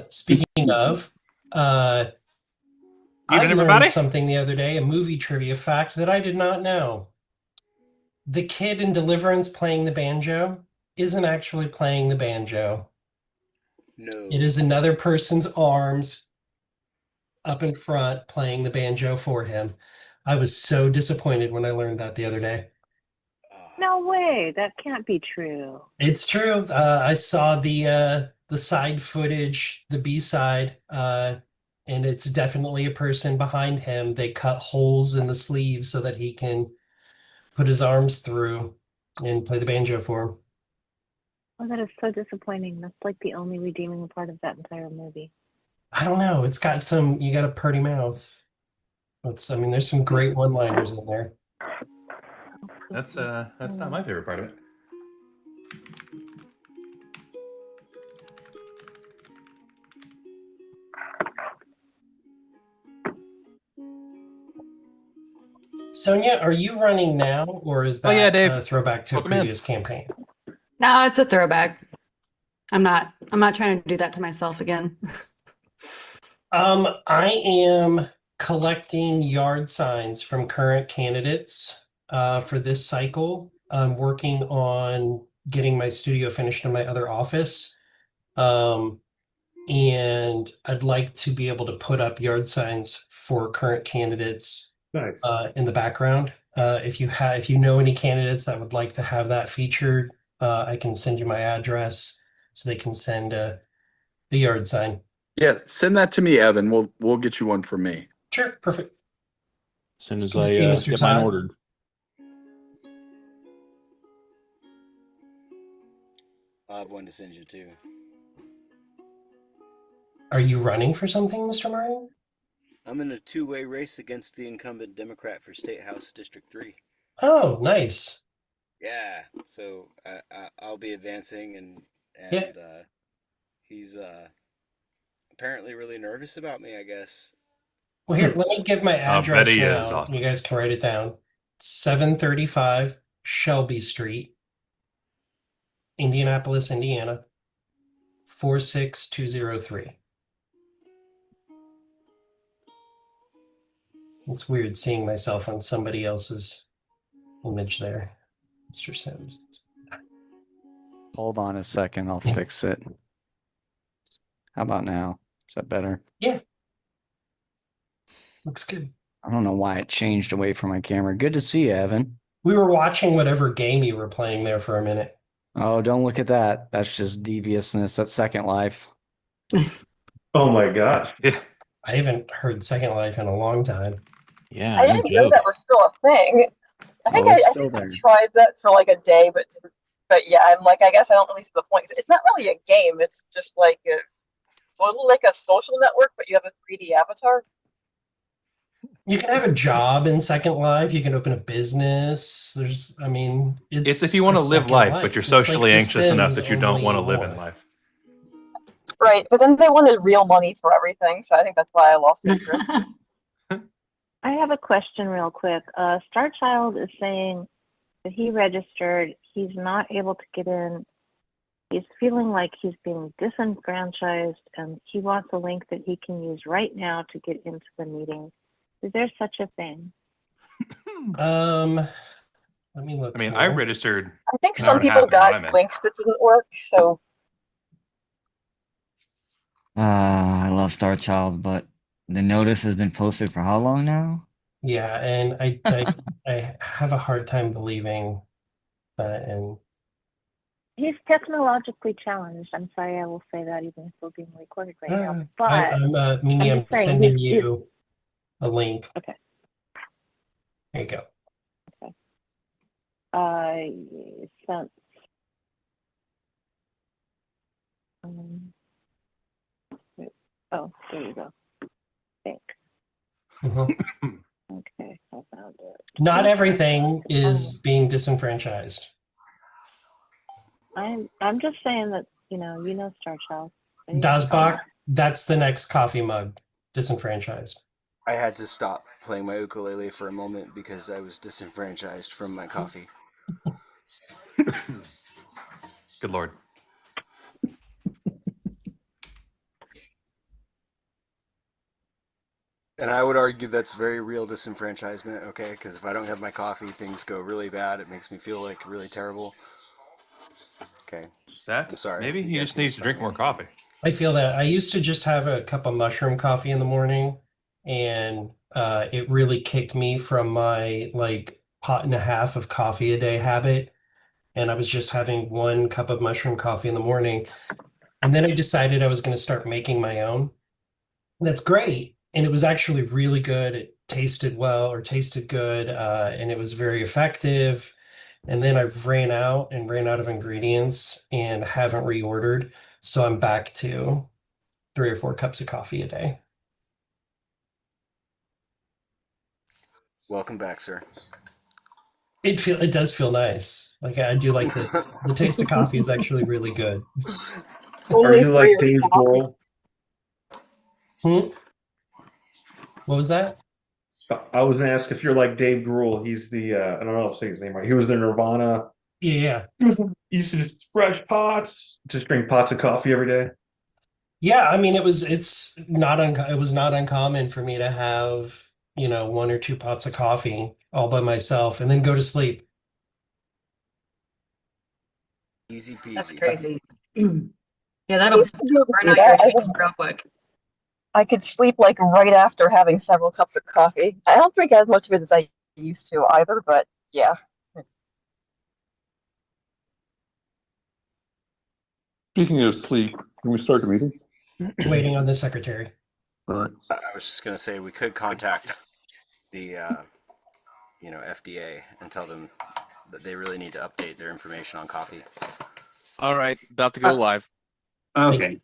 Speaking of, uh, I Evening, learned everybody. something the other day, a movie trivia fact that I did not know. The kid in Deliverance playing the banjo isn't actually playing the banjo. It No. is another person's arms up in front playing the banjo for him. I was so disappointed when I learned that the other day. No way, that can't be true. It's true. I saw the side footage, the B side, and it's definitely a person behind him. They cut holes in the sleeves so that he can put his arms through and play the banjo for him. Oh, that is so disappointing. That's like the only redeeming part of that entire movie. I don't know. It's got some, you got a pretty mouth. I mean, there's some great one-liners in there. That's not my favorite part of it. Sonia, are you running now, or is Oh yeah, that Dave. a throwback to a Welcome in. previous campaign? No, it's a throwback. I'm not trying to do that to myself again. I am collecting yard signs from current candidates for this cycle. I'm working on getting my studio finished in my other office. And I'd like to be able to put up yard signs for current candidates Nice. in the background. If you know any candidates that would like to have that featured, I can send you my address so they can send a yard sign. Yeah, send that to me, Evan. We'll get you one for me. Sure, perfect. As soon It's as good to I see you, Mr. get mine Todd. ordered. I'll have one to send you too. Are you running for something, Mr. Martin? I'm in a two-way race against the incumbent Democrat for State House District 3. Oh, nice. Yeah, so I'll be advancing, and Yeah. he's apparently really nervous about me, I guess. Well, here, let me give my I bet address he is, now. Austin. You guys can write it down. 735 Shelby Street, Indianapolis, Indiana, 46203. It's weird seeing myself on somebody else's image there, Mr. Sims. Hold on a second, I'll fix it. How about now? Is that better? Yeah. Looks good. I don't know why it changed away from my camera. Good to see you, Evan. We were watching whatever game you were playing there for a minute. Oh, don't look at that. That's just deviousness. That's Second Life. Oh my gosh. Yeah. I haven't heard Second Life in a long time. Yeah, I no didn't know joke. that was still a thing. I think Oh, it's I still think I there. tried that for like a day, but yeah, I'm like I guess I don't really see the point. It's not really a game. It's just like sort of like a social network, but you have a 3D avatar. You can have a job in Second Life. You can open a business. I mean, It's if you want a to live Second life, but you're Life. It's like socially The anxious enough Sims, that you don't only want to live in more. life. Right, but then they wanted real money for everything, so I think that's why I lost interest. I have a question real quick. Starchild is saying that he registered, he's not able to get in. He's feeling like he's being disenfranchised, and he wants a link that he can use right now to get into the meeting. Is there such a thing? Let me look I mean, here. I registered I think an hour some and a people half ago. got I'm in. links that didn't work, so I love Star Child, but the notice has been posted for how long now? Yeah, and I have a hard time believing that. And He's technologically challenged. I'm sorry, I will say that even if we're being recorded right now. But Mimi, I'm I'm just saying, sending you a link. okay. There you go. Okay. Sent. Oh, there you go. Thanks. Mhm. Okay, I found it. Not everything is being disenfranchised. I'm just saying that you know Starchild. Dasbach, that's the next coffee mug. Disenfranchised. I had to stop playing my ukulele for a moment because I was disenfranchised from my coffee. Good Lord. And I would argue that's very real disenfranchisement, okay? Because if I don't have my coffee, things go really bad. It makes me feel like really terrible. Okay, That I'm sorry. maybe You he guys just can needs make to fun drink of more me. coffee. I feel that I used to just have a cup of mushroom coffee in the morning, and it really kicked me from my like pot and a half of coffee a day habit. And I was just having one cup of mushroom coffee in the morning. And then I decided I was going to start making my own. That's great. And it was actually really good. It tasted well or tasted good, and it was very effective. And then I ran out of ingredients and haven't reordered. So I'm back to 3 or 4 cups of coffee a day. Welcome back, sir. It does feel nice. Like I do like the taste of coffee is actually really good. Are Only you for like your Dave coffee. Grohl? Hmm? What was that? I was gonna ask if you're like Dave Grohl. He's the I don't know if I'm saying his name right. He was the Nirvana. Yeah. He used to just fresh pots, just drink pots of coffee every day. Yeah, I mean it was not uncommon for me to have, 1 or 2 pots of coffee all by myself and then go to sleep. Easy That's peasy. crazy. Yeah, I that'll used to be able to burn do out your that. adrenals real quick. I could sleep like right after having several cups of coffee. I don't drink as much of it as I used to either, but yeah. Speaking of sleep, can we start the meeting? Waiting on the secretary. All right. I was just gonna say we could contact the FDA and tell them that they really need to update their information on coffee. All right, about to go live. Okay.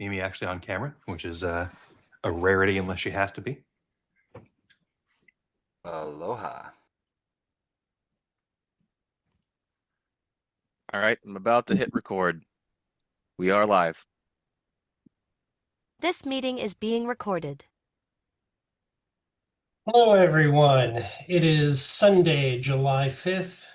Mimi actually on camera, which is a rarity unless she has to be. Aloha. All right, I'm about to hit record. We are live. This meeting is being recorded. Hello, everyone. It is Sunday, July 5th,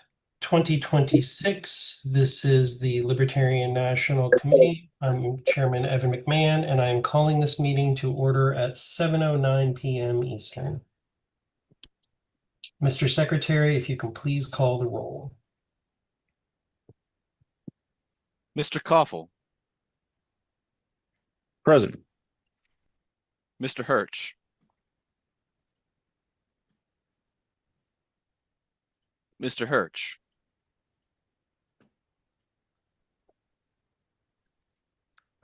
2026. This is the Libertarian National Committee. I'm Chairman Evan McMahon, and I'm calling this meeting to order at 7:09 p.m. Eastern. Mr. Secretary, if you can please call the roll. Mr. Koffel, Present. Mr. Hirsch, Mr. Hirsch,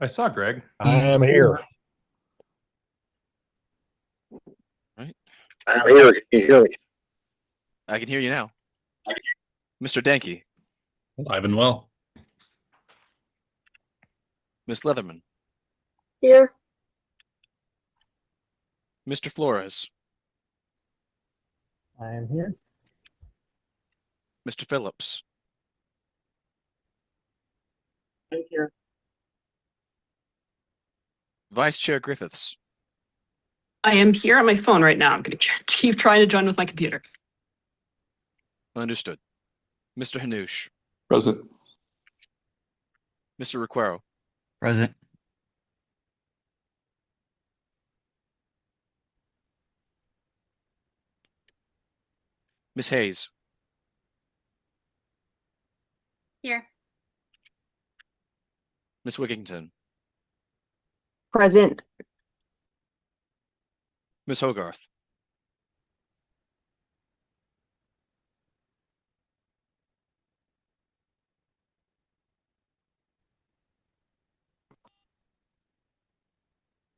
I saw Greg. I am here. right? I'm here. Can you hear me? I can hear you now. Mr. Denke, Alive and well. Miss Leatherman, Here. Mr. Flores, I am here. Mr. Phillips, Thank you. Vice Chair Griffiths, I am here on my phone right now. I'm going to keep trying to join with my computer. understood. Mr. Hanoush, Present. Mr. Requero, Present. Miss Hayes, Here. Miss Wigington, Present. Miss Hogarth,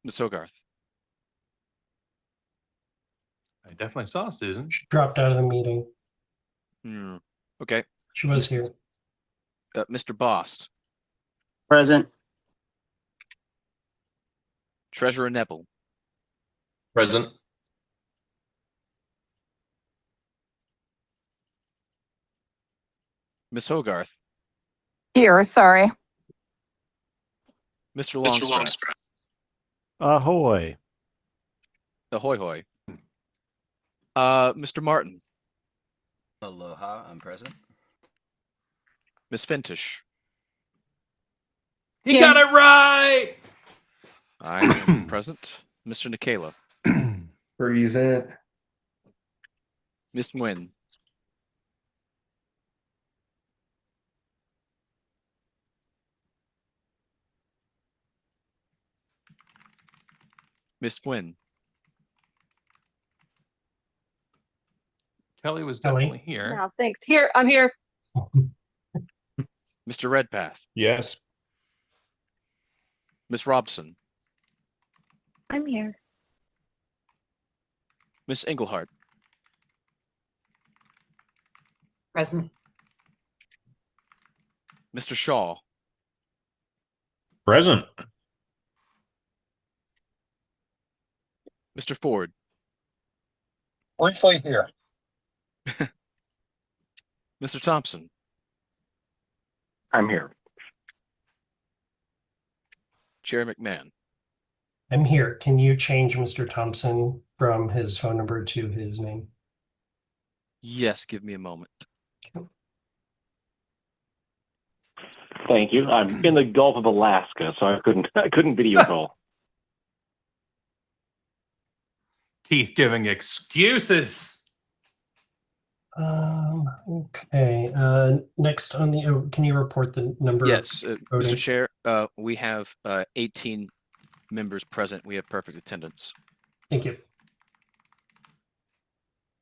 Miss Hogarth. I definitely saw Susan. She dropped out of the meeting. Okay. She was here. Mr. Bost, Present. Treasurer Nebel, Present. Miss Hogarth, Here, sorry. Mr. Longstrap. Ahoy. Ahoy hoy. Mr. Martin, Aloha, I'm present. Miss Fintish. He got it right. I am present. Mr. Nikela. Present. Miss Nguyen. Miss Nguyen. Kelly was Kelly? definitely here. No, thanks. Here, I'm here. Mr. Redpath. Yes. Miss Robson. I'm here. Miss Englehart. Present. Mr. Shaw. Present. Mr. Ford. Briefly here. Mr. Thompson. I'm here. Chair McMahon. I'm here. Can you change Mr. Thompson from his phone number to his name? Yes, give me a moment. Thank you. I'm in the Gulf of Alaska, so I couldn't video call. Keith giving excuses. Okay. Next on the, can you report the number? Yes, of voting? Mr. Chair, we have 18 members present. We have perfect attendance. Thank you.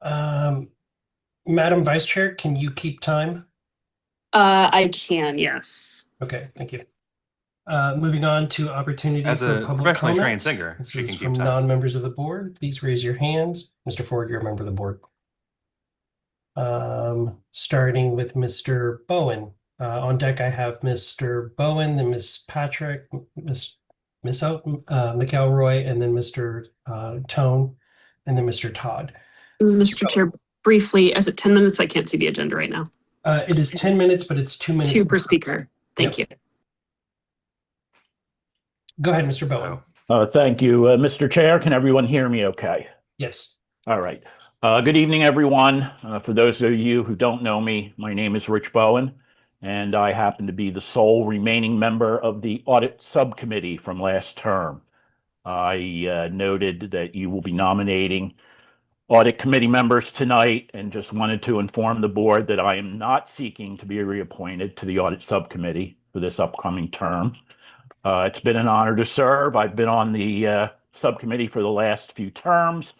Madam Vice Chair, can you keep time? I can, yes. Okay, thank you. Moving on to opportunity As for a public professionally comment. trained singer, This she is can keep from time. non-members of the board. Please raise your hands. Mr. Ford, you're a member of the board. Starting with Mr. Bowen. On deck, I have Mr. Bowen, then Miss Patrick, Miss McElroy, and then Mr. Tone, and then Mr. Todd. Mr. Chair, briefly, is it 10 minutes? I can't see the agenda right now. It is 10 minutes, but it's 2 minutes. 2 per speaker. Thank you. Go ahead, Mr. Bowen. Thank you, Mr. Chair. Can everyone hear me okay? Yes. All right. Good evening, everyone. For those of you who don't know me, my name is Rich Bowen, and I happen to be the sole remaining member of the audit subcommittee from last term. I noted that you will be nominating audit committee members tonight and just wanted to inform the board that I am not seeking to be reappointed to the audit subcommittee for this upcoming term. It's been an honor to serve. I've been on the subcommittee for the last few terms,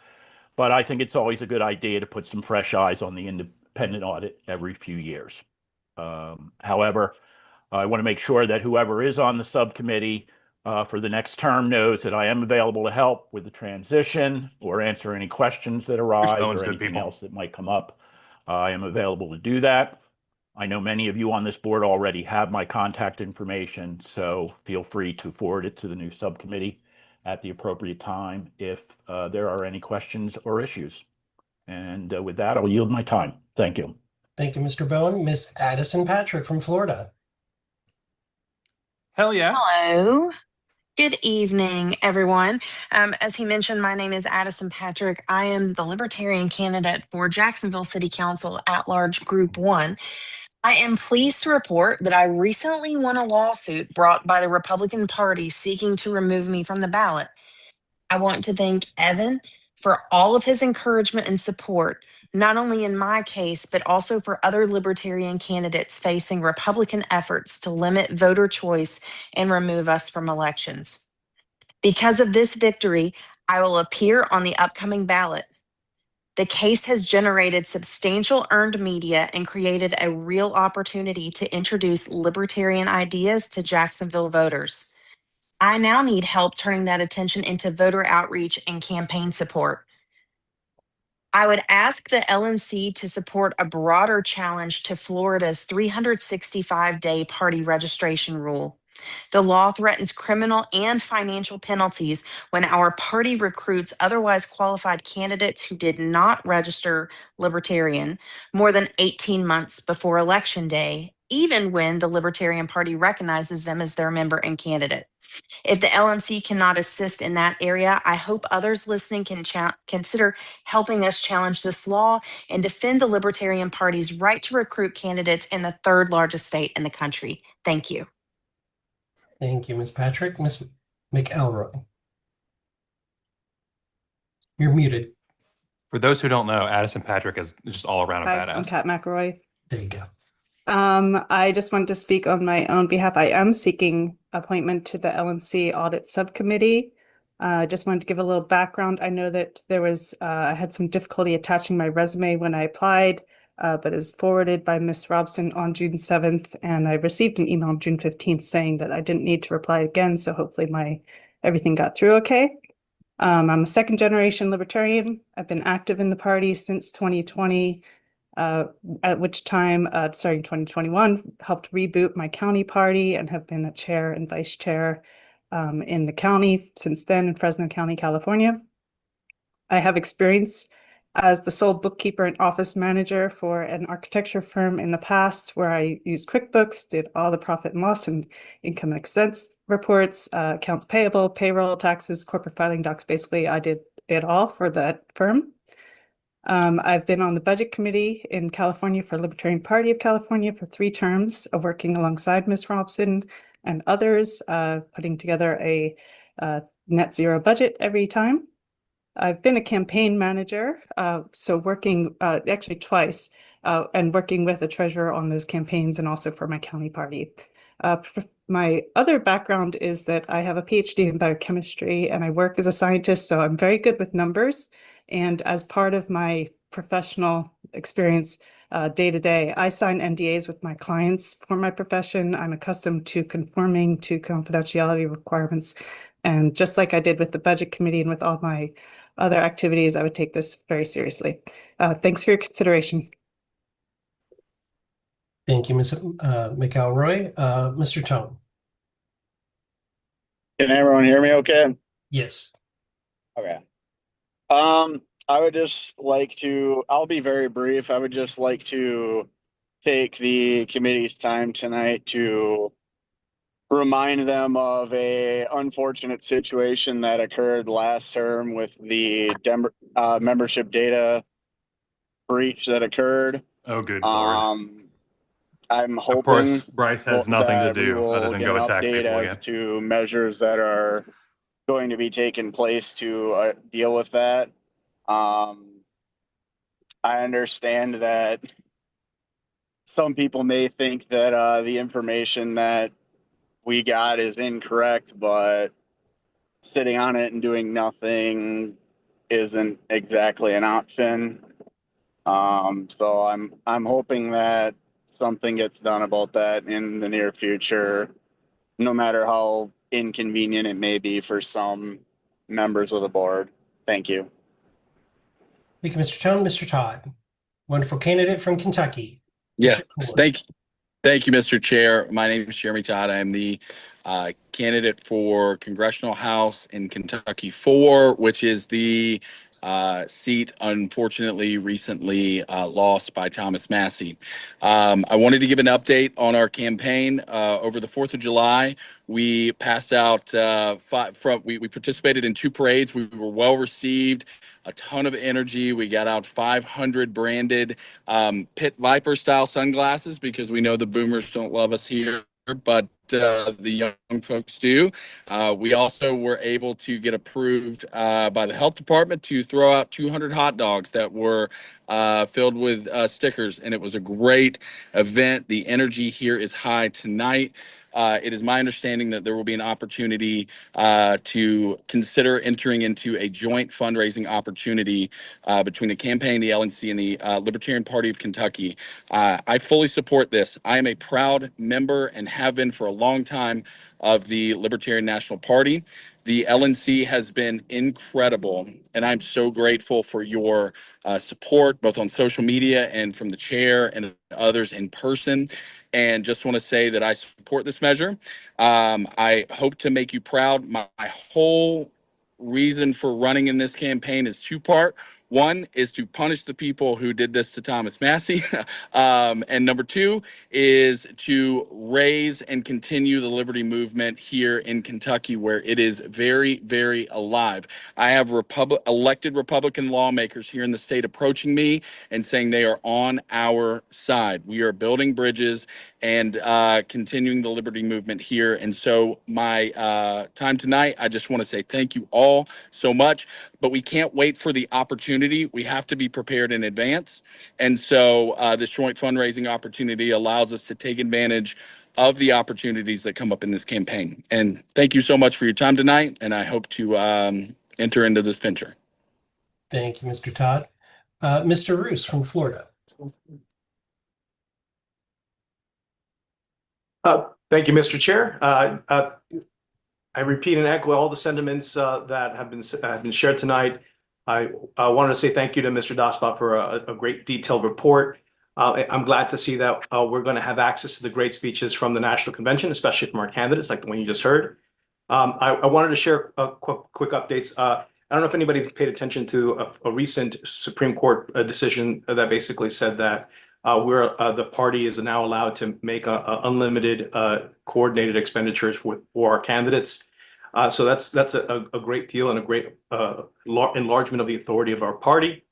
but I think it's always a good idea to put some fresh eyes on the independent audit every few years. However, I want to make sure that whoever is on the subcommittee for the next term knows that I am available to help with the transition or answer any questions that arise or anything else that might come up. I am available to do that. I know many of you on this board already have my contact information, so feel free to forward it to the new subcommittee at the appropriate time if there are any questions or issues. And with that, I'll yield my time. Thank you. Thank you, Mr. Bowen. Miss Addison Patrick from Florida. Hell yeah. Hello. Good evening, everyone. As he mentioned, my name is Addison Patrick. I am the Libertarian candidate for Jacksonville City Council at-large Group 1. I am pleased to report that I recently won a lawsuit brought by the Republican Party seeking to remove me from the ballot. I want to thank Evan for all of his encouragement and support, not only in my case, but also for other Libertarian candidates facing Republican efforts to limit voter choice and remove us from elections. Because of this victory, I will appear on the upcoming ballot. The case has generated substantial earned media and created a real opportunity to introduce libertarian ideas to Jacksonville voters. I now need help turning that attention into voter outreach and campaign support. I would ask the LNC to support a broader challenge to Florida's 365-day party registration rule. The law threatens criminal and financial penalties when our party recruits otherwise qualified candidates who did not register Libertarian more than 18 months before Election Day even when the Libertarian Party recognizes them as their member and candidate. If the LNC cannot assist in that area, I hope others listening can consider helping us challenge this law and defend the Libertarian Party's right to recruit candidates in the third largest state in the country. Thank you. Thank you, Ms. Patrick. Ms. McElroy. You're muted. For those who don't know, Addison Patrick is just all around a Hi, I'm badass. Kat McElroy. There you go. I just wanted to speak on my own behalf. I am seeking appointment to the LNC Audit Subcommittee. I just wanted to give a little background. I know that I had some difficulty attaching my resume when I applied, but it was forwarded by Ms. Robson on June 7th, and I received an email on June 15th saying that I didn't need to reply again, so hopefully everything got through okay. I'm a second generation libertarian. I've been active in the party since 2020. At which time, starting 2021, helped reboot my county party and have been a chair and vice chair in the county since then in Fresno County, California. I have experience as the sole bookkeeper and office manager for an architecture firm in the past where I used QuickBooks, did all the profit and loss and income and expense reports, accounts payable, payroll, taxes, corporate filing docs. Basically, I did it all for that firm. I've been on the budget committee in California for Libertarian Party of California for 3 terms, working alongside Ms. Robson and others, putting together a net zero budget every time. I've been a campaign manager, so working actually twice, and working with the treasurer on those campaigns and also for my county party. My other background is that I have a PhD in biochemistry and I work as a scientist, so I'm very good with numbers. And as part of my professional experience day to day, I sign NDAs with my clients for my profession. I'm accustomed to conforming to confidentiality requirements. And just like I did with the budget committee and with all my other activities, I would take this very seriously. Thanks for your consideration. Thank you, Ms. McElroy. Mr. Tone. Can everyone hear me okay? Yes. Okay. I would just like to, I'll be very brief. I would just like to take the committee's time tonight to remind them of a unfortunate situation that occurred last term with the membership data breach that occurred. Oh, good Lord. I'm Of hoping course, Bryce has nothing to that we do other will than get go an attack update people as again. to measures that are going to be taking place to deal with that. I understand that some people may think that the information that we got is incorrect, but sitting on it and doing nothing isn't exactly an option. So I'm hoping that something gets done about that in the near future, no matter how inconvenient it may be for some members of the board. Thank you. Thank you, Mr. Tone. Mr. Todd, wonderful candidate from Kentucky. Yeah, thank you, Mr. Chair. My name is Jeremy Todd. I am the candidate for Congressional House in Kentucky 4, which is the seat, unfortunately, recently lost by Thomas Massey. I wanted to give an update on our campaign. Over the 4th of July, we passed out we participated in 2 parades. We were well received, a ton of energy. We got out 500 branded Pit Viper style sunglasses because we know the boomers don't love us here, but the young folks do. We also were able to get approved by the health department to throw out 200 hot dogs that were filled with stickers, and it was a great event. The energy here is high tonight. It is my understanding that there will be an opportunity to consider entering into a joint fundraising opportunity between the campaign, the LNC, and the Libertarian Party of Kentucky. I fully support this. I am a proud member and have been for a long time of the Libertarian National Party. The LNC has been incredible, and I'm so grateful for your support, both on social media and from the chair and others in person. And just want to say that I support this measure. I hope to make you proud. My whole reason for running in this campaign is 2-part. One is to punish the people who did this to Thomas Massey. And number two is to raise and continue the liberty movement here in Kentucky, where it is very, very alive. I have elected Republican lawmakers here in the state approaching me and saying they are on our side. We are building bridges and continuing the liberty movement here. And so my time tonight, I just want to say thank you all so much, but we can't wait for the opportunity. We have to be prepared in advance. And so this joint fundraising opportunity allows us to take advantage of the opportunities that come up in this campaign. And thank you so much for your time tonight. And I hope to enter into this venture. Thank you, Mr. Todd. Mr. Roos from Florida. Thank you, Mr. Chair. I repeat and echo all the sentiments that have been shared tonight. I wanted to say thank you to Mr. Daspat for a great detailed report. I'm glad to see that we're going to have access to the great speeches from the National Convention, especially from our candidates, like the one you just heard. I wanted to share quick updates. I don't know if anybody paid attention to a recent Supreme Court decision that basically said that the party is now allowed to make unlimited coordinated expenditures for our candidates. So that's a great deal and a great enlargement of the authority of our party.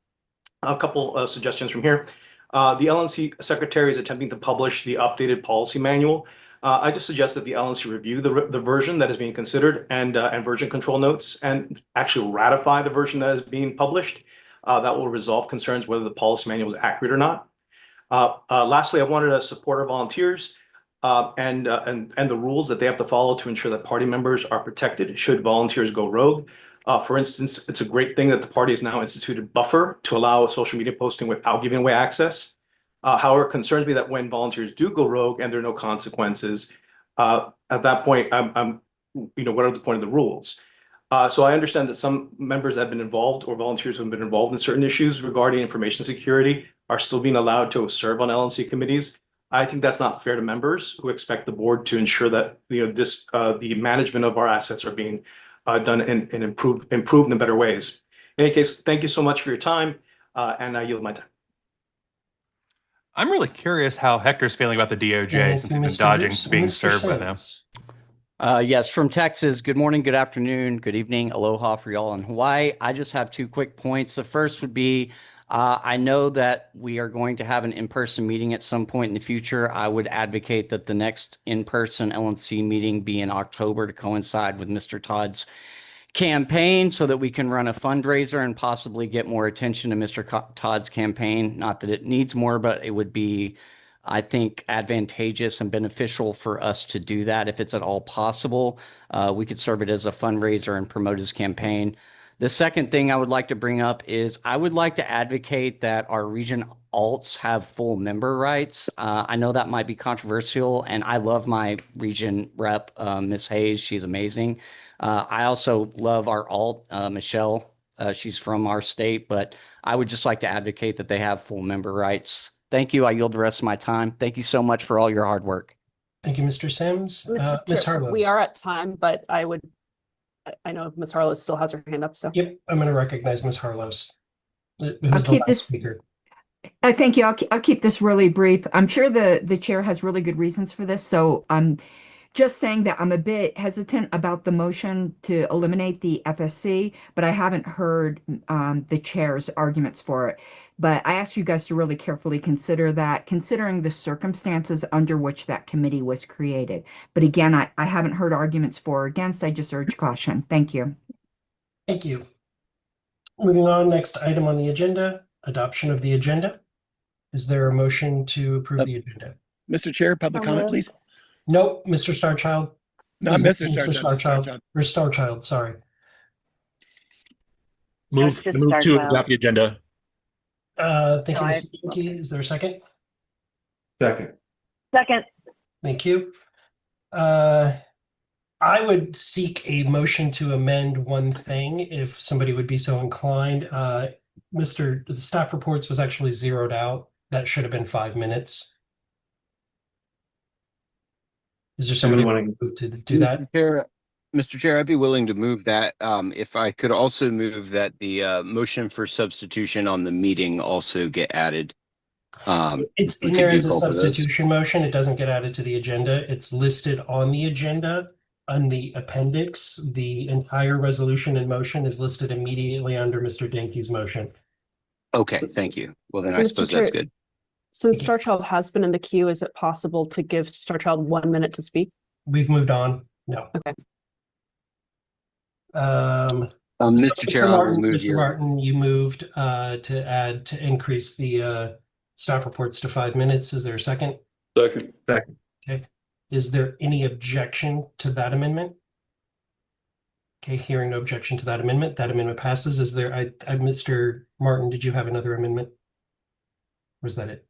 A couple suggestions from here. The LNC secretary is attempting to publish the updated policy manual. I just suggest that the LNC review the version that is being considered and version control notes and actually ratify the version that is being published. That will resolve concerns whether the policy manual is accurate or not. Lastly, I wanted to support our volunteers and the rules that they have to follow to ensure that party members are protected should volunteers go rogue. For instance, it's a great thing that the party has now instituted buffer to allow social media posting without giving away access. However, it concerns me that when volunteers do go rogue and there are no consequences, at that point, what are the point of the rules? So I understand that some members that have been involved or volunteers who have been involved in certain issues regarding information security are still being allowed to serve on LNC committees. I think that's not fair to members who expect the board to ensure that the management of our assets are being done and improved in better ways. In any case, thank you so much for your time, and I yield my time. I'm really curious how Hector's feeling about the DOJ Thank since you, he's Mr. been dodging Roos. being Mr. served by them. Sims. Yes, from Texas. Good morning, good afternoon, good evening. Aloha for y'all in Hawaii. I just have 2 quick points. The first would be, I know that we are going to have an in-person meeting at some point in the future. I would advocate that the next in-person LNC meeting be in October to coincide with Mr. Todd's campaign so that we can run a fundraiser and possibly get more attention to Mr. Todd's campaign. Not that it needs more, but it would be, I think, advantageous and beneficial for us to do that if it's at all possible. We could serve it as a fundraiser and promote his campaign. The second thing I would like to bring up is I would like to advocate that our region alts have full member rights. I know that might be controversial, and I love my region rep, Ms. Hayes. She's amazing. I also love our alt, Michelle. She's from our state, but I would just like to advocate that they have full member rights. Thank you. I yield the rest of my time. Thank you so much for all your hard work. Thank you, Mr. Sims. Mr. Ms. Chair, Harlow. we are at time, but I know Ms. Harlow still has her hand up, so. Yep, I'm going to recognize Ms. Harlow's. Who's I'll the keep last this. speaker? Thank you. I'll keep this really brief. I'm sure the chair has really good reasons for this. So I'm just saying that I'm a bit hesitant about the motion to eliminate the FSC, but I haven't heard the chair's arguments for it. But I ask you guys to really carefully consider that, considering the circumstances under which that committee was created. But again, I haven't heard arguments for or against. I just urge caution. Thank you. Thank you. Moving on, next item on the agenda, adoption of the agenda. Is there a motion to approve the agenda? Mr. Chair, public comment, please. Nope, Mr. Starchild. Not Mr. Starchild. Or Starchild, sorry. Move to adopt the agenda. Thank you, Mr. Pinky. Is there a second? Second. Second. Thank you. I would seek a motion to amend one thing if somebody would be so inclined. The staff reports was actually zeroed out. That should have been 5 minutes. Is there somebody who to do that? Mr. Chair, I'd be willing to move that. If I could also move that the motion for substitution on the meeting also get added. It's We in could there do as a both of those. substitution motion. It doesn't get added to the agenda. It's listed on the agenda on the appendix. The entire resolution in motion is listed immediately under Mr. Dinky's motion. Okay, thank you. Well, then I Mr. suppose Chair, that's good. since Starchild has been in the queue, is it possible to give Starchild 1 minute to speak? We've moved on. No. Okay. Mr. Chair, I will move Mr. your. Martin, you moved to increase the staff reports to 5 minutes. Is there a second? Second. Second. Okay. Is there any objection to that amendment? Okay, hearing no objection to that amendment passes. Is there, Mr. Martin, did you have another amendment? Or is that it?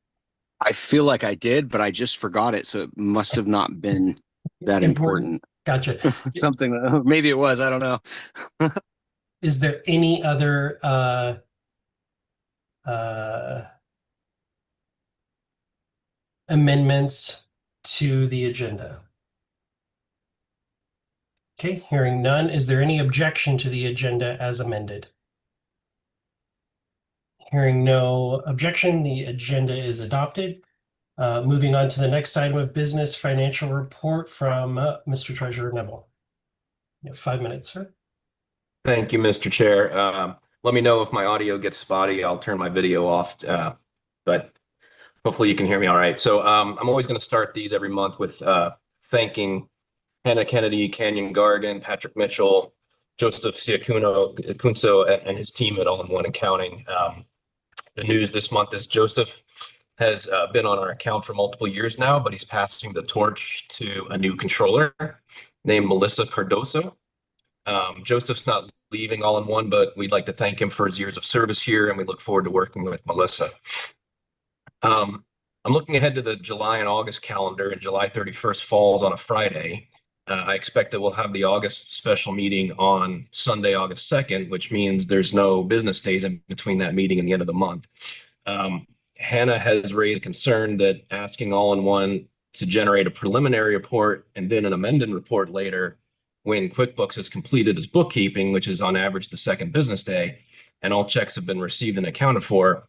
I feel like I did, but I just forgot it, so it must have not been that important. Gotcha. Something, maybe it was, I don't know. Is there any other amendments to the agenda? Okay, hearing none. Is there any objection to the agenda as amended? Hearing no objection, the agenda is adopted. Moving on to the next item of business, financial report from Mr. Treasurer Neville. You have 5 minutes, sir. Thank you, Mr. Chair. Let me know if my audio gets spotty. I'll turn my video off, but hopefully you can hear me all right. So I'm always going to start these every month with thanking Hannah Kennedy, Canyon Gargan, Patrick Mitchell, Joseph Siacunso, and his team at All-in-One Accounting. The news this month is Joseph has been on our account for multiple years now, but he's passing the torch to a new controller named Melissa Cardoso. Joseph's not leaving All-in-One, but we'd like to thank him for his years of service here, and we look forward to working with Melissa. I'm looking ahead to the July and August calendar, and July 31st falls on a Friday. I expect that we'll have the August special meeting on Sunday, August 2nd, which means there's no business days in between that meeting and the end of the month. Hannah has raised a concern that asking All-in-One to generate a preliminary report and then an amended report later when QuickBooks has completed its bookkeeping, which is on average the second business day, and all checks have been received and accounted for,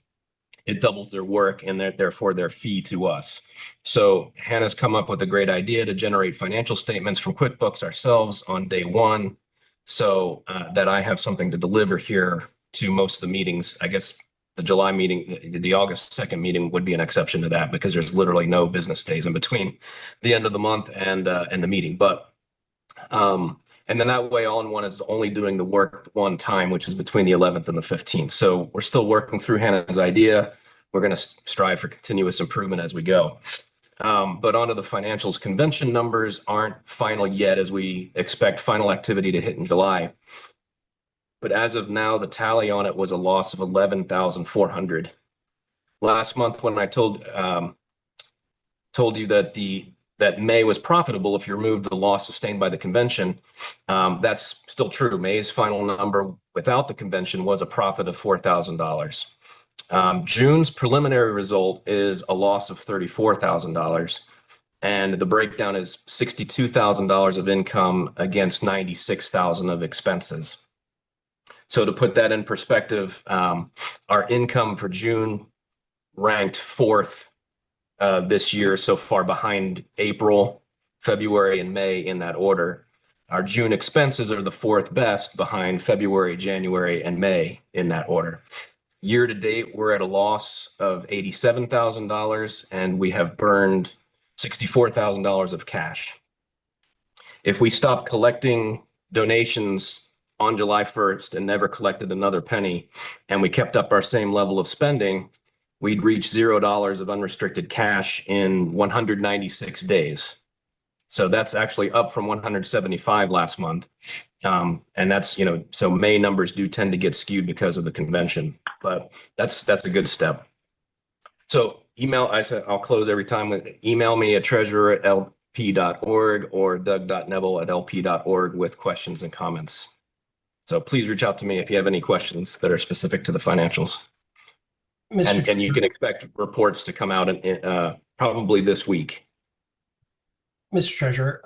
it doubles their work and therefore their fee to us. So Hannah's come up with a great idea to generate financial statements from QuickBooks ourselves on day one, so that I have something to deliver here to most of the meetings. I guess the July meeting, the August 2nd meeting would be an exception to that because there's literally no business days in between the end of the month and the meeting. But and then that way All-in-One is only doing the work one time, which is between the 11th and the 15th. So we're still working through Hannah's idea. We're going to strive for continuous improvement as we go. But onto the financials, convention numbers aren't final yet, as we expect final activity to hit in July. But as of now, the tally on it was a loss of 11,400. Last month, when I told you that May was profitable if you remove the loss sustained by the convention, that's still true. May's final number without the convention was a profit of $4,000. June's preliminary result is a loss of $34,000, and the breakdown is $62,000 of income against $96,000 of expenses. So to put that in perspective, our income for June ranked 4th this year so far, behind April, February, and May in that order. Our June expenses are the 4th best, behind February, January, and May in that order. Year to date, we're at a loss of $87,000, and we have burned $64,000 of cash. If we stopped collecting donations on July 1st and never collected another penny, and we kept up our same level of spending, we'd reach $0 of unrestricted cash in 196 days. So that's actually up from 175 last month. And that's, so May numbers do tend to get skewed because of the convention, but that's a good step. So I'll close every time with email me at treasurer@lp.org or doug.neville@lp.org with questions and comments. So please reach out to me if you have any questions that are specific to the financials. And you can expect reports to come out in, probably this week. Mr. Treasurer,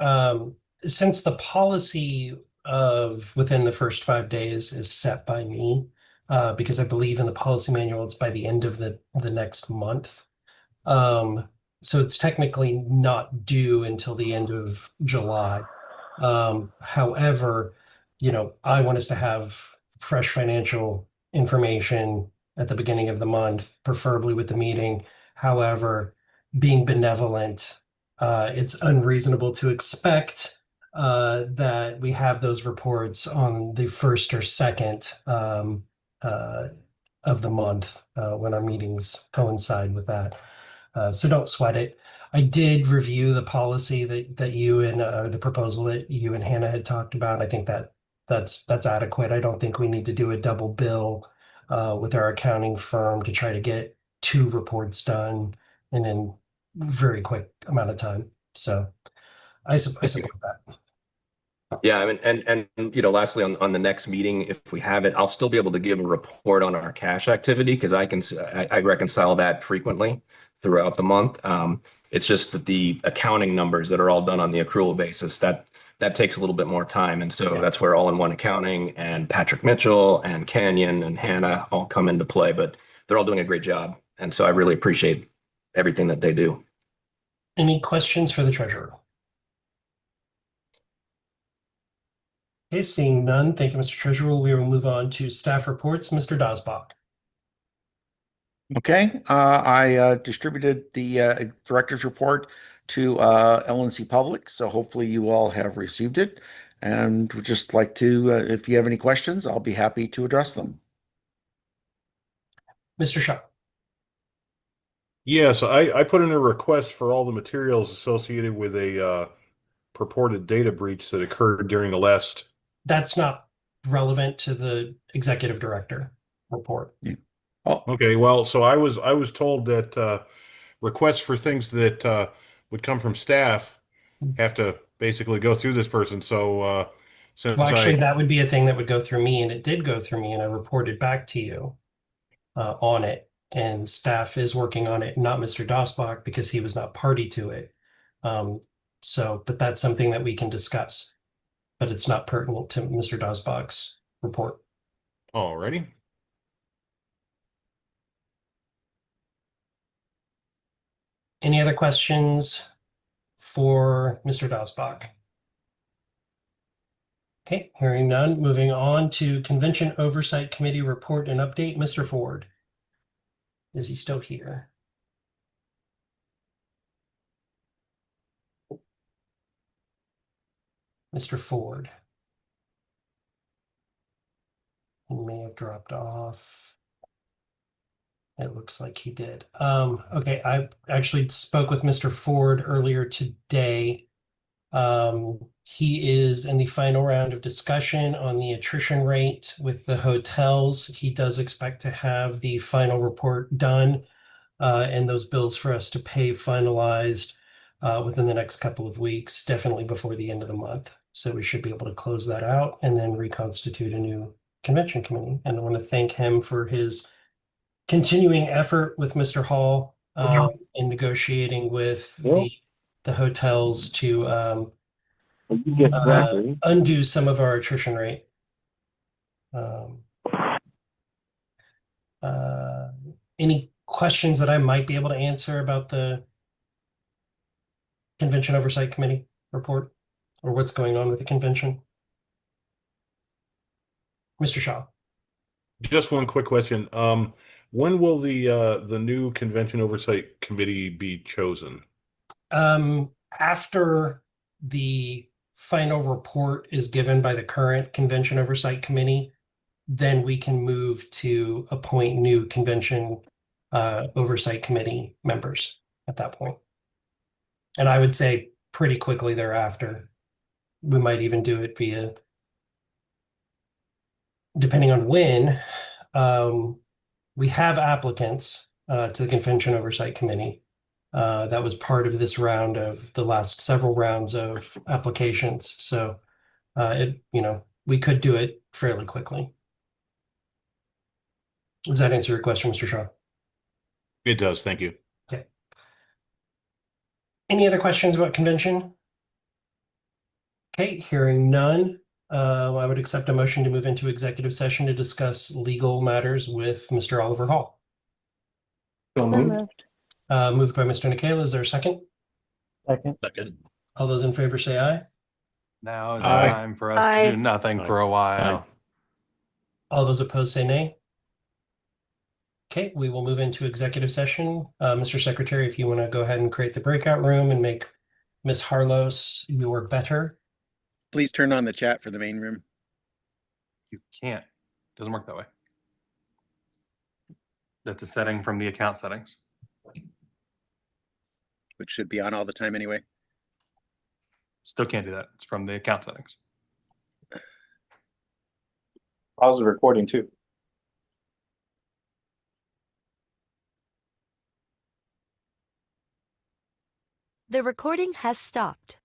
since the policy of within the first 5 days is set by me, because I believe in the policy manual, it's by the end of the next month. So it's technically not due until the end of July. However, I want us to have fresh financial information at the beginning of the month, preferably with the meeting. However, being benevolent, it's unreasonable to expect that we have those reports on the first or second of the month when our meetings coincide with that. So don't sweat it. I did review the policy that you and the proposal that you and Hannah had talked about. I think that's adequate. I don't think we need to do a double bill with our accounting firm to try to get 2 reports done in a very quick amount of time. So I support that. Yeah, I mean, and lastly, on the next meeting, if we have it, I'll still be able to give a report on our cash activity because I reconcile that frequently throughout the month. It's just that the accounting numbers that are all done on the accrual basis, that takes a little bit more time. And so that's where all-in-one accounting and Patrick Mitchell and Canyon and Hannah all come into play, but they're all doing a great job. And so I really appreciate everything that they do. Any questions for the treasurer? Okay, seeing none, thank you, Mr. Treasurer. We will move on to staff reports. Mr. Dosbach. Okay, I distributed the director's report to LNC Public, so hopefully you all have received it. And would just like to, if you have any questions, I'll be happy to address them. Mr. Shaw. Yes, I put in a request for all the materials associated with a purported data breach that occurred during the last. That's not relevant to the executive director report. Yeah. Oh, okay. Well, so I was told that requests for things that would come from staff have to basically go through this person. So since well, actually, that would be a thing that would go through me, and it did go through me, and I reported back to you on it. And staff is working on it, not Mr. Dosbach, because he was not party to it. But that's something that we can discuss, but it's not pertinent to Mr. Dosbach's report. Alrighty. Any other questions for Mr. Dosbach? Okay, hearing none, moving on to Convention Oversight Committee report and update. Mr. Ford. Is he still here? Mr. Ford. He may have dropped off. It looks like he did. Okay, I actually spoke with Mr. Ford earlier today. He is in the final round of discussion on the attrition rate with the hotels. He does expect to have the final report done and those bills for us to pay finalized within the next couple of weeks, definitely before the end of the month. So we should be able to close that out and then reconstitute a new convention committee. And I want to thank him for his continuing effort with Mr. Hall in negotiating with the hotels to undo some of our attrition rate. Any questions that I might be able to answer about the Convention Oversight Committee report or what's going on with the convention? Mr. Shaw. Just one quick question. When will the new Convention Oversight Committee be chosen? After the final report is given by the current Convention Oversight Committee, then we can move to appoint new Convention Oversight Committee members at that point. And I would say pretty quickly thereafter. We might even do it via, depending on when, we have applicants to the Convention Oversight Committee. That was part of this round of the last several rounds of applications. So we could do it fairly quickly. Does that answer your question, Mr. Shaw? It does. Thank you. Okay. Any other questions about convention? Okay, hearing none, I would accept a motion to move into executive session to discuss legal matters with Mr. Oliver Hall. So So moved. moved. Moved by Mr. Nicola. Is there a second? Second. All those in favor say aye. Now is Aye. time for us to Aye. do nothing Aye. for a while. Aye. All those opposed say nay. Okay, we will move into executive session. Mr. Secretary, if you want to go ahead and create the breakout room and make Ms. Harlos your better. Please turn on the chat for the main room. You can't. Doesn't work that way. That's a setting from the account settings. Which should be on all the time anyway. Still can't do that. It's from the account settings. Pause the recording too. The recording has stopped.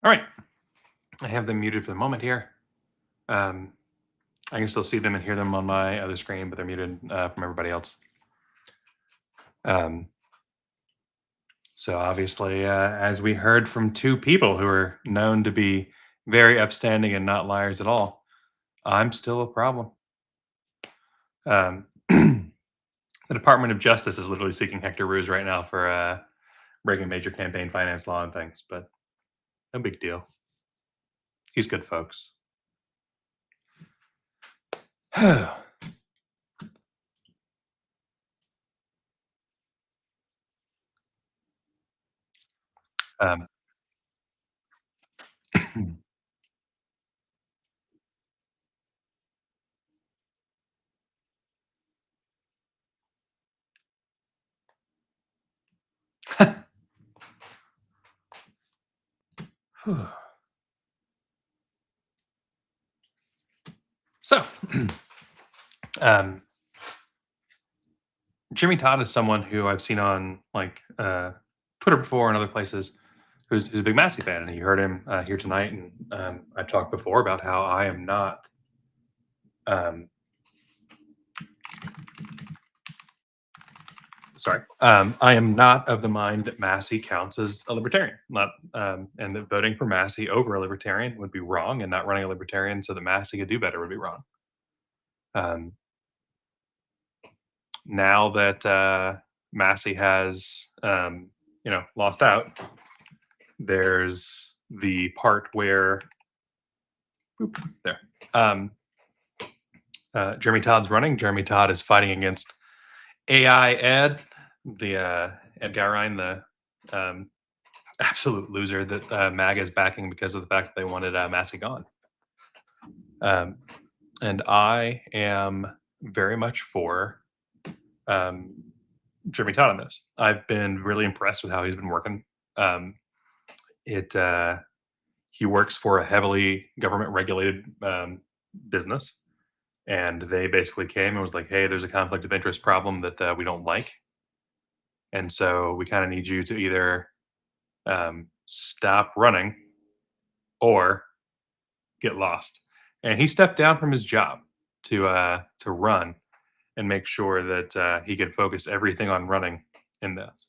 All right. I have them muted for the moment here. I can still see them and hear them on my other screen, but they're muted from everybody else. So obviously, as we heard from two people who are known to be very upstanding and not liars at all, I'm still a problem. The Department of Justice is literally seeking Hector Ruse right now for breaking major campaign finance law and things, but no big deal. He's good, folks. um, So, Jimmy Todd is someone who I've seen on like Twitter before and other places, who's a big Massey fan, and you heard him here tonight. And I talked before about how I am not. I am not of the mind that Massey counts as a libertarian. Not, and that voting for Massey over a libertarian would be wrong, and not running a libertarian so that Massey could do better would be wrong. Now that Massey has, lost out, there's the part where Jeremy Todd's running. Jeremy Todd is fighting against AI Ed, the Ed Garine, the absolute loser that MAGA is backing because of the fact that they wanted Massey gone. And I am very much for Jeremy Todd on this. I've been really impressed with how he's been working. He works for a heavily government regulated business, and they basically came and was like, hey, there's a conflict of interest problem that we don't like. And so we kind of need you to either stop running or get lost. And he stepped down from his job to run and make sure that he could focus everything on running in this.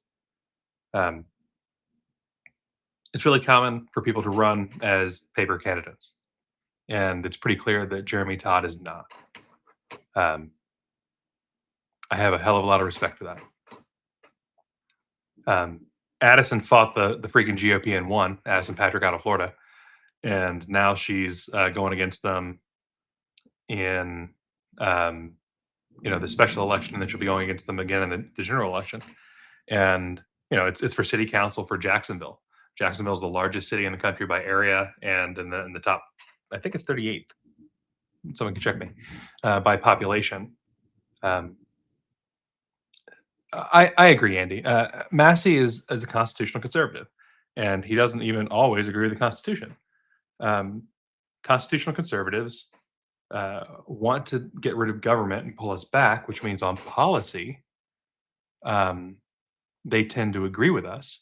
It's really common for people to run as paper candidates, and it's pretty clear that Jeremy Todd is not. I have a hell of a lot of respect for that. Addison fought the freaking GOP and won. Addison Patrick out of Florida, and now she's going against them in the special election, and then she'll be going against them again in the general election. And it's for city council for Jacksonville. Jacksonville is the largest city in the country by area, and in the top, I think it's 38th. Someone can check me by population. I agree, Andy. Massey is a constitutional conservative, and he doesn't even always agree with the Constitution. Constitutional conservatives want to get rid of government and pull us back, which means on policy, they tend to agree with us,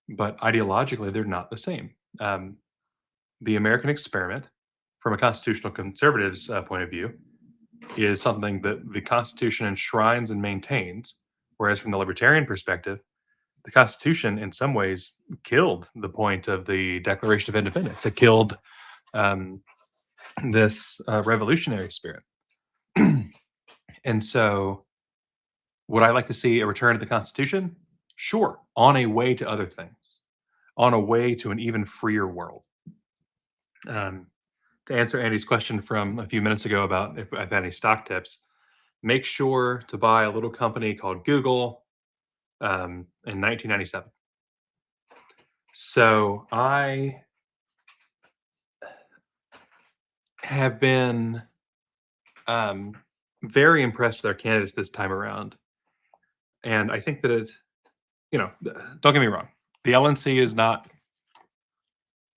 but ideologically, they're not the same. The American experiment from a constitutional conservative's point of view, is something that the Constitution enshrines and maintains, whereas from the libertarian perspective, the Constitution, in some ways, killed the point of the Declaration of Independence. It killed this revolutionary spirit. And so, would I like to see a return to the Constitution? Sure, on a way to other things, on a way to an even freer world. To answer Andy's question from a few minutes ago about if I've had any stock tips, make sure to buy a little company called Google in 1997. So I have been very impressed with our candidates this time around. And I think that it, don't get me wrong, the LNC is not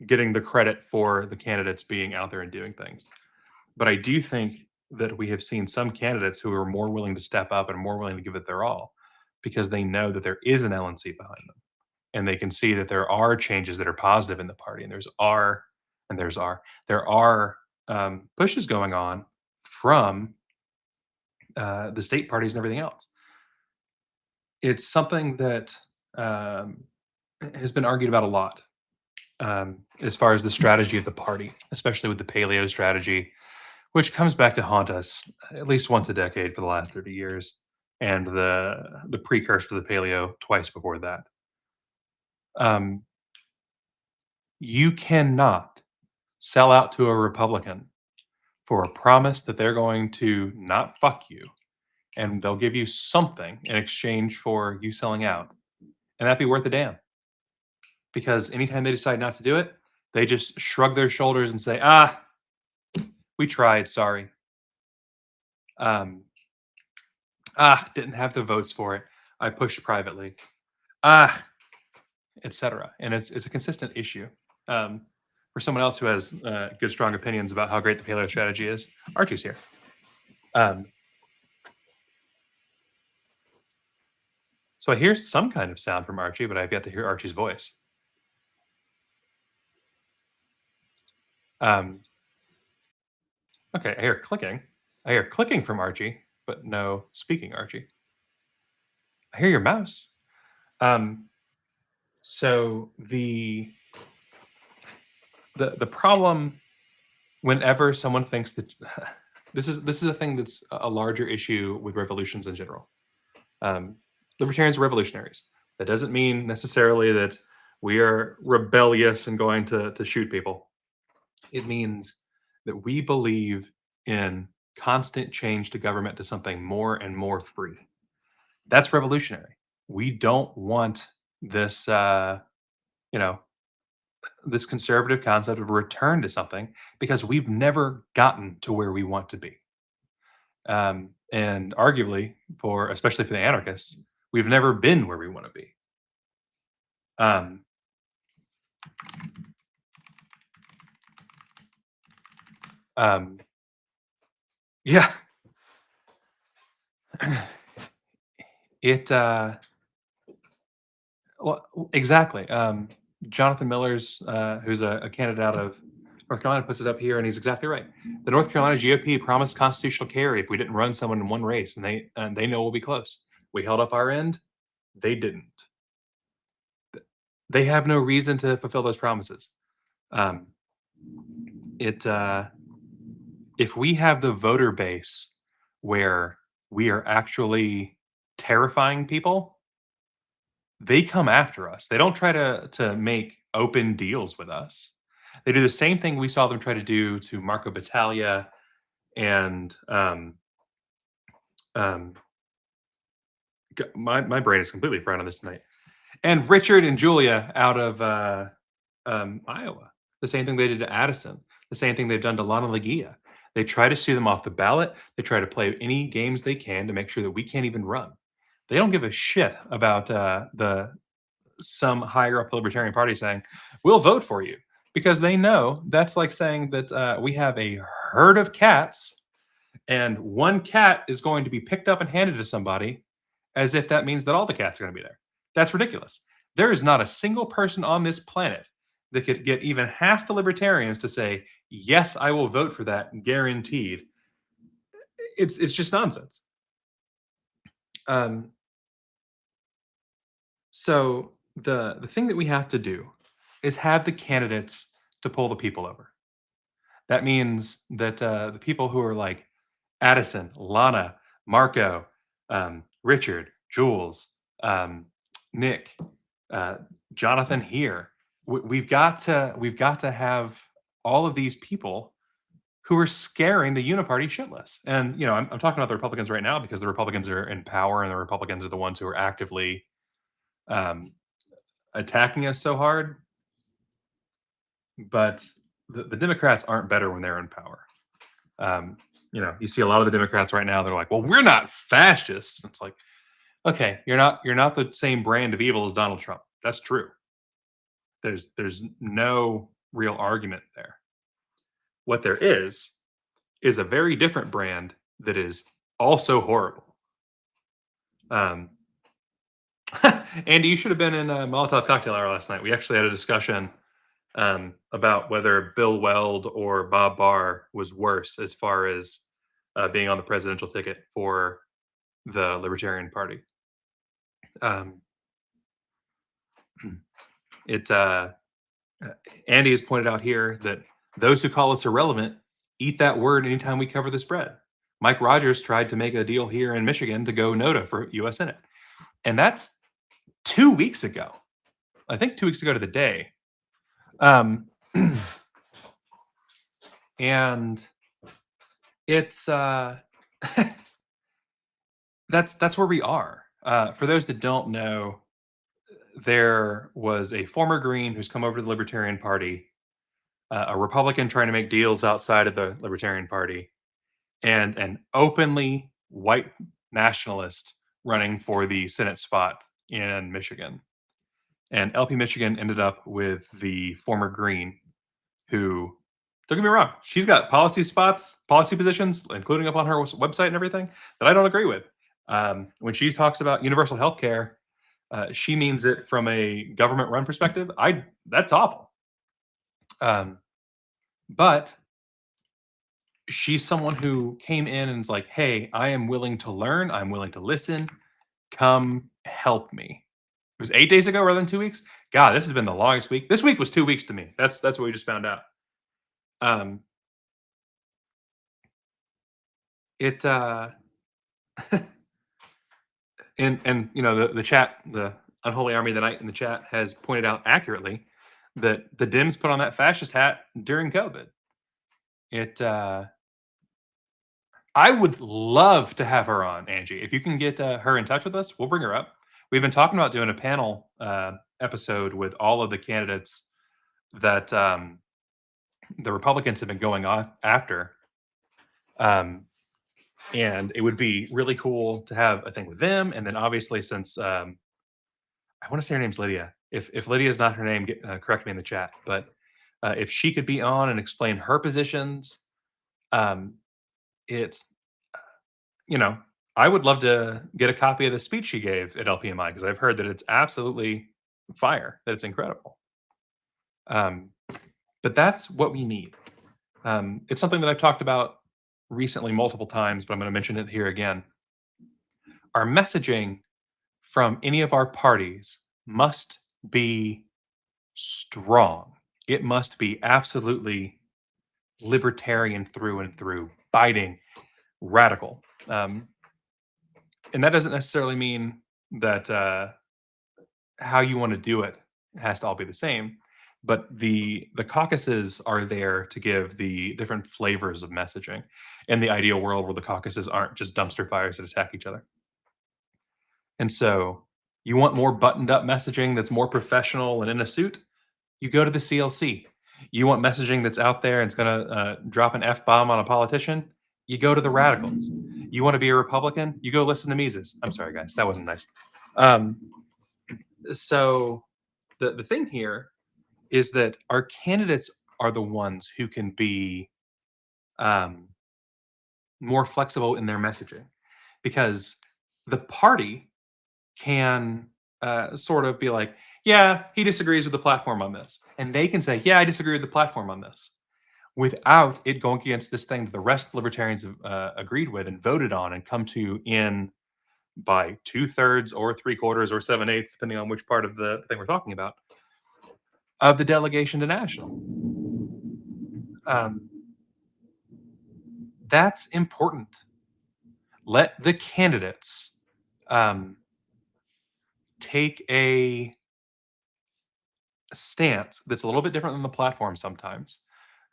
getting the credit for the candidates being out there and doing things. But I do think that we have seen some candidates who are more willing to step up and more willing to give it their all because they know that there is an LNC behind them. And they can see that there are changes that are positive in the party. And there are pushes going on from the state parties and everything else. It's something that has been argued about a lot as far as the strategy of the party, especially with the paleo strategy, which comes back to haunt us at least once a decade for the last 30 years, and the precursor to the paleo twice before that. You cannot sell out to a Republican for a promise that they're going to not fuck you, and they'll give you something in exchange for you selling out, and that'd be worth a damn. Because anytime they decide not to do it, they just shrug their shoulders and say, we tried, sorry. Didn't have the votes for it. I pushed privately. Etc. And it's a consistent issue. For someone else who has good, strong opinions about how great the paleo strategy is, Archie's here. So I hear some kind of sound from Archie, but I've yet to hear Archie's voice. Okay, I hear clicking. I hear clicking from Archie, but no speaking Archie. I hear your mouse. So the problem whenever someone thinks that this is a thing that's a larger issue with revolutions in general. Libertarians are revolutionaries. That doesn't mean necessarily that we are rebellious and going to shoot people. It means that we believe in constant change to government to something more and more free. That's revolutionary. We don't want this, this conservative concept of a return to something because we've never gotten to where we want to be. And arguably, especially for the anarchists, we've never been where we want to be. Yeah. Well, exactly. Jonathan Miller's, who's a candidate out of North Carolina, puts it up here, and he's exactly right. The North Carolina GOP promised constitutional carry if we didn't run someone in one race, and they know we'll be close. We held up our end. They didn't. They have no reason to fulfill those promises. If we have the voter base where we are actually terrifying people, they come after us. They don't try to make open deals with us. They do the same thing we saw them try to do to Marco Battaglia and my brain is completely fried on this tonight. And Richard and Julia out of Iowa. The same thing they did to Addison. The same thing they've done to Lana Leguia. They try to sue them off the ballot. They try to play any games they can to make sure that we can't even run. They don't give a shit about some higher up the Libertarian Party saying, we'll vote for you. Because they know that's like saying that we have a herd of cats and one cat is going to be picked up and handed to somebody as if that means that all the cats are going to be there. That's ridiculous. There is not a single person on this planet that could get even half the libertarians to say, yes, I will vote for that, guaranteed. It's just nonsense. So the thing that we have to do is have the candidates to pull the people over. That means that the people who are like Addison, Lana, Marco, Richard, Jules, Nick, Jonathan here. We've got to have all of these people who are scaring the uniparty shitless. And I'm talking about the Republicans right now because the Republicans are in power, and the Republicans are the ones who are actively attacking us so hard. But the Democrats aren't better when they're in power. You see a lot of the Democrats right now, they're like, well, we're not fascists. It's like, okay, you're not the same brand of evil as Donald Trump. That's true. There's no real argument there. What there is a very different brand that is also horrible. Andy, you should have been in a Molotov cocktail hour last night. We actually had a discussion about whether Bill Weld or Bob Barr was worse as far as being on the presidential ticket for the Libertarian Party. Andy has pointed out here that those who call us irrelevant eat that word anytime we cover the spread. Mike Rogers tried to make a deal here in Michigan to go NOTA for U.S. Senate. And that's 2 weeks ago. I think 2 weeks ago to the day. And it's that's where we are. For those that don't know, there was a former Green who's come over to the Libertarian Party, a Republican trying to make deals outside of the Libertarian Party, and an openly white nationalist running for the Senate spot in Michigan. And LP Michigan ended up with the former Green, who, don't get me wrong, she's got policy positions, including up on her website and everything, that I don't agree with. When she talks about universal health care, she means it from a government-run perspective. That's awful. But she's someone who came in and is like, hey, I am willing to learn. I'm willing to listen. Come help me. It was 8 days ago rather than 2 weeks. God, this has been the longest week. This week was 2 weeks to me. That's what we just found out. And the chat, the Unholy Army of the Night in the chat has pointed out accurately that the Dems put on that fascist hat during COVID. I would love to have her on, Angie. If you can get her in touch with us, we'll bring her up. We've been talking about doing a panel episode with all of the candidates that the Republicans have been going on after. And it would be really cool to have a thing with them. And then obviously, since I want to say her name's Lydia. If Lydia is not her name, correct me in the chat. But if she could be on and explain her positions, I would love to get a copy of the speech she gave at LPMI, because I've heard that it's absolutely fire, that it's incredible. But that's what we need. It's something that I've talked about recently multiple times, but I'm going to mention it here again. Our messaging from any of our parties must be strong. It must be absolutely libertarian through and through, biting, radical. And that doesn't necessarily mean that how you want to do it has to all be the same, but the caucuses are there to give the different flavors of messaging in the ideal world where the caucuses aren't just dumpster fires that attack each other. And so you want more buttoned up messaging that's more professional and in a suit, you go to the CLC. You want messaging that's out there and it's going to drop an F-bomb on a politician, you go to the radicals. You want to be a Republican, you go listen to Mises. I'm sorry, guys, that wasn't nice. So the thing here is that our candidates are the ones who can be more flexible in their messaging, because the party can sort of be like, yeah, he disagrees with the platform on this. And they can say, yeah, I disagree with the platform on this, without it going against this thing that the rest of the libertarians have agreed with and voted on and come to in by 2/3 or 3/4 or 7/8, depending on which part of the thing we're talking about, of the delegation to national. That's important. Let the candidates take a stance that's a little bit different than the platform sometimes.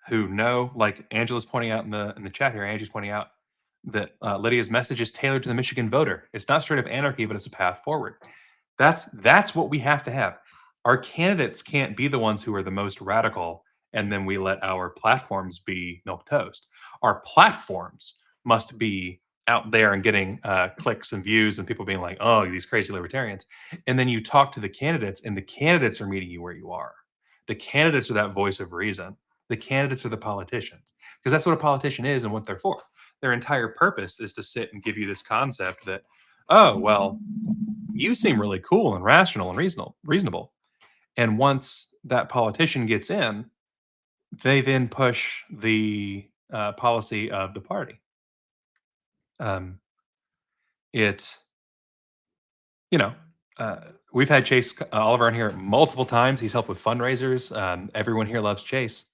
Who know, like Angela's pointing out in the chat here, Angie's pointing out that Lydia's message is tailored to the Michigan voter. It's not straight up anarchy, but it's a path forward. That's what we have to have. Our candidates can't be the ones who are the most radical, and then we let our platforms be milk toast. Our platforms must be out there and getting clicks and views and people being like, oh, these crazy libertarians. And then you talk to the candidates, and the candidates are meeting you where you are. The candidates are that voice of reason. The candidates are the politicians, because that's what a politician is and what they're for. Their entire purpose is to sit and give you this concept that, oh, well, you seem really cool and rational and reasonable. And once that politician gets in, they then push the policy of the party. It, you know, we've had Chase Oliver on here multiple times. He's helped with fundraisers. Everyone here loves Chase.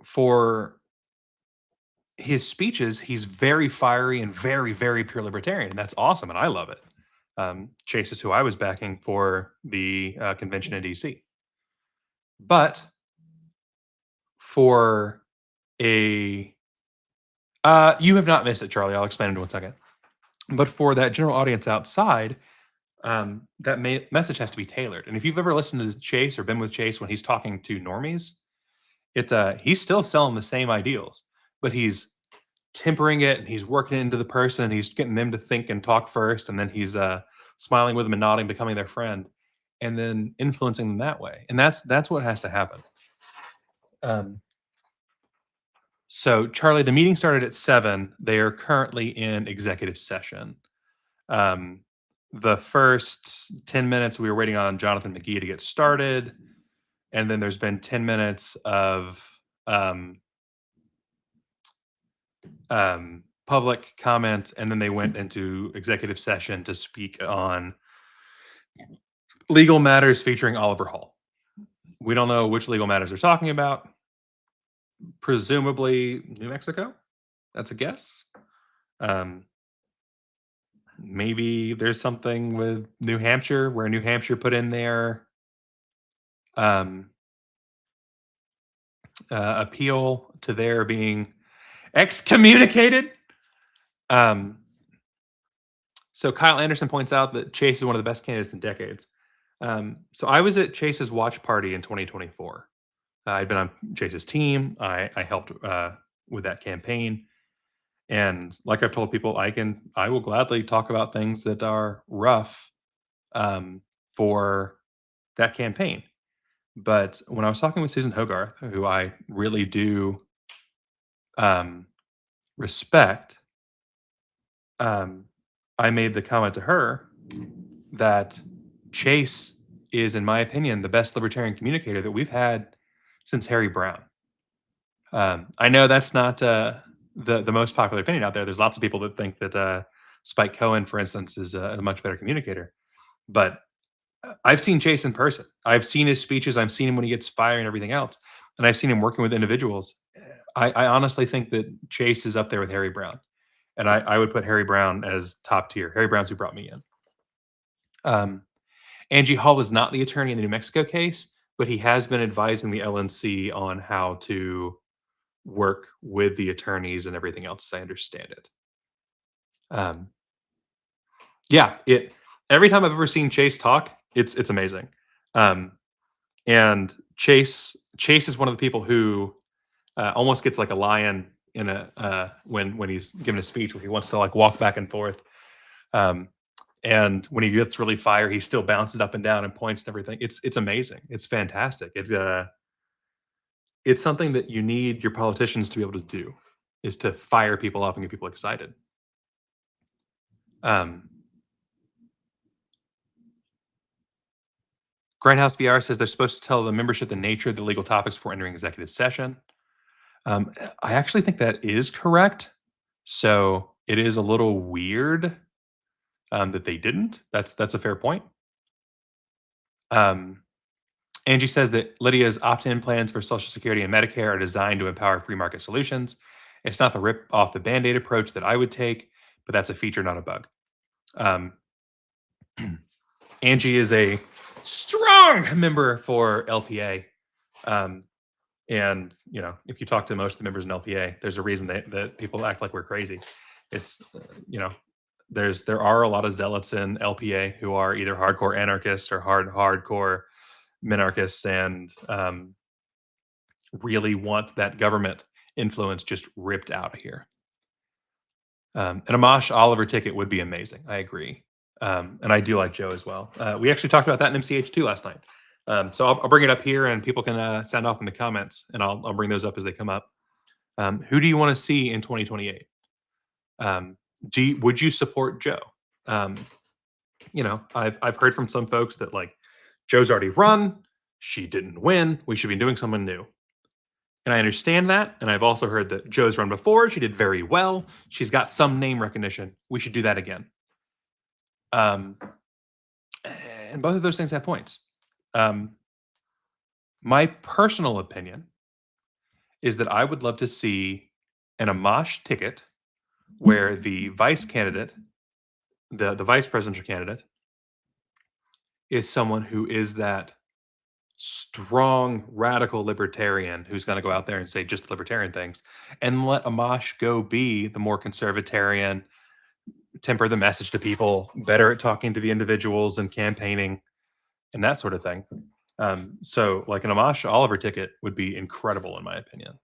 For his speeches, he's very fiery and very, very pure libertarian. And that's awesome. And I love it. Chase is who I was backing for the convention in DC. But for a, you have not missed it, Charlie. I'll explain in 1 second. But for that general audience outside, that message has to be tailored. And if you've ever listened to Chase or been with Chase when he's talking to normies, he's still selling the same ideals, but he's tempering it and he's working it into the person and he's getting them to think and talk first, and then he's smiling with them and nodding, becoming their friend, and then influencing them that way. And that's what has to happen. So Charlie, the meeting started at 7. They are currently in executive session. The first 10 minutes we were waiting on Jonathan McGee to get started, and then there's been 10 minutes of public comment, and then they went into executive session to speak on legal matters featuring Oliver Hall. We don't know which legal matters they're talking about. Presumably New Mexico. That's a guess. Maybe there's something with New Hampshire where New Hampshire put in their appeal to their being excommunicated. So Kyle Anderson points out that Chase is one of the best candidates in decades. So I was at Chase's watch party in 2024. I'd been on Chase's team. I helped with that campaign. And like I've told people, I will gladly talk about things that are rough for that campaign. But when I was talking with Susan Hogarth, who I really do respect, I made the comment to her that Chase is, in my opinion, the best libertarian communicator that we've had since Harry Brown. I know that's not the most popular opinion out there. There's lots of people that think that Spike Cohen, for instance, is a much better communicator. But I've seen Chase in person. I've seen his speeches. I've seen him when he gets fired and everything else. And I've seen him working with individuals. I honestly think that Chase is up there with Harry Brown. And I would put Harry Brown as top tier. Harry Brown's who brought me in. Angie Hall is not the attorney in the New Mexico case, but he has been advising the LNC on how to work with the attorneys and everything else, as I understand it. Yeah, every time I've ever seen Chase talk, it's amazing. And Chase is one of the people who almost gets like a lion in when he's giving a speech where he wants to like walk back and forth. And when he gets really fired, he still bounces up and down and points and everything. It's amazing. It's fantastic. It's something that you need your politicians to be able to do, is to fire people up and get people excited. Grindhouse VR says they're supposed to tell the membership the nature of the legal topics before entering executive session. I actually think that is correct. So it is a little weird that they didn't. That's a fair point. Angie says that Lydia's opt-in plans for Social Security and Medicare are designed to empower free market solutions. It's not the rip off the Band-Aid approach that I would take, but that's a feature, not a bug. Angie is a strong member for LPA. And you know, if you talk to most of the members in LPA, there's a reason that people act like we're crazy. It's you know, there are a lot of zealots in LPA who are either hardcore anarchists or hardcore minarchists, and really want that government influence just ripped out of here. An Amash Oliver ticket would be amazing. I agree. And I do like Joe as well. We actually talked about that in MCH2 last night. So I'll bring it up here, and people can sound off in the comments, and I'll bring those up as they come up. Who do you want to see in 2028? Would you support Joe? You know, I've heard from some folks that like Joe's already run, she didn't win, we should be doing someone new. And I understand that. And I've also heard that Joe's run before, she did very well. She's got some name recognition. We should do that again. And both of those things have points. My personal opinion is that I would love to see an Amash ticket where the vice candidate, the vice presidential candidate, is someone who is that strong radical libertarian who's going to go out there and say just libertarian things, and let Amash go be the more conservatarian, temper the message to people, better at talking to the individuals and campaigning and that sort of thing. So like an Amash Oliver ticket would be incredible in my opinion.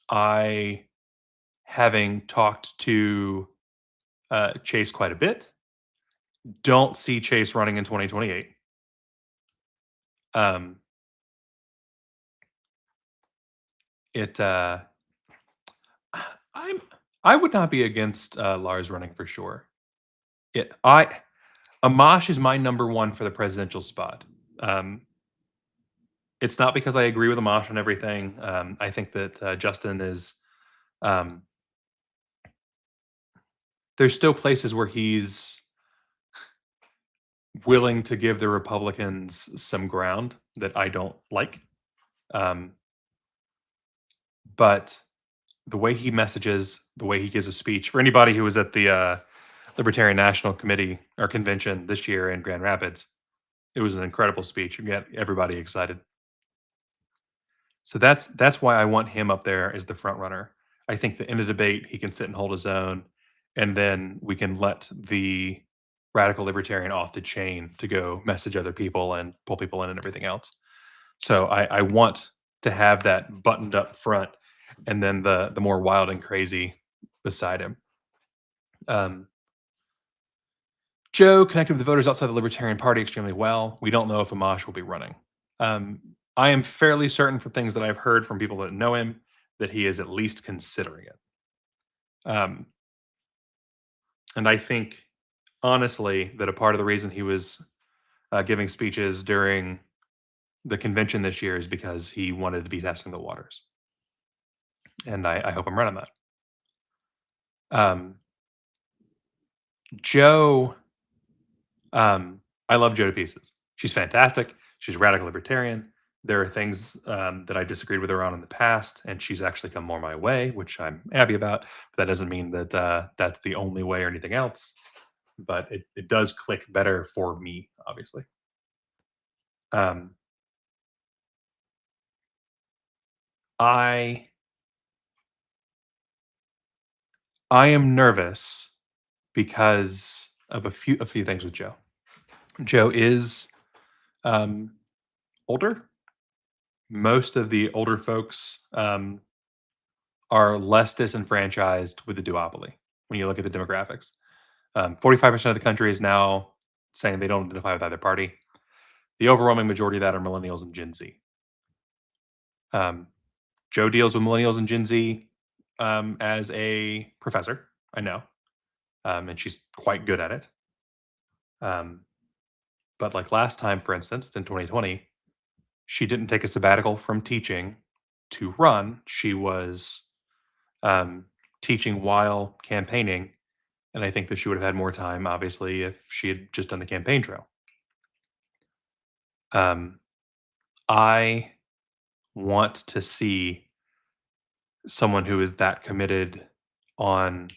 I, having talked to Chase quite a bit, don't see Chase running in 2028. I would not be against Lars running for sure. Amash is my number one for the presidential spot. It's not because I agree with Amash on everything. I think that Justin is. There's still places where he's willing to give the Republicans some ground that I don't like. But the way he messages, the way he gives a speech, for anybody who was at the Libertarian National Committee or convention this year in Grand Rapids, it was an incredible speech. You get everybody excited. So that's why I want him up there as the front runner. I think that in a debate he can sit and hold his own, and then we can let the radical libertarian off the chain to go message other people and pull people in and everything else. So I want to have that buttoned up front, and then the more wild and crazy beside him. Joe connected with the voters outside the Libertarian Party extremely well. We don't know if Amash will be running. I am fairly certain from things that I've heard from people that know him that he is at least considering it. And I think, honestly, that a part of the reason he was giving speeches during the convention this year is because he wanted to be testing the waters. And I hope I'm right on that. Joe, I love Joe to pieces. She's fantastic. She's a radical libertarian. There are things that I disagreed with her on in the past, and she's actually come more my way, which I'm happy about. But that doesn't mean that that's the only way or anything else. But it does click better for me, obviously. I am nervous because of a few things with Joe. Joe is older. Most of the older folks are less disenfranchised with the duopoly when you look at the demographics. 45% of the country is now saying they don't identify with either party. The overwhelming majority of that are millennials and Gen Z. Joe deals with millennials and Gen Z as a professor, I know, and she's quite good at it. But like last time, for instance, in 2020, she didn't take a sabbatical from teaching to run. She was teaching while campaigning. And I think that she would have had more time, obviously, if she had just done the campaign trail. I want to see someone who is that committed on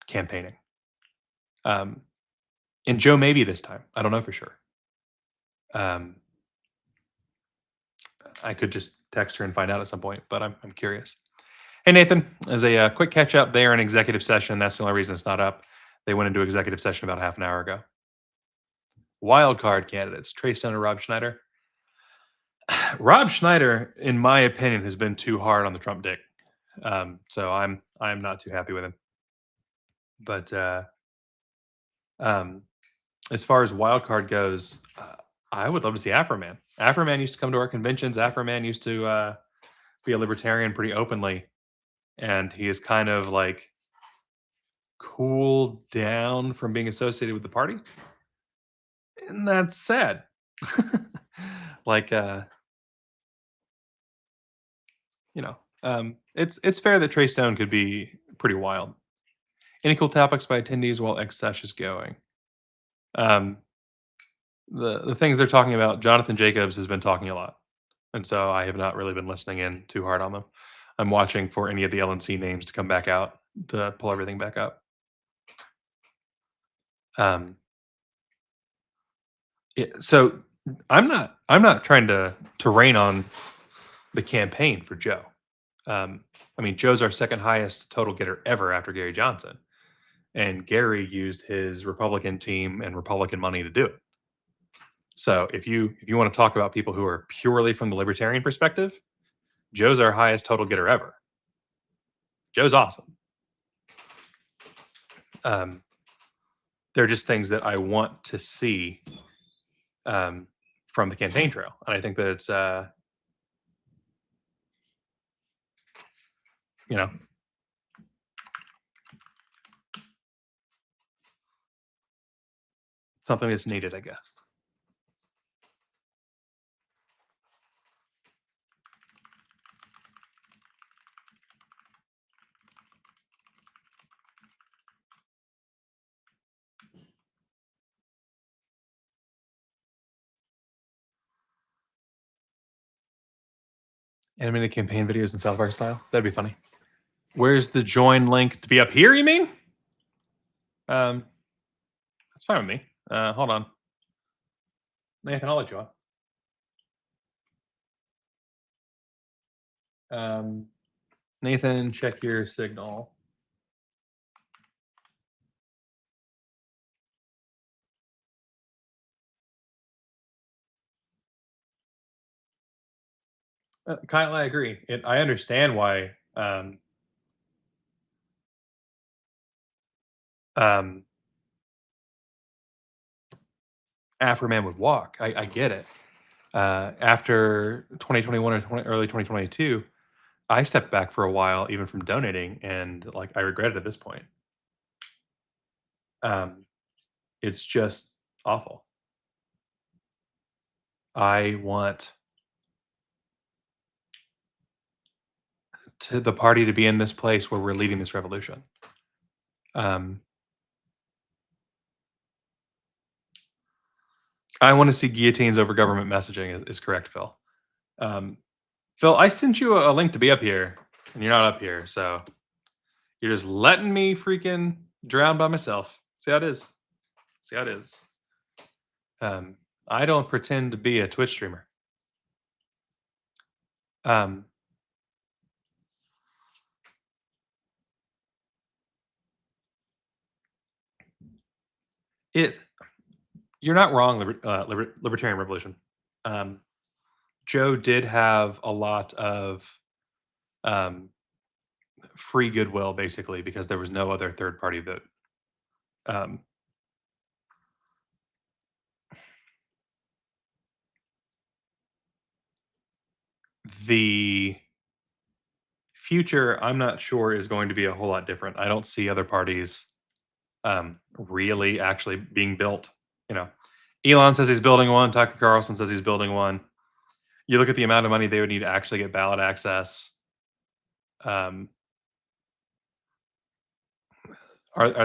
campaigning. And Joe maybe this time. I don't know for sure. I could just text her and find out at some point, but I'm curious. Hey, Nathan, as a quick catch up, they are in executive session. That's the only reason it's not up. They went into executive session about half an hour ago. Wild card candidates, Trey Stone or Rob Schneider. Rob Schneider, in my opinion, has been too hard on the Trump dick. So I'm not too happy with him. But as far as wild card goes, I would love to see Afroman. Afroman used to come to our conventions. Afroman used to be a libertarian pretty openly, and he is kind of like cooled down from being associated with the party, and that's sad. Like it's fair that Trey Stone could be pretty wild. Any cool topics by attendees while X-Sesh is going? The things they're talking about, Jonathan Jacobs has been talking a lot, and so I have not really been listening in too hard on them. I'm watching for any of the LNC names to come back out to pull everything back up. So I'm not trying to rain on the campaign for Joe. I mean, Joe's our second highest total getter ever after Gary Johnson, and Gary used his Republican team and Republican money to do it. So if you want to talk about people who are purely from the libertarian perspective, Joe's our highest total getter ever. Joe's awesome. They're just things that I want to see from the campaign trail, and I think that it's something that's needed, I guess. Animated campaign videos in South Park style. That'd be funny. Where's the join link to be up here? You mean? That's fine with me. Hold on, Nathan. I'll let you on. Nathan, check your signal. Kyle, I agree. I understand why Afroman would walk. I get it. After 2021 or early 2022, I stepped back for a while, even from donating, and like I regret it at this point. It's just awful. I want the party to be in this place where we're leading this revolution. I want to see guillotines over government messaging is correct, Phil. Phil, I sent you a link to be up here, and you're not up here, so you're just letting me freaking drown by myself. See how it is. See how it is. I don't pretend to be a Twitch streamer. You're not wrong, Libertarian Revolution. Joe did have a lot of free goodwill, basically, because there was no other third party vote. The future, I'm not sure, is going to be a whole lot different. I don't see other parties really actually being built. Elon says he's building one. Tucker Carlson says he's building one. You look at the amount of money they would need to actually get ballot access. Are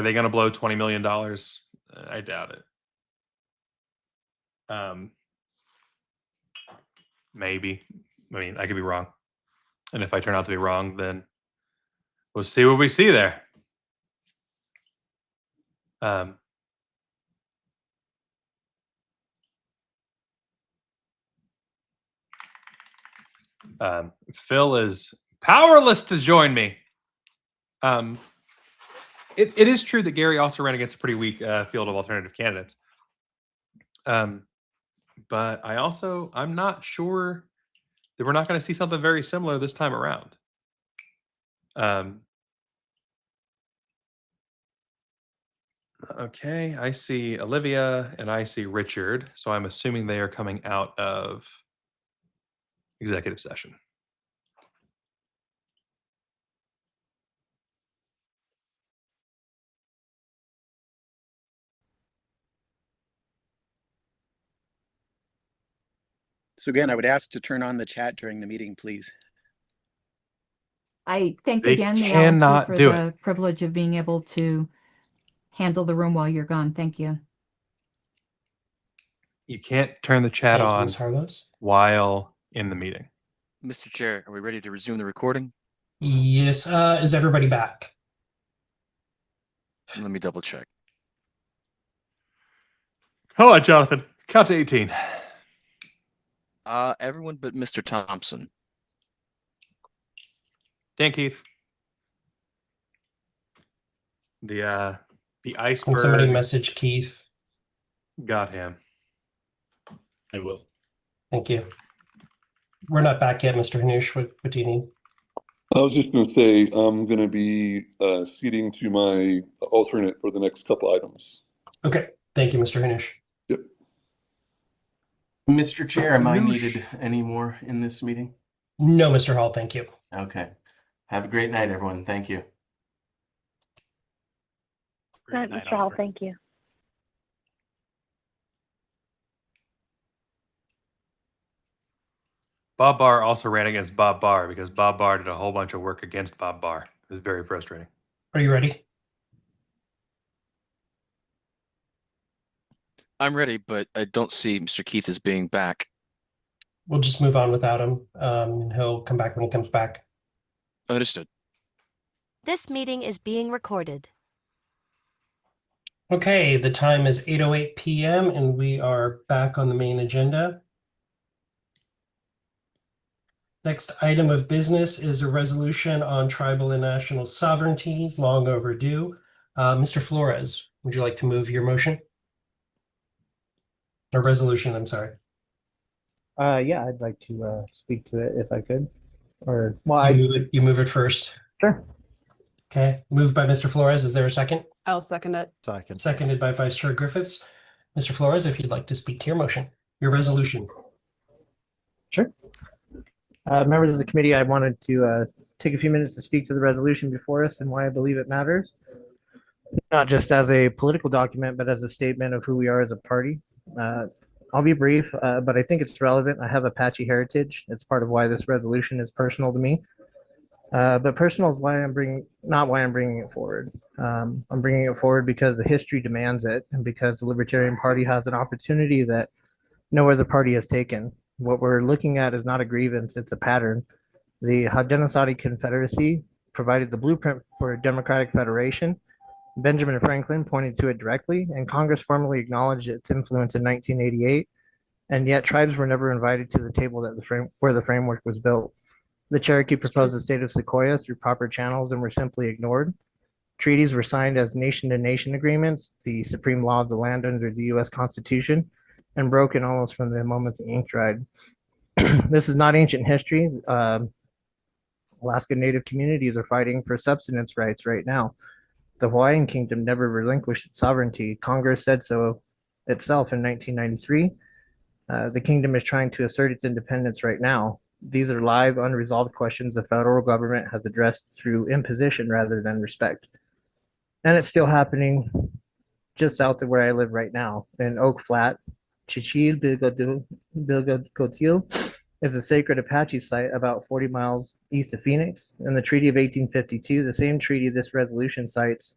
they going to blow $20 million? I doubt it. Maybe. I mean, I could be wrong. And if I turn out to be wrong, then we'll see what we see there. Phil is powerless to join me. It is true that Gary also ran against a pretty weak field of alternative candidates. But I'm not sure that we're not going to see something very similar this time around. Okay, I see Olivia and I see Richard. So I'm assuming they are coming out of executive session. So again, I would ask to turn on the chat during the meeting, please. I thank They again the LNC cannot for do the privilege of being able to handle the room while you're gone. Thank you. You can't turn the chat Thank you, on Ms. Harlows. while in the meeting. Mr. Chair, are we ready to resume the recording? Yes. Is everybody back? Let me double check. All right, Jonathan. Count to 18. Everyone but Mr. Thompson. Dan Keith. The iceberg. Can somebody message Keith? Got him. I will. Thank you. We're not back yet, Mr. Hanush. What do you need? I was just going to say I'm going to be ceding to my alternate for the next couple items. Okay. Thank you, Mr. Hanush. Yep. Mr. Chair, am I Hanush. needed anymore in this meeting? No, Mr. Hall. Thank you. Okay. Have a great night, everyone. Thank you. Right, Mr. Hall, thank you. Bob Barr also ran against Bob Barr because Bob Barr did a whole bunch of work against Bob Barr. It was very frustrating. Are you ready? I'm ready, but I don't see Mr. Keith as being back. We'll just move on without him. And he'll come back when he comes back. Understood. This meeting is being recorded. Okay, the time is 8:08 p.m. and we are back on the main agenda. Next item of business is a resolution on tribal and national sovereignty, long overdue. Mr. Flores, would you like to move your motion? Or resolution, I'm sorry. Yeah, I'd like to speak to it if I could. Or well, You move it first. Sure. Okay, moved by Mr. Flores. Is there a second? I'll second it. Seconded by Vice Chair Griffiths. Mr. Flores, if you'd like to speak to your motion, your resolution. Sure. Members of the committee, I wanted to take a few minutes to speak to the resolution before us and why I believe it matters. Not just as a political document, but as a statement of who we are as a party. I'll be brief, but I think it's relevant. I have Apache heritage. It's part of why this resolution is personal to me. But personal is why not why I'm bringing it forward. I'm bringing it forward because the history demands it, and because the Libertarian Party has an opportunity that no other party has taken. What we're looking at is not a grievance; it's a pattern. The Haudenosaunee Confederacy provided the blueprint for a democratic federation. Benjamin Franklin pointed to it directly, and Congress formally acknowledged its influence in 1988. And yet, tribes were never invited to the table where the framework was built. The Cherokee proposed the state of Sequoia through proper channels and were simply ignored. Treaties were signed as nation-to-nation agreements, the supreme law of the land under the U.S. Constitution, and broken almost from the moment the ink dried. This is not ancient history. Alaska Native communities are fighting for subsistence rights right now. The Hawaiian Kingdom never relinquished its sovereignty. Congress said so itself in 1993. The kingdom is trying to assert its independence right now. These are live, unresolved questions the federal government has addressed through imposition rather than respect. And it's still happening just south of where I live right now in Oak Flat. Chichil Bilgotil is a sacred Apache site about 40 miles east of Phoenix. In the Treaty of 1852, the same treaty this resolution cites,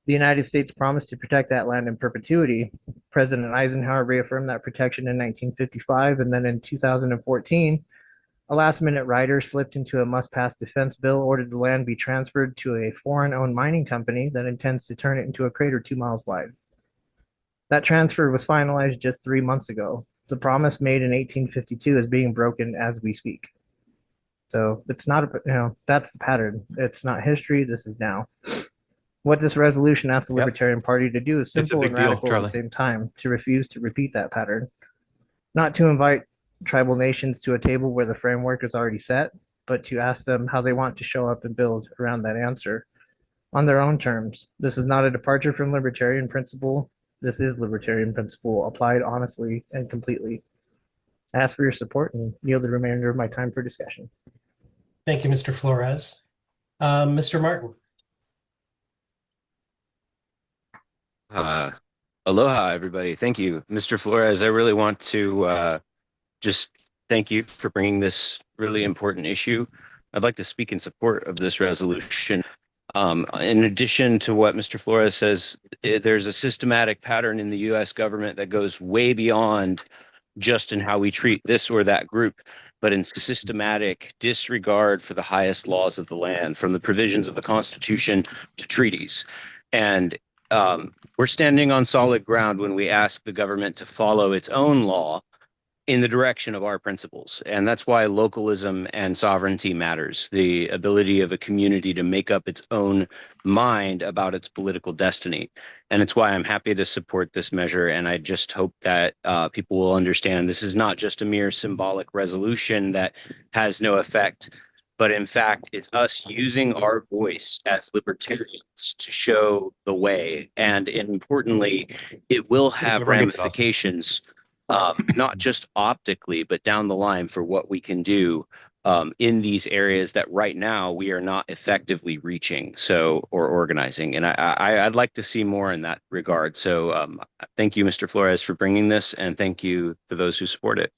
the United States promised to protect that land in perpetuity. President Eisenhower reaffirmed that protection in 1955, and then in 2014, a last-minute rider slipped into a must-pass defense bill, ordered the land be transferred to a foreign-owned mining company that intends to turn it into a crater 2 miles wide. That transfer was finalized just 3 months ago. The promise made in 1852 is being broken as we speak. So it's not, that's the pattern. It's not history. This is now. What this resolution asks the Libertarian Party to do is simple and radical at the same time, to refuse to repeat that pattern. Not to invite tribal nations to a table where the framework is already set, but to ask them how they want to show up and build around that answer on their own terms. This is not a departure from libertarian principle. This is libertarian principle applied honestly and completely. I ask for your support and yield the remainder of my time for discussion. Thank you, Mr. Flores. Mr. Martin. Aloha, everybody. Thank you, Mr. Flores. I really want to just thank you for bringing this really important issue. I'd like to speak in support of this resolution. In addition to what Mr. Flores says, there's a systematic pattern in the U.S. government that goes way beyond just in how we treat this or that group, but in systematic disregard for the highest laws of the land, from the provisions of the Constitution to treaties. And we're standing on solid ground when we ask the government to follow its own law in the direction of our principles. And that's why localism and sovereignty matters, the ability of a community to make up its own mind about its political destiny. And it's why I'm happy to support this measure. And I just hope that people will understand this is not just a mere symbolic resolution that has no effect, but in fact, it's us using our voice as libertarians to show the way. And importantly, it will have ramifications, not just optically, but down the line for what we can do in these areas that right now we are not effectively reaching or organizing. And I'd like to see more in that regard. So thank you, Mr. Flores, for bringing this, and thank you for those who support it.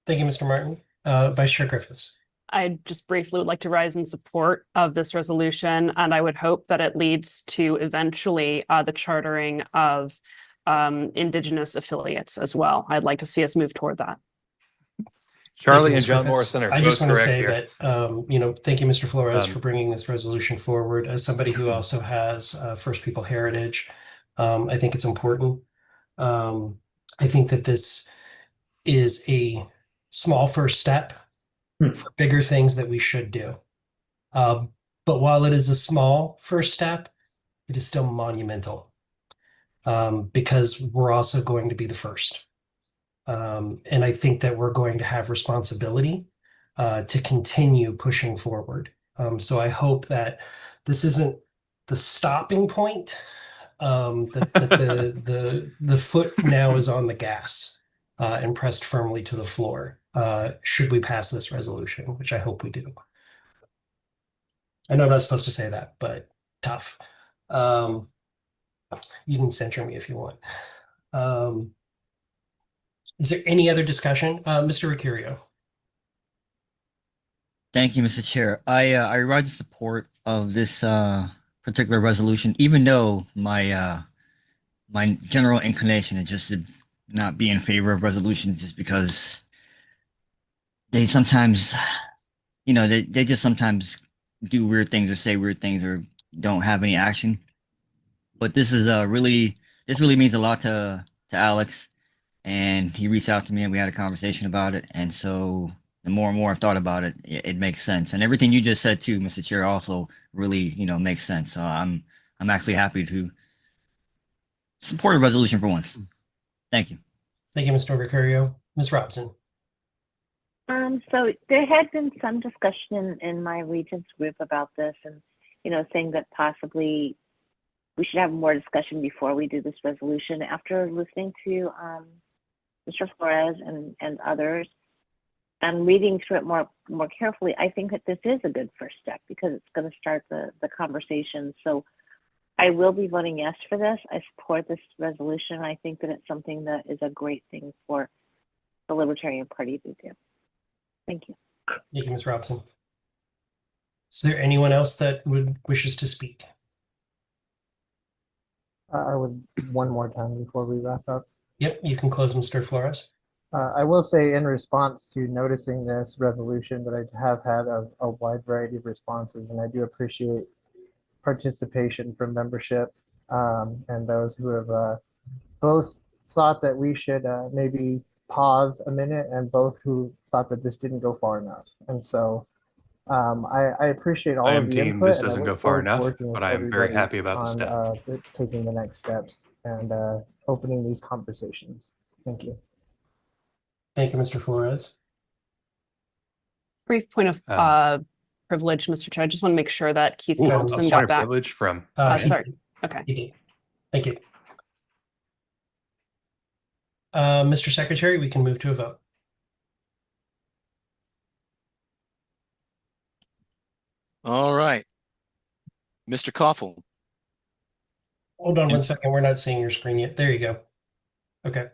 Thank you, Mr. Martin. Vice Chair Griffiths. I just briefly would like to rise in support of this resolution, and I would hope that it leads to eventually the chartering of Indigenous affiliates as well. I'd like to see us move toward that. Charlie and John Morrison are I just both want to correct say here. that, thank you, Mr. Flores, for bringing this resolution forward. As somebody who also has First People heritage, I think it's important. I think that this is a small first step for bigger things that we should do. But while it is a small first step, it is still monumental, because we're also going to be the first. And I think that we're going to have responsibility to continue pushing forward. So I hope that this isn't the stopping point, that the foot now is on the gas and pressed firmly to the floor, should we pass this resolution, which I hope we do. I know I'm not supposed to say that, but tough. You can censure me if you want. Is there any other discussion? Mr. Ricciario. Thank you, Mr. Chair. I rise in support of this particular resolution, even though my my general inclination is just to not be in favor of resolutions, just because they sometimes, they just sometimes do weird things or say weird things or don't have any action. But this is this really means a lot to Alex, and he reached out to me and we had a conversation about it. And so the more and more I've thought about it, it makes sense. And everything you just said too, Mr. Chair, also really, makes sense. So I'm actually happy to support a resolution for once. Thank you. Thank you, Mr. Ricciario. Ms. Robson. So there had been some discussion in my regents group about this, and saying that possibly we should have more discussion before we do this resolution. After listening to Mr. Flores and others and reading through it more carefully, I think that this is a good first step because it's going to start the conversation. So I will be voting yes for this. I support this resolution. I think that it's something that is a great thing for the Libertarian Party to do. Thank you. Thank you, Ms. Robson. Is there anyone else that wishes to speak? I would one more time before we wrap up. Yep, you can close, Mr. Flores. I will say in response to noticing this resolution that I have had a wide variety of responses, and I do appreciate participation from membership and those who have both thought that we should maybe pause a minute and both who thought that this didn't go far enough. And so I appreciate all I of am the team input, this and I doesn't look go far forward to enough, working with but I am very everybody happy about the on step. taking the next steps and opening these conversations. Thank you. Thank you, Mr. Flores. Brief point of privilege, Mr. Chair. I just want to make sure that Keith Ooh, Thompson a got point of back. privilege from. Sorry. Okay. He did. Thank you. Mr. Secretary, we can move to a vote. All right. Mr. Koffel. Hold on one second. We're not seeing your screen yet. There you go. Okay.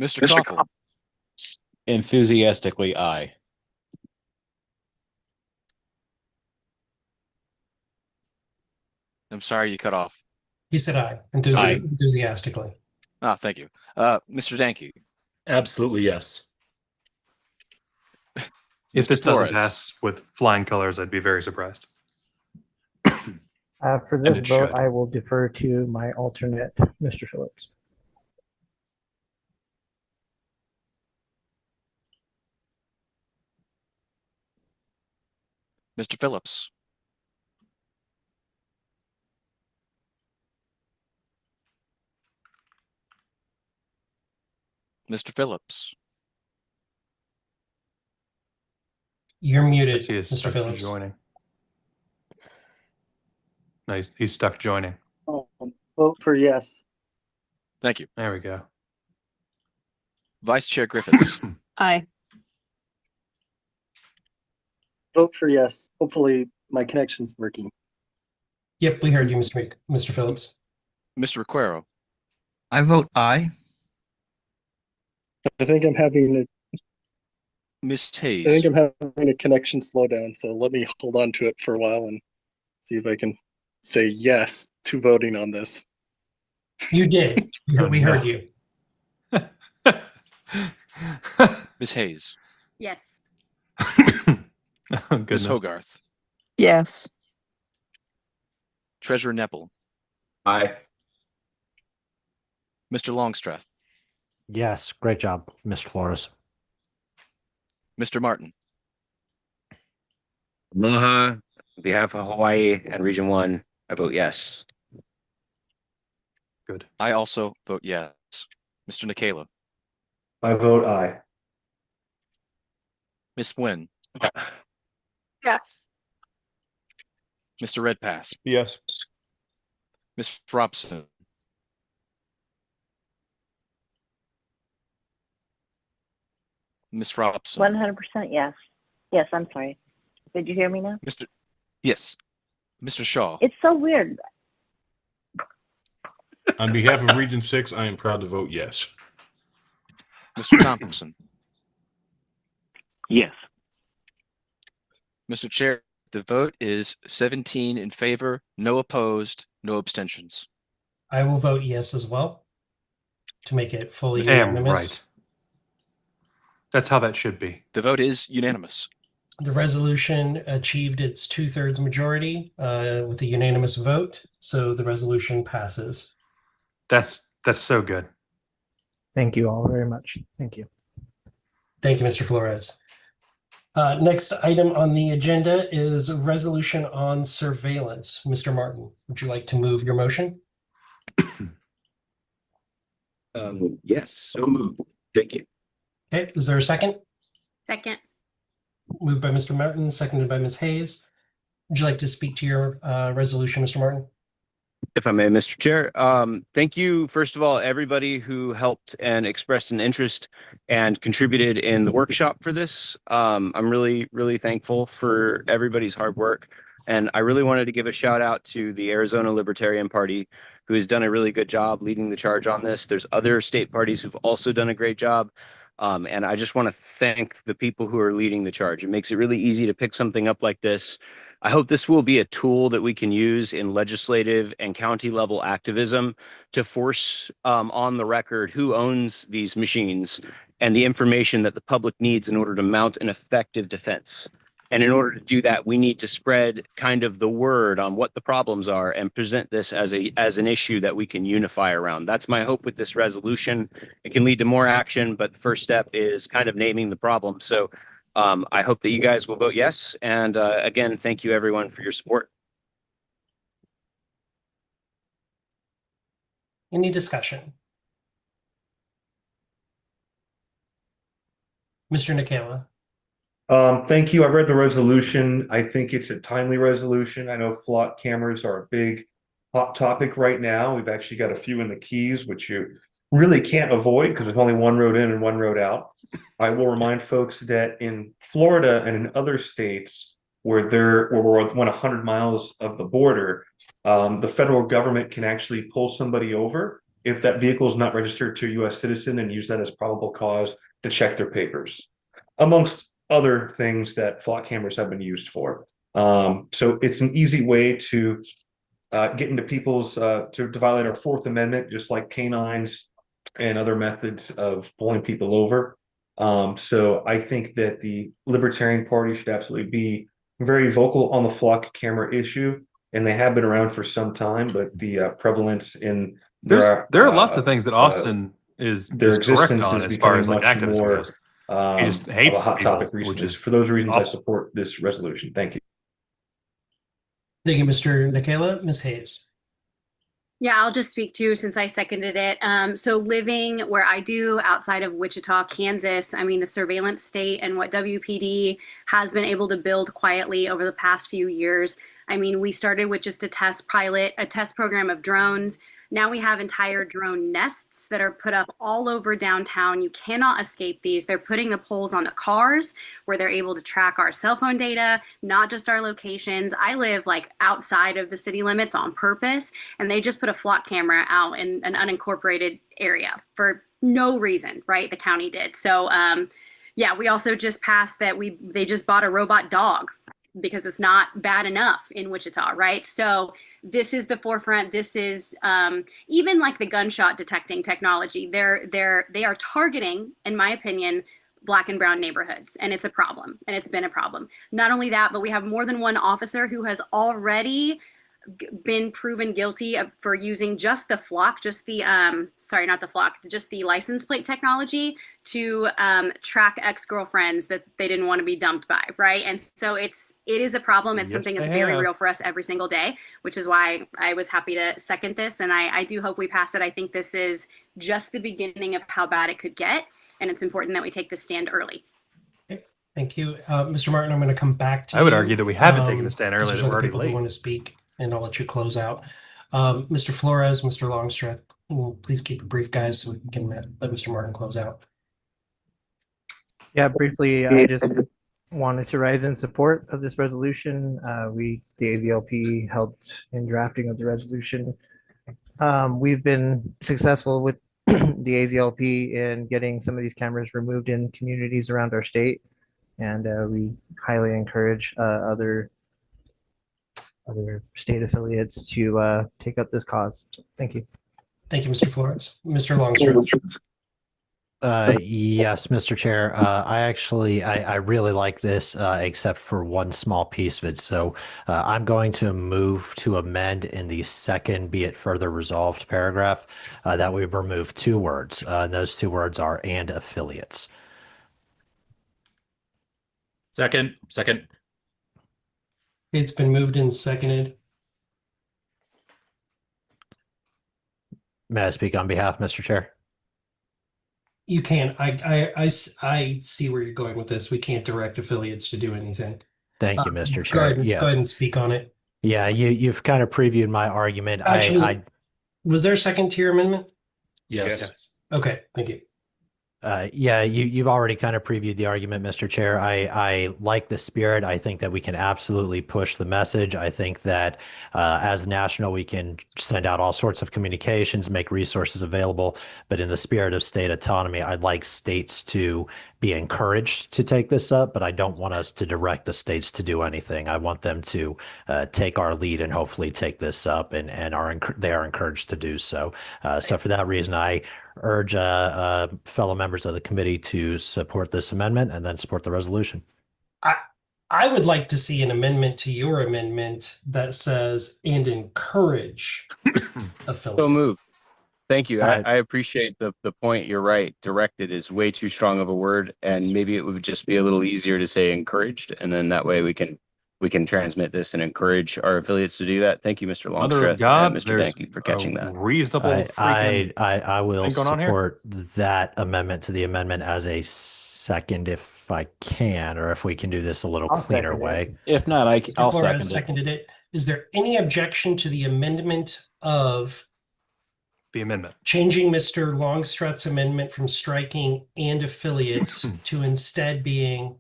Mr. Koffel. Enthusiastically, aye. I'm sorry you cut off. He said aye. Aye. Enthusiastically. Ah, thank you. Mr. Danke. Absolutely, yes. If Mr. this doesn't Flores. pass with flying colors, I'd be very surprised. For this it vote, should. I will defer to my alternate, Mr. Phillips. Mr. Phillips. Mr. Phillips. You're muted, Yes, he is Mr. stuck Phillips. joining. No, he's stuck joining. Vote for yes. Thank you. There we go. Vice Chair Griffiths. Aye. Vote for yes. Hopefully my connection's working. Yep, we heard you, Mr. Phillips. Mr. Requero. I vote aye. I think I'm having Ms. I Hayes. think I'm having a connection slowdown, so let me hold on to it for a while and see if I can say yes to voting on this. You did. We heard you. Ms. Hayes. Yes. Oh, Ms. goodness. Hogarth. Yes. Treasurer Nepple. Aye. Mr. Longstreth. Yes, great job, Mr. Flores. Mr. Martin. Aloha, on behalf of Hawaii and Region 1, I vote yes. Good. I also vote yes. Mr. Nikela. I vote aye. Ms. Nguyen. Yes. Mr. Redpath. Yes. Ms. Robson. Ms. Robson. 100% yes. Yes, I'm sorry. Did you hear me now? Yes. Mr. Shaw. It's so weird. On behalf of Region 6, I am proud to vote yes. Mr. Thompson. Yes. Mr. Chair, the vote is 17 in favor, no opposed, no abstentions. I will vote yes as well to make it fully Damn unanimous. right. That's how that should be. The vote is unanimous. The resolution achieved its 2/3 majority with a unanimous vote, so the resolution passes. That's so good. Thank you all very much. Thank you. Thank you, Mr. Flores. Next item on the agenda is a resolution on surveillance. Mr. Martin, would you like to move your motion? Yes, so moved. Thank you. Okay, is there a second? Second. Moved by Mr. Martin, seconded by Ms. Hayes. Would you like to speak to your resolution, Mr. Martin? If I may, Mr. Chair, thank you, first of all, everybody who helped and expressed an interest and contributed in the workshop for this. I'm really, really thankful for everybody's hard work. And I really wanted to give a shout out to the Arizona Libertarian Party, who has done a really good job leading the charge on this. There's other state parties who've also done a great job. And I just want to thank the people who are leading the charge. It makes it really easy to pick something up like this. I hope this will be a tool that we can use in legislative and county level activism to force on the record who owns these machines and the information that the public needs in order to mount an effective defense. And in order to do that, we need to spread kind of the word on what the problems are and present this as an issue that we can unify around. That's my hope with this resolution. It can lead to more action, but the first step is kind of naming the problem. So I hope that you guys will vote yes. And again, thank you everyone for your support. Any discussion? Mr. Nikela. Thank you. I read the resolution. I think it's a timely resolution. I know flock cameras are a big hot topic right now. We've actually got a few in the Keys, which you really can't avoid because there's only one road in and one road out. I will remind folks that in Florida and in other states where we're within 100 miles of the border, the federal government can actually pull somebody over if that vehicle is not registered to a U.S. citizen and use that as probable cause to check their papers, amongst other things that flock cameras have been used for. So it's an easy way to get into people's to violate our Fourth Amendment, just like canines and other methods of pulling people over. So I think that the Libertarian Party should absolutely be very vocal on the flock camera issue, and they have been around for some time, but the prevalence in there are lots of things that Austin is their correct existence on is as far becoming as like much activism more goes. He just of hates a hot people, topic which recently. is For those reasons, I awful. support this resolution. Thank you. Thank you, Mr. Nikela. Ms. Hayes. Yeah, I'll just speak to since I seconded it. So living where I do outside of Wichita, Kansas, I mean, the surveillance state and what WPD has been able to build quietly over the past few years. I mean, we started with just a test program of drones. Now we have entire drone nests that are put up all over downtown. You cannot escape these. They're putting the poles on the cars where they're able to track our cell phone data, not just our locations. I live like outside of the city limits on purpose, and they just put a flock camera out in an unincorporated area for no reason, right? The county did. So yeah, we also just passed that they just bought a robot dog because it's not bad enough in Wichita, right? So this is the forefront. This is even like the gunshot detecting technology. They are targeting, in my opinion, Black and brown neighborhoods, and it's a problem, and it's been a problem. Not only that, but we have more than one officer who has already been proven guilty for using just the flock, just the just the license plate technology to track ex-girlfriends that they didn't want to be dumped by, right? And so it is a problem. It's something that's very real for us every single day, which is why I was happy to second this, and I do hope we pass it. I think this is just the beginning of how bad it could get, and it's important that we take this stand early. Thank you. Mr. Martin, I'm going to come back to you. I would argue that we haven't taken a stand early, There's that we're other already people late. who want to speak, and I'll let you close out. Mr. Flores, Mr. Longstreth, please keep it brief, guys, so we can let Mr. Martin close out. Yeah, briefly, I just wanted to rise in support of this resolution. The AZLP helped in drafting of the resolution. We've been successful with the AZLP in getting some of these cameras removed in communities around our state, and we highly encourage other state affiliates to take up this cause. Thank you. Thank you, Mr. Flores. Mr. Longstreth. Yes, Mr. Chair. I really like this, except for one small piece of it. So I'm going to move to amend in the second "be it further resolved" paragraph that we remove two words. And those two words are "and affiliates." Second. It's been moved and seconded. May I speak on behalf, Mr. Chair? You can. I see where you're going with this. We can't direct affiliates to do anything. Thank you, Mr. Go Chair. ahead, go ahead and speak on it. Yeah, you've kind of previewed my argument. Actually, was there a second to your amendment? Yes. Okay, thank you. Yeah, you've already kind of previewed the argument, Mr. Chair. I like the spirit. I think that we can absolutely push the message. I think that as national, we can send out all sorts of communications, make resources available. But in the spirit of state autonomy, I'd like states to be encouraged to take this up, but I don't want us to direct the states to do anything. I want them to take our lead and hopefully take this up, and they are encouraged to do so. So for that reason, I urge fellow members of the committee to support this amendment and then support the resolution. I would like to see an amendment to your amendment that says and encourage affiliates. So moved. Thank you. I appreciate the point. You're right. Directed is way too strong of a word, and maybe it would just be a little easier to say encouraged, and then that way we can transmit this and encourage our affiliates to do that. Thank you, Mr. Mother of Longstreth God, and Mr. there's Danke for catching that. Reasonable freaking I will thing going on here. support that amendment to the amendment as a second if I can, or if we can do this a little I'll cleaner second it. way. If not, I'll Flores second it. seconded it. Is there any objection to the amendment of The amendment. changing Mr. Longstreth's amendment from striking and affiliates to instead being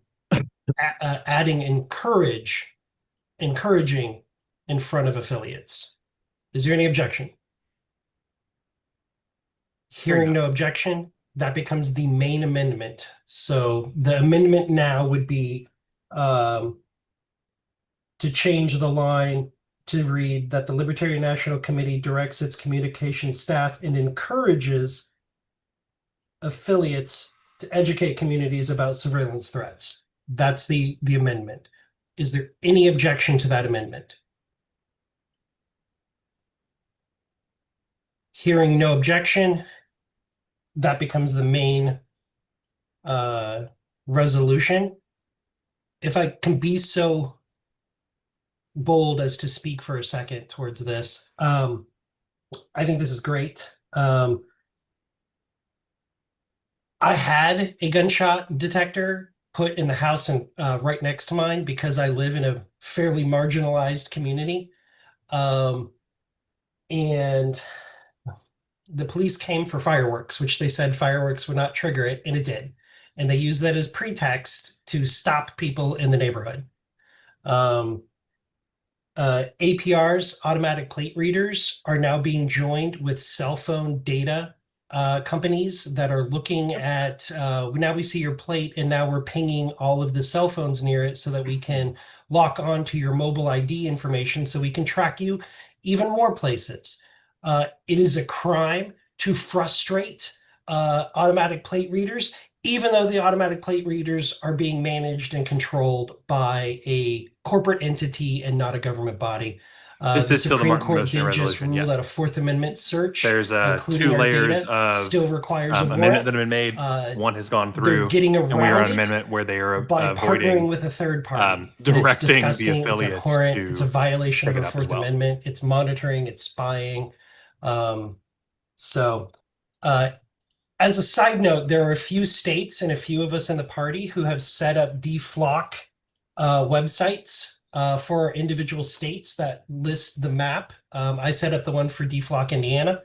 adding encouraging in front of affiliates? Is there any objection? Hearing no objection, that becomes the main amendment. So the amendment now would be to change the line to read that the Libertarian National Committee directs its communication staff and encourages affiliates to educate communities about surveillance threats. That's the amendment. Is there any objection to that amendment? Hearing no objection, that becomes the main resolution. If I can be so bold as to speak for a second towards this, I think this is great. I had a gunshot detector put in the house and right next to mine because I live in a fairly marginalized community. And the police came for fireworks, which they said fireworks would not trigger it, and it did. And they used that as pretext to stop people in the neighborhood. APRs, automatic plate readers, are now being joined with cell phone data companies that are looking at, now we see your plate and now we're pinging all of the cell phones near it so that we can lock on to your mobile ID information so we can track you even more places. It is a crime to frustrate automatic plate readers, even though the automatic plate readers are being managed and controlled by a corporate entity and not a government body. This The is still the Supreme Court motion did just resolution, rule yes. that a Fourth Amendment search, There's including two our layers data, of still requires a amendment warrant. that have been made. One has gone They're through, getting and we are around on an it amendment where they are by avoiding partnering with a third party. And it's directing the disgusting, it's affiliates abhorrent, to it's a violation of pick our it up as Fourth well. Amendment. It's monitoring, it's spying. As a side note, there are a few states and a few of us in the party who have set up deflock websites for individual states that list the map. I set up the one for deflock Indiana,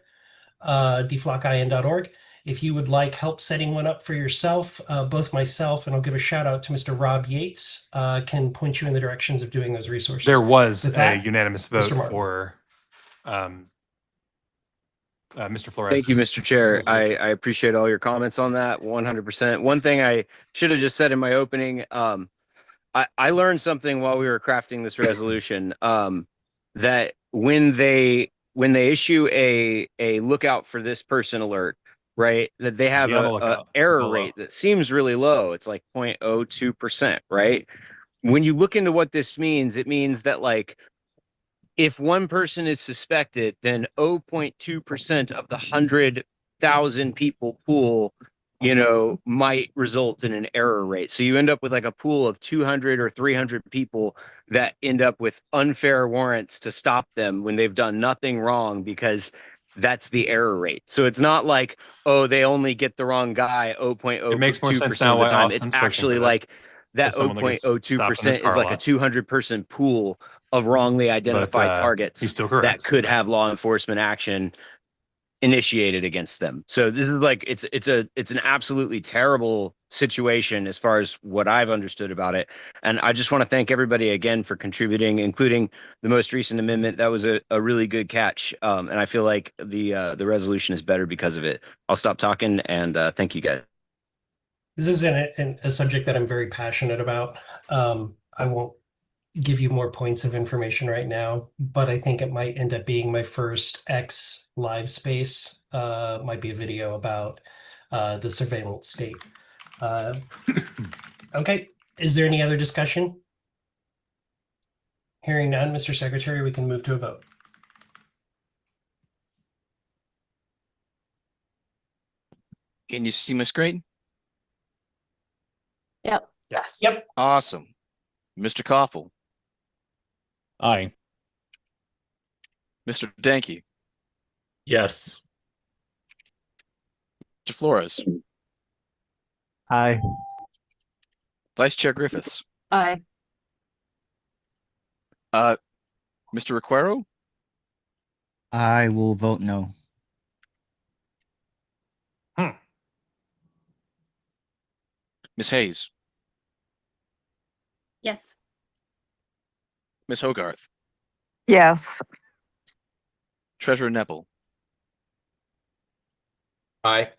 deflockin.org. If you would like help setting one up for yourself, both myself and I'll give a shout out to Mr. Rob Yates, can point you in the directions of doing those resources. There was With that, a unanimous vote Mr. Martin. for Mr. Flores. Thank you, Mr. Chair. I appreciate all your comments on that 100%. One thing I should have just said in my opening, I learned something while we were crafting this resolution, that when they issue a lookout for this person alert, right, that they have a error rate that seems really low. It's like 0.02%, right? When you look into what this means, it means that like if one person is suspected, then 0.2% of the 100,000 people pool, might result in an error rate. So you end up with like a pool of 200 or 300 people that end up with unfair warrants to stop them when they've done nothing wrong, because that's the error rate. So it's not like, oh, they only get the wrong guy 0.02% It makes more sense of now the why time. Austin's It's pushing actually for this. like that As someone that gets stopped in his 0.02% car is a like a lot. 200-person pool of wrongly identified He's targets still correct. that could have law enforcement action initiated against them. So this is like it's an absolutely terrible situation as far as what I've understood about it. And I just want to thank everybody again for contributing, including the most recent amendment. That was a really good catch. And I feel like the resolution is better because of it. I'll stop talking and thank you guys. This is a subject that I'm very passionate about. I won't give you more points of information right now, but I think it might end up being my first X live space. Might be a video about the surveillance state. Okay, is there any other discussion? Hearing none, Mr. Secretary, we can move to a vote. Can you see my screen? Yep. Yes. Yep. Awesome. Mr. Koffel. Aye. Mr. Danke. Yes. Mr. Flores. Aye. Vice Chair Griffiths. Aye. Mr. Requero. I will vote no. Ms. Hayes. Yes. Ms. Hogarth. Yes. Treasurer Nepple. Aye.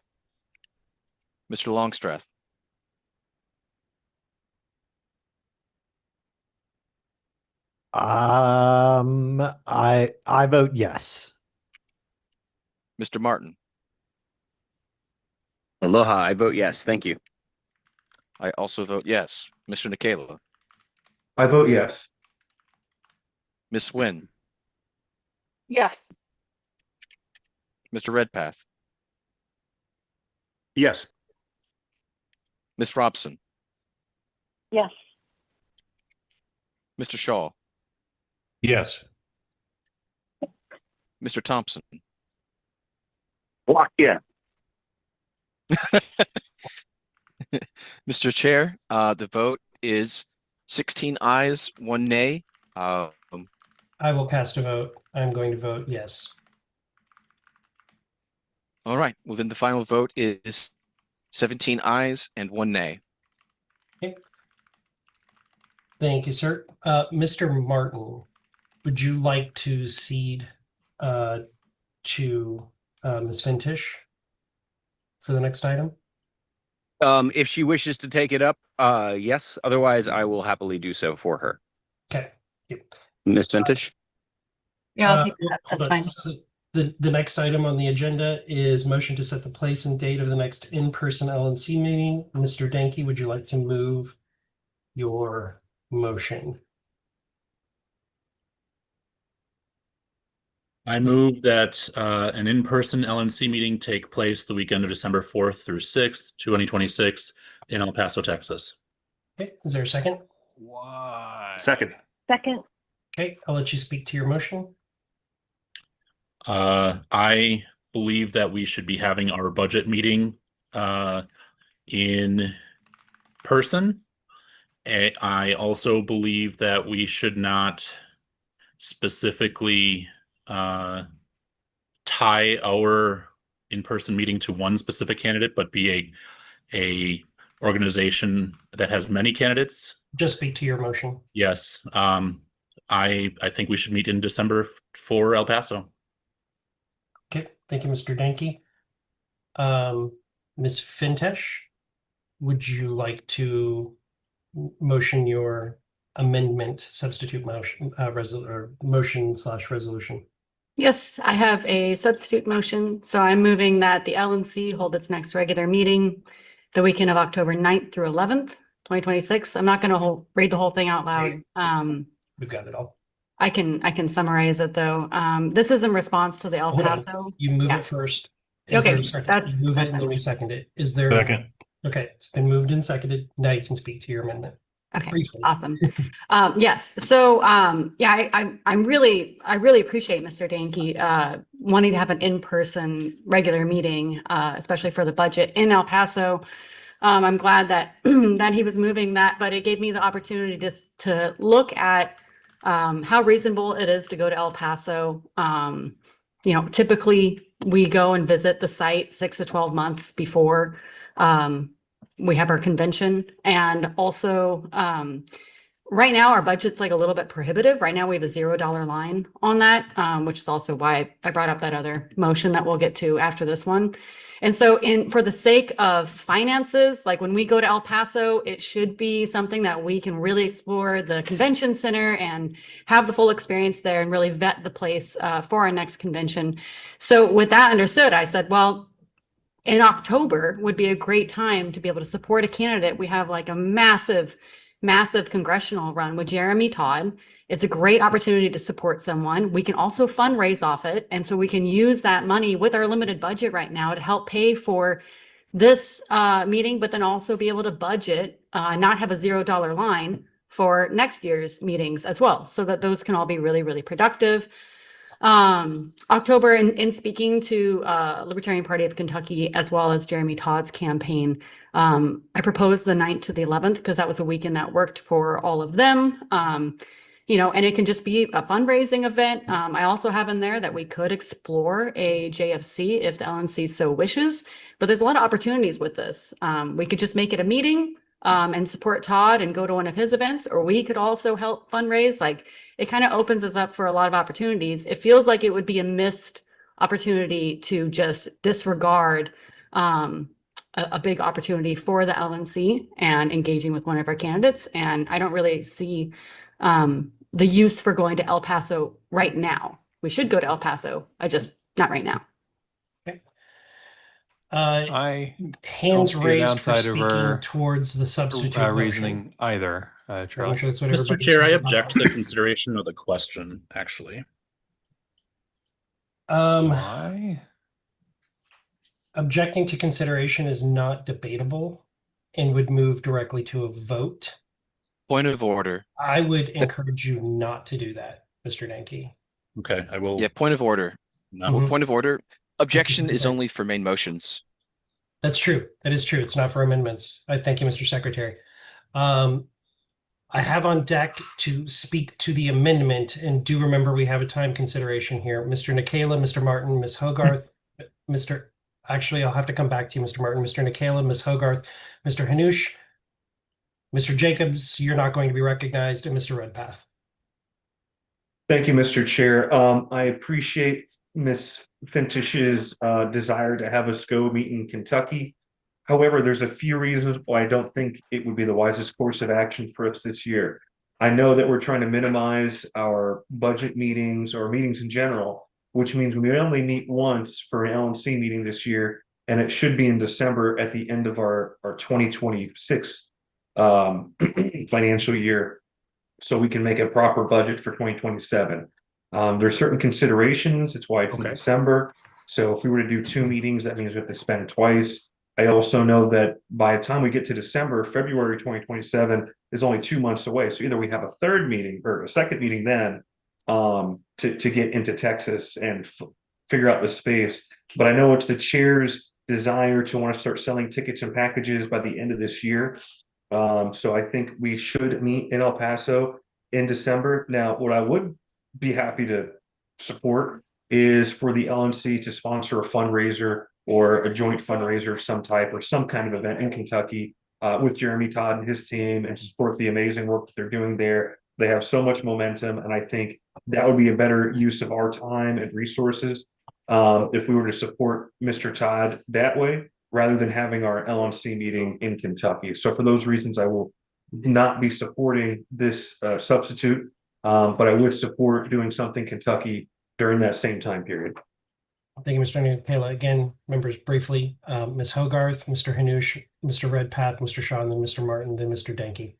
Mr. Longstreth. I vote yes. Mr. Martin. Aloha. I vote yes. Thank you. I also vote yes. Mr. Nikela. I vote yes. Ms. Swin. Yes. Mr. Redpath. Yes. Ms. Robson. Yes. Mr. Shaw. Yes. Mr. Thompson. Block yeah. Mr. Chair, the vote is 16 ayes, 1 nay. I will cast a vote. I'm going to vote yes. All right. Well, then the final vote is 17 ayes and 1 nay. Okay. Thank you, sir. Mr. Martin, would you like to cede to Ms. Fintish for the next item? If she wishes to take it up, yes. Otherwise, I will happily do so for her. Okay. Ms. Fintish? Yeah, I'll take that. Hold That's on. fine. So the next item on the agenda is motion to set the place and date of the next in-person LNC meeting. Mr. Danke, would you like to move your motion? I move that an in-person LNC meeting take place the weekend of December 4th through 6th, 2026 in El Paso, Texas. Okay, is there a second? Second. Second. Okay, I'll let you speak to your motion. I believe that we should be having our budget meeting in person. I also believe that we should not specifically tie our in-person meeting to one specific candidate, but be a organization that has many candidates. Just speak to your motion. Yes. I think we should meet in December for El Paso. Okay, thank you, Mr. Danke. Ms. Fintesh, would you like to motion your amendment, substitute motion, motion/resolution? Yes, I have a substitute motion. So I'm moving that the LNC hold its next regular meeting the weekend of October 9th through 11th, 2026. I'm not going to read the whole thing out loud. We've got it all. I can summarize it though. This is in response to the El Hold on. Paso. You move Yeah. it first. Okay, There a second? that's- You move that's it my and then we motion. second it. Is there? Second. Okay, it's been moved and seconded. Now you can speak to your amendment. Okay, Briefly. awesome. Yes, so yeah, I really appreciate Mr. Danke wanting to have an in-person regular meeting, especially for the budget in El Paso. I'm glad that that he was moving that, but it gave me the opportunity to look at how reasonable it is to go to El Paso. Typically we go and visit the site 6 to 12 months before we have our convention. And also, right now our budget's like a little bit prohibitive. Right now we have a $0 line on that, which is also why I brought up that other motion that we'll get to after this one. And so for the sake of finances, like when we go to El Paso, it should be something that we can really explore the convention center and have the full experience there and really vet the place for our next convention. So with that understood, I said, well, in October would be a great time to be able to support a candidate. We have like a massive congressional run with Jeremy Todd. It's a great opportunity to support someone. We can also fundraise off it. And so we can use that money with our limited budget right now to help pay for this meeting, but then also be able to budget, not have a $0 line for next year's meetings as well, so that those can all be really, really productive. October, in speaking to Libertarian Party of Kentucky, as well as Jeremy Todd's campaign, I proposed the 9th to the 11th because that was a weekend that worked for all of them. And it can just be a fundraising event. I also have in there that we could explore a JFC if the LNC so wishes, but there's a lot of opportunities with this. We could just make it a meeting and support Todd and go to one of his events, or we could also help fundraise. Like, it kind of opens us up for a lot of opportunities. It feels like it would be a missed opportunity to just disregard a big opportunity for the LNC and engaging with one of our candidates. And I don't really see the use for going to El Paso right now. We should go to El Paso, not right now. I Hands don't see a raised for downside of speaking our towards the substitute reasoning either. Charlie. Sure that's what Mr. everybody's Chair, I talking object about. to the consideration of the question, actually. Why? Objecting to consideration is not debatable and would move directly to a vote. Point of order. I would encourage you not to do that, Mr. Danke. Okay, I will. Yeah, point of order. No. Point of order. Objection is only for main motions. That's true. That is true. It's not for amendments. I thank you, Mr. Secretary. I have on deck to speak to the amendment, and do remember we have a time consideration here. Mr. Nikela, Mr. Martin, Ms. Hogarth, Actually, I'll have to come back to you, Mr. Martin, Mr. Nikela, Ms. Hogarth, Mr. Hanush, Mr. Jacobs, you're not going to be recognized, and Mr. Redpath. Thank you, Mr. Chair. I appreciate Ms. Fintish's desire to have us go meet in Kentucky. However, there's a few reasons why I don't think it would be the wisest course of action for us this year. I know that we're trying to minimize our budget meetings or meetings in general, which means we only meet once for an LNC meeting this year, and it should be in December at the end of our 2026 financial year, so we can make a proper budget for 2027. There's certain considerations. It's why it's in December. So if we were to do 2 meetings, that means we have to spend twice. I also know that by the time we get to December, February 2027 is only 2 months away. So either we have a third meeting or a second meeting then to get into Texas and figure out the space. But I know it's the chair's desire to want to start selling tickets and packages by the end of this year. So I think we should meet in El Paso in December. Now, what I would be happy to support is for the LNC to sponsor a fundraiser or a joint fundraiser of some type or some kind of event in Kentucky with Jeremy Todd and his team, and support the amazing work that they're doing there. They have so much momentum, and I think that would be a better use of our time and resources if we were to support Mr. Todd that way, rather than having our LNC meeting in Kentucky. So for those reasons, I will not be supporting this substitute, but I would support doing something Kentucky during that same time period. Thank you, Mr. Nikela. Again, members, briefly, Ms. Hogarth, Mr. Hanush, Mr. Redpath, Mr. Shaw, and then Mr. Martin, then Mr. Danke.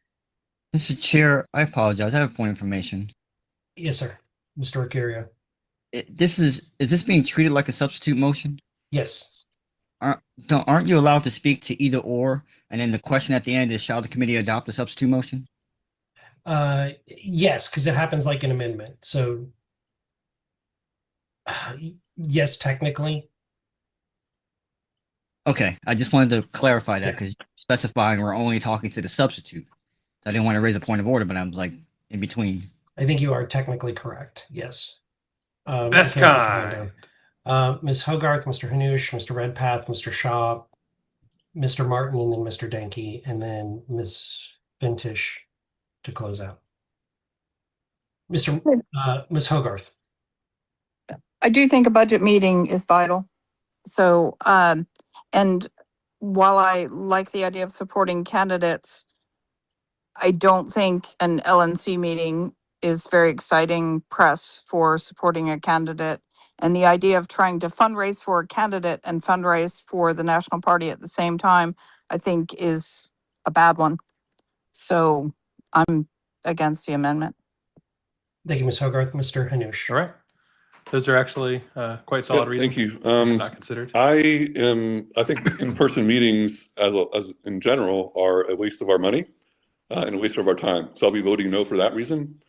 Mr. Chair, I apologize. I have a point of information. Yes, sir. Mr. Arcario. Is this being treated like a substitute motion? Yes. Aren't you allowed to speak to either or? And then the question at the end is, shall the committee adopt the substitute motion? Yes, because it happens like an amendment. So yes, technically. Okay, I just wanted to clarify that because specifying we're only talking to the substitute. I didn't want to raise a point of order, but I'm like in between. I think you are technically correct. Yes. Best kind. Ms. Hogarth, Mr. Hanush, Mr. Redpath, Mr. Shaw, Mr. Martin, and then Mr. Denke, and then Ms. Fintish to close out. Ms. Hogarth. I do think a budget meeting is vital. So, and while I like the idea of supporting candidates, I don't think an LNC meeting is very exciting press for supporting a candidate. And the idea of trying to fundraise for a candidate and fundraise for the national party at the same time, I think is a bad one. So I'm against the amendment. Thank you, Ms. Hogarth. Mr. Hanush. All right. Those are actually quite solid reasons. Thank you. Not considered. I think in-person meetings as in general are a waste of our money and a waste of our time. So I'll be voting no for that reason.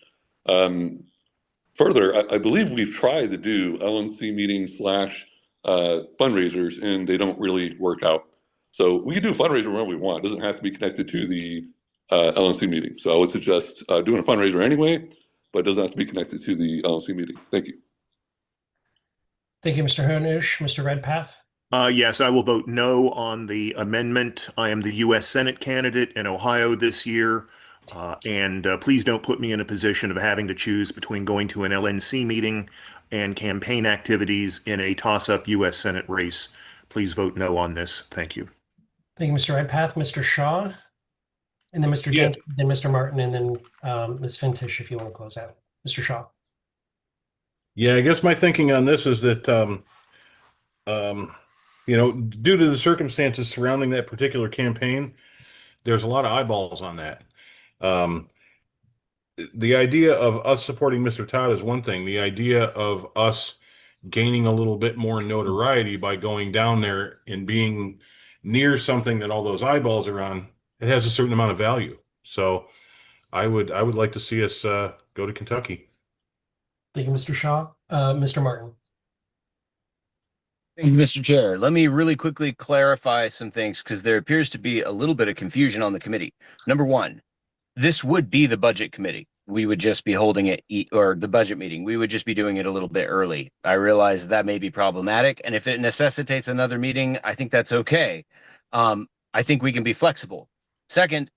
Further, I believe we've tried to do LNC meetings / fundraisers, and they don't really work out. So we can do a fundraiser whenever we want. It doesn't have to be connected to the LNC meeting. So I would suggest doing a fundraiser anyway, but it doesn't have to be connected to the LNC meeting. Thank you. Thank you, Mr. Hanush. Mr. Redpath. Yes, I will vote no on the amendment. I am the U.S. Senate candidate in Ohio this year. And please don't put me in a position of having to choose between going to an LNC meeting and campaign activities in a toss-up U.S. Senate race. Please vote no on this. Thank you. Thank you, Mr. Redpath. Mr. Shaw, and then Mr. Dent, then Mr. Martin, and then Ms. Fintish, if you want to close out. Mr. Shaw. Yeah, I guess my thinking on this is that, due to the circumstances surrounding that particular campaign, there's a lot of eyeballs on that. The idea of us supporting Mr. Todd is one thing. The idea of us gaining a little bit more notoriety by going down there and being near something that all those eyeballs are on, it has a certain amount of value. So I would like to see us go to Kentucky. Thank you, Mr. Shaw. Mr. Martin. Thank you, Mr. Chair. Let me really quickly clarify some things because there appears to be a little bit of confusion on the committee. Number one, this would be the budget committee. We would just be holding it, or the budget meeting. We would just be doing it a little bit early. I realize that may be problematic, and if it necessitates another meeting, I think that's okay. I think we can be flexible. Second,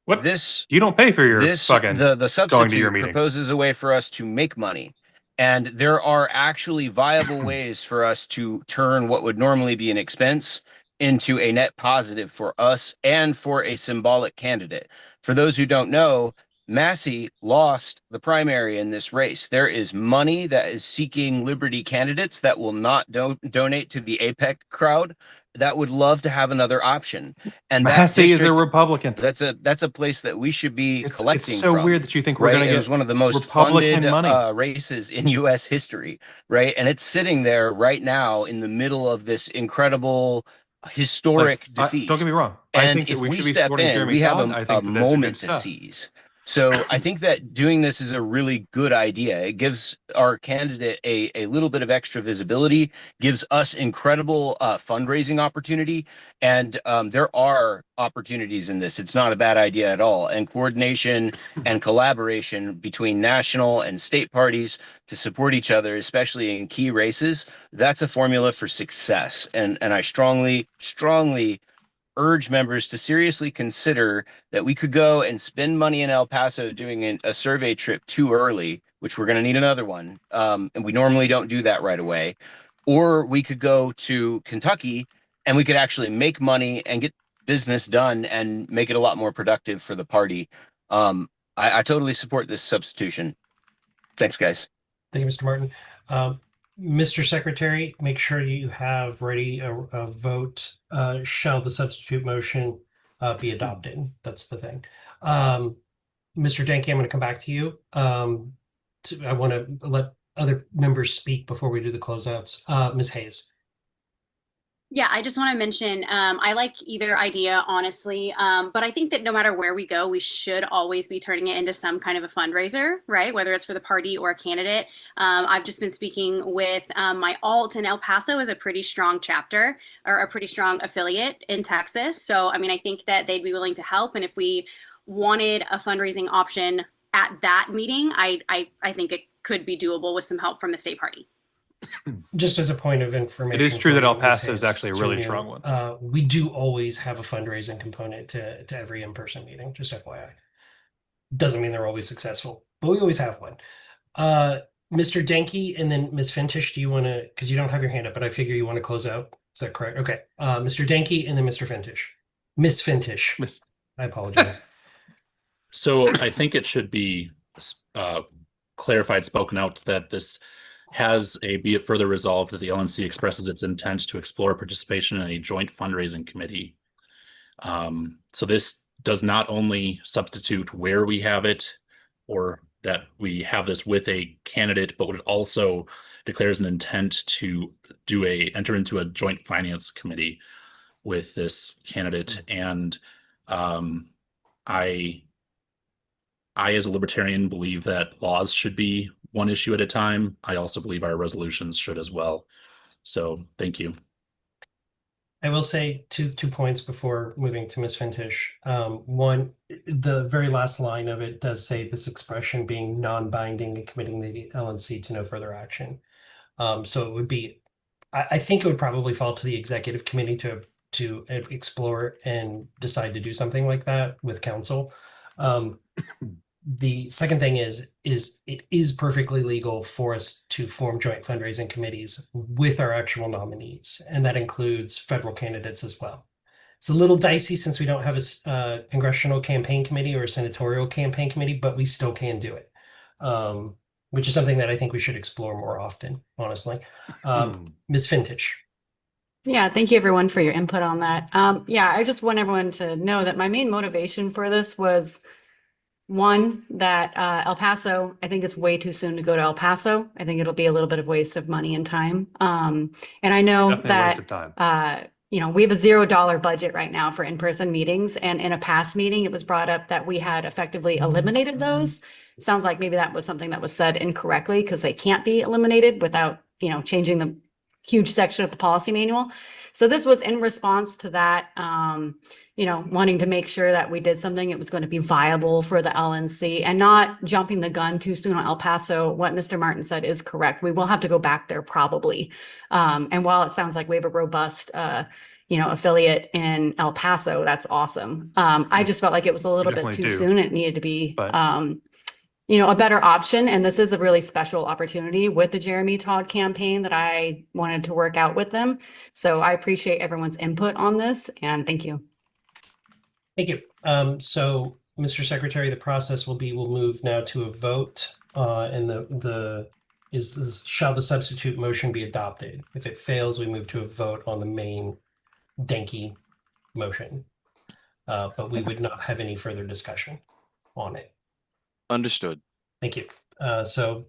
you don't pay for your the going to your substitute meetings. proposes a way for us to make money. And there are actually viable ways for us to turn what would normally be an expense into a net positive for us and for a symbolic candidate. For those who don't know, Massey lost the primary in this race. There is money that is seeking Liberty candidates that will not donate to the APEC crowd that would love to have another option. And Massey is a Republican. That's a place that we should be collecting It's so from, weird that you think we're going to It get was one of the most Republican funded money. races in U.S. history, right? And it's sitting there right now in the middle of this incredible historic defeat. Don't get me wrong. And I think if that we we should be step supporting in, Jeremy we have Todd. I a think that that's moment good to stuff. seize. So I think that doing this is a really good idea. It gives our candidate a little bit of extra visibility, gives us incredible fundraising opportunity. And there are opportunities in this. It's not a bad idea at all. And coordination and collaboration between national and state parties to support each other, especially in key races, that's a formula for success. And I strongly urge members to seriously consider that we could go and spend money in El Paso doing a survey trip too early, which we're going to need another one. And we normally don't do that right away. Or we could go to Kentucky and we could actually make money and get business done and make it a lot more productive for the party. I totally support this substitution. Thanks, guys. Thank you, Mr. Martin. Mr. Secretary, make sure you have ready a vote. Shall the substitute motion be adopted? That's the thing. Mr. Denke, I'm going to come back to you. I want to let other members speak before we do the closeouts. Ms. Hayes. Yeah, I just want to mention, I like either idea, honestly, but I think that no matter where we go, we should always be turning it into some kind of a fundraiser, right? Whether it's for the party or a candidate. I've just been speaking with my alt, and El Paso is a pretty strong chapter or a pretty strong affiliate in Texas. So, I mean, I think that they'd be willing to help. And if we wanted a fundraising option at that meeting, I think it could be doable with some help from the state party. Just as a point of information. It is true for that you, El Ms. Paso is Hayes, actually a to really new, strong one. We do always have a fundraising component to every in-person meeting, just FYI. Doesn't mean they're always successful, but we always have one. Mr. Denke and then Ms. Fintish, do you want to, because you don't have your hand up, but I figure you want to close out. Is that correct? Okay. Mr. Denke and then Mr. Fintish. Miss Fintish. I apologize. So I think it should be clarified, spoken out that this has a be it further resolved that the LNC expresses its intent to explore participation in a joint fundraising committee. So this does not only substitute where we have it or that we have this with a candidate, but it also declares an intent to enter into a joint finance committee with this candidate. And I, as a libertarian, believe that laws should be one issue at a time. I also believe our resolutions should as well. So thank you. I will say two points before moving to Ms. Fintish. One, the very last line of it does say this expression being non-binding and committing the LNC to no further action. So it would be, I think it would probably fall to the executive committee to explore and decide to do something like that with council. The second thing is it is perfectly legal for us to form joint fundraising committees with our actual nominees, and that includes federal candidates as well. It's a little dicey since we don't have a congressional campaign committee or a senatorial campaign committee, but we still can do it, which is something that I think we should explore more often, honestly. Ms. Fintish. Yeah, thank you everyone for your input on that. Yeah, I just want everyone to know that my main motivation for this was one, that El Paso, I think it's way too soon to go to El Paso. I think it'll be a little bit of waste of money and time. And I know Definitely a waste of that time. we have a $0 budget right now for in-person meetings. And in a past meeting, it was brought up that we had effectively eliminated those. It sounds like maybe that was something that was said incorrectly because they can't be eliminated without, changing the huge section of the policy manual. So this was in response to that, wanting to make sure that we did something that was going to be viable for the LNC and not jumping the gun too soon on El Paso. What Mr. Martin said is correct. We will have to go back there probably. And while it sounds like we have a robust, affiliate in El Paso, that's awesome. I just felt like it was a little bit too soon. It needed to be, a better option. And this is a really special opportunity with the Jeremy Todd campaign that I wanted to work out with them. So I appreciate everyone's input on this and thank you. Thank you. So, Mr. Secretary, the process will be, we'll move now to a vote, and shall the substitute motion be adopted? If it fails, we move to a vote on the main Denke motion. But we would not have any further discussion on it. Understood. Thank you. This one's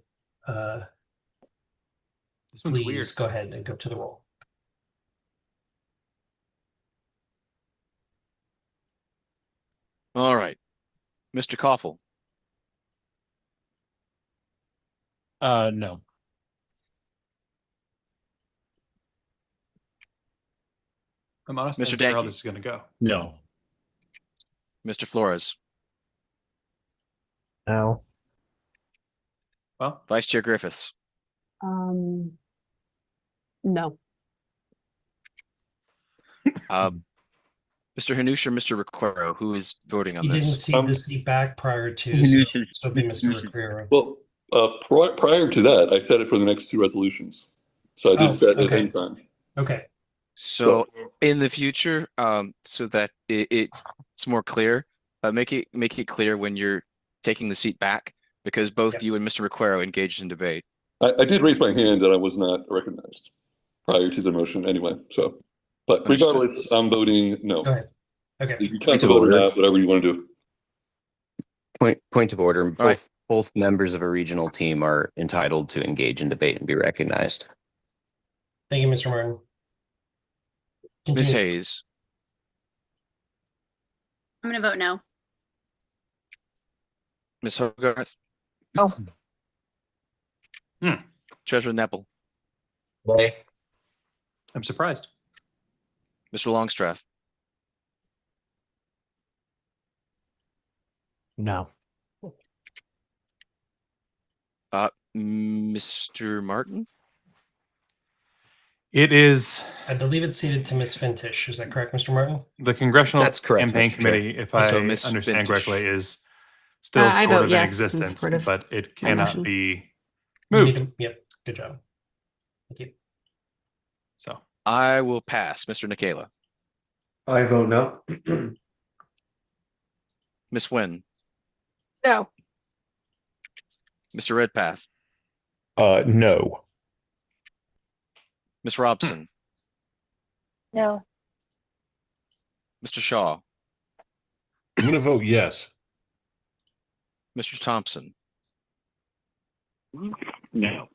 weird. Please go ahead and go to the roll. All right. Mr. Koffel. No. I'm honestly Mr. not sure how Denke. this is going to go. No. Mr. Flores. No. Well, Vice Chair Griffiths. No. Mr. Hanush or Mr. Requero, who is voting on He didn't this? cede the seat back prior to, so it'll be Mr. Requero. Well, prior to that, I set it for the next two resolutions. So I did set it in time. Okay. So in the future, so that it's more clear, make it clear when you're taking the seat back, because both you and Mr. Requero engaged in debate. I did raise my hand and I was not recognized prior to the motion anyway. So, but regardless, I'm voting no. Go ahead. Okay. You count the vote or not, whatever you want to do. Point of order. Both members of a regional team are entitled to engage in debate and be recognized. Thank you, Mr. Martin. Ms. Hayes. I'm going to vote no. Ms. Hogarth. Oh. Treasurer Nepple. Nay. I'm surprised. Mr. Longstreth. No. Mr. Martin. It is I believe it's ceded to Ms. Fintish. Is that correct, Mr. Martin? the Congressional That's correct, Campaign Mr. Chair. Committee, if I So, Ms. understand Fintish. correctly, is still I sort vote of in yes in existence, support of but it my cannot motion. be You need moved. to, yep, good job. Thank you. So I will pass. Mr. Nikela. I vote no. Ms. Nguyen. No. Mr. Redpath. No. Ms. Robson. No. Mr. Shaw. I'm going to vote yes. Mr. Thompson. No.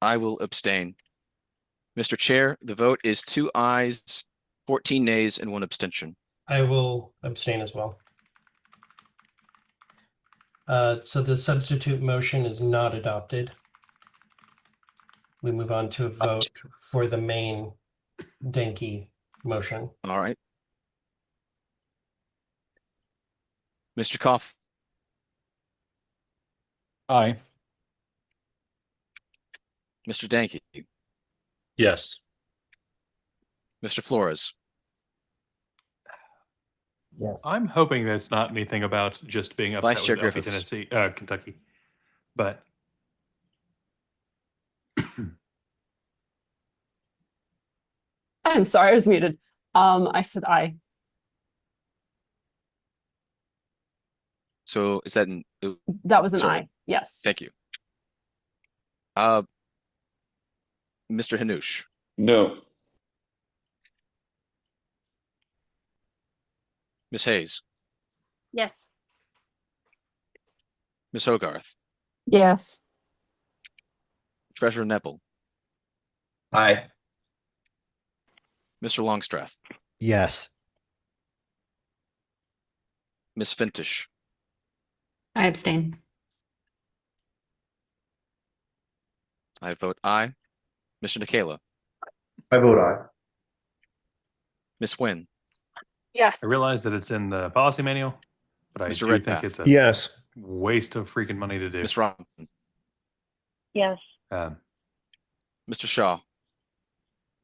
I will abstain. Mr. Chair, the vote is 2 ayes, 14 nays, and 1 abstention. I will abstain as well. So the substitute motion is not adopted. We move on to a vote for the main Denke motion. All right. Mr. Koff. Aye. Mr. Danke. Yes. Mr. Flores. Yes. I'm hoping that it's not anything about just being upset Vice Chair with LP Griffiths. Tennessee, Kentucky, but I'm sorry, I was muted. I said aye. So is that That was an sorry. aye. Yes. Thank you. Mr. Hanush. No. Ms. Hayes. Yes. Ms. Hogarth. Yes. Treasurer Nepple. Aye. Mr. Longstreth. Yes. Ms. Fintish. I abstain. I vote aye. Mr. Nikela. I vote aye. Ms. Nguyen. Yes. I realize that it's in the policy manual, but I Mr. do Redpath. think it's a Yes. waste of freaking money to do. Ms. Robinson. Yes. Mr. Shaw.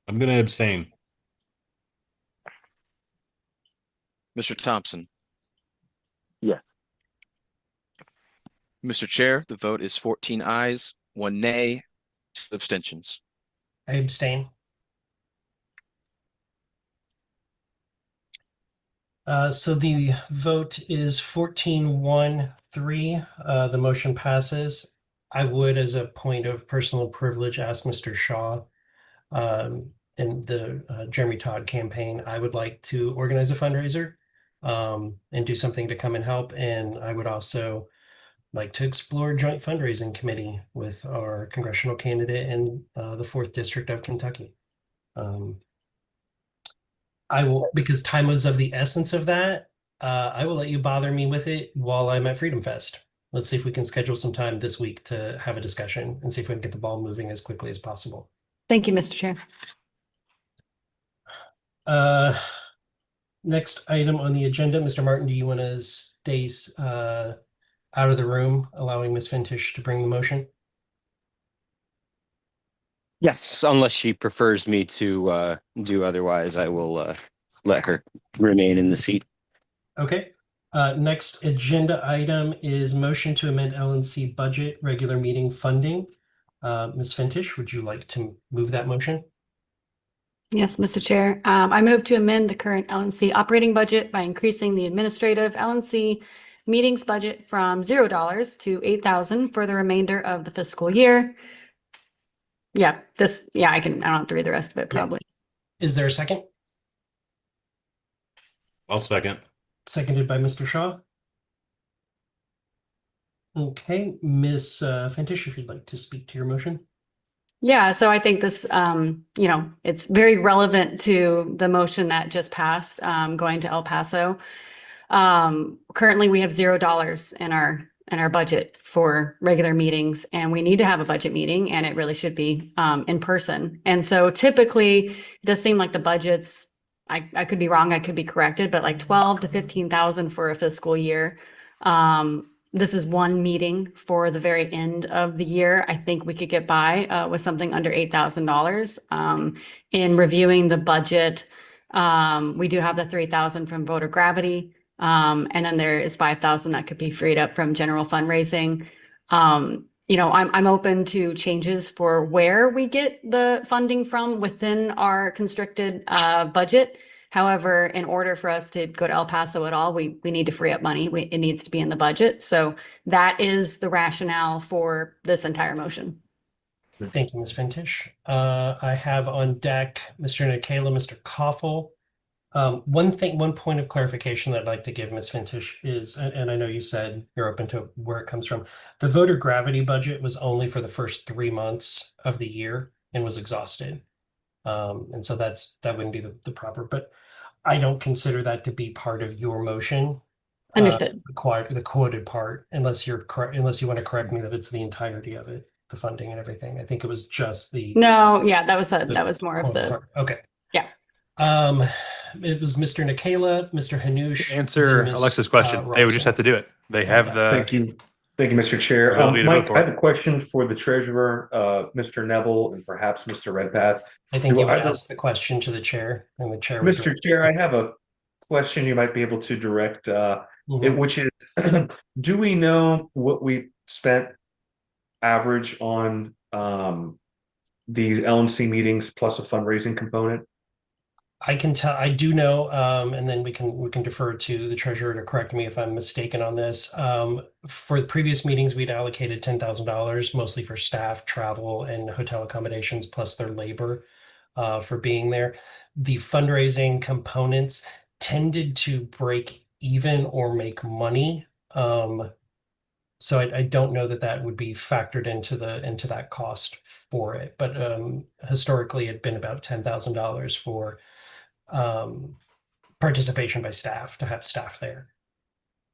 I'm going to abstain. Mr. Thompson. Yes. Mr. Chair, the vote is 14 ayes, 1 nay, 2 abstentions. I abstain. So the vote is 14-1-3. The motion passes. I would, as a point of personal privilege, ask Mr. Shaw in the Jeremy Todd campaign, I would like to organize a fundraiser and do something to come and help. And I would also like to explore joint fundraising committee with our congressional candidate in the 4th District of Kentucky. I will, because time was of the essence of that, I will let you bother me with it while I'm at Freedom Fest. Let's see if we can schedule some time this week to have a discussion and see if we can get the ball moving as quickly as possible. Thank you, Mr. Chair. Next item on the agenda, Mr. Martin, do you want to stay out of the room, allowing Ms. Fintish to bring the motion? Yes, unless she prefers me to do otherwise, I will let her remain in the seat. Okay. Next agenda item is motion to amend LNC budget regular meeting funding. Ms. Fintish, would you like to move that motion? Yes, Mr. Chair. I move to amend the current LNC operating budget by increasing the administrative LNC meetings budget from $0 to $8,000 for the remainder of the fiscal year. I don't have to read the rest of it probably. Is there a second? I'll second. Seconded by Mr. Shaw. Okay, Ms. Fintish, if you'd like to speak to your motion. Yeah, so I think this, it's very relevant to the motion that just passed, going to El Paso. Currently, we have $0 in our budget for regular meetings, and we need to have a budget meeting, and it really should be in person. And so typically, it does seem like the budgets, I could be wrong, I could be corrected, but like 12 to 15,000 for a fiscal year. this is one meeting for the very end of the year. I think we could get by with something under $8,000. In reviewing the budget, we do have the 3,000 from voter gravity. And then there is 5,000 that could be freed up from general fundraising. You know, I'm open to changes for where we get the funding from within our constricted budget. However, in order for us to go to El Paso at all, we need to free up money. It needs to be in the budget. So that is the rationale for this entire motion. Thank you, Ms. Fintish. I have on deck Mr. Nikela, Mr. Koffel. One point of clarification that I'd like to give Ms. Fintish is, and I know you said you're open to where it comes from. The voter gravity budget was only for the first 3 months of the year and was exhausted. And so that wouldn't be the proper, but I don't consider that to be part of your motion. Understood. The quoted part, unless you want to correct me that it's the entirety of it, the funding and everything. I think it was just the. No, yeah, that was more of the. Part. Okay. Yeah. It was Mr. Nikela, Mr. Hanush. To answer Alexa's question, they would just have to do it. They have the. Thank you, Mr. Chair. Mike, I have a question for the treasurer, Mr. Neville, and perhaps Mr. Redpath. I think you would ask the question to the chair, and the chair. Mr. Chair, I have a question you might be able to direct, which is, do we know what we spent average on these LNC meetings plus a fundraising component? I can tell, I do know, and then we can defer to the treasurer to correct me if I'm mistaken on this. For the previous meetings, we'd allocated $10,000, mostly for staff, travel, and hotel accommodations, plus their labor for being there. The fundraising components tended to break even or make money. So I don't know that would be factored into that cost for it, but historically it'd been about $10,000 for participation by staff, to have staff there.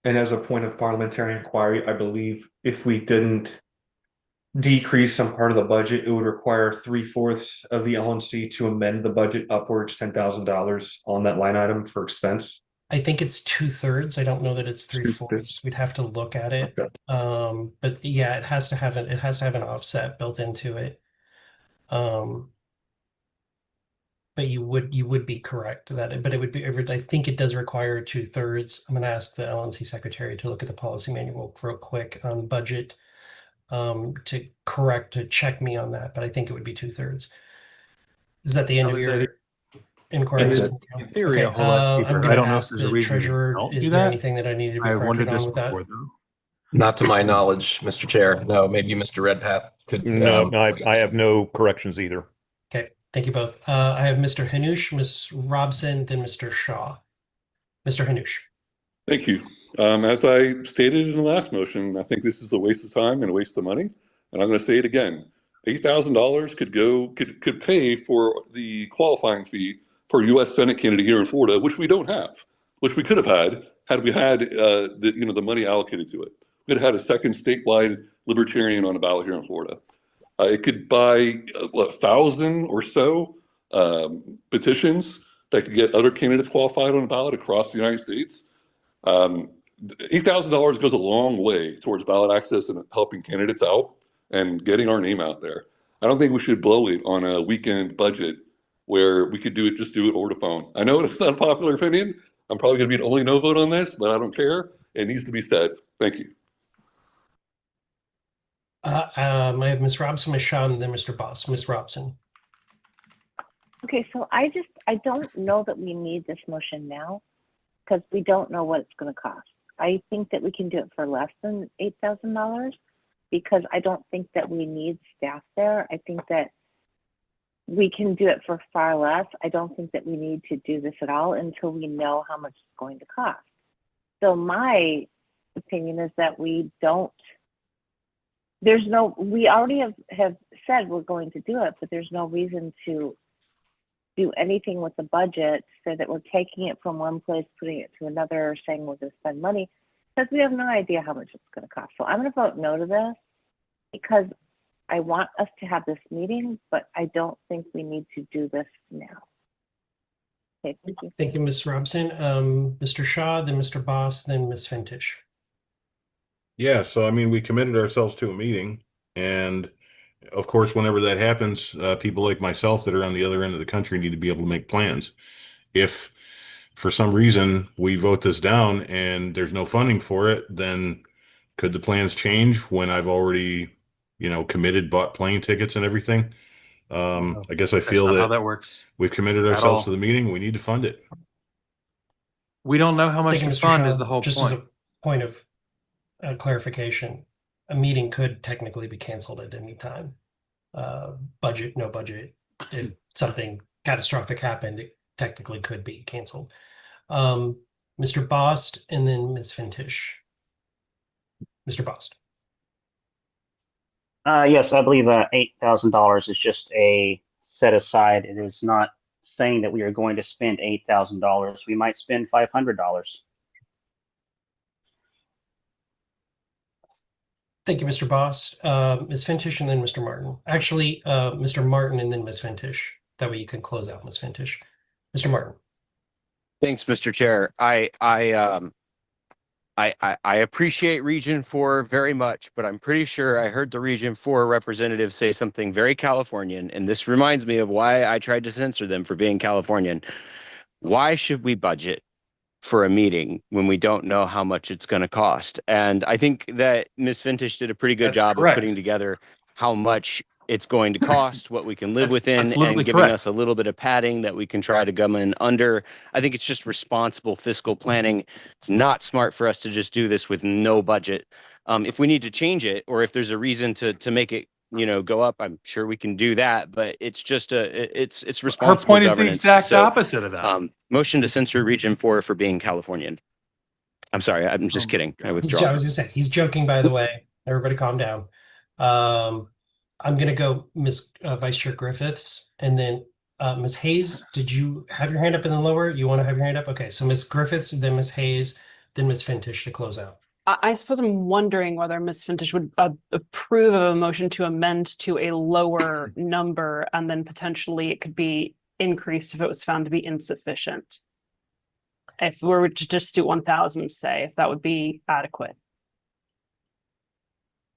And as a point of parliamentary inquiry, I believe if we didn't decrease some part of the budget, it would require 3/4 of the LNC to amend the budget upwards $10,000 on that line item for expense. I think it's 2/3. I don't know that it's 3/4. We'd have to look at it. Okay. But yeah, it has to have an offset built into it. But you would be correct but it would be, I think it does require 2/3. I'm going to ask the LNC secretary to look at the policy manual real quick on budget to check me on that, but I think it would be 2/3. Is that the end of your inquiry? In theory, Okay, a whole lot cheaper. I'm I going don't to know if ask there's a the reason they treasurer, don't is do there that. anything that I needed to be I corrected wondered on this with that? before, though. Not to my knowledge, Mr. Chair. No, maybe Mr. Redpath could. No, I have no corrections either. Okay, thank you both. I have Mr. Hanush, Ms. Robson, then Mr. Shaw. Mr. Hanush. Thank you. As I stated in the last motion, I think this is a waste of time and a waste of money. And I'm going to say it again. $8,000 could pay for the qualifying fee for a U.S. Senate candidate here in Florida, which we don't have, which we could have had we had the money allocated to it. We could have had a second statewide libertarian on the ballot here in Florida. It could buy 1,000 or so petitions that could get other candidates qualified on the ballot across the United States. $8,000 goes a long way towards ballot access and helping candidates out and getting our name out there. I don't think we should blow it on a weekend budget where we could just do it over the phone. I know it's not a popular opinion. I'm probably going to be the only no vote on this, but I don't care. It needs to be said. Thank you. I have Ms. Robson, Ms. Shaw, and then Mr. Boss. Ms. Robson. Okay, so I don't know that we need this motion now because we don't know what it's going to cost. I think that we can do it for less than $8,000 because I don't think that we need staff there. I think that we can do it for far less. I don't think that we need to do this at all until we know how much it's going to cost. So my opinion is that we already have said we're going to do it, but there's no reason to do anything with the budget so that we're taking it from one place, putting it to another, saying we're going to spend money, because we have no idea how much it's going to cost. So I'm going to vote no to this because I want us to have this meeting, but I don't think we need to do this now. Okay, thank you. Thank you, Ms. Robson. Mr. Shaw, then Mr. Boss, then Ms. Fintish. Yeah, so I mean, we committed ourselves to a meeting, and of course, whenever that happens, people like myself that are on the other end of the country need to be able to make plans. If for some reason we vote this down and there's no funding for it, then could the plans change when I've already, committed, bought plane tickets and everything? I guess I That's feel not how that that works we've committed at ourselves all. to the meeting. We need to fund it. We don't know how much Thank you, to Mr. fund is Shaw. the whole Just point. as a point of clarification, a meeting could technically be canceled at any time. Budget, no budget. If something catastrophic happened, it technically could be canceled. Mr. Bost and then Ms. Fintish. Mr. Bost. Yes, I believe $8,000 is just a set aside. It is not saying that we are going to spend $8,000. We might spend $500. Thank you, Mr. Bost. Ms. Fintish and then Mr. Martin. Actually, Mr. Martin and then Ms. Fintish. That way you can close out Ms. Fintish. Mr. Martin. Thanks, Mr. Chair. I appreciate Region 4 very much, but I'm pretty sure I heard the Region 4 representative say something very Californian, and this reminds me of why I tried to censor them for being Californian. Why should we budget for a meeting when we don't know how much it's going to cost? And I think that Ms. Fintish did a pretty good That's job correct. of putting together how much it's going to cost, what we can live That's within, absolutely and giving correct. us a little bit of padding that we can try to come in under. I think it's just responsible fiscal planning. It's not smart for us to just do this with no budget. If we need to change it, or if there's a reason to make it, go up, I'm sure we can do that. But it's just it's Her responsible point is the governance. exact So, opposite of that. motion to censor Region 4 for being Californian. I'm sorry, I'm just kidding. I I withdraw. was gonna say, he's joking, by the way. Everybody calm down. I'm gonna go Ms. Vice Chair Griffiths and then Ms. Hayes. Did you have your hand up in the lower? You want to have your hand up? Okay, so Ms. Griffiths, then Ms. Hayes, then Ms. Fintish to close out. I suppose I'm wondering whether Ms. Fintish would approve of a motion to amend to a lower number, and then potentially it could be increased if it was found to be insufficient. If we were to just do 1,000, say, if that would be adequate.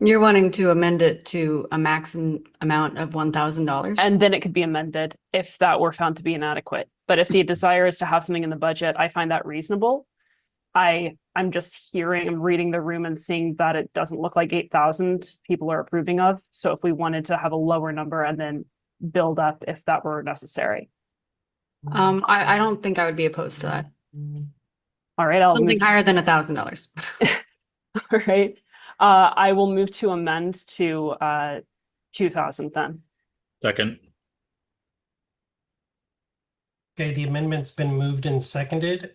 You're wanting to amend it to a maximum amount of $1,000? And then it could be amended if that were found to be inadequate. But if the desire is to have something in the budget, I find that reasonable. I'm just I'm reading the room and seeing that it doesn't look like 8,000 people are approving of. So if we wanted to have a lower number and then build up if that were necessary. I don't think I would be opposed to that. All right, I'll something higher than $1,000. All right. I will move to amend to 2,000 then. Second. Okay, the amendment's been moved and seconded.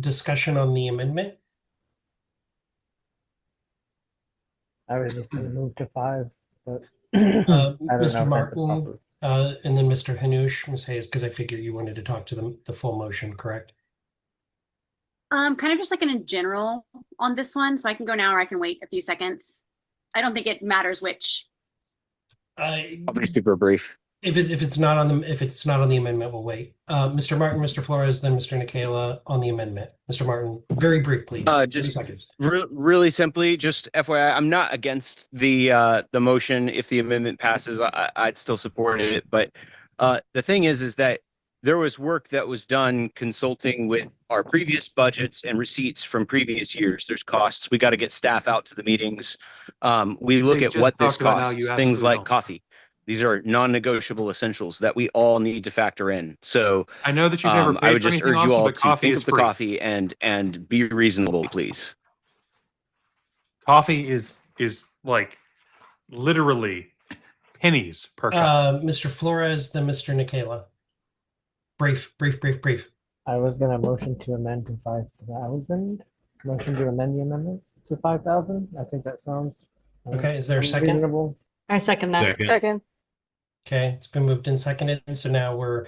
Discussion on the amendment. I was just going to move to 5, but I don't know Mr. if Martin, and then Mr. Hanush, Ms. Hayes, because I figure you wanted to talk to the full motion, correct? Kind of just like in general on this one, so I can go now or I can wait a few seconds. I don't think it matters which. I'll be super brief. If it's not on the amendment, we'll wait. Mr. Martin, Mr. Flores, then Mr. Nicola on the amendment. Mr. Martin, very brief, please. 30 seconds. Really simply, just FYI, I'm not against the motion. If the amendment passes, I'd still support it. But the thing is that there was work that was done consulting with our previous budgets and receipts from previous years. There's costs. We got to get staff out to the meetings. We look at what this costs. Things like coffee. These are non-negotiable essentials that we all need to factor in. So I know that you've never paid I would for just anything urge you awesome, all but to coffee think is of the free. coffee and be reasonable, please. Coffee is like literally pennies per cup. Mr. Flores, then Mr. Nicola. Brief. I was going to motion to amend to 5,000. Motion to amend the amendment to 5,000. I think that sounds okay. Is there a second? reasonable. I second that. Second. Okay, it's been moved and seconded. So now we're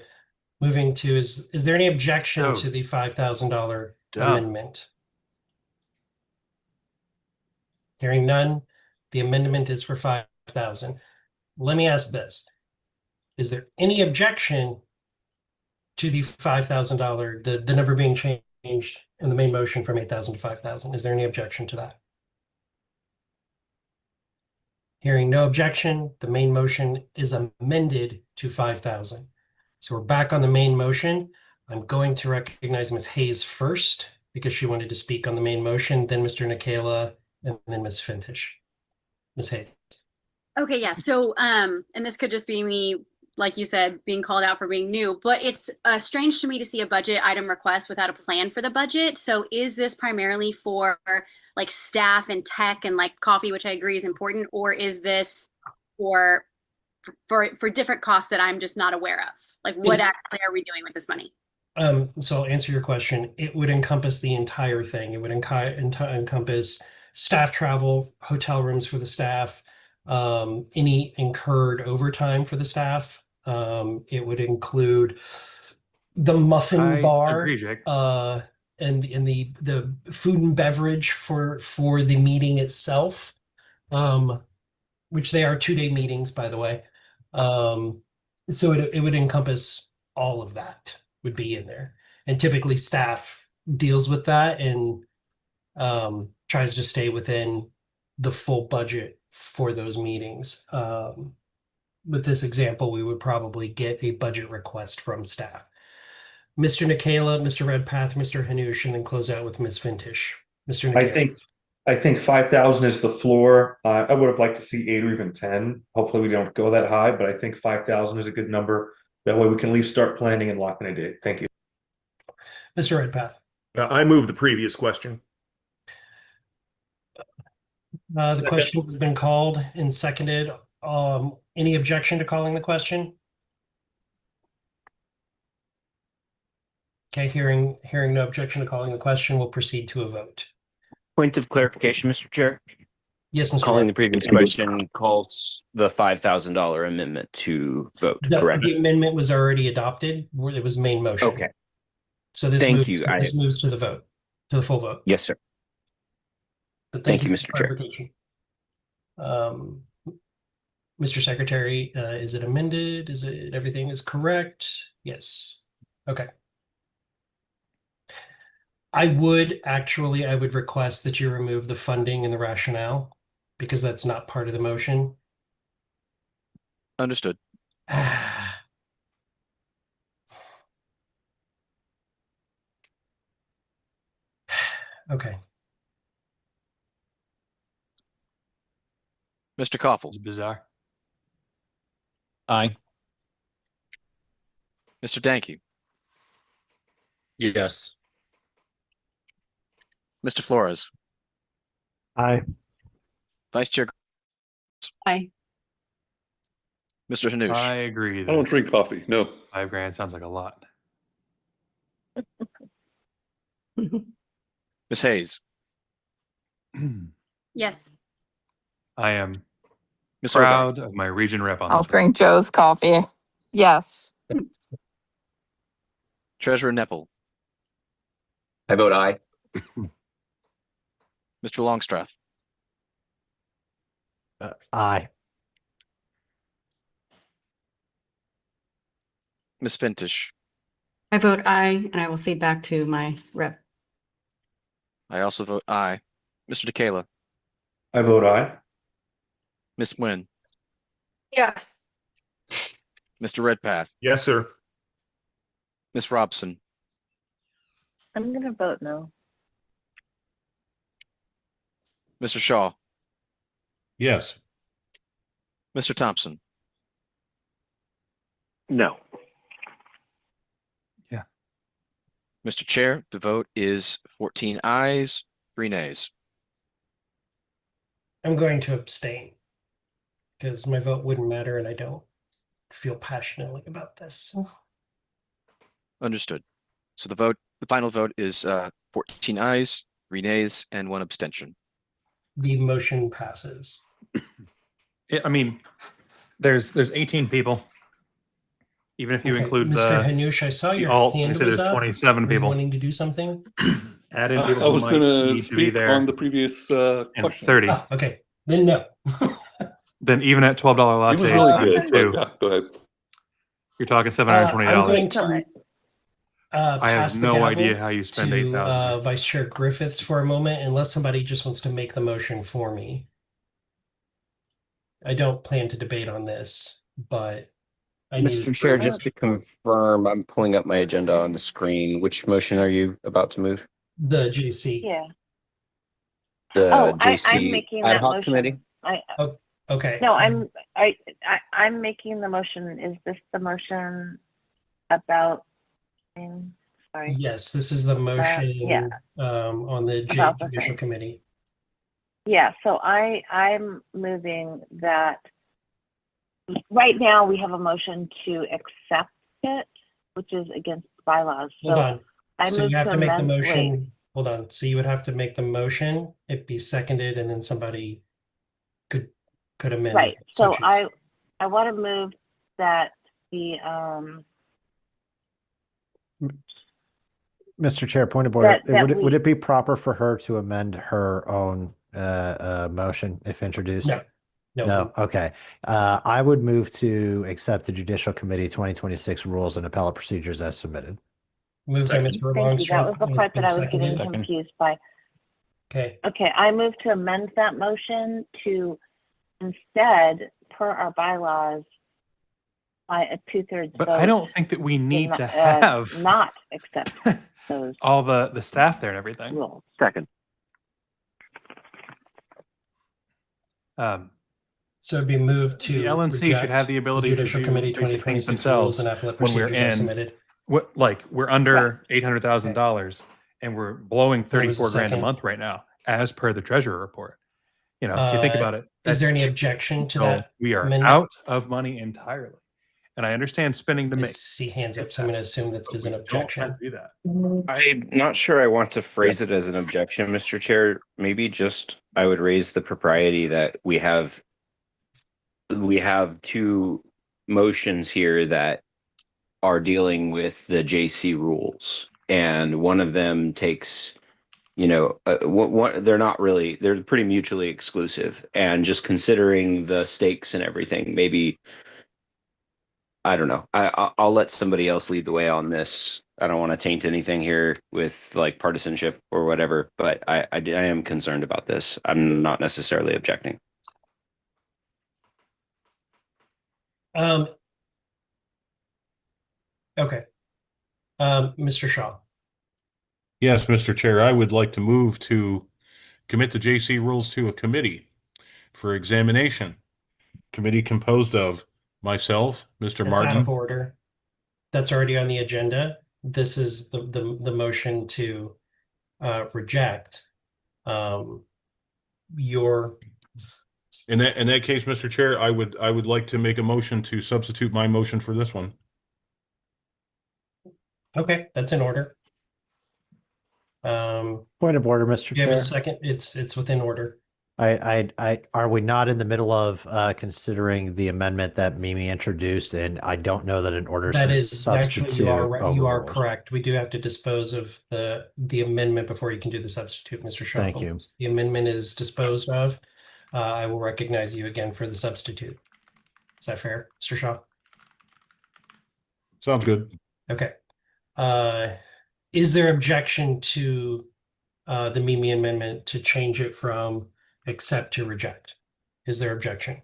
moving to is there any objection to the $5,000 amendment? Hearing none, the amendment is for 5,000. Let me ask this. Is there any objection to the $5,000, the number being changed in the main motion from 8,000 to 5,000? Is there any objection to that? Hearing no objection, the main motion is amended to 5,000. So we're back on the main motion. I'm going to recognize Ms. Hayes first because she wanted to speak on the main motion, then Mr. Nikela, and then Ms. Fintish. Ms. Hayes. Okay, yeah. So, and this could just be me, like you said, being called out for being new, but it's strange to me to see a budget item request without a plan for the budget. So is this primarily for like staff and tech and like coffee, which I agree is important, or is this for different costs that I'm just not aware of? Like what actually are we doing with this money? So I'll answer your question. It would encompass the entire thing. It would encompass staff travel, hotel rooms for the staff, any incurred overtime for the staff. It would include the muffin bar, agree, Jake. and the food and beverage for the meeting itself, which they are 2-day meetings, by the way. So it would encompass all of that would be in there, and typically staff deals with that and tries to stay within the full budget for those meetings. With this example, we would probably get a budget request from staff. Mr. Nikela, Mr. Redpath, Mr. Hanush, and then close out with Ms. Fintish. Mr. Nikela. I think 5,000 is the floor. I would have liked to see 8 or even 10. Hopefully we don't go that high, but I think 5,000 is a good number. That way we can at least start planning and locking a date. Thank you. Mr. Redpath. I move the previous question. The question has been called and seconded. Any objection to calling the question? Okay, hearing no objection to calling the question, we'll proceed to a vote. Point of clarification, Mr. Chair. Yes, Mr. Calling Webb. the previous question calls the $5,000 amendment to vote, correct? The amendment was already adopted. It was main motion. Okay. So this Thank moves, you. this moves to the vote, to the full vote. Yes, sir. But Thank you, for Mr. the Chair. clarification. Mr. Secretary, is it amended? Is it everything is correct? Yes. Okay. I would request that you remove the funding and the rationale because that's not part of the motion. Understood. Okay. Mr. Koffel. It's bizarre. Aye. Mr. Danke. Yes. Mr. Flores. Aye. Vice Chair. Aye. Mr. Hanush. I agree. I don't drink coffee. No. $5,000 sounds like a lot. Ms. Hayes. Yes. I am Ms. proud of my region rep on I'll this. drink Joe's coffee. Yes. Treasurer Nepple. I vote aye. Mr. Longstreth. Aye. Ms. Fintish. I vote aye, and I will cede back to my rep. I also vote aye. Mr. Nikela. I vote aye. Ms. Nguyen. Yes. Mr. Redpath. Yes, sir. Ms. Robson. I'm gonna vote no. Mr. Shaw. Yes. Mr. Thompson. No. Mr. Chair, the vote is 14 ayes, 3 nays. I'm going to abstain because my vote wouldn't matter and I don't feel passionately about this. Understood. So the final vote is 14 ayes, 3 nays, and 1 abstention. The motion passes. I mean, there's 18 people. Even if you Okay, include Mr. the Hanush, I saw your alts, hand you said was there's up. 27 Were you people. wanting to do something? Add in I people was who going might to need to be speak there. on the previous And question. 30. Ah, okay, then no. Then even at $12 lattes, It was really times good, two, but yeah, go ahead. you're talking $720. I'm going to I have pass the no gavel idea how you spend to 8,000. Vice Chair Griffiths for a moment, unless somebody just wants to make the motion for me. I don't plan to debate on this, but I needed Mr. Chair, just to confirm, I'm pulling up my agenda on the screen. Which motion are you about to move? the JC. Yeah. The I'm JC making ad that hoc motion. committee? Oh, okay. No, I'm making the motion. Is this the motion about? Sorry. Yes, this is the motion Yeah. on the About the Judicial thing. Committee. Yeah. So I'm moving that. Right now, we have a motion to accept it, which is against bylaws. Hold So on. I So move you have to make the amend- motion. wait. Hold on. So you would have to make the motion, it be seconded, and then somebody could amend. Right. if So choose. I want to move that the Mr. Chair, point of order. that Would we- it be proper for her to amend her own motion if introduced? No. No. Okay. I would move to accept the Judicial Committee 2026 rules and appellate procedures as submitted. Moved by Mr. Thank you. That was the Longstreth. part It's that been I was seconded. getting confused by. Okay. Okay, I move to amend that motion to instead, per our bylaws, by a 2/3 vote. But I don't think that we need to not, have not accept those all the staff there and everything. rules. Second. So it'd be moved to The LNC should reject have the ability to Judicial do Committee basic things 2026 rules themselves and appellate when we're procedures as in. submitted. We're under $800,000 and we're blowing There was a 34 grand a second. month right now, as per the treasurer report. You know, you think about it. Is there that's any objection to no, that? we are amendment? out of money entirely. And I understand spending to I make. see hands up, so I'm going to assume that there's an Don't objection. have to do that. I'm not sure I want to phrase it as an objection, Mr. Chair. Maybe just I would raise the propriety that we have two motions here that are dealing with the JC rules, and one of them takes, they're not really, they're pretty mutually exclusive, and just considering the stakes and everything, maybe, I don't know. I'll let somebody else lead the way on this. I don't want to taint anything here with like partisanship or whatever, but I am concerned about this. I'm not necessarily objecting. Okay. Mr. Shaw. Yes, Mr. Chair, I would like to move to commit the JC rules to a committee for examination. Committee composed of myself, Mr. That's Martin. out of order. That's already on the agenda. This is the motion to reject your. In that case, Mr. Chair, I would like to make a motion to substitute my motion for this one. Okay, that's in order. Point of order, Mr. You have Chair. a second? It's within order. Are we not in the middle of considering the amendment that Mimi introduced? And I don't know that in order That to is actually you are overrules. correct. We do have to dispose of the amendment before you can do the substitute, Mr. Shaw. Thank you. Once the amendment is disposed of, I will recognize you again for the substitute. Is that fair, Mr. Shaw? Sounds good. Okay. Is there objection to the Mimi amendment to change it from accept to reject? Is there objection?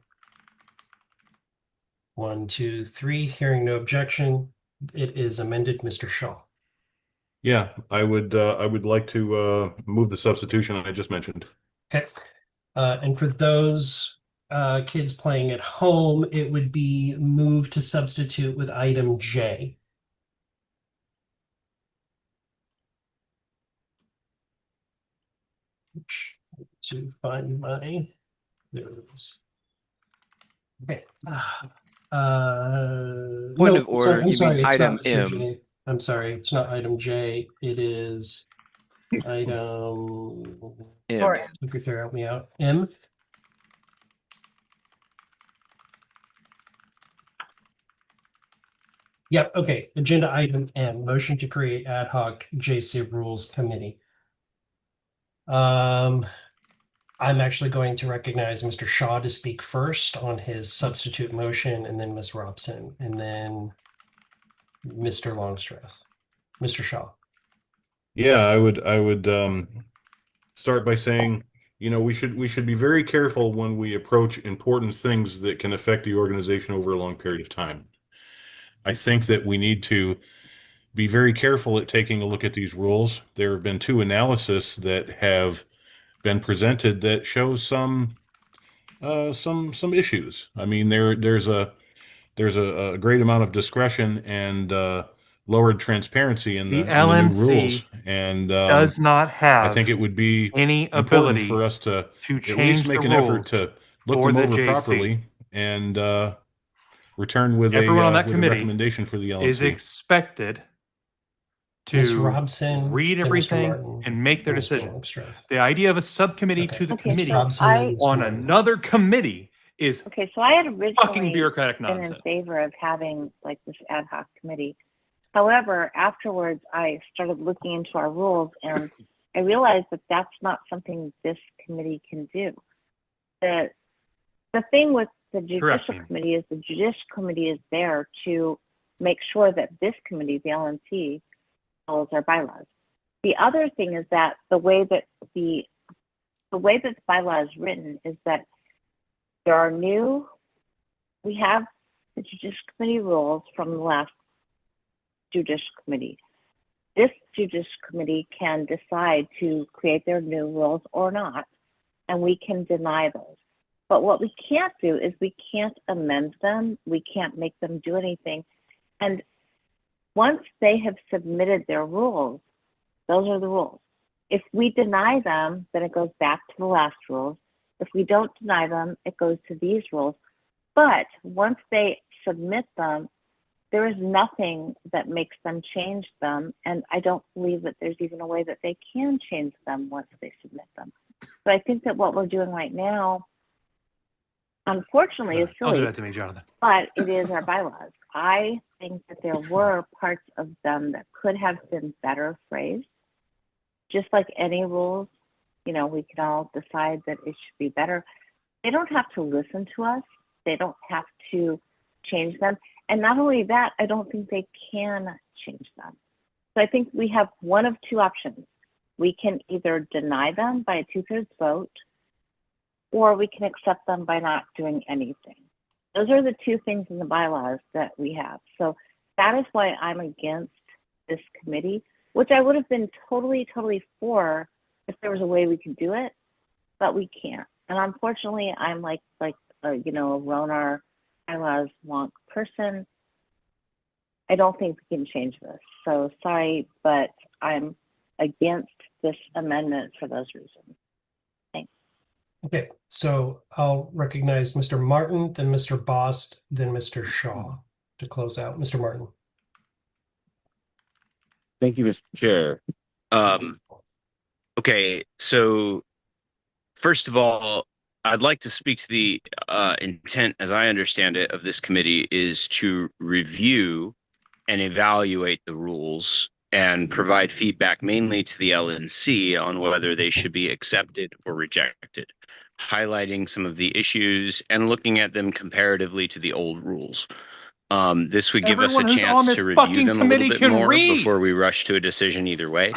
1, 2, 3. Hearing no objection, it is amended. Mr. Shaw. Yeah, I would like to move the substitution I just mentioned. Okay. And for those kids playing at home, it would be moved to substitute with item J. To find my, there it is. Okay. Point No, of order, I'm you sorry, mean it's item not Mr. M. J. I'm sorry, it's not item J. It is item M. Secretary, help me out. M. Yep, okay. Agenda item M, motion to create ad hoc JC Rules Committee. I'm actually going to recognize Mr. Shaw to speak first on his substitute motion, and then Ms. Robson, and then Mr. Longstreth. Mr. Shaw. Yeah, I would start by saying, You know, we should be very careful when we approach important things that can affect the organization over a long period of time. I think that we need to be very careful at taking a look at these rules. There have been 2 analyses that have been presented that show some issues. I mean, there's a great amount of discretion and lowered transparency in The the new rules, LNC and does not I think have it would be any important for ability us to to at least change the make an effort rules to look for them the over JC. properly and return with Everyone on that with a committee recommendation for the is LNC. expected Ms. to Robson, read then Mr. everything Martin, and make their then Mr. decision. Longstreth. The idea of a subcommittee Okay. to the Okay, Ms. committee Robson and Mr. on Martin. another committee is Okay, so I had fucking originally bureaucratic been in nonsense. favor of having like this ad hoc committee. However, afterwards, I started looking into our rules and I realized that that's not something this committee can do. The thing with the judicial committee is the judicial committee is there to make sure that this committee, the LNC, follows our bylaws. The other thing is that the way that the bylaw is written is that there are we have the judicial committee rules from the last judicial committee. This judicial committee can decide to create their new rules or not, and we can deny those. But what we can't do is we can't amend them. We can't make them do anything. And once they have submitted their rules, those are the rules. If we deny them, then it goes back to the last rules. If we don't deny them, it goes to these rules. But once they submit them, there is nothing that makes them change them. And I don't believe that there's even a way that they can change them once they submit them. So I think that what we're doing right now, unfortunately, is Don't do silly, that to me, Jonathan. but it is our bylaws. I think that there were parts of them that could have been better phrased. Just like any rules, you know, we can all decide that it should be better. They don't have to listen to us. They don't have to change them. And not only that, I don't think they can change them. So I think we have one of 2 options. We can either deny them by a 2/3 vote, or we can accept them by not doing anything. Those are the 2 things in the bylaws that we have. So that is why I'm against this committee, which I would have been totally for if there was a way we could do it, but we can't. And unfortunately, I'm like a Ronar bylaws wonk person. I don't think we can change this. So sorry, but I'm against this amendment for those reasons. Thanks. Okay, so I'll recognize Mr. Martin, then Mr. Bost, then Mr. Shaw to close out. Mr. Martin. Thank you, Mr. Chair. Okay, so first of all, I'd like to speak to the intent, as I understand it, of this committee is to review and evaluate the rules and provide feedback mainly to the LNC on whether they should be accepted or rejected, highlighting some of the issues and looking at them comparatively to the old rules. This would give Everyone us a who's on chance this to review fucking them a little committee bit can more read. before we rush to a decision either way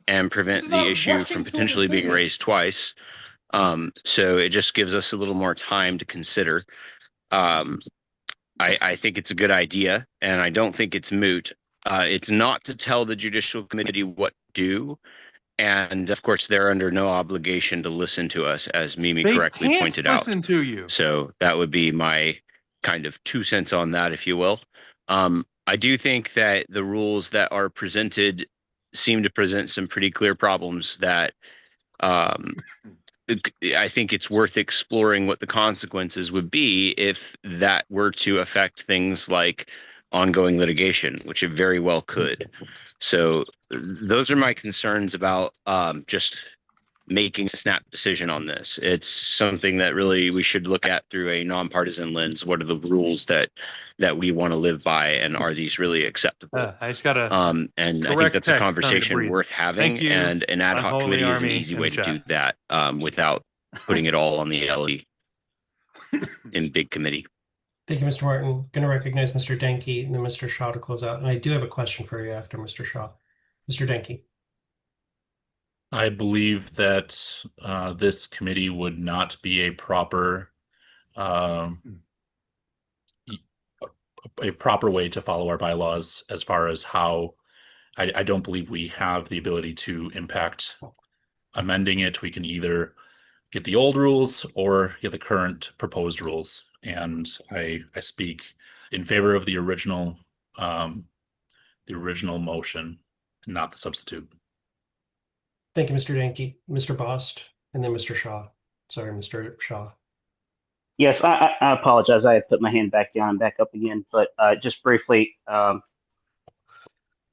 and prevent the issue from potentially being raised twice. So it just gives us a little more time to consider. I think it's a good idea, and I don't think it's moot. It's not to tell the Judicial Committee what to do, and of course, they're under no obligation to listen to us, as Mimi They correctly can't pointed out. listen to you. So that would be my kind of 2 cents on that, if you will. I do think that the rules that are presented seem to present some pretty clear problems that I think it's worth exploring what the consequences would be if that were to affect things like ongoing litigation, which it very well could. So those are my concerns about just making a snap decision on this. It's something that really we should look at through a nonpartisan lens. What are the rules that we want to live by, and are these really acceptable? I just gotta And I think that's a conversation worth having, Thank you, and an ad hoc Unholy committee is an Army easy in way the to do chat. that without putting it all on the LE in big committee. Thank you, Mr. Martin. Going to recognize Mr. Denke and then Mr. Shaw to close out. And I do have a question for you after Mr. Shaw. Mr. Denke. I believe that this committee would not be a proper a proper way to follow our bylaws as far as how I don't believe we have the ability to impact amending it. We can either get the old rules or get the current proposed rules. And I speak in favor of the original motion, not the substitute. Thank you, Mr. Danke. Mr. Bost, and then Mr. Shaw. Sorry, Mr. Shaw. Yes, I apologize. I had put my hand back down and back up again, but just briefly,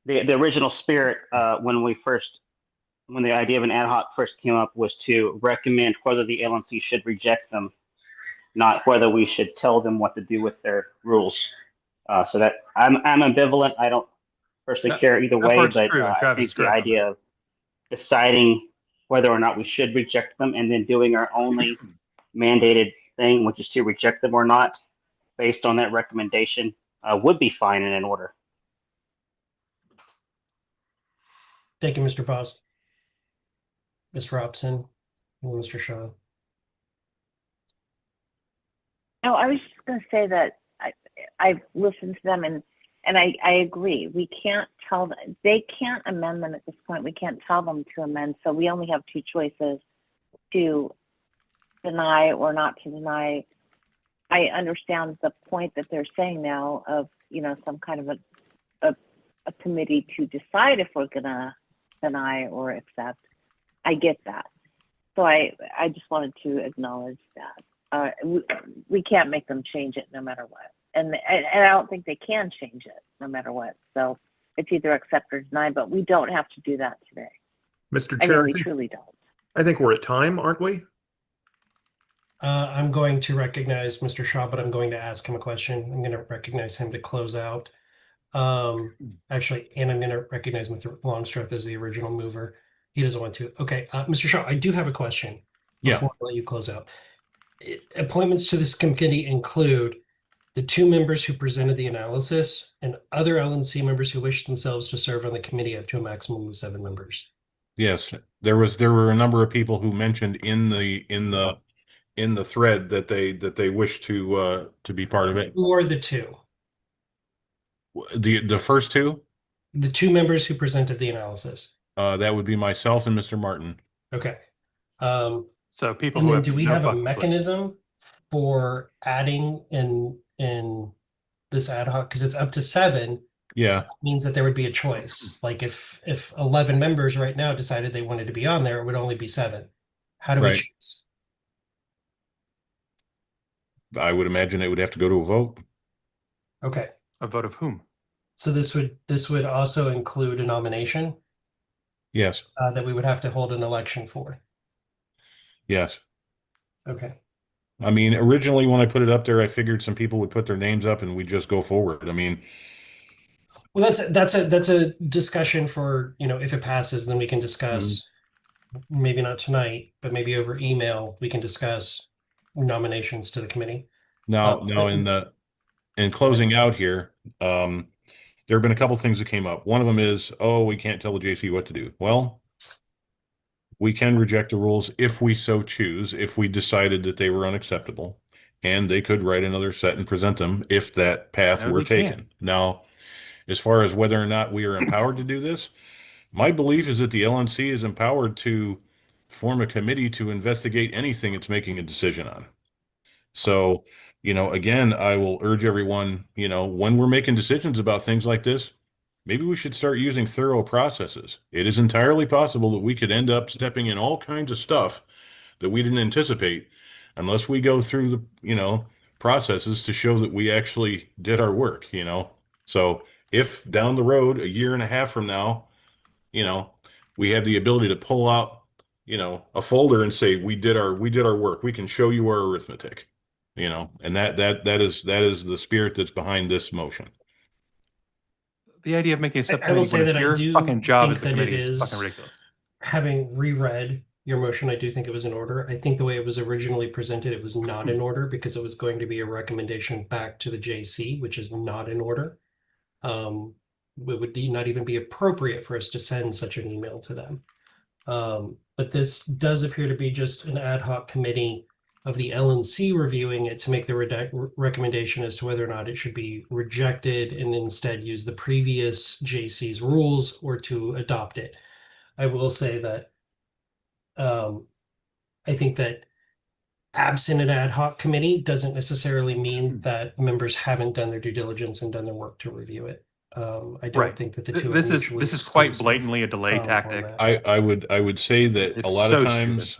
the original spirit when the idea of an ad hoc first came up was to recommend whether the LNC should reject them, not whether we should tell them what to do with their rules. So that I'm ambivalent. I don't personally care either way, but I think the idea of deciding whether or not we should reject them and then doing our only mandated thing, which is to reject them or not, based on that recommendation, would be fine and in order. Thank you, Mr. Bost. Ms. Robson, and Mr. Shaw. No, I was just going to say that I've listened to them and I agree. We can't tell them, they can't amend them at this point. We can't tell them to amend. So we only have two choices: to deny or not to deny. I understand the point that they're saying now of, some kind of a committee to decide if we're going to deny or accept. I get that. So I just wanted to acknowledge that. We can't make them change it no matter what. And I don't think they can change it no matter what. So it's either accept or deny, but we don't have to do that today. Mr. I Chair, mean, we truly don't. I think we're at time, aren't we? I'm going to recognize Mr. Shaw, but I'm going to ask him a question. I'm going to recognize him to close out. Actually, and I'm going to recognize Mr. Longstreth as the original mover. He doesn't want to. Okay, Mr. Shaw, I do have a question before I let you close out. Appointments to this committee include the two members who presented the analysis and other LNC members who wish themselves to serve on the committee up to a maximum of 7 members. Yes, there were a number of people who mentioned in the thread that they wish to be part of it. Who are the two? The first two? The two members who presented the analysis. That would be myself and Mr. Martin. Okay. So people and who then have do we no have a fucking clue. mechanism for adding in this ad hoc, because it's up to 7? Yeah. So that means that there would be a choice. Like if 11 members right now decided they wanted to be on there, it would only be 7. How do we choose? I would imagine it would have to go to a vote. Okay. A vote of whom? So this would also include a nomination Yes. that we would have to hold an election for. Yes. Okay. I mean, originally when I put it up there, I figured some people would put their names up and we'd just go forward. I mean, well, that's a discussion for, if it passes, then we can discuss, maybe not tonight, but maybe over email, we can discuss nominations to the committee. Now in closing out here, there have been a couple things that came up. One of them is, we can't tell the JC what to do. Well, we can reject the rules if we so choose, if we decided that they were unacceptable, and they could write another set and present them if that path were taken. Now, as far as whether or not we are empowered to do this, my belief is that the LNC is empowered to form a committee to investigate anything it's making a decision on. So, again, I will urge everyone, when we're making decisions about things like this, maybe we should start using thorough processes. It is entirely possible that we could end up stepping in all kinds of stuff that we didn't anticipate unless we go through the, processes to show that we actually did our work, So if down the road, a year and a half from now, we have the ability to pull out, a folder and say, we did our work. We can show you our arithmetic, and that is the spirit that's behind this motion. The idea of making a I subcommittee will say when that it's I your do fucking job think as the that it committee is is, fucking ridiculous. having reread your motion, I do think it was in order. I think the way it was originally presented, it was not in order because it was going to be a recommendation back to the JC, which is not in order. It would not even be appropriate for us to send such an email to them. But this does appear to be just an ad hoc committee of the LNC reviewing it to make the recommendation as to whether or not it should be rejected and instead use the previous JC's rules or to adopt it. I will say that I think that absent an ad hoc committee doesn't necessarily mean that members haven't done their due diligence and done their work to review it. I don't think that the two are This is mutually quite exclusive, blatantly a delay on tactic. that. I would say that It's a lot so of times,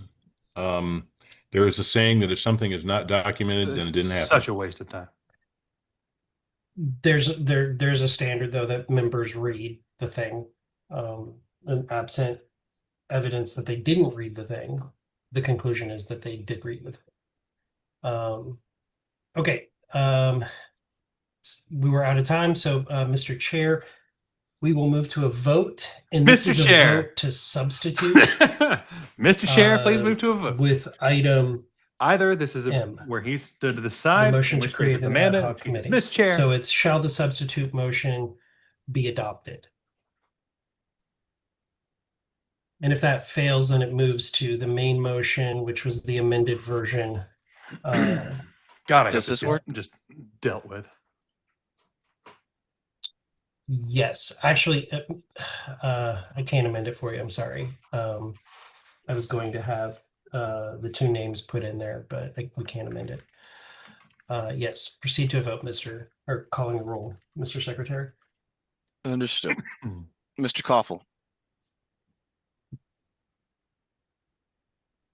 there is a saying that if something is not documented, then it didn't happen. Such a waste of time. There's a standard though that members read the thing, and absent evidence that they didn't read the thing, the conclusion is that they did read the thing. Okay, we were out of time, so Mr. Chair, we will move to a vote, and this is a vote to substitute. Mr. Chair, please move to a vote. With item either this is where he stood to the side, the motion to create an ad hoc committee. committee. Chair. So it's shall the substitute motion be adopted? And if that fails, then it moves to the main motion, which was the amended version. God, I Does this work? Just dealt with. Yes, actually, I can't amend it for you. I'm sorry. I was going to have the two names put in there, but we can't amend it. Yes, proceed to a vote, calling the roll, Mr. Secretary. Understood. Mr. Koffel,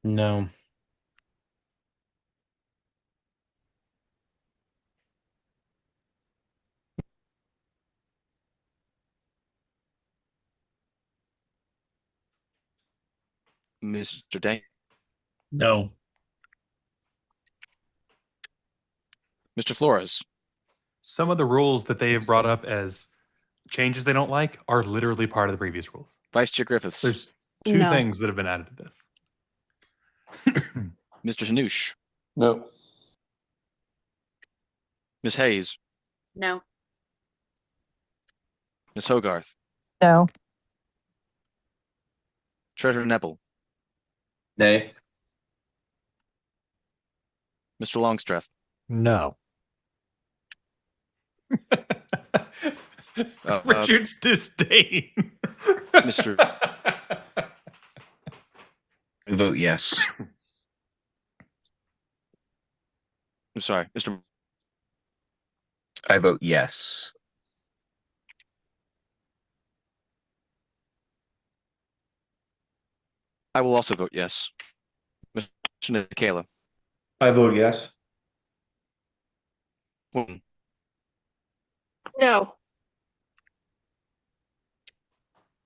No. Mr. Dank, No. Mr. Flores, Some of the rules that they have brought up as changes they don't like are literally part of the previous rules. Vice Chair Griffiths, There's two No. things that have been added to this. Mr. Hanush, No. Ms. Hayes, No. Ms. Hogarth, No. Treasurer Nebel, Nay. Mr. Longstreth, No. Richard's disdain. Mr. I vote yes. I'm sorry, Mr. I vote yes. I will also vote yes. Mr. Nikela, I vote yes. No.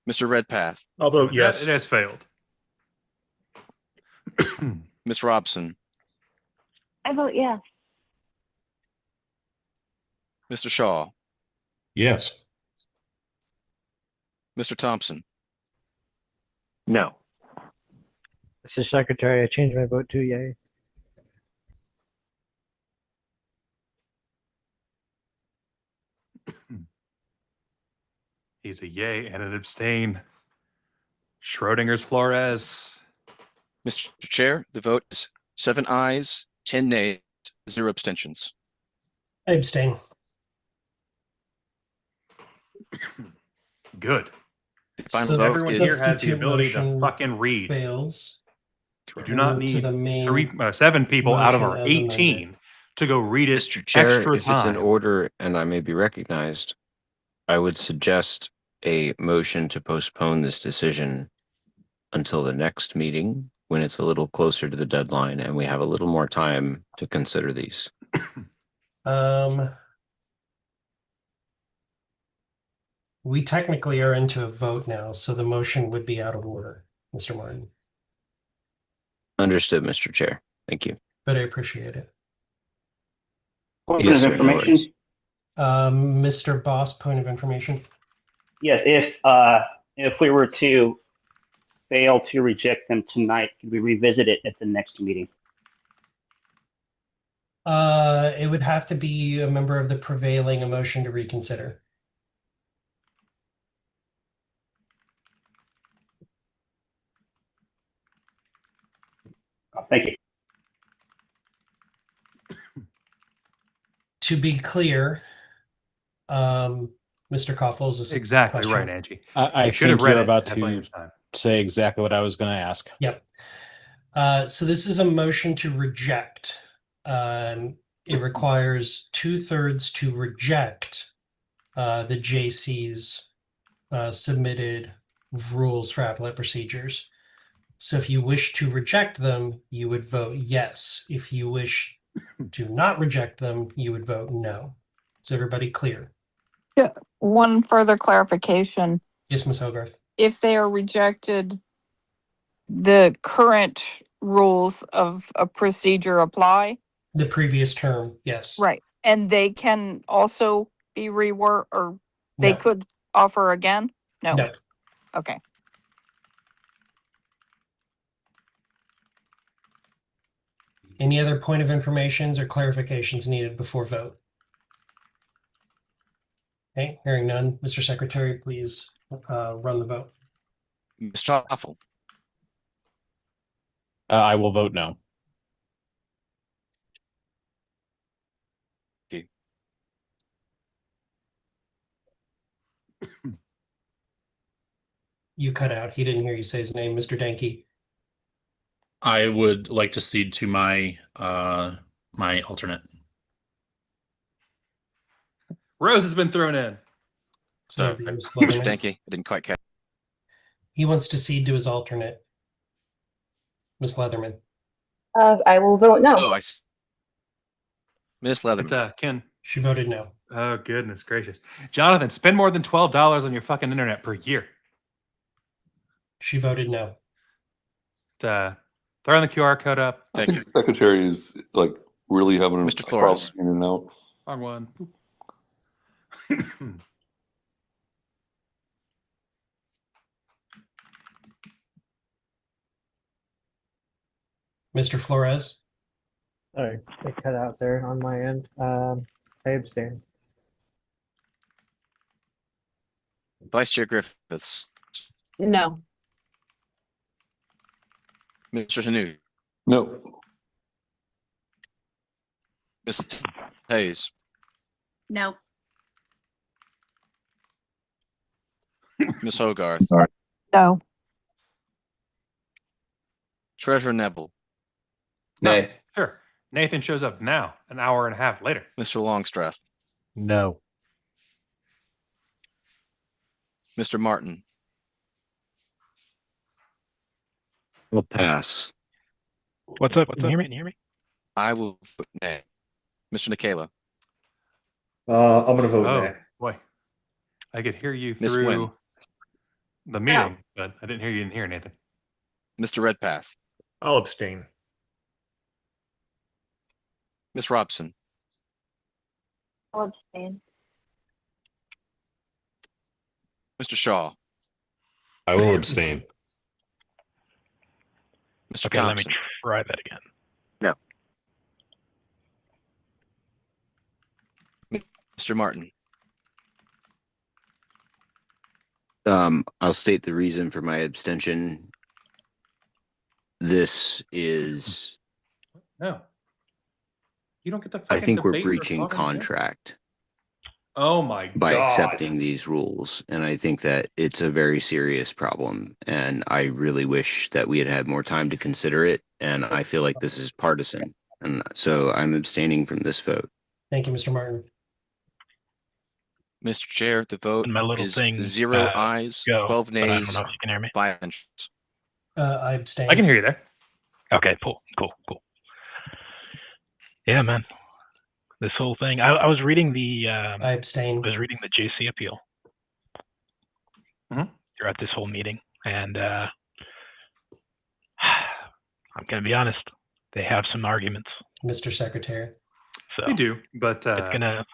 Mr. Redpath, I'll vote yes. It has failed. Ms. Robson, I vote yes. Mr. Shaw, Yes. Mr. Thompson, No. Mr. Secretary, I changed my vote to yay. He's a yay and an abstain. Schrodinger's Flores. Mr. Chair, the vote is 7 ayes, 10 nays, 0 abstentions. I abstain. Good. The final So vote Everyone is here has the substitute ability to motion fucking read. Fails. We do not Move to need the main 7 people out of motion our as 18 amended. to go read it Mr. Chair, extra if it's in time. order and I may be recognized, I would suggest a motion to postpone this decision until the next meeting when it's a little closer to the deadline and we have a little more time to consider these. We technically are into a vote now, so the motion would be out of order, Mr. Martin, Understood, Mr. Chair. Thank you. but I appreciate it. Point Yes, of sir, no information. worries. Mr. Boss, point of information. Yes, if we were to fail to reject them tonight, could we revisit it at the next meeting? It would have to be a member of the prevailing a motion to reconsider. Thank you. To be clear, Mr. Koffels is Exactly question. right, Angie. I You should have think read you're it. about Had plenty to of time. say exactly what I was going to ask. Yep. So this is a motion to reject. It requires 2/3 to reject the JC's submitted rules for appellate procedures. So if you wish to reject them, you would vote yes. If you wish to not reject them, you would vote no. Is everybody clear? Yeah, one further clarification. Yes, Ms. Hogarth. If they are rejected, the current rules of a procedure apply? The previous term, yes. Right. And they can also be reworked, or they No. could offer again? No. No. Okay. Any other point of informations or clarifications needed before vote? Okay, hearing none. Mr. Secretary, please run the vote. Mr. Toffel, I will vote no. You cut out. He didn't hear you say his name, Mr. Danke. I would like to cede to my my alternate. Rose has been thrown in. So, So, Ms. Mr. Leatherman, Danke, I didn't quite catch. he wants to cede to his alternate. Ms. Leatherman. I will vote no. Oh, Miss Leatherman. But, Ken. She voted no. Oh, goodness gracious. Jonathan, spend more than $12 on your fucking internet per year. She voted no. Throwing the QR code up. I think the secretary is like really having a Mr. Flores. problem in and out. Wrong one. Mr. Flores. Sorry, it cut out there on my end. I abstain. Vice Chair Griffiths. No. Mr. Hanu. No. Ms. Hayes. No. Ms. Hogarth. No. Treasurer Neville. Nay. Sure. Nathan shows up now, an hour and a half later. Mr. Longstreth. No. Mr. Martin. We'll pass. What's up? Can you hear me? I will vote nay. Mr. Nikela. I'm gonna vote Oh, nay. boy. I could hear you Miss through Wynn. the meeting, but I didn't hear you in here, Nathan. Mr. Redpath. I'll abstain. Ms. Robson. I'll abstain. Mr. Shaw. I will abstain. Mr. Okay, Thompson. let me try that again. Mr. Martin. I'll state the reason for my abstention. This is, No. You don't get to I fucking think we're debate or breaching talk on the air. contract Oh my by god. accepting these rules. And I think that it's a very serious problem. And I really wish that we had had more time to consider it. And I feel like this is partisan. And so I'm abstaining from this vote. Thank you, Mr. Martin. Mr. Chair, the vote My little is thing, 0 ayes, go, 12 but I don't nays, know if you can hear me. 5 abstentions. I abstain. I can hear you there. Okay, cool. Yeah, man. This whole thing. I was reading the I abstain. I was reading the JC appeal throughout this whole meeting, and I'm gonna be honest. They have some arguments. Mr. Secretary. So They do, but it's gonna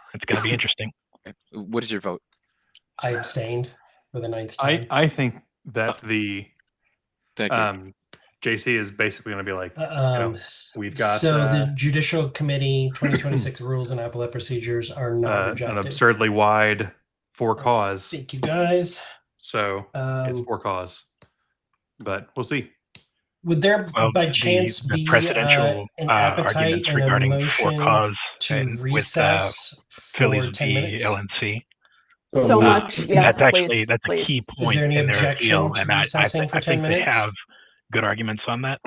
be interesting. What is your vote? I abstained for the 9th time. I think that the Thank you. JC is basically going to be like, we've got So the Judicial Committee 2026 rules and appellate procedures are not an rejected. absurdly wide for cause. Thank you, guys. So it's for cause, but we'll see. Would there Well, by chance the be presidential an appetite arguments and a regarding for motion cause to and with recess Phillies for 10 v. minutes? LNC? So much, yes, That's actually please, a please. key Is point there any in their objection appeal, to and recessing for I 10 think they minutes? have good arguments on that,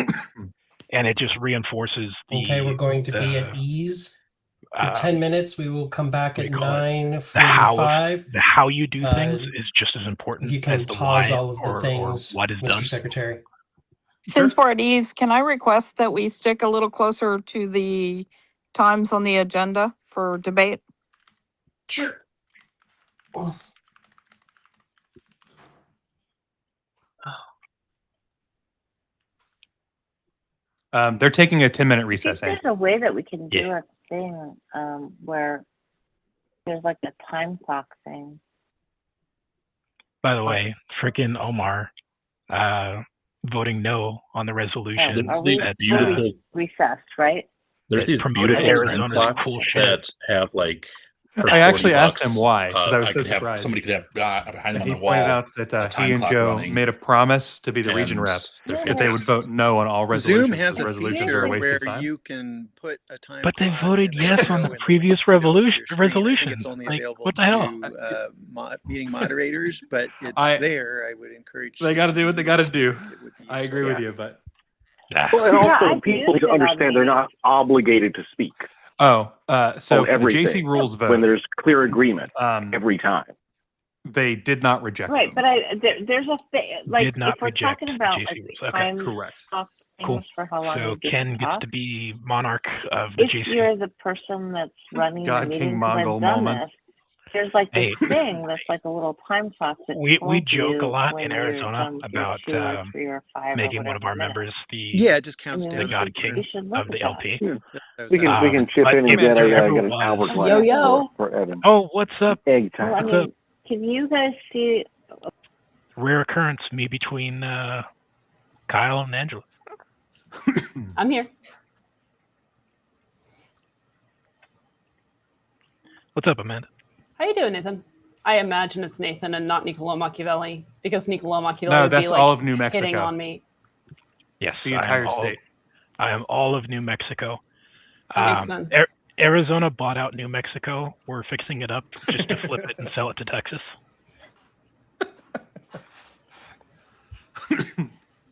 and it just reinforces Okay, we're going to be at the ease for 10 minutes. We will come back what at do you call it? 9:45. The how you do things is just as If important you as can the pause why all of the or things, what is Mr. done. Secretary. Since we're at ease, can I request that we stick a little closer to the times on the agenda for debate? Sure. They're taking a 10-minute I think recess. there's a way that we can do a thing where there's like a time clock thing. By the way, frickin' Omar voting no on the resolution. There's these that, beautiful recessed, right? There's these promoted beautiful time Arizona's clocks cool shit. that have like for I actually 40 asked bucks, him why, because I was I so could have surprised. somebody could have behind them on He the wall. pointed out that a he time and clock Joe running, made a promise to be the region and rep they're that they would fantastic. vote no on all Zoom resolutions has because a resolutions feature are a waste where of time. you can put a time But they clock voted and a yes on window the in previous middle of your screen. I think resolution. it's only Like, available what the hell? to meeting moderators, but it's there. I would encourage They you got to to do what they got to use do. it would be I agree with you, but Well, and Yeah, also I've people used need to it on understand they're not obligated to speak so on for the everything JC rules vote, when there's clear agreement every time. they did not reject Right, them. but there's a thing like Did not if we're reject talking the about JC like rules. Okay. time Correct. clock Cool. things for how long So you get Ken to gets talk. to be monarch of the If JC. you're the person that's running God the King meeting, because Mongol I've done moment. this, there's like this Hey. thing that's like a little time clock that We tells joke a you lot when in you're Arizona done with your about 2 or 3 or 5 or making one of whatever our minutes. members the Yeah, it just I counts mean, down. the God we King should look of at the that. LP. We can chip but in and get to a everyone, Albert Yo, Lab yo. for Evan. Oh, what's up? Egg Well, time. I What's mean, up? can you guys see? Rare occurrence, me between Kyle and Angela. I'm here. What's up, Amanda? How you doing, Nathan? I imagine it's Nathan and not Niccolo Machiavelli because Niccolo Machiavelli No, would that's be like all of New hitting Mexico. on me. Yes, The entire state. I am all of New Mexico. That makes sense. Arizona bought out New Mexico. We're fixing it up just to flip it and sell it to Texas.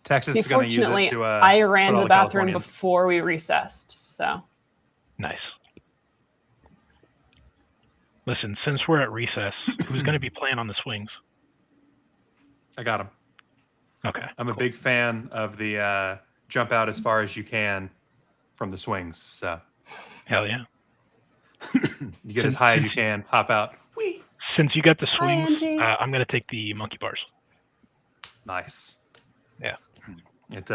Texas See, is going to use fortunately, it to I ran put all to the bathroom Californians. before we recessed, so. Nice. Listen, since we're at recess, who's going to be playing on the swings? I got him. Okay. I'm a big fan of the jump out as far as you can from the swings. So Hell yeah. you get as high as you can, hop out. Since you got the Hi, swings, Angie. I'm going to take the monkey bars. Nice. Yeah. It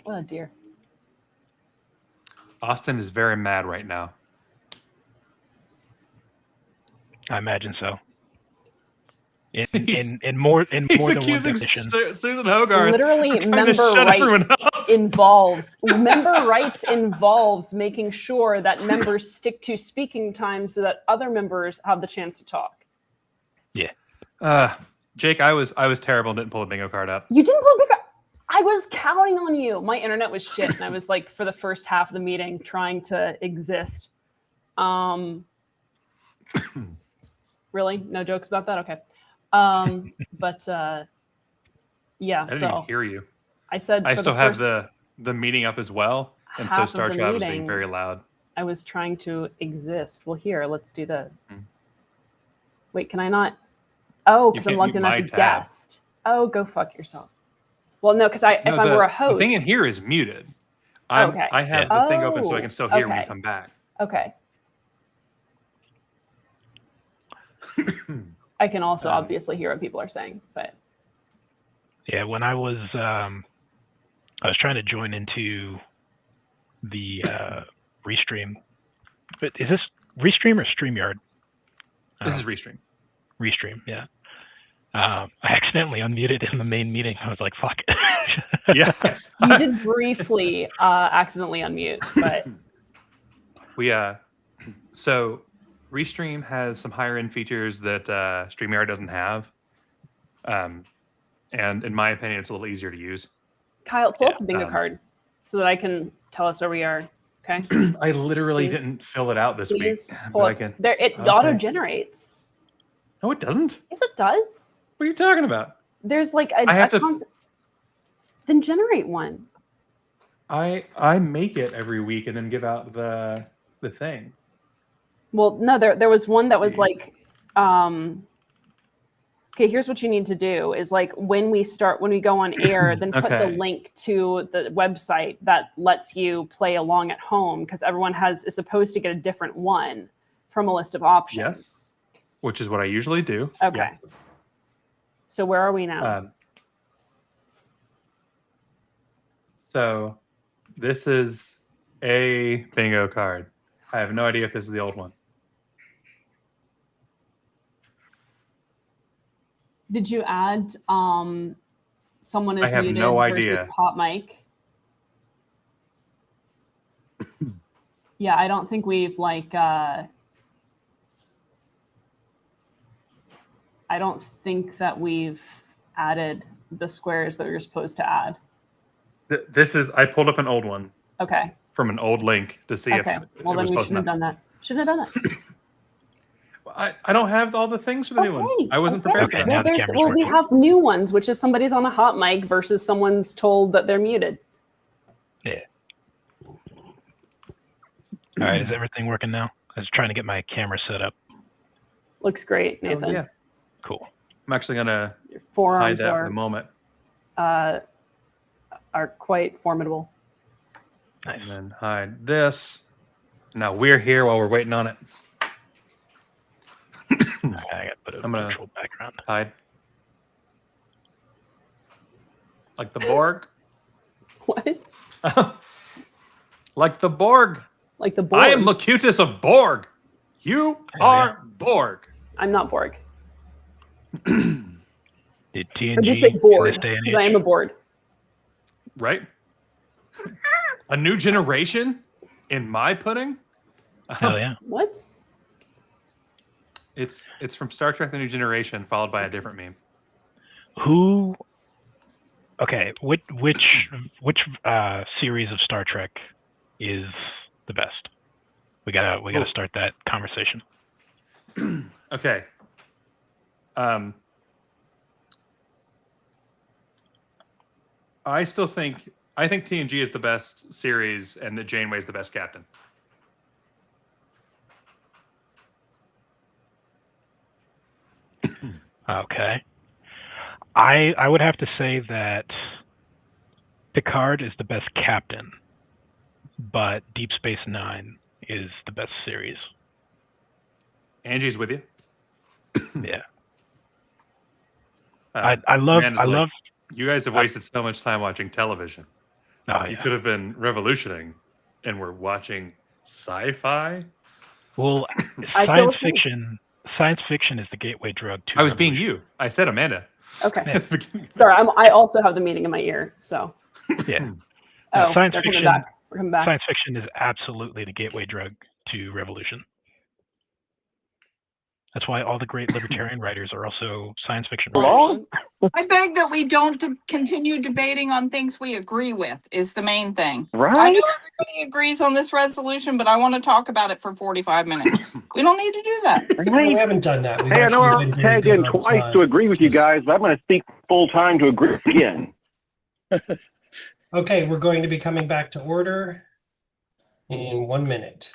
Oh dear. Austin is very mad right now. I imagine so. In more than He's one accusing dimension. Susan Hogarth. Literally, of trying to member shut everyone rights up. involves making sure that members stick to speaking time so that other members have the chance to talk. Yeah. Jake, I was terrible and didn't pull a bingo card up. You didn't pull a big. I was counting on you. My internet was shit, and I was like, for the first half of the meeting, trying to exist. Really, no jokes about that. Okay, but yeah. I didn't So even hear you. I said I for still the have first the meeting up as well, and so half of Star the Child was being meeting, very loud. I was trying to exist. Well, here, let's do the. Hmm. Wait, can I not? Oh, You because I'm can't logged mute in my as a tab. guest. Oh, go fuck yourself. Well, no, because if I were a host. The thing in here is muted. Okay. I have the thing open so I can still hear when you okay. come back. Okay. I can also obviously hear what people are saying, but Yeah, when I was trying to join into the Restream. But is this Restream or StreamYard? This is Restream. Restream, yeah. I accidentally unmuted in the main meeting. I was like, fuck. Yes. you did briefly accidentally unmute, but We so Restream has some higher end features that StreamYard doesn't have. And in my opinion, it's a little easier to use. Kyle, pull up the bingo card so that I can tell us where we are. Okay. I literally Please. didn't fill it out this week. Please But pull I up. can. There, it Okay. auto generates. No, it doesn't. Yes, it does. What are you talking about? There's like a. I have to. Then generate one. I make it every week and then give out the thing. Well, no, there was one that was like, okay, here's what you need to do is like when we go on air, then put the Okay. link to the website that lets you play along at home because everyone is supposed to get a different one from a list of options. Yes, which is what I usually do. Okay. Yeah. So where are we now? So this is a bingo card. I have no idea if this is the old one. Did you add someone is I have muted no versus idea. hot mic? Yeah, I don't think we've like I don't think that we've added the squares that you're supposed to add. This is I pulled up an old one Okay. from an old link to see Okay. if Well, it then was we close shouldn't have enough. done that. Shouldn't have done it. I don't have all the things for the new one. I wasn't prepared for Well, that. we have new ones, which is somebody's on a hot mic versus someone's told that they're muted. Yeah. All right, is everything working now? I was trying to get my camera set up. Looks great, Oh, Nathan. yeah. Cool. I'm actually gonna hide Forearms that for the moment. are quite formidable. And then hide this. Now we're here while we're waiting on it. I got to put a I'm gonna neutral background. hide. Like the Borg. What? Like the Borg. Like the Borg. I am Locutus of Borg. You are Borg. I'm not Borg. Did TNG Or just say in board. this day and Because I age? am a board. Right? A new generation in my pudding? Hell yeah. What? It's from Star Trek: The New Generation, followed by a different meme. Who? Okay, which series of Star Trek is the best? We gotta start that conversation. Okay. I think TNG is the best series, and that Janeway is the best captain. Okay. I would have to say that Picard is the best captain, but Deep Space Nine is the best series. Angie's with you. Yeah. I love. You guys have wasted so much time watching television. Oh, You yeah. could have been revolutioning, and we're watching sci-fi. Well, I feel science safe. fiction. Science fiction is the gateway drug to. I was being you. I said Amanda. Okay. Sorry, I also have the meeting in my ear. So. Yeah. Oh, science they're fiction. coming back. We're coming back. Science fiction is absolutely the gateway drug to revolution. That's why all the great libertarian writers are also science fiction writers. I beg that we don't continue debating on things we agree with is the main thing. Right? I know everybody agrees on this resolution, but I want to talk about it for 45 minutes. We don't need to do that. We haven't done that. We've Hey, I know actually I'll been very tag in good on twice time. to agree with you guys, but I'm going to speak full time to agree again. Okay, we're going to be coming back to order in 1 minute.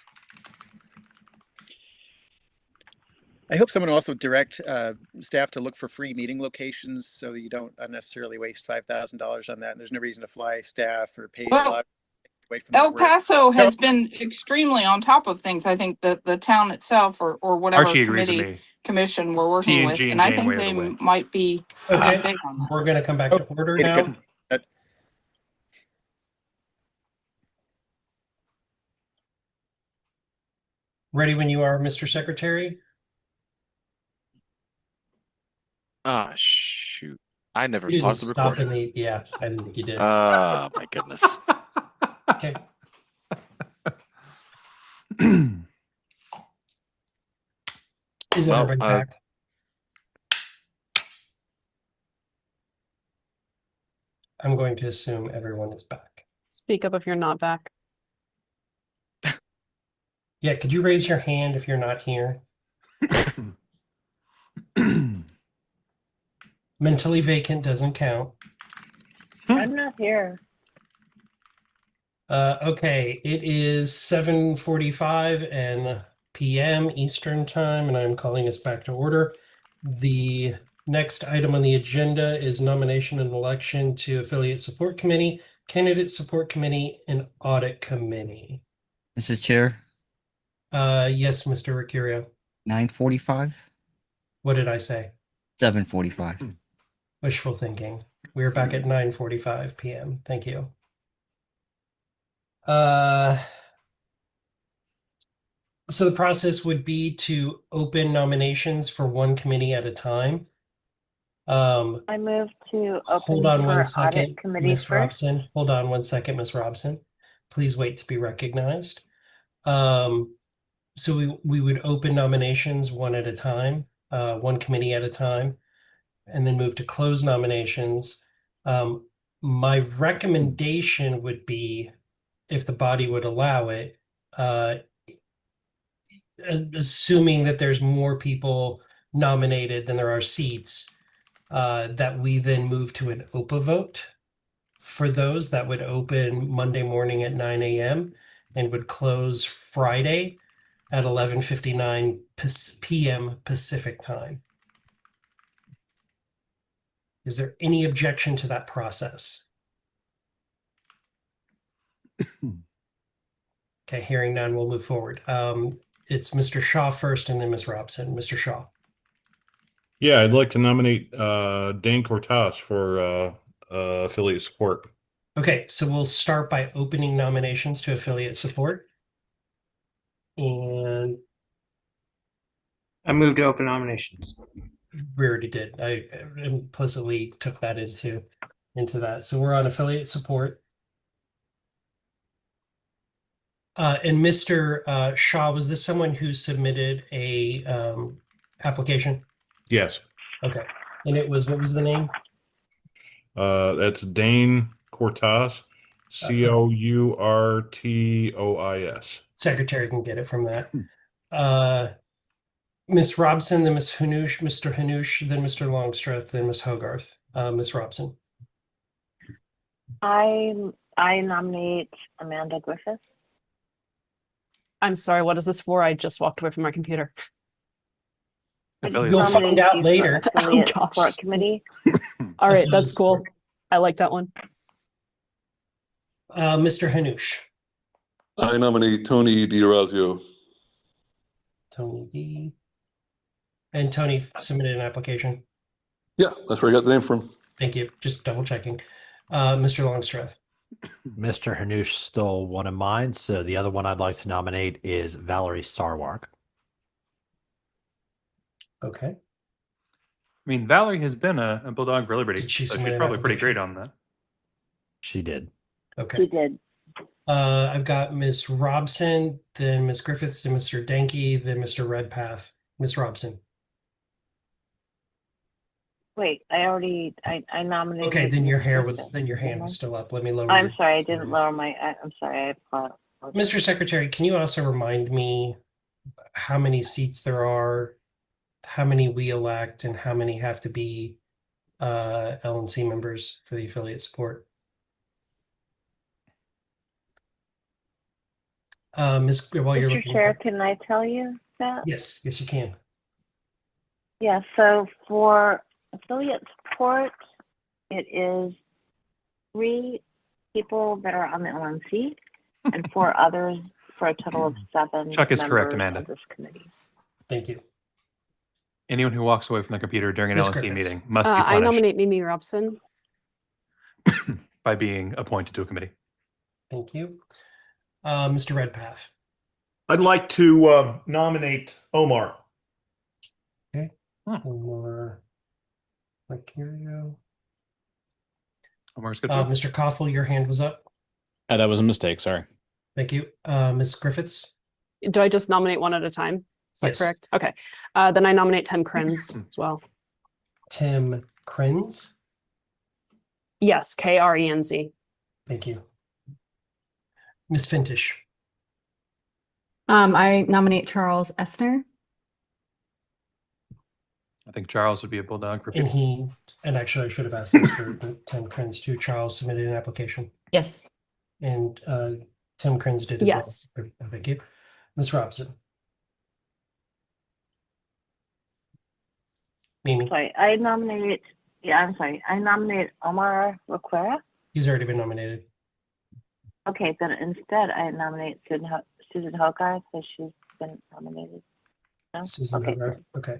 I hope someone will also direct staff to look for free meeting locations so that you don't unnecessarily waste $5,000 on that. And there's no reason to fly staff or pay a Well, lot away from their El work. Paso has been extremely on top of things. I think that the town itself or whatever Archie agrees with committee me. commission we're working with, TNG and I think Janeway are they the way. might be Okay, big on that. we're going to come back to order now. Ready when you are, Mr. Secretary? Ah, shoot. I never You didn't paused the stop recording. in the, yeah, I didn't think you did. Oh, my goodness. Okay. Is Well, everybody back? I'm going to assume everyone is back. Speak up if you're not back. Yeah, could you raise your hand if you're not here? Mentally vacant doesn't count. I'm not here. Okay, it is 7:45 p.m. Eastern time, and I'm calling us back to order. The next item on the agenda is nomination and election to Affiliate Support Committee, Candidate Support Committee, and Audit Committee. Mr. Chair, Yes, Mr. Ricciurio. 9:45, What did I say? 7:45. Wishful thinking. We're back at 9:45 p.m. Thank you. So the process would be to open nominations for one committee at a time. I move to open Hold on for one audit second, committee Miss first. Robson. Hold on one second, Miss Robson. Please wait to be recognized. So we would open nominations one at a time, one committee at a time, and then move to close nominations. My recommendation would be, if the body would allow it, assuming that there's more people nominated than there are seats, that we then move to an OPA vote for those. That would open Monday morning at 9 a.m. and would close Friday at 11:59 p.m. Pacific time. Is there any objection to that process? Okay, hearing none, we'll move forward. It's Mr. Shaw first and then Ms. Robson. Mr. Shaw. Yeah, I'd like to nominate Dane Cortas for affiliate support. Okay, so we'll start by opening nominations to affiliate support. And I move to open nominations. we already did. I implicitly took that into that. So we're on affiliate support. And Mr. Shaw, was this someone who submitted a application? Yes. Okay. And it was, what was the name? That's Dane Cortas, Courtois. Secretary can get it from that. Miss Robson, then Miss Hanoush, Mr. Hanoush, then Mr. Longstreth, then Miss Hogarth. Miss Robson. I nominate Amanda Griffith. I'm sorry, what is this for? I just walked away from my computer. You'll find out later. Oh, gosh. Support committee. All right, that's cool. I like that one. Mr. Hanoush. I nominate Tony DiOrazio. Tony D. And Tony submitted an application. Yeah, that's where I got the name from. Thank you. Just double checking. Mr. Longstreth. Mr. Hanoush stole one of mine, so the other one I'd like to nominate is Valerie Sarwark. Okay. I mean, Valerie has been a Bulldog for Liberty, Did she so submit she's an probably pretty great application? on that. She did. Okay. She did. I've got Miss Robson, then Miss Griffiths, then Mr. Denke, then Mr. Redpath. Miss Robson. Wait, I nominated. Okay, then your hand was didn't I? still up. Let me lower. I'm your- sorry, I didn't lower my. I'm sorry. I apologize. Mr. Secretary, can you also remind me how many seats there are, how many we elect, and how many have to be LNC members for the affiliate support? Ms. While you're Mr. looking. Chair, can I tell you that? Yes, you can. Yeah, so for affiliate support, it is 3 people that are on the LNC and 4 others for a total of 7 Chuck is correct, members Amanda. of this committee. Thank you. Anyone who walks away from the computer during an Ms. LNC Griffiths. meeting must be I punished nominate Mimi Robson. by being appointed to a committee. Thank you. Mr. Redpath. I'd like to nominate Omar. Okay. Omar Mercurio. Omar's good. Mr. Koffel, your hand was up. That was a mistake. Sorry. Thank you. Ms. Griffiths. Do I just nominate one at a time? Is that Yes. correct? Okay. Then I nominate Tim Krenz as well. Tim Krenz. Yes, KRENZ. Thank you. Ms. Fintish. I nominate Charles Essner. I think Charles would be a bulldog for And people. and actually I should have asked this for Tim Krenz too. Charles submitted an application. Yes. And Tim Krenz did as Yes. well. Thank you. Ms. Robson. Mimi. Sorry, I nominate. Yeah, I'm sorry. I nominate Omar Requera. He's already been nominated. Okay, then instead I nominate Susan Hogarth because she's been nominated. No? Susan Okay. Hogarth. Okay.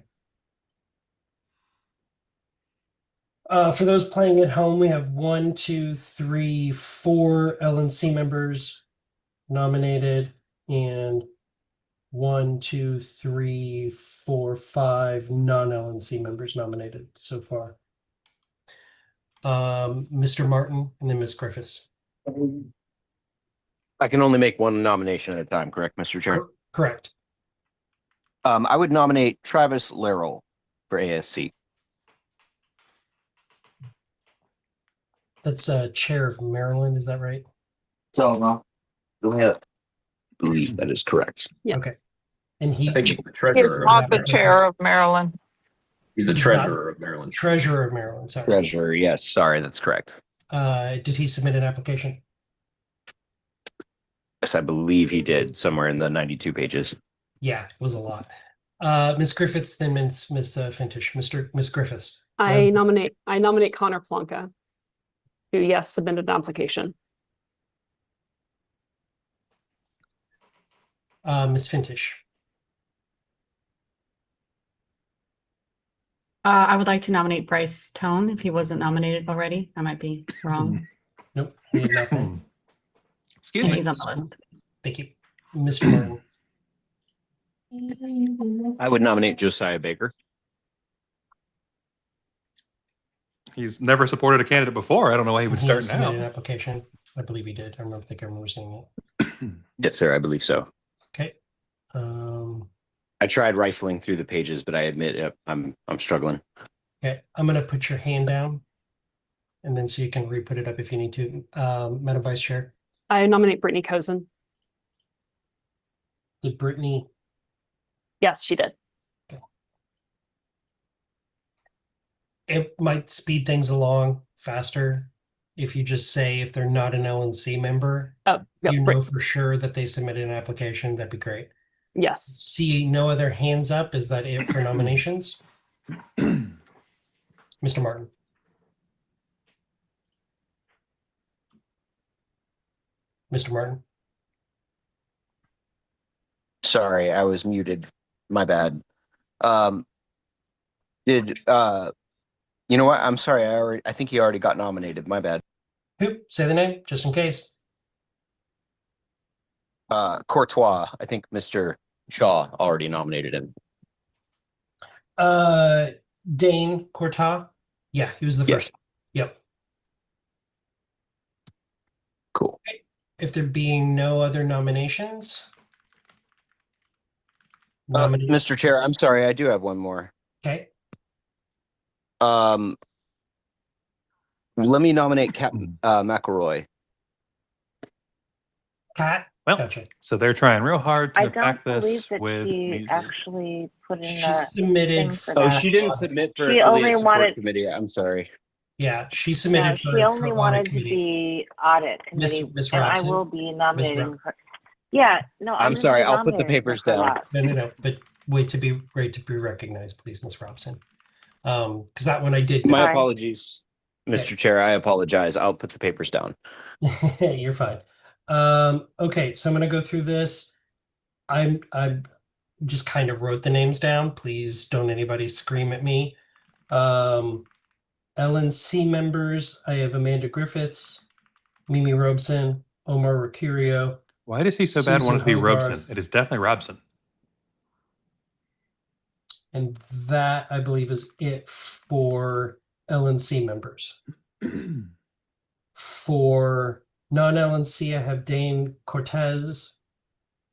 For those playing at home, we have 1, 2, 3, 4 LNC members nominated, and 1, 2, 3, 4, 5 non-LNC members nominated so far. Mr. Martin and then Ms. Griffiths. I can only make one nomination at a time, correct, Mr. Chair? Correct. I would nominate Travis Larrell for ASC. That's chair of Maryland, is that right? So, I believe that is correct. Yes. Okay. And I think he's the He's treasurer. not the chair of Maryland. He's the treasurer of Maryland. Treasurer of Maryland, sorry. Treasurer, yes. Sorry, that's correct. Did he submit an application? Yes, I believe he did, somewhere in the 92 pages. Yeah, it was a lot. Ms. Griffiths, then Ms. Fintish. Ms. Griffiths. I nominate Connor Plonka, who, yes, submitted an application. Ms. Fintish. I would like to nominate Bryce Tone if he wasn't nominated already. I might be wrong. Nope, he had not been. Excuse me. He's on the list. Thank you. Mr. Martin. I would nominate Josiah Baker. He's never supported a candidate before. I don't know why he would He start submitted an now. application. I believe he did. I remember seeing Yes, sir, I believe so. it. Okay. I tried rifling through the pages, but I admit I'm struggling. Okay. I'm gonna put your hand down, and then so you can re-put it up if you need to. Madam Vice Chair. I nominate Brittany Cozen. Did Brittany? Yes, she did. It might speed things along faster if you just say if they're not an LNC member. Oh, If you know for sure that they submitted an application, that'd be great. Yes. See no other hands up. Is that it for nominations? Mr. Martin. Mr. Martin. Sorry, I was muted. My bad. You know what? I'm sorry. I think he already got nominated. My bad. Who? Say the name, just in case. Courtois. I think Mr. Shaw already nominated him. Dane Courtois. Yeah, he was the Yes. first. Yep. Cool. If there being no other nominations. Mr. Chair, I'm sorry. I do have one more. Okay. Let me nominate Captain McElroy. Cat. Well, gotcha. So they're trying real hard I to don't pack believe this that with she music. actually put in She the submitted. thing for Oh, that. she didn't submit for She affiliate only support wanted- committee. I'm sorry. Yeah, she No, submitted she for only audit wanted to committee. be audit committee, Miss and I Robson? will be nominating Rob- her. Yeah, no, I'm gonna sorry. be I'll put the nominating her papers for down. that. No, but wait to be recognized, please, Miss Robson. Because that one I did. My Sorry. apologies, Mr. Chair. I apologize. I'll put the papers down. You're fine. Okay, so I'm gonna go through this. I just kind of wrote the names down. Please don't anybody scream at me. LNC members, I have Amanda Griffiths, Mimi Robson, Omar Recurio. Why does he so bad want it to be Susan Robson? Hogarth. It is definitely Robson. And that I believe is it for LNC members. For non-LNC, I have Dane Cortez.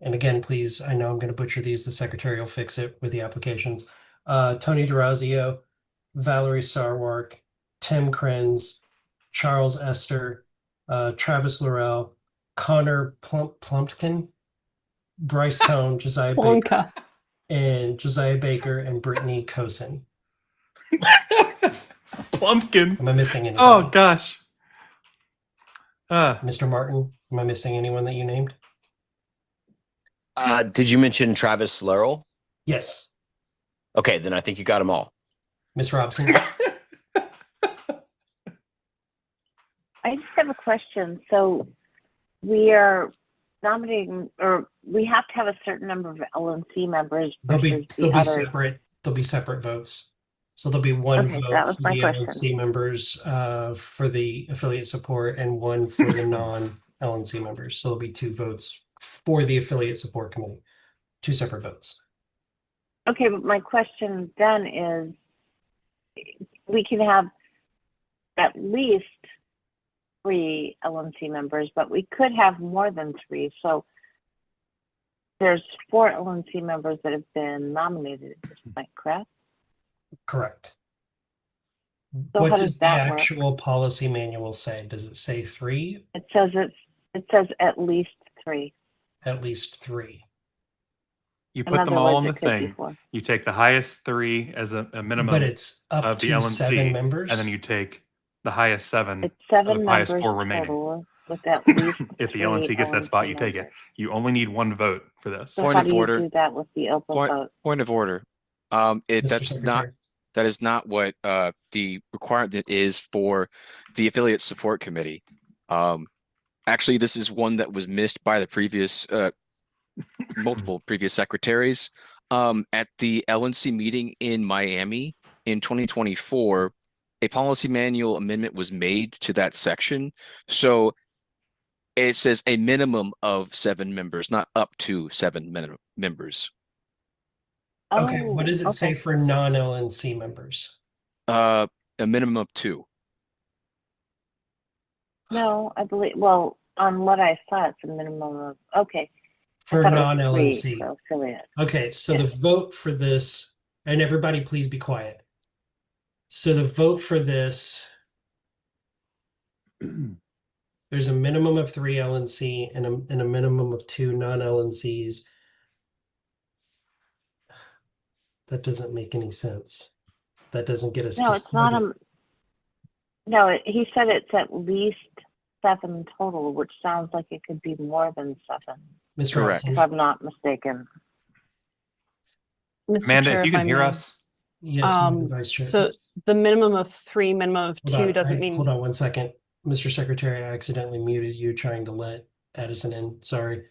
And again, please, I know I'm going to butcher these. The secretary will fix it with the applications. Tony DeRazio, Valerie Sarwark, Tim Krenz, Charles Esther, Travis Laurel, Connor Plumpkin, Bryce Tone, Josiah Baker, Plonka. and Josiah Baker and Brittany Cosin. Plumpkin. Am I missing anything? Oh gosh. Mr. Martin, am I missing anyone that you named? Did you mention Travis Laurel? Yes. Okay, then I think you got them all. Miss Robson. I just have a question. So we are nominating, or we have to have a certain number of LNC members They'll versus be the others. separate. There'll be separate votes. So there'll be one Okay, vote that was for my the question. LNC members for the affiliate support and one for the non-LNC members. So there'll be 2 votes for the affiliate support committee. 2 separate votes. Okay, but my question then is, we can have at least 3 LNC members, but we could have more than 3. So there's 4 LNC members that have been nominated at this point, correct? Correct. So What how does does the that work? actual policy manual say? Does it say 3? It says at least 3. At least 3. You In put them other all words, on the it could be thing. 4. You take the highest 3 as a minimum But it's up of the to LNC, 7 members. and then you take the highest 7 It's of 7 the highest members 4 remaining. total with at least If the 3 LNC gets that spot, you take it. members. You only need 1 vote for this. So Point how of do you order. do that with the open vote? Point of order. Mr. That is not what the requirement is for the affiliate support committee. Actually, this is one that was missed by the previous multiple previous secretaries. At the LNC meeting in Miami in 2024, a policy manual amendment was made to that section. So it says a minimum of 7 members, not up to 7 members. Okay, what does it Oh, say for non-LNC members? A minimum of 2. No, I believe, well, on what I saw, it's a minimum of, okay. For I thought it was 3 non-LNC. for affiliate. Okay, so the vote for this, and everybody please be quiet. So the vote for this, there's a minimum of 3 LNC and a minimum of 2 non-LNCs. That doesn't make any sense. That doesn't get us No, to it's not 7. he said it's at least 7 total, which sounds like it could be more than 7. Ms. Correct. Robson. If I'm not mistaken. Mr. Amanda, Chair, if you if I can hear may. us. Yes, Madam Vice Chair. So the minimum of 3, minimum of 2 doesn't mean. Hold on 1 second. Mr. Secretary, I accidentally muted you trying to let Addison in. Sorry.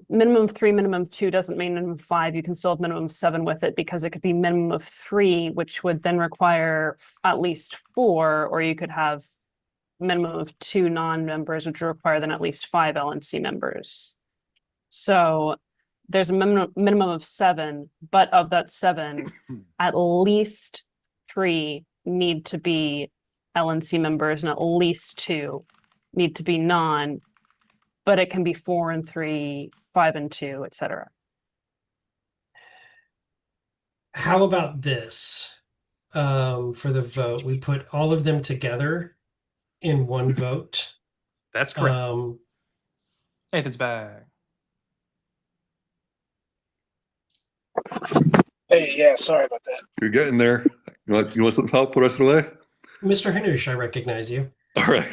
Minimum of 3, minimum of 2 doesn't mean minimum of 5. You can still have minimum of 7 with it because it could be minimum of 3, which would then require at least 4, or you could have minimum of 2 non-members, which would require then at least 5 LNC members. So there's a minimum of 7, but of that 7, at least 3 need to be LNC members and at least 2 need to be non, but it can be 4 and 3, 5 and 2, etc. How about this? For the vote, we put all of them together in one vote. That's correct. Nathan's back. Hey, yeah, sorry about that. You're getting there. You want some help the rest of the way? Mr. Hanush, I recognize you. All right.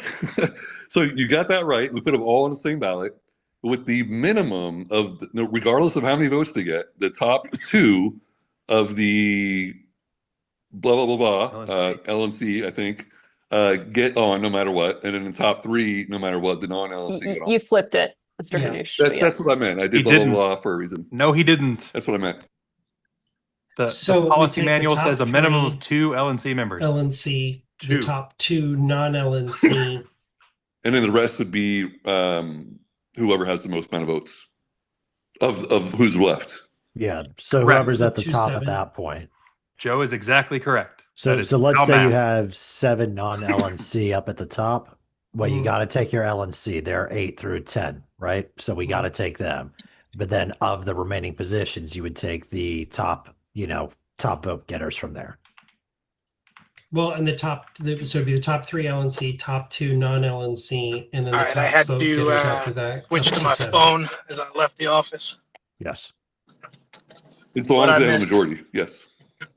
So you got that right. We put them all on the same ballot with the minimum of, regardless of how many votes they get, the top 2 of the blah, blah, blah, blah, LNC, I think, get on no matter what. And then the top 3, no matter what, the non-LNC get on. You flipped it, Mr. Hanush. but That's what I meant. I did blah, blah, blah for a reason. No, he didn't. That's what I meant. The we policy take the manual top says a minimum 3 of 2 LNC members. LNC, the 2. top 2 non-LNC. And then the rest would be whoever has the most amount of votes of who's left. Yeah. So Correct. whoever's at the top 2-7. at that point. Joe is exactly correct. So That is let's how say you math. have 7 non-LNC up at the top. Well, you got to take your LNC. They're 8 through 10, right? So we got to take them. But then of the remaining positions, you would take the top, top vote getters from there. Well, and so it'd be the top 3 LNC, top 2 non-LNC, and then All the right, top I had vote to getters after that. switch up to my 7. phone as I left the office. Yes. As long What as I they have a missed. majority, yes.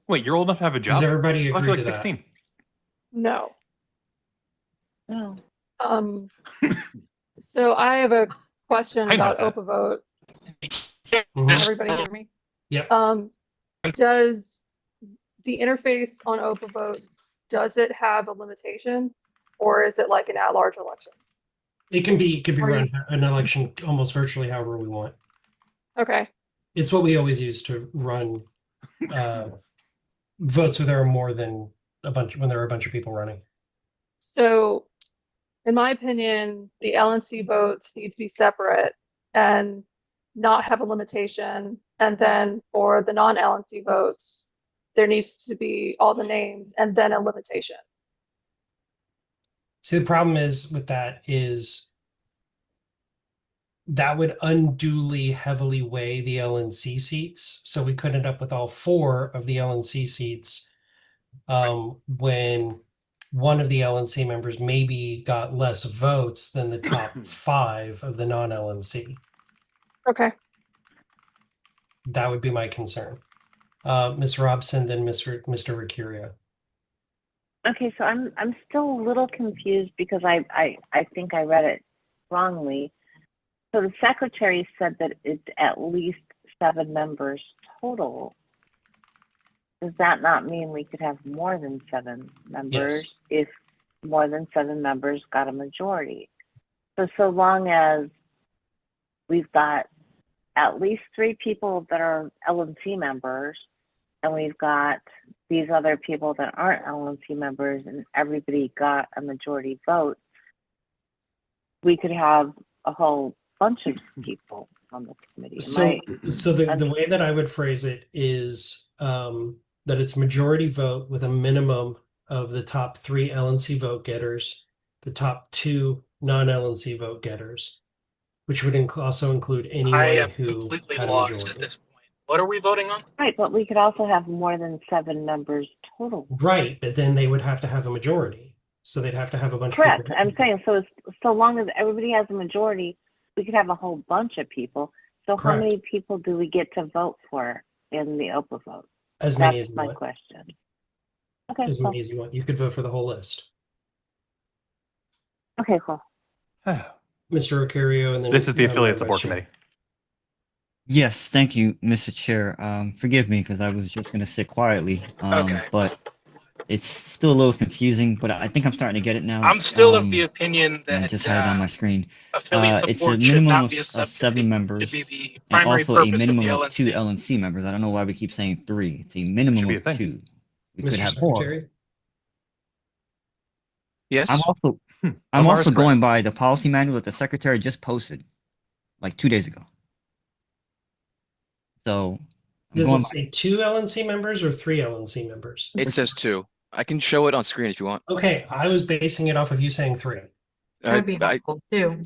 Wait, you're old enough to have a job? Does everybody I thought agree you're to like that? 16. No. No. So I have a question I know about that. Opa Vote. Mhm. Everybody hear me? Yep. Does the interface on Opa Vote, does it have a limitation, or is it like an at-large election? It can be Are run you- an election almost virtually however we want. Okay. It's what we always use to run votes where there are more than when there are a bunch of people running. So, in my opinion, the LNC votes need to be separate and not have a limitation. And then for the non-LNC votes, there needs to be all the names and then a limitation. See, the problem is with that is that would unduly heavily weigh the LNC seats. So we could end up with all 4 of the LNC seats when one of the LNC members maybe got less votes than the top 5 of the non-LNC. Okay. That would be my concern. Ms. Robson, then Mr. Ricurio. Okay, so I'm still a little confused because I think I read it wrongly. So the secretary said that it's at least 7 members total. Does that not mean we could have more than 7 members if more than 7 members got a majority? So long as we've got at least 3 people that are LNC members, and we've got these other people that aren't LNC members, and everybody got a majority vote, we could have a whole bunch of people on the committee. So the way that I would phrase it is that it's majority vote with a minimum of the top 3 LNC vote getters, the top 2 non-LNC vote getters, which would also include I anyone am who completely had a lost majority. at this point. What are we voting on? Right, but we could also have more than 7 members total. Right, but then they would have to have a majority. So they'd have to have a bunch Correct. of people. I'm saying so long as everybody has a majority, we could have a whole bunch of people. So Correct. how many people do we get to vote for in the Opa vote? As many That's as you my want. question. Okay, As cool. many as you want. You could vote for the whole list. Okay, cool. Mr. Ricurio, and then This is the Madam affiliate Vice support Chair. committee. Yes, thank you, Mr. Chair. Forgive me because I was just gonna sit quietly. Okay. But it's still a little confusing, but I think I'm starting to get it now. I'm still of the opinion I that just had it on my screen. affiliate It's a support should minimum not of, be a of subcommittee. 7 It should members be the and primary also a purpose of the minimum of 2 LNC. LNC members. I don't know why we keep saying 3. It's a minimum be a of thing. 2. We could Mr. have more. Secretary? Yes. I'm Lamar's also correct. going by the policy manual that the secretary just posted like 2 days ago. So I'm Does going it say 2 LNC members or 3 LNC members? It says 2. I can show it on screen if you want. Okay, I was basing it off of you saying 3. That would be helpful too.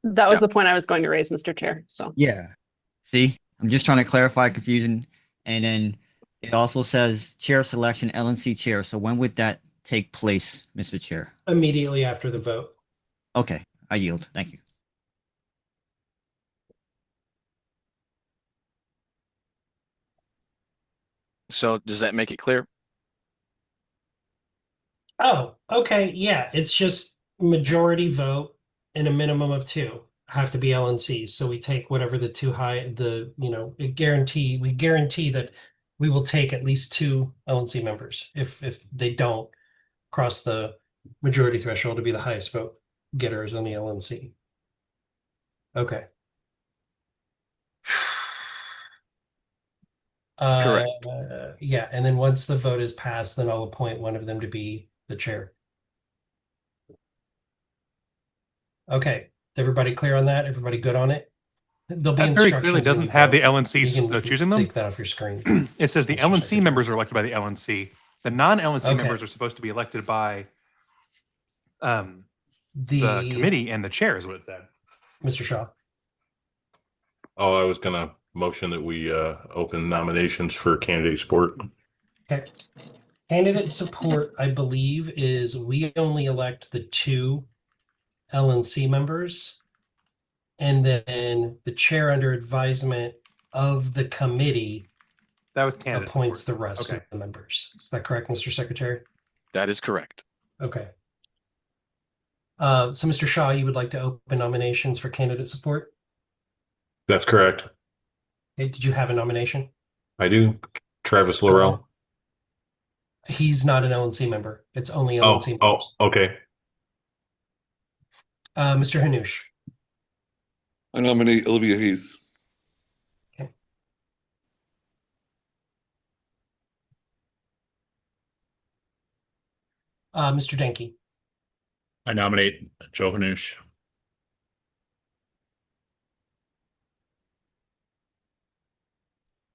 That was Yeah. the point I was going to raise, Mr. Chair. So Yeah. See, I'm just trying to clarify confusion. And then it also says chair selection, LNC chair. So when would that take place, Mr. Chair? Immediately after the vote. Okay, I yield. Thank you. So does that make it clear? Oh, okay. Yeah, it's just majority vote and a minimum of 2 have to be LNC. So we take whatever the we guarantee that we will take at least 2 LNC members if they don't cross the majority threshold to be the highest vote getters on the LNC. Okay. Correct. Yeah, and then once the vote is passed, then I'll appoint one of them to be the chair. Okay, everybody clear on that? Everybody good on it? There'll be That very instructions. clearly when doesn't you have the vote. LNC You can choosing them. take that off your screen. It says the Mr. LNC Secretary. members are elected by the LNC. The non-LNC Okay. members are supposed to be elected by the The committee and the chair is what it said. Mr. Shaw. Oh, I was gonna motion that we open nominations for candidate support. Okay. Candidate support, I believe, is we only elect the 2 LNC members. And then the chair under advisement of the committee That was candidate appoints support. the rest Okay. of the members. Is that correct, Mr. Secretary? That is correct. Okay. So Mr. Shaw, you would like to open nominations for candidate support? That's correct. Okay, did you have a nomination? I do. Travis Laurel. He's not an LNC member. It's only Oh, LNC oh, members. okay. Mr. Hanush. I nominate Olivia Hayes. Mr. Denke. I nominate Joe Hanush.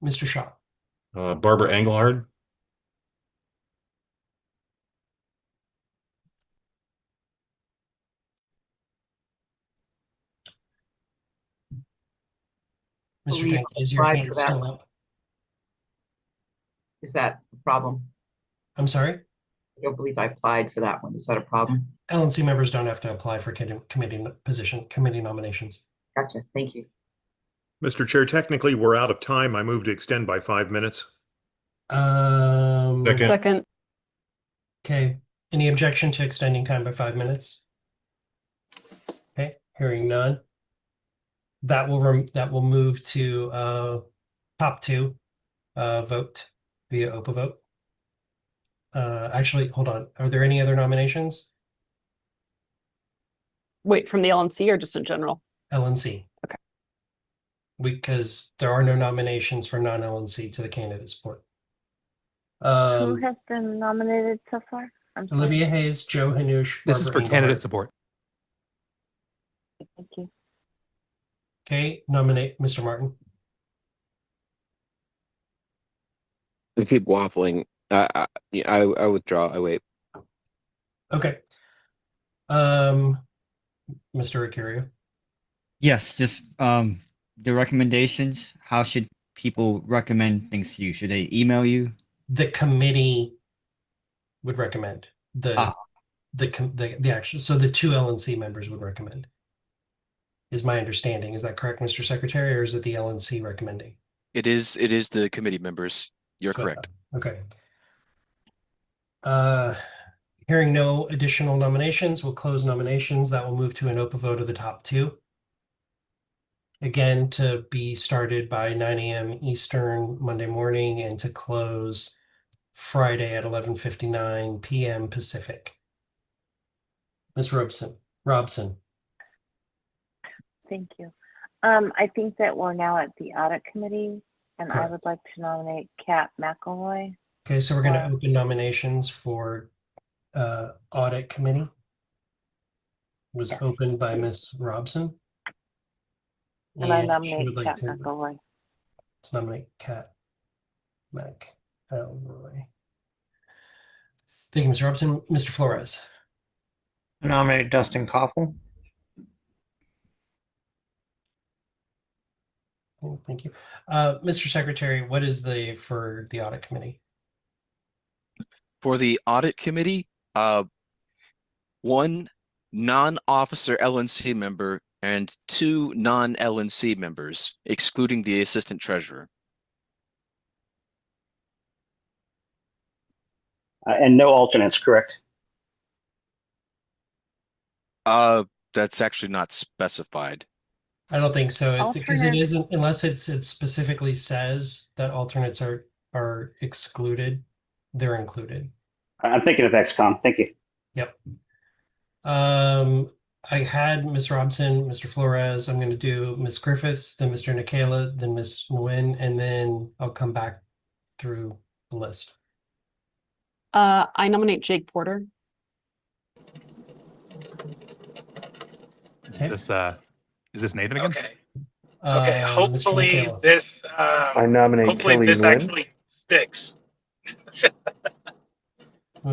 Mr. Shaw. Barbara Engelhard. Mr. Believe Denke, is your applied hand for that still one. up? Is that a problem? I'm sorry? I don't believe I applied for that one. Is that a problem? LNC members don't have to apply for committee nominations. Gotcha. Thank you. Mr. Chair, technically, we're out of time. I move to extend by 5 minutes. Second. Okay. Any objection to extending time by 5 minutes? Okay, hearing none. That will move to top 2 vote via OPA vote. Actually, hold on. Are there any other nominations? Wait, from the LNC or just in general? LNC. Okay. Because there are no nominations for non-LNC to the candidate support. Who has been nominated so far? I'm sorry. Olivia Hayes, Joe Hanush, This is Barbara for candidate Engelhart. support. Thank you. Okay, nominate Mr. Martin. We keep waffling. I withdraw. I wait. Okay. Mr. Acurio. Yes, just the recommendations. How should people recommend things to you? Should they email you? The committee would recommend the action. So the 2 LNC members would recommend. Is my understanding. Is that correct, Mr. Secretary, or is it the LNC recommending? It is the committee members. You're correct. Okay. Hearing no additional nominations, we'll close nominations. That will move to an open vote of the top 2. Again, to be started by 9 a.m. Eastern Monday morning and to close Friday at 11:59 p.m. Pacific. Ms. Robson. Thank you. I think that we're now at the audit committee, and I Correct. would like to nominate Kat McElroy. Okay, so we're going to open nominations for audit committee. It was opened by Ms. Robson. And I she nominate would like Kat to McElroy. nominate Kat McElroy. Thank you, Ms. Robson. Mr. Flores. I nominate Dustin Koffel. Thank you. Mr. Secretary, what is for the audit committee? For the audit committee, 1 non-officer LNC member and 2 non-LNC members, excluding the assistant treasurer. And no alternates, correct? That's actually not specified. I don't think so. It's because it Alternates. isn't, unless it specifically says that alternates are excluded, they're included. I'm thinking of XCOM. Thank you. Yep. I had Ms. Robson, Mr. Flores. I'm going to do Ms. Griffiths, then Mr. Nikela, then Ms. Nguyen, and then I'll come back through the list. I nominate Jake Porter. Okay. Is this Nathan again? Okay. Okay. Mr. Hopefully Nikela. this. I nominate Hopefully Kelly this Nguyen. actually sticks. We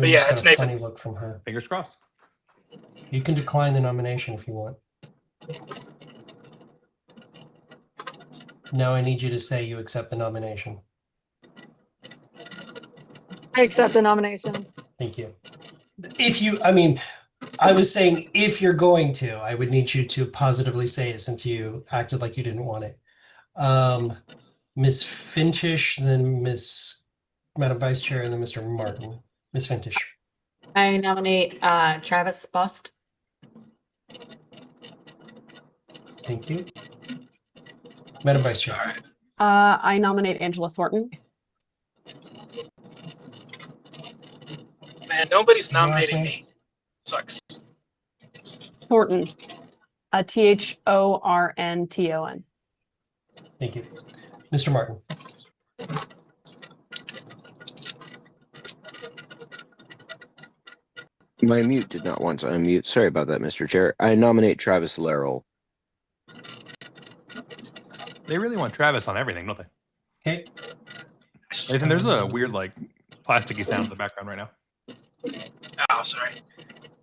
But just yeah, got it's a Nathan. funny look from her. Fingers crossed. You can decline the nomination if you want. Now I need you to say you accept the nomination. I accept the nomination. Thank you. If you, I mean, I was saying if you're going to, I would need you to positively say it since you acted like you didn't want it. Ms. Fintish, then Madam Vice Chair, and then Mr. Martin. Ms. Fintish. I nominate Travis Bust. Thank you. Madam Vice Chair. All right. I nominate Angela Thornton. Man, nobody's What's your last nominating name? me. Sucks. Thornton. Thornton. Thank you. Mr. Martin. My mute did not want to unmute. Sorry about that, Mr. Chair. I nominate Travis Larrell. They really want Travis on everything, don't they? Okay. Nathan, there's a weird, like, plasticky sound in the background right now. Oh, sorry.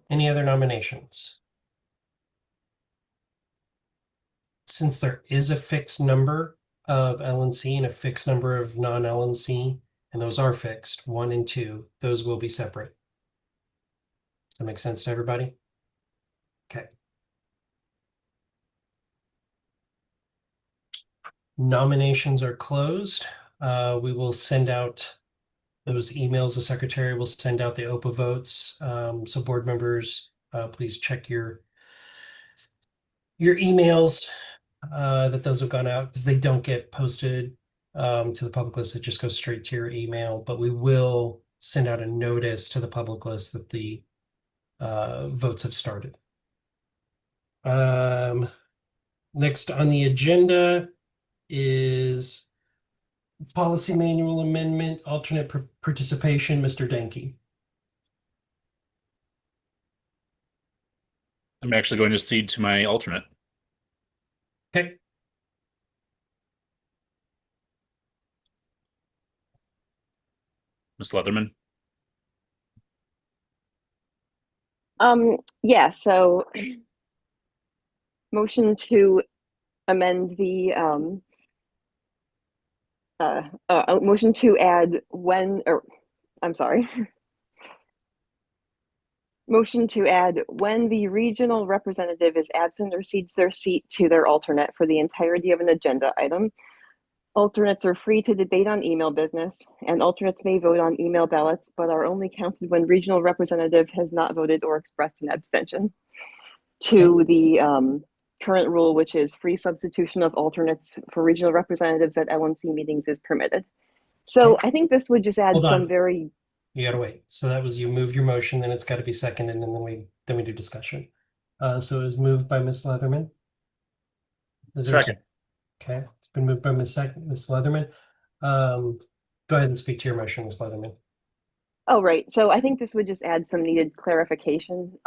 Any other nominations? Since there is a fixed number of LNC and a fixed number of non-LNC, and those are fixed, 1 and 2, those will be separate. Does that make sense to everybody? Okay. Nominations are closed. We will send out those emails. The secretary will send out the OPA votes. So board members, please check your emails that those have gone out, because they don't get posted to the public list. It just goes straight to your email, but we will send out a notice to the public list that the votes have started. Next on the agenda is policy manual amendment, alternate participation, Mr. Denke. I'm actually going to cede to my alternate. Okay. Ms. Leatherman. Yeah, so motion to amend the motion to add motion to add when the regional representative is absent or cedes their seat to their alternate for the entirety of an agenda item. Alternates are free to debate on email business, and alternates may vote on email ballots, but are only counted when regional representative has not voted or expressed an abstention. To the current rule, which is free substitution of alternates for regional representatives at LNC meetings is permitted. So I think this would just add Hold some on. very. You gotta wait. So that was, you moved your motion, then it's got to be seconded, and then we do discussion. So it was moved by Ms. Leatherman. Is there a Second. Okay, it's been moved by Ms. Leatherman. Go ahead and speak to your motion, Ms. Leatherman. Oh, right. So I think this would just add some needed clarification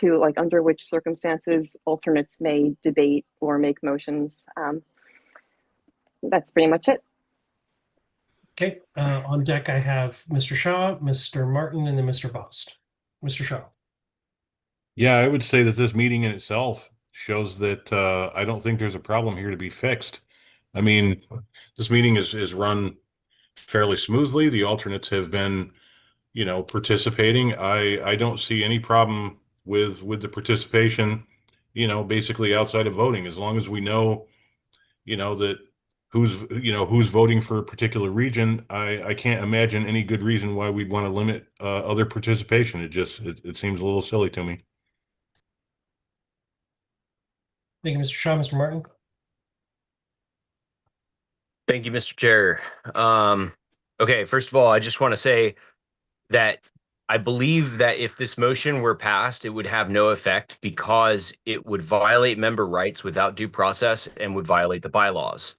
to like under which circumstances alternates may debate or make motions. That's pretty much it. Okay, on deck I have Mr. Shaw, Mr. Martin, and then Mr. Bost. Mr. Shaw. Yeah, I would say that this meeting in itself shows that I don't think there's a problem here to be fixed. I mean, this meeting is run fairly smoothly. The alternates have been, participating. I don't see any problem with the participation, basically outside of voting, as long as we know, that who's voting for a particular region. I can't imagine any good reason why we'd want to limit other participation. It seems a little silly to me. Thank you, Mr. Shaw. Mr. Martin. Thank you, Mr. Chair. Okay, first of all, I just want to say that I believe that if this motion were passed, it would have no effect because it would violate member rights without due process and would violate the bylaws.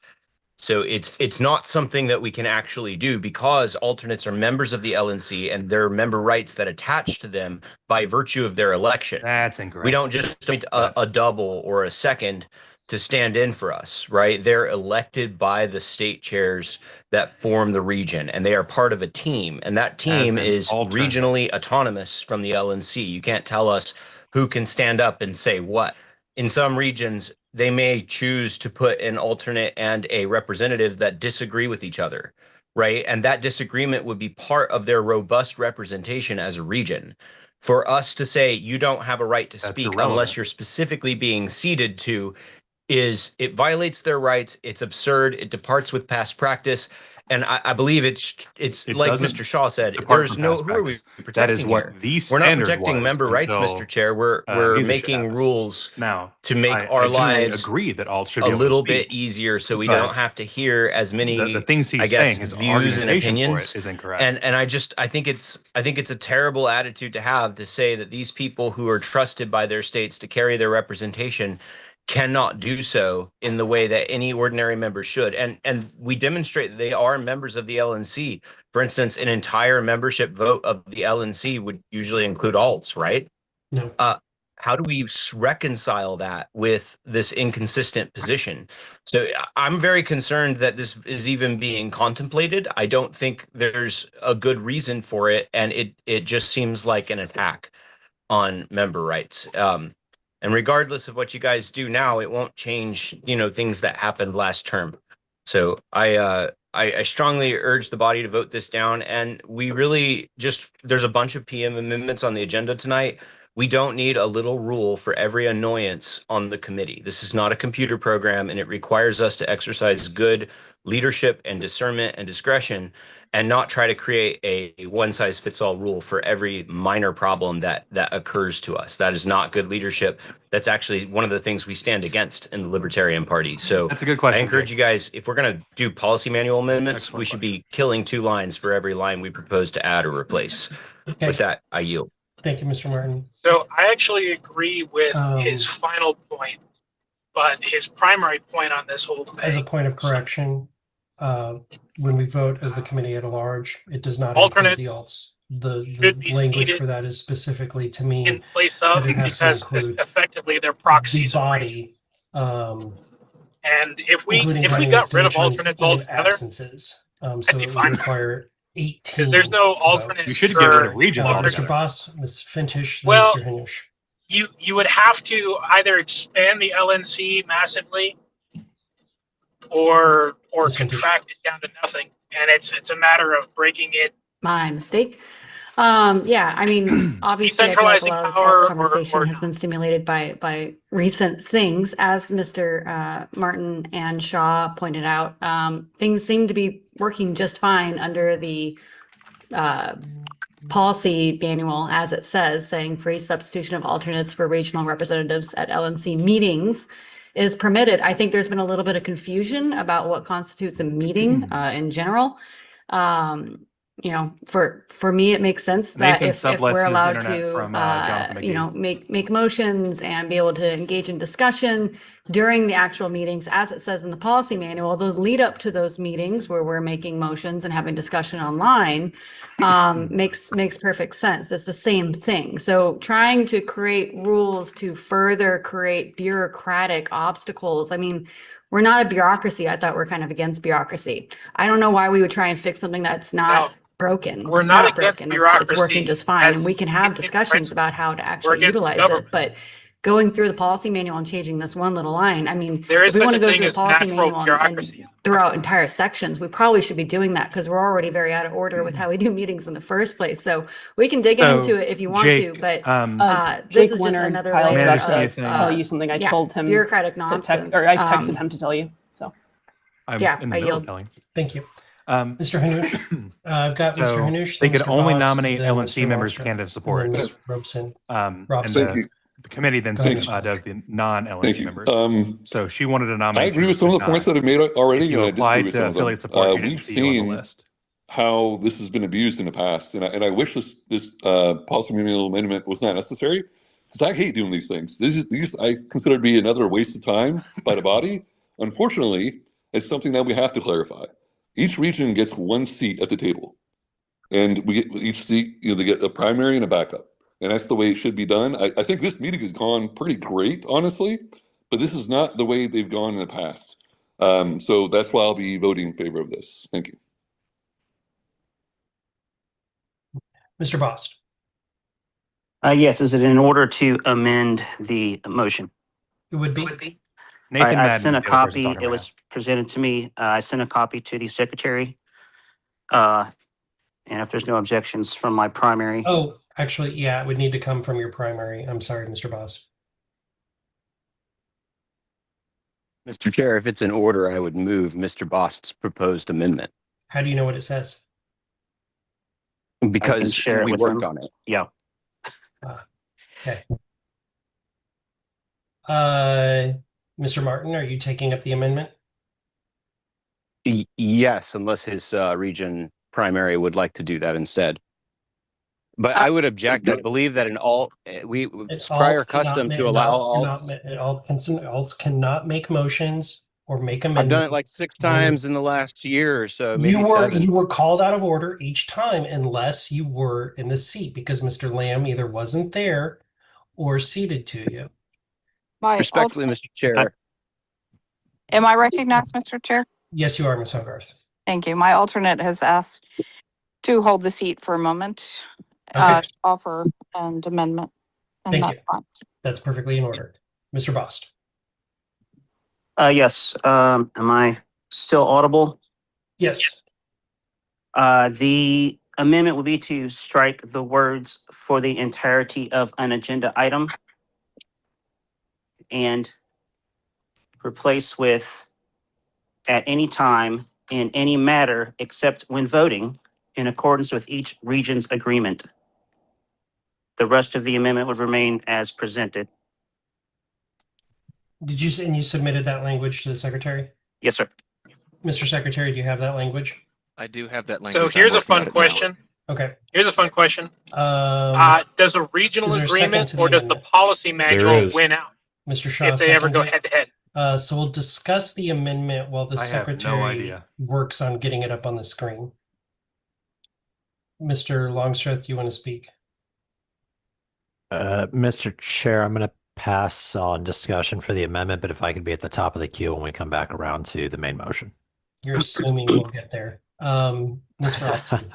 So it's not something that we can actually do because alternates are members of the LNC and there are member rights that attach to them by virtue of their election. That's incorrect. We don't just need a double or a second to stand in for us, right? They're elected by the state chairs that form the region, and they are part of a team, and that team is regionally autonomous from the LNC. You can't tell us who can stand up and say what. In some regions, they may choose to put an alternate and a representative that disagree with each other. right? And that disagreement would be part of their robust representation as a region. For us to say you don't have a right to speak unless you're specifically being ceded to it violates their rights. It's absurd. It departs with past practice. And I believe it's like Mr. Shaw said, there's no, who are we protecting That is what here? the We're not standard protecting was member rights, until, Mr. Chair. We're music shit making happened. rules Now, to make I our generally lives agree that all should a be able to little speak, bit easier so we but don't have to hear as many the things he's I guess saying, his views and argumentation for opinions. it is incorrect. And I think it's a terrible attitude to have, to say that these people who are trusted by their states to carry their representation cannot do so in the way that any ordinary member should. And we demonstrate that they are members of the LNC. For instance, an entire membership vote of the LNC would usually include alts, right? No. How do we reconcile that with this inconsistent position? So I'm very concerned that this is even being contemplated. I don't think there's a good reason for it, and it just seems like an attack on member rights. And regardless of what you guys do now, it won't change, things that happened last term. So I strongly urge the body to vote this down. And we really there's a bunch of PM amendments on the agenda tonight. We don't need a little rule for every annoyance on the committee. This is not a computer program, and it requires us to exercise good leadership and discernment and discretion, and not try to create a one-size-fits-all rule for every minor problem that occurs to us. That is not good leadership. That's actually one of the things we stand against in the Libertarian Party. So that's a good question. I encourage Jake. you guys, if we're going to do policy manual amendments, we should be killing 2 lines for every line we propose to add or replace. Okay. With that, I yield. Thank you, Mr. Martin. So I actually agree with his final point, but his primary point on this whole thing. As a point of correction, when we vote as the committee at large, it does not Alternates include the alts. The language for that is specifically to mean in place of, that it has to because include effectively they're the proxies. body, And if we including got rid of constituents alternates and altogether, absences. So that'd be it fine. would require 18 because there's no alternate. You should get rid of regions Mr. altogether. Boss, Ms. Fintish, then Well, Mr. Hinush. You would have to either expand the LNC massively or contract it down to nothing, and it's a matter of breaking it. My mistake. Yeah, I mean, obviously, I feel like a lot of this conversation has been stimulated by recent things, as Mr. Martin and Shaw pointed out. Things seem to be working just fine under the policy manual, as it says, saying free substitution of alternates for regional representatives at LNC meetings is permitted. I think there's been a little bit of confusion about what constitutes a meeting in general. For me, it makes sense that if we're allowed to, make motions and be able to engage in discussion during the actual meetings, as it says in the policy manual, the lead up to those meetings where we're making motions and having discussion online makes perfect sense. It's the same thing. So trying to create rules to further create bureaucratic obstacles. I mean, we're not a bureaucracy. I thought we're kind of against bureaucracy. I don't know why we would try and fix something that's not broken. We're It's not not against broken. bureaucracy. It's working just fine, and we can have discussions about how to actually against utilize government. it. But going through the policy manual and changing this one little line, I mean, There is if we want to such a go thing through the as policy natural manual bureaucracy. and throw out entire sections, we probably should be doing that because we're already very out of order with how we do meetings in the first place. So we can dig into it if you want Jake, to, but Jake this is just Leonard, another Kyle's layer about of to tell you something. I told him bureaucratic to nonsense. I texted him to tell you. So I'm Yeah, in the I middle of yield. telling. Thank you. Mr. Hanush, I've got So Mr. Hanush. they then could Mr. only Boss, nominate then LNC Mr. members Waltrip, candidate support. and then Ms. Robson. And Robson. the committee then Go ahead. does the non-LNC Thank you. members. So she wanted to I nominate. agree with some of the points that I've made already. If you and I applied disagree with to some of them. affiliate support, you didn't We've see you on the seen list. how this has been abused in the past, and I wish this policy manual amendment was not necessary, because I hate doing these things. These I consider to be another waste of time by the body. Unfortunately, it's something that we have to clarify. Each region gets 1 seat at the table, and we get each seat. They get a primary and a backup, and that's the way it should be done. I think this meeting has gone pretty great, honestly, but this is not the way they've gone in the past. So that's why I'll be voting in favor of this. Thank you. Mr. Boss. Yes, is it in order to amend the motion? It would be. Nathan I Madden sent a is the other person copy. talking It right was presented to me. I sent a copy to the secretary. And if there's no objections from my primary. Oh, actually, yeah, it would need to come from your primary. I'm sorry, Mr. Boss. Mr. Chair, if it's in order, I would move Mr. Bost's proposed amendment. How do you know what it says? Because share it we with worked him. on it. Yeah. Okay. Mr. Martin, are you taking up the amendment? Yes, unless his region primary would like to do that instead. But I would object. I believe that in alt, it's prior custom to allow alts. Alts cannot make motions or make amendments. I've done it like 6 times in the last year or so, maybe You 7. were called out of order each time unless you were in the seat because Mr. Lamb either wasn't there or seated to you. Respectfully, Mr. Chair. Am I recognized, Mr. Chair? Yes, you are, Ms. Hogarth. Thank you. My alternate has asked to hold the seat for a moment. Okay. Offer and amendment. And Thank that's you. fine. That's perfectly in order. Mr. Bost. Yes. Am I still audible? Yes. The amendment would be to strike the words "for the entirety of an agenda item" and replace with "at any time in any matter except when voting in accordance with each region's agreement." The rest of the amendment would remain as presented. Did you, and you submitted that language to the secretary? Yes, sir. Mr. Secretary, do you have that language? I do have that So language. here's I'm a working on fun it now. question. Okay. Here's a fun question. Does a regional is there a second agreement to the or does the amendment? policy manual is. win out Mr. Shaw if they ever seconds go it. head to head? So we'll discuss the amendment while the I have no secretary idea. works on getting it up on the screen. Mr. Longstreth, you want to speak? Mr. Chair, I'm going to pass on discussion for the amendment, but if I could be at the top of the queue when we come back around to the main motion. You're assuming we'll get there. Ms. Robson.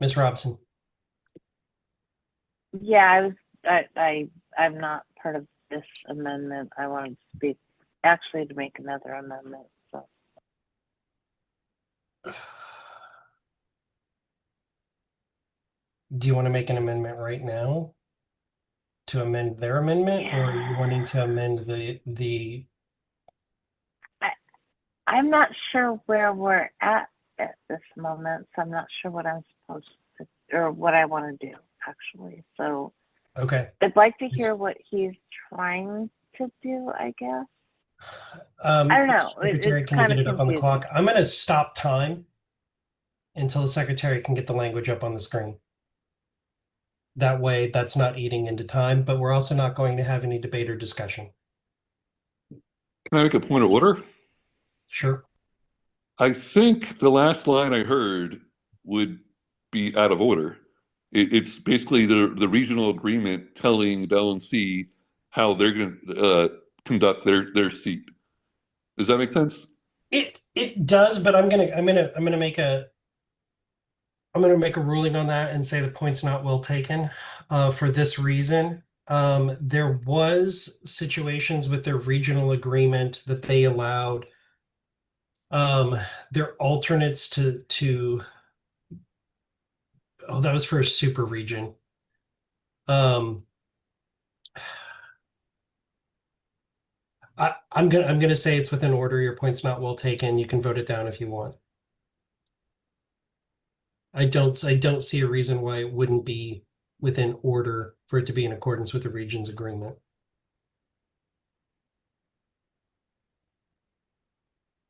Ms. Robson. Yeah, I'm not part of this amendment. I wanted to speak, actually, to make another amendment. So. Do you want to make an amendment right now to amend their amendment, or are you wanting to amend the? I'm not sure where we're at this moment, so I'm not sure what I'm supposed to, or what I want to do, actually. So Okay. I'd like to hear what he's trying to do, I guess. I don't know. Secretary, It's can you kind get of it up on the confusing. clock? I'm going to stop time until the secretary can get the language up on the screen. That way, that's not eating into time, but we're also not going to have any debate or discussion. Can I make a point of order? Sure. I think the last line I heard would be out of order. It's basically the regional agreement telling the LNC how they're going to conduct their seat. Does that make sense? It does, but I'm gonna make a ruling on that and say the point's not well taken. For this reason, there was situations with their regional agreement that they allowed their alternates to oh, that was for a super region. I'm gonna say it's within order. Your point's not well taken. You can vote it down if you want. I don't see a reason why it wouldn't be within order for it to be in accordance with the region's agreement.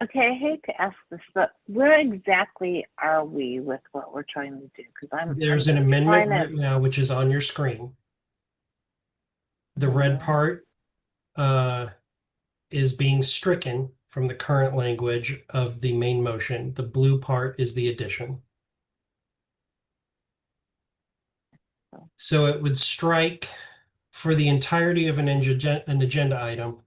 Okay, I hate to ask this, but where exactly are we with what we're trying to do? Because There's an amendment right now which is on your screen. The red part is being stricken from the current language of the main motion. The blue part is the addition. So it would strike for the entirety of an agenda item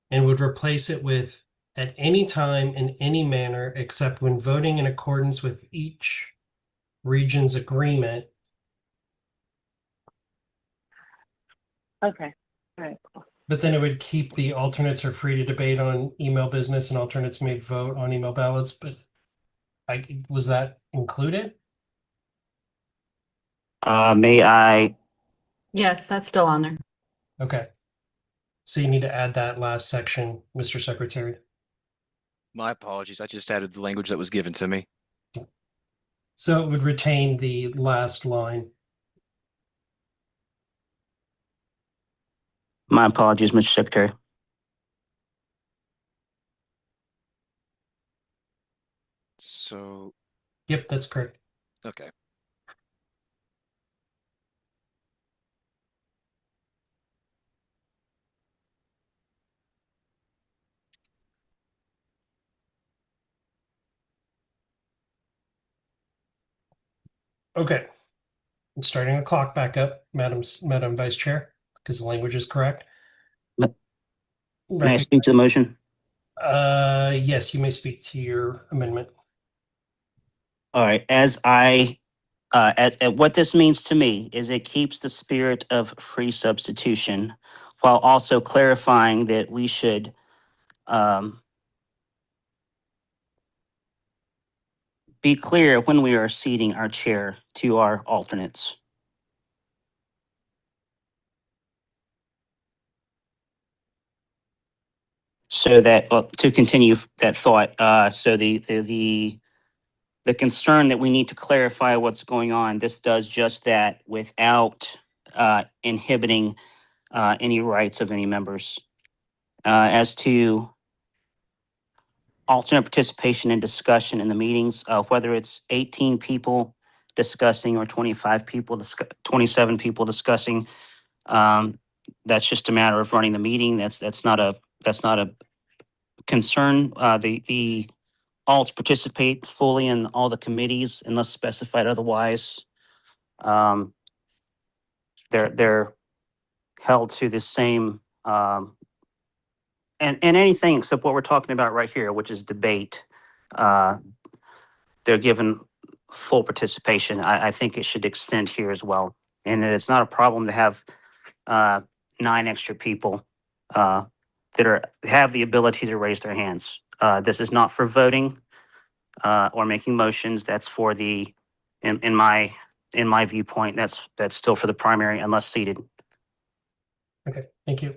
and would replace it with "at any time in any manner except when voting in accordance with each region's agreement." Okay, all right, cool. But then it would keep the alternates are free to debate on email business and alternates may vote on email ballots, but was that included? May I? Yes, that's still on there. Okay. So you need to add that last section, Mr. Secretary. My apologies. I just added the language that was given to me. So it would retain the last line. My apologies, Mr. Secretary. So. Yep, that's correct. Okay. Okay. I'm starting the clock back up, Madam Vice Chair, because the language is correct. May I speak to the motion? Yes, you may speak to your amendment. All right. What this means to me is it keeps the spirit of free substitution while also clarifying that we should be clear when we are seating our chair to our alternates. So that, to continue that thought, so the concern that we need to clarify what's going on, this does just that without inhibiting any rights of any members. As to alternate participation and discussion in the meetings, whether it's 18 people discussing or 25 people, 27 people discussing, that's just a matter of running the meeting. That's not a concern. The alts participate fully in all the committees unless specified otherwise. They're held to the same and anything except what we're talking about right here, which is debate. They're given full participation. I think it should extend here as well. And it's not a problem to have 9 extra people that have the ability to raise their hands. This is not for voting or making motions. That's for the, in my viewpoint, that's still for the primary unless seated. Okay, thank you.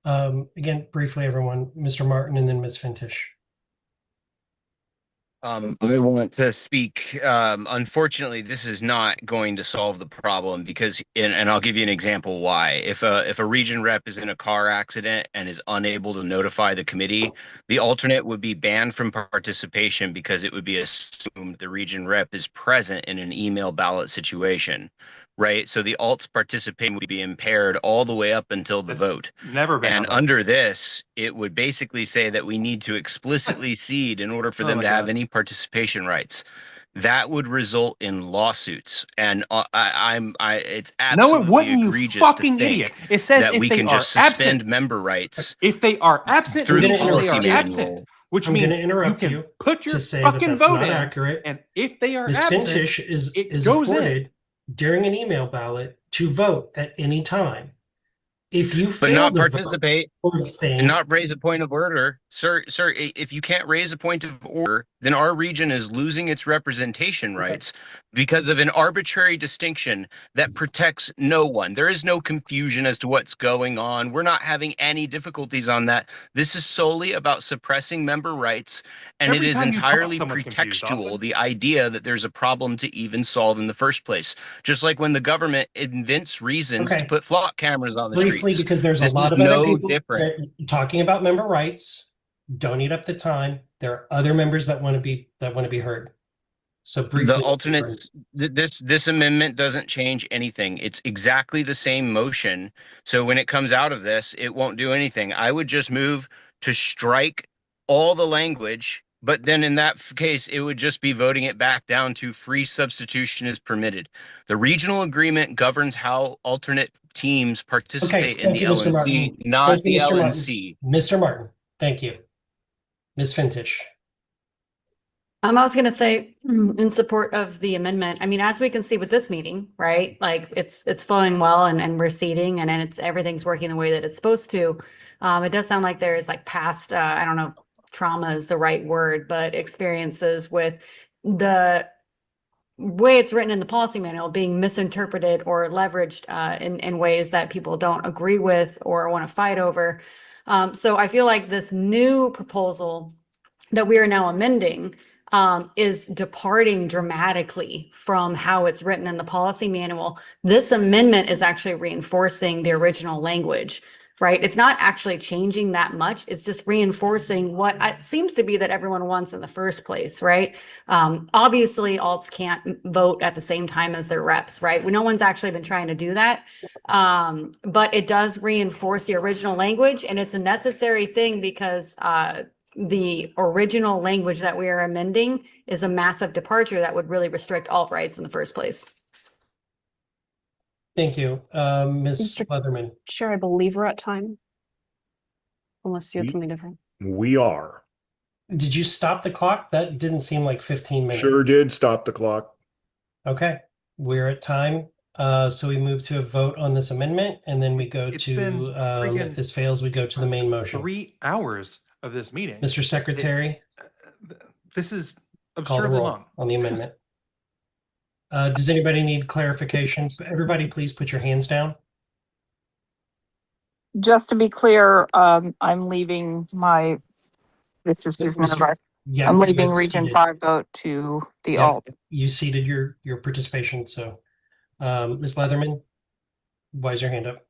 Again, briefly, everyone, Mr. Martin and then Ms. Fintish. I want to speak. Unfortunately, this is not going to solve the problem because, and I'll give you an example why. If a region rep is in a car accident and is unable to notify the committee, the alternate would be banned from participation because it would be assumed the region rep is present in an email ballot situation, right? So the alts participation would be impaired all the way up until the vote. Never been. And under this, it would basically say that we need to explicitly cede in order for them to have any participation rights. That would result in lawsuits, and it's absolutely egregious to think idiot. It says that if we they can are just suspend absent, member rights if they are absent, through the they policy are manual. absent, which I'm means going to interrupt you can you put your to say fucking that's vote not in, accurate. and if they are Ms. absent, Fintish is goes in. afforded during an email ballot to vote at any time. If you But fail not to participate vote or abstain, and not raise a point of order, sir. If you can't raise a point of order, then our region is losing its representation rights because of an arbitrary distinction that protects no one. There is no confusion as to what's going on. We're not having any difficulties on that. This is solely about suppressing member rights, and Every it is time you talk, entirely someone's confused, pretextual, Austin. the idea that there's a problem to even solve in the first place. Just like when the government invents reasons to put flock cameras on the briefly, streets. because there's This a lot is of other no people different. that talking about member rights. Don't eat up the time. There are other members that want to be heard. So briefly, The alternates, this amendment doesn't change anything. It's exactly the same motion. So when it comes out of this, it won't do anything. I would just move to strike all the language, but then in that case, it would just be voting it back down to free substitution is permitted. The regional agreement governs how alternate teams participate in the you, Mr. LNC, Martin. not Thank you, the Mr. LNC. Martin. Mr. Martin, thank you. Ms. Fintish. I was going to say in support of the amendment. I mean, as we can see with this meeting, right? Like it's flowing well and we're seating and everything's working the way that it's supposed to. It does sound like there's like past, I don't know if trauma is the right word, but experiences with the way it's written in the policy manual being misinterpreted or leveraged in ways that people don't agree with or want to fight over. So I feel like this new proposal that we are now amending is departing dramatically from how it's written in the policy manual. This amendment is actually reinforcing the original language, right? It's not actually changing that much. It's just reinforcing what it seems to be that everyone wants in the first place, right? Obviously, alts can't vote at the same time as their reps, right? No one's actually been trying to do that. But it does reinforce the original language, and it's a necessary thing because the original language that we are amending is a massive departure that would really restrict alt rights in the first place. Thank you. Ms. Leatherman. Chair, I believe we're at time. Unless you had something different. We are. Did you stop the clock? That didn't seem like 15 minutes. Sure did stop the clock. Okay, we're at time. So we move to a vote on this amendment, and then we go to, if this fails, we go to the main motion. 3 hours of this meeting. Mr. Secretary, This is call the absurdly roll long. on the amendment. Does anybody need clarification? Everybody, please put your hands down. Just to be clear, I'm leaving my, this is Susan. Yeah, I'm you leaving had Region seated. 5 vote to the Yeah, alt. you ceded your participation. So, Ms. Leatherman, why is your hand up?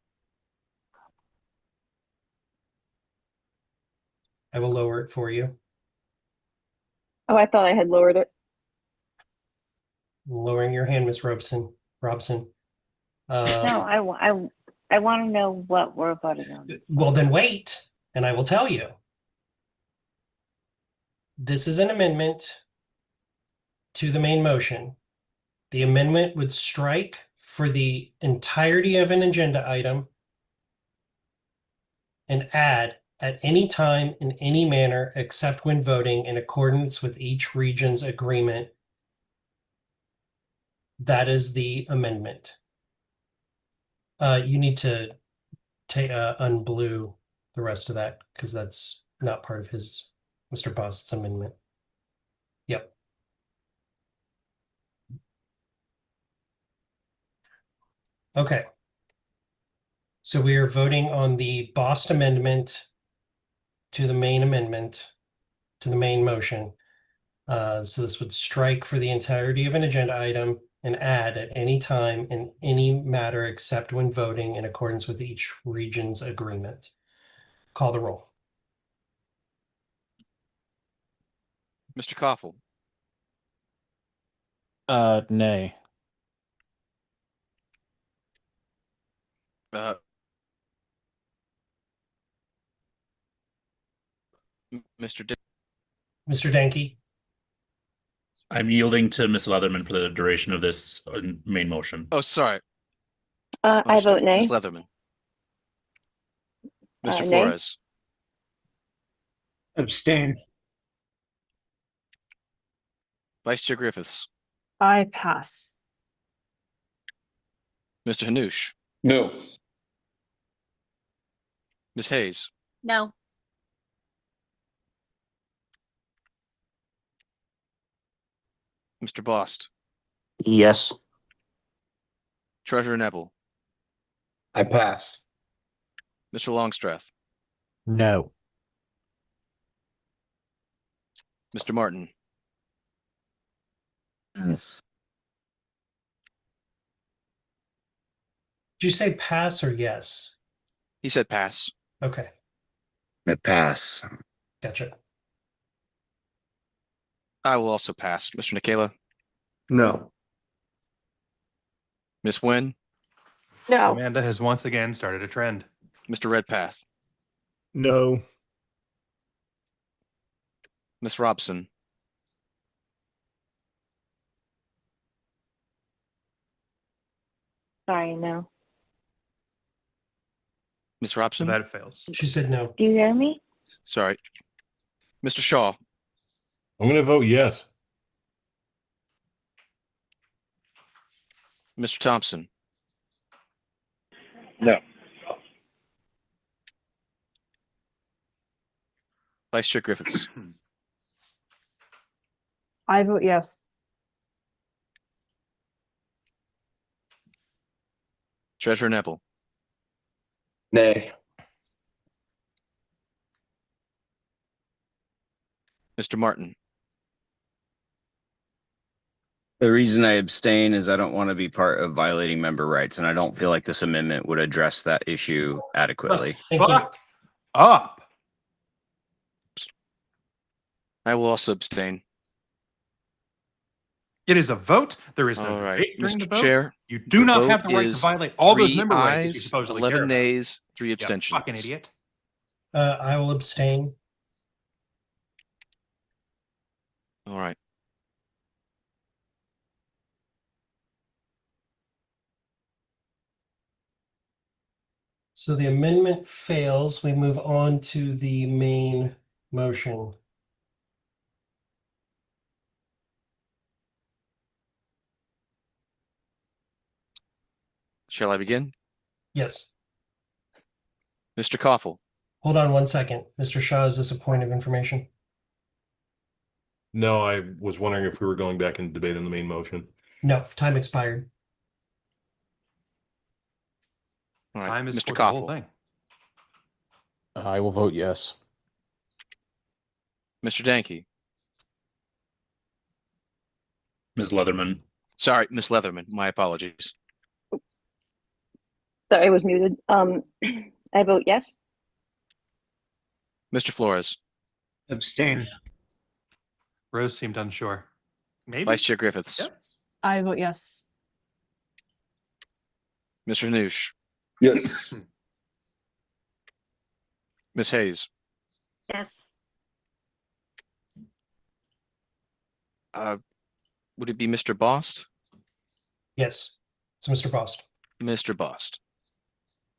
I will lower it for you. Oh, I thought I had lowered it. Lowering your hand, Ms. Robson. No, I want to know what we're voting on. Well, then wait, and I will tell you. This is an amendment to the main motion. The amendment would strike for the entirety of an agenda item and add at any time in any manner except when voting in accordance with each region's agreement. That is the amendment. You need to unblue the rest of that because that's not part of Mr. Bost's amendment. Yep. Okay. So we are voting on the Bost amendment to the main amendment, to the main motion. So this would strike for the entirety of an agenda item and add at any time in any matter except when voting in accordance with each region's agreement. Call the roll. Mr. Koffel. Nay. Mr. Mr. Danke. I'm yielding to Ms. Leatherman for the duration of this main motion. Oh, sorry. I vote nay. Ms. Leatherman. Mr. Nay. Flores. Abstain. Vice Chair Griffiths. I pass. Mr. Hanoush. No. Ms. Hayes. No. Mr. Bost. Yes. Treasurer Neville. I pass. Mr. Longstreth. No. Mr. Martin. Yes. Did you say pass or yes? He said pass. Okay, I pass. gotcha. I will also pass. Mr. Nikela. No. Ms. Nguyen. No. Amanda has once again started a trend. Mr. Redpath. No. Ms. Robson. Sorry, no. Ms. Robson. So that fails. She said no. Do you hear me? Sorry. Mr. Shaw. I'm going to vote yes. Mr. Thompson, No. Vice Chair Griffiths, I vote yes. Treasurer Neville, Nay. Mr. Martin, The reason I abstain is I don't want to be part of violating member rights, and I don't feel like this amendment would address that issue adequately. Thank you. Fuck up. I will also abstain. It is a vote. There is no All right, debate during the Mr. vote. Chair, You do not have the right to is violate all those 3 member rights that you ayes, supposedly 11 care about. nays, 3 You abstentions. fucking idiot. I will abstain. All right. So the amendment fails. We move on to the main motion. Shall I begin? Yes. Mr. Koffel, Hold on one second. Mr. Shaw, is this a point of information? No, I was wondering if we were going back into debate on the main motion. No, time expired. all right, Time is Mr. for the whole Koffel, thing. I will vote yes. Mr. Danke, Ms. Leatherman, sorry, Miss Leatherman, my apologies. Sorry, I was muted. I vote yes. Mr. Flores, Abstain. Rose seemed unsure. Maybe. Vice Chair Griffiths, Yes. I vote yes. Mr. Noosh, Yes. Ms. Hayes, Yes. would it be Mr. Bost? Yes. It's Mr. Bost. Mr. Bost.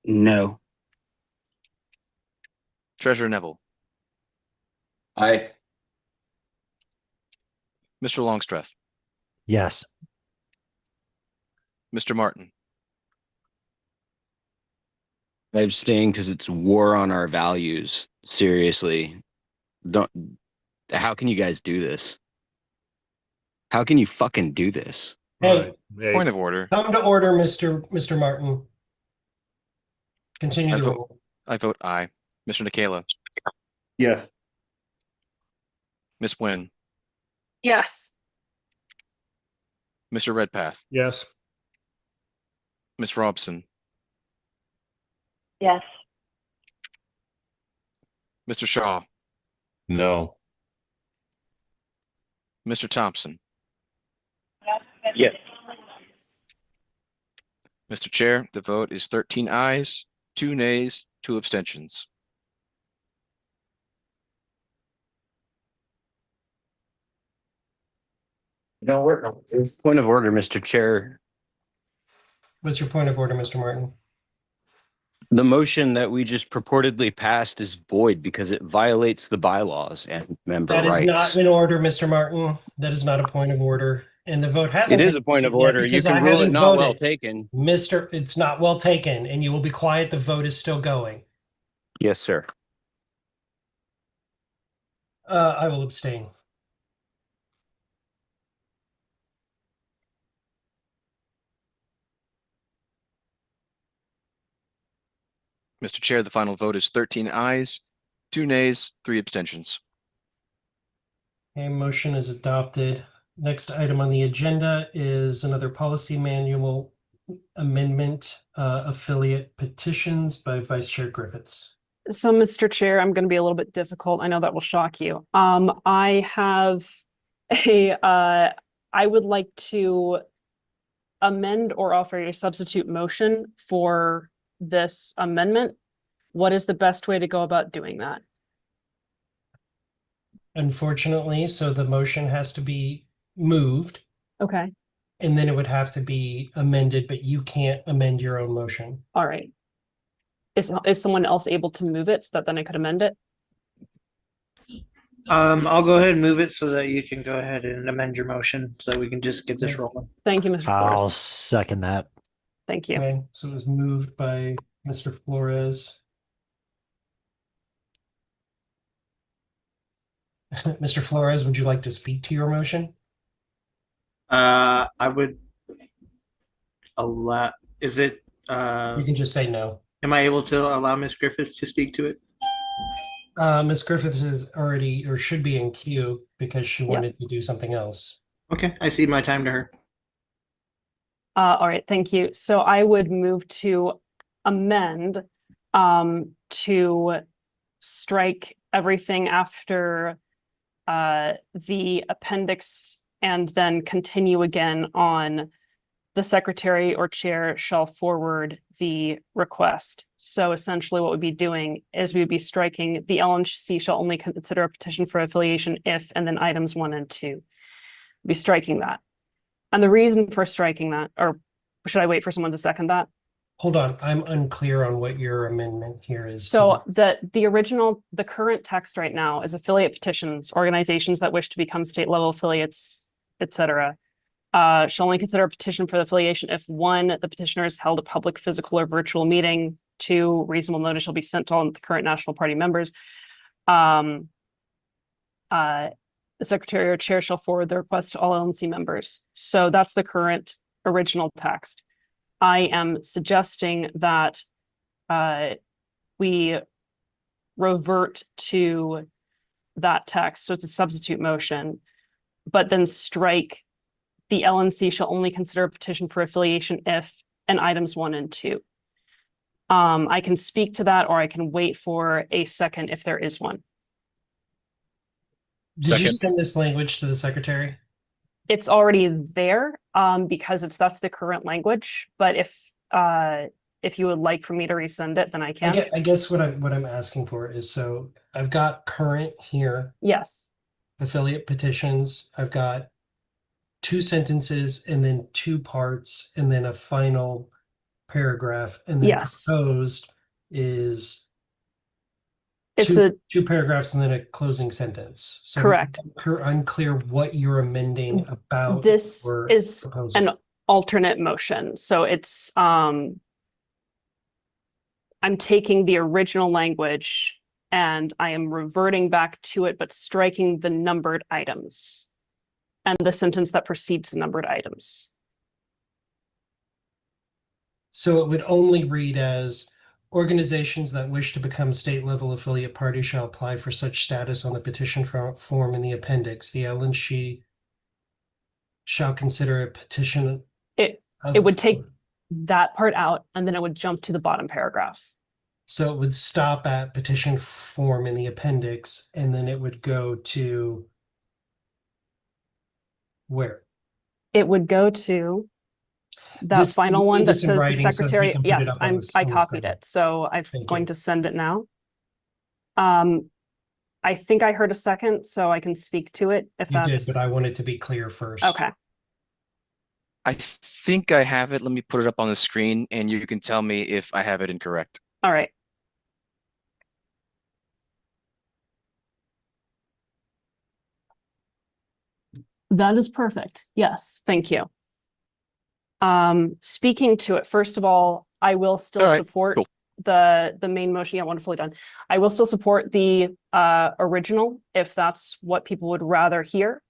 No. Treasurer Neville, Aye. Mr. Longstreth, Yes. Mr. Martin, I abstain because it's war on our values. Seriously. How can you guys do this? How can you fucking do this? Hey, point of order. Come to order, Mr. Martin. Continue the roll. I vote aye. Mr. Nikela, Yes. Miss Wynn, Yes. Mr. Redpath, Yes. Miss Robson, Yes. Mr. Shaw, No. Mr. Thompson, Yes. Mr. Chair, the vote is 13 ayes, 2 nays, 2 abstentions. No, point of order, Mr. Chair. What's your point of order, Mr. Martin? The motion that we just purportedly passed is void because it violates the bylaws and member That is rights. not in order, Mr. Martin. That is not a point of order. And the vote hasn't. It is a point of order. You can rule it not well taken. It's not well taken, and you will be quiet. The vote is still going. Yes, sir. I will abstain. Mr. Chair, the final vote is 13 ayes, 2 nays, 3 abstentions. Okay, motion is adopted. Next item on the agenda is another policy manual amendment, affiliate petitions by Vice Chair Griffiths. So, Mr. Chair, I'm going to be a little bit difficult. I know that will shock you. I have I would like to amend or offer a substitute motion for this amendment. What is the best way to go about doing that? Unfortunately, so the motion has to be moved. Okay. And then it would have to be amended, but you can't amend your own motion. All right. Is someone else able to move it so that then I could amend it? I'll go ahead and move it so that you can go ahead and amend your motion so that we can just get this rolling. Thank you, Mr. I'll Flores. second that. Thank you. Okay, so it was moved by Mr. Flores. Mr. Flores, would you like to speak to your motion? I would allow, is it, You can just say no. am I able to allow Ms. Griffiths to speak to it? Ms. Griffiths is already, or should be in queue because she wanted to do something else. Okay, I cede my time to her. All right, thank you. So I would move to amend to strike everything after the appendix and then continue again on the secretary or chair shall forward the request. So essentially what we'd be doing is we would be striking the LNC shall only consider a petition for affiliation if, and then items 1 and 2. Be striking that. And the reason for striking that, or should I wait for someone to second that? Hold on, I'm unclear on what your amendment here is. So the current text right now is affiliate petitions, organizations that wish to become state level affiliates, etc. Shall only consider a petition for the affiliation if 1, the petitioner has held a public, physical, or virtual meeting. 2, reasonable notice shall be sent to all the current National Party members. The secretary or chair shall forward the request to all LNC members. So that's the current original text. I am suggesting that we revert to that text. So it's a substitute motion, but then strike the LNC shall only consider a petition for affiliation if, and items 1 and 2. I can speak to that, or I can wait for a second if there is one. Did you send this language to the secretary? It's already there because that's the current language. But if you would like for me to resend it, then I can. I guess what I'm asking for is, so I've got current here. Yes. Affiliate petitions. I've got 2 sentences and then 2 parts and then a final paragraph, and then yes. proposed is it's two paragraphs and then a closing sentence. So correct. I'm unclear what you're amending about. This is an alternate motion. So it's I'm taking the original language and I am reverting back to it, but striking the numbered items and the sentence that precedes the numbered items. So it would only read as organizations that wish to become state level affiliate party shall apply for such status on the petition form in the appendix. The LNC shall consider a petition. It would take that part out and then it would jump to the bottom paragraph. So it would stop at petition form in the appendix and then it would go to where? It would go to that final one that says the secretary. Yes, I copied it. So I'm going to send it now. I think I heard a second, so I can speak to it if you did, but I wanted to be clear first. Okay. I think I have it. Let me put it up on the screen and you can tell me if I have it incorrect. All right. That is perfect. Yes, thank you. Speaking to it, first of all, I will still support the main motion. Yeah, wonderfully done. I will still support the original if that's what people would rather hear.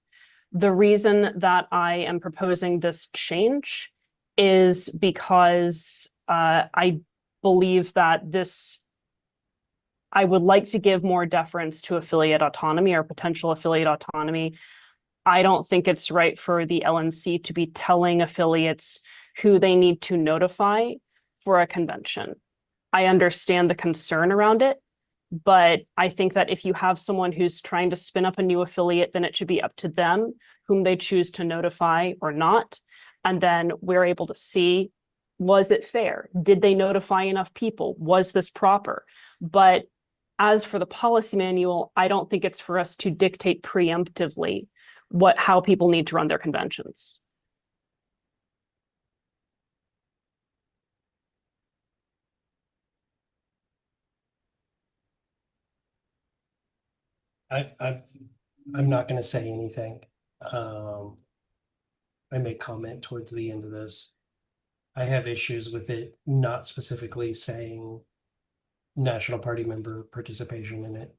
The reason that I am proposing this change is because I believe that I would like to give more deference to affiliate autonomy or potential affiliate autonomy. I don't think it's right for the LNC to be telling affiliates who they need to notify for a convention. I understand the concern around it, but I think that if you have someone who's trying to spin up a new affiliate, then it should be up to them whom they choose to notify or not. And then we're able to see, was it fair? Did they notify enough people? Was this proper? But as for the policy manual, I don't think it's for us to dictate preemptively how people need to run their conventions. I'm not going to say anything. I may comment towards the end of this. I have issues with it not specifically saying National Party member participation in it.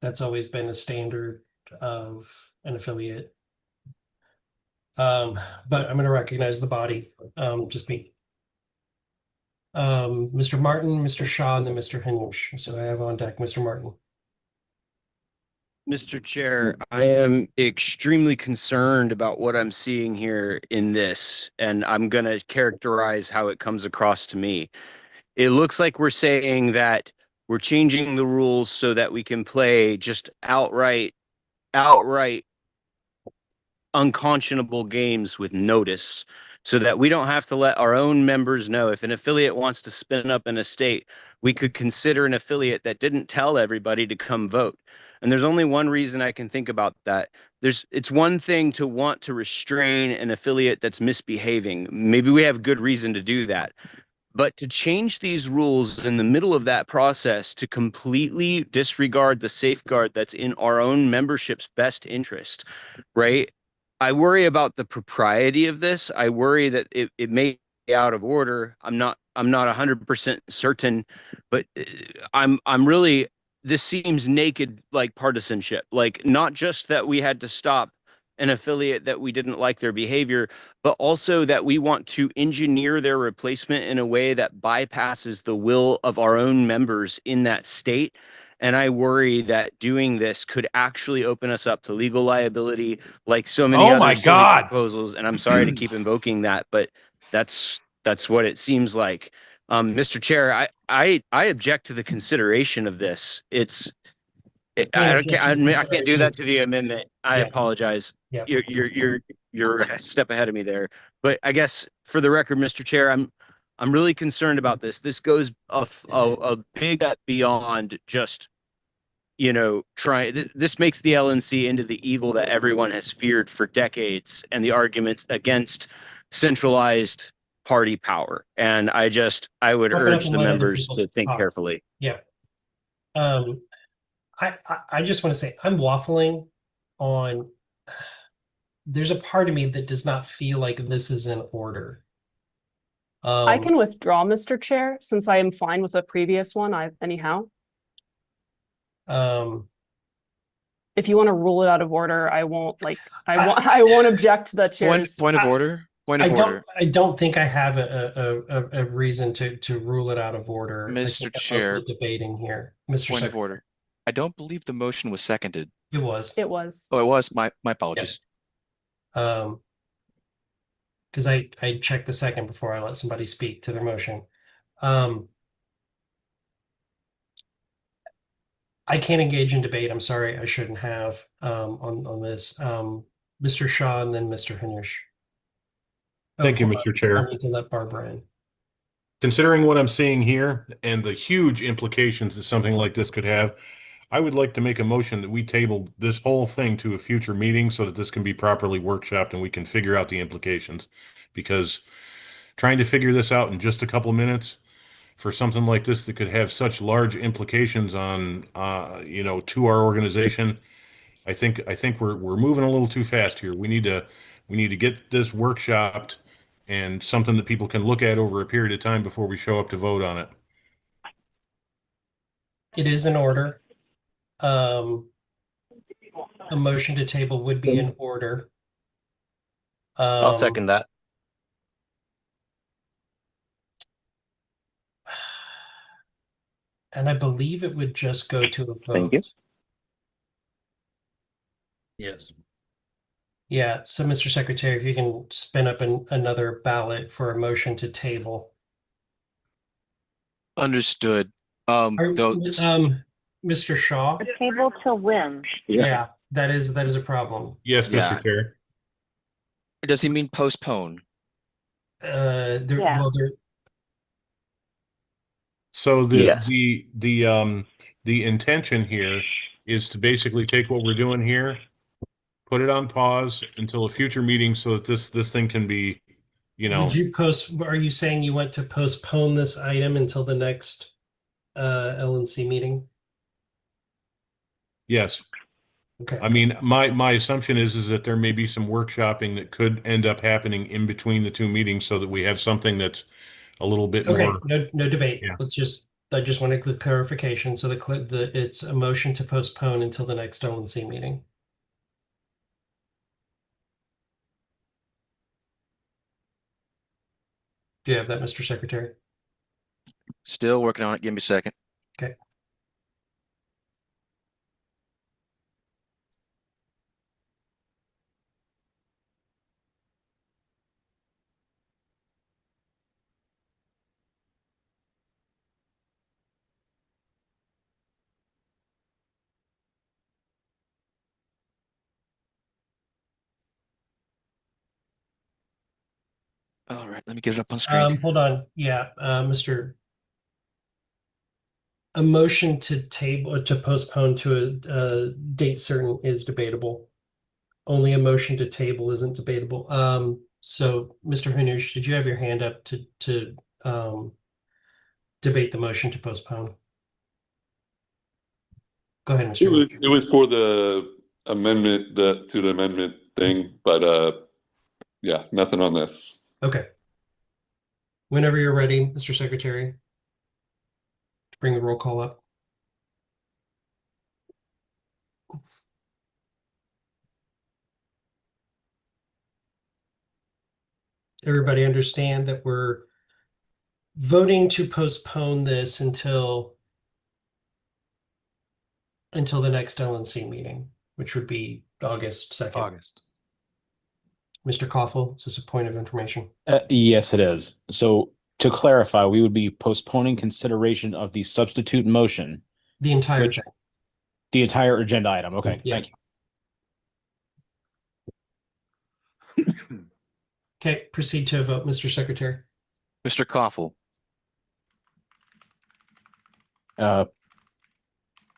That's always been a standard of an affiliate. But I'm going to recognize the body. Just me. Mr. Martin, Mr. Shaw, and then Mr. Hinch. So I have on deck Mr. Martin. Mr. Chair, I am extremely concerned about what I'm seeing here in this, and I'm going to characterize how it comes across to me. It looks like we're saying that we're changing the rules so that we can play just outright unconscionable games with notice, so that we don't have to let our own members know. If an affiliate wants to spin up an estate, we could consider an affiliate that didn't tell everybody to come vote. And there's only one reason I can think about that. It's one thing to want to restrain an affiliate that's misbehaving. Maybe we have good reason to do that. But to change these rules in the middle of that process to completely disregard the safeguard that's in our own membership's best interest, right? I worry about the propriety of this. I worry that it may be out of order. I'm not 100% certain, but I'm really, this seems naked like partisanship. Like, not just that we had to stop an affiliate that we didn't like their behavior, but also that we want to engineer their replacement in a way that bypasses the will of our own members in that state. And I worry that doing this could actually open us up to legal liability, like so many Oh other my silly God. proposals. And I'm sorry to keep invoking that, but that's what it seems like. Mr. Chair, I object to the consideration of this. I can't do that to the amendment. I apologize. Yeah. You're a step ahead of me there. But I guess for the record, Mr. Chair, I'm really concerned about this. This goes a big step beyond just, this makes the LNC into the evil that everyone has feared for decades, and the arguments against centralized party power. And I would urge the members to think carefully. Yeah. I just want to say I'm waffling on. There's a part of me that does not feel like this is in order. I can withdraw, Mr. Chair, since I am fine with the previous one. Anyhow. If you want to rule it out of order, I won't object to the chair's point of order. I don't think I have a reason to rule it out of order. Mr. Chair, debating here. Mr. Point Secretary. of order. I don't believe the motion was seconded. It was. It was. Oh, it was. My apologies. Because I checked the second before I let somebody speak to their motion. I can't engage in debate. I'm sorry, I shouldn't have on this. Mr. Shaw and then Mr. Hinch. Thank you, Mr. Chair. I need to let Barbara in. Considering what I'm seeing here and the huge implications that something like this could have, I would like to make a motion that we table this whole thing to a future meeting so that this can be properly workshopped and we can figure out the implications. Because trying to figure this out in just a couple of minutes for something like this that could have such large implications on, to our organization, I think we're moving a little too fast here. We need to get this workshopped and something that people can look at over a period of time before we show up to vote on it. It is in order. A motion to table would be in order. I'll second that. And I believe it would just go to a vote. Thank you. Yes. Yeah, so Mr. Secretary, if you can spin up another ballot for a motion to table. Understood. Mr. Shaw? A table to win. Yeah, that is a problem. Yes, Yeah. Mr. Chair. Does he mean postpone? So Yes. the intention here is to basically take what we're doing here, put it on pause until a future meeting so that this thing can be, Are you saying you want to postpone this item until the next LNC meeting? Yes. Okay. I mean, my assumption is that there may be some workshopping that could end up happening in between the two meetings so that we have something that's a little bit Okay, more. no debate. Yeah. I just wanted the clarification. So it's a motion to postpone until the next LNC meeting. Do you have that, Mr. Secretary? Still working on it. Give me a second. Okay. All right, let me get it up on screen. Hold on. Yeah, a motion to postpone to a date certain is debatable. Only a motion to table isn't debatable. So Mr. Hanush, did you have your hand up to debate the motion to postpone? Go ahead, Mr. Hanush. It was for the amendment to the amendment thing, but yeah, nothing on this. Okay. Whenever you're ready, Mr. Secretary, to bring the roll call up. Everybody understand that we're voting to postpone this until the next LNC meeting, which would be August 2nd. August. Mr. Koffel, is this a point of information? Yes, it is. So to clarify, we would be postponing consideration of the substitute motion. The entire thing. The entire agenda item. Okay, yeah. Thank you. Okay, proceed to a vote, Mr. Secretary. Mr. Koffel.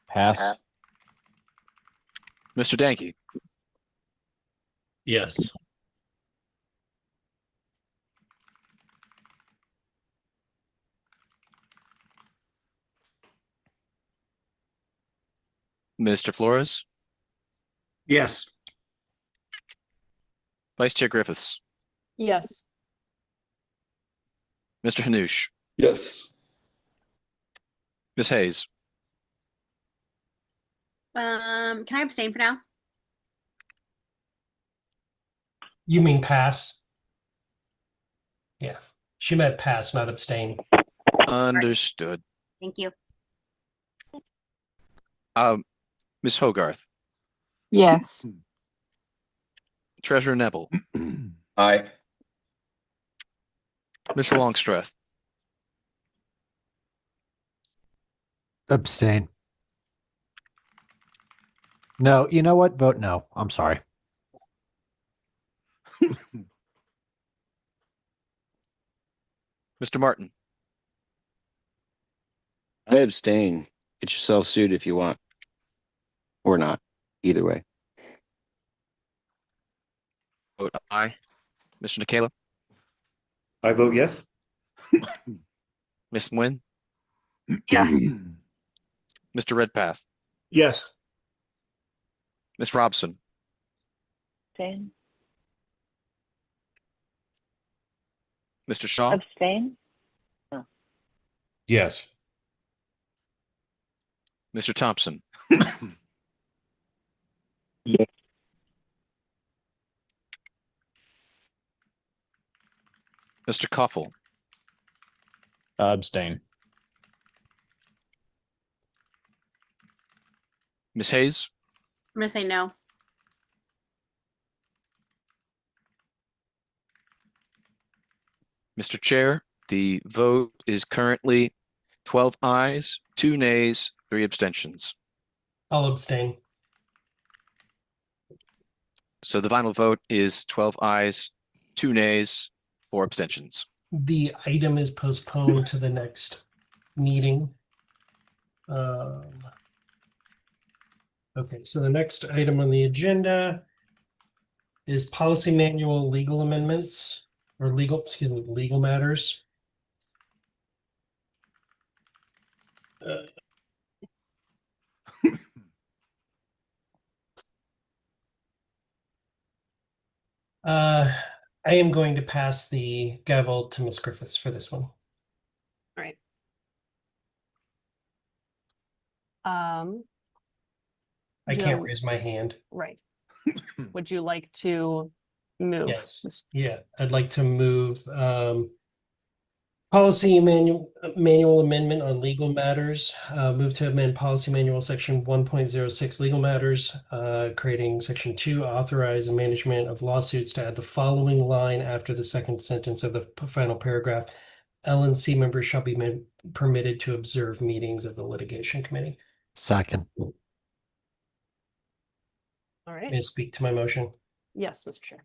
Pass. Mr. Danke. Yes. Mr. Flores. Yes. Vice Chair Griffiths. Yes. Mr. Hanush. Yes. Ms. Hayes. Can I abstain for now? You mean pass? Yeah, she meant pass, not abstain. Understood. Thank you. Ms. Hogarth. Yes. Treasurer Neville. Aye. Mr. Longstreth. Abstain. No, you know what? Vote no. I'm sorry. Mr. Martin. I abstain. Get yourself sued if you want. Or not. Either way. Vote aye. Mr. Nicola. I vote yes. Ms. Nguyen. Yes. Mr. Redpath. Yes. Ms. Robson. Abstain. Mr. Shaw. Abstain. Yes. Mr. Thompson. Yes. Mr. Koffel. Abstain. Ms. Hayes. I'm gonna say no. Mr. Chair, the vote is currently 12 ayes, 2 nays, 3 abstentions. I'll abstain. So the final vote is 12 ayes, 2 nays, 4 abstentions. The item is postponed to the next meeting. Okay, so the next item on the agenda is policy manual legal amendments or legal matters. I am going to pass the gavel to Ms. Griffiths for this one. All right. Um, I do you can't have- raise my hand. Right. Would you like to move? Yes. Yeah, I'd like to move policy manual amendment on legal matters. Move to amend policy manual section 1.06 legal matters, creating section 2, authorize the management of lawsuits, to add the following line after the second sentence of the final paragraph. LNC members shall be permitted to observe meetings of the litigation committee. Second. All right. May I speak to my motion? Yes, Mr. Chair.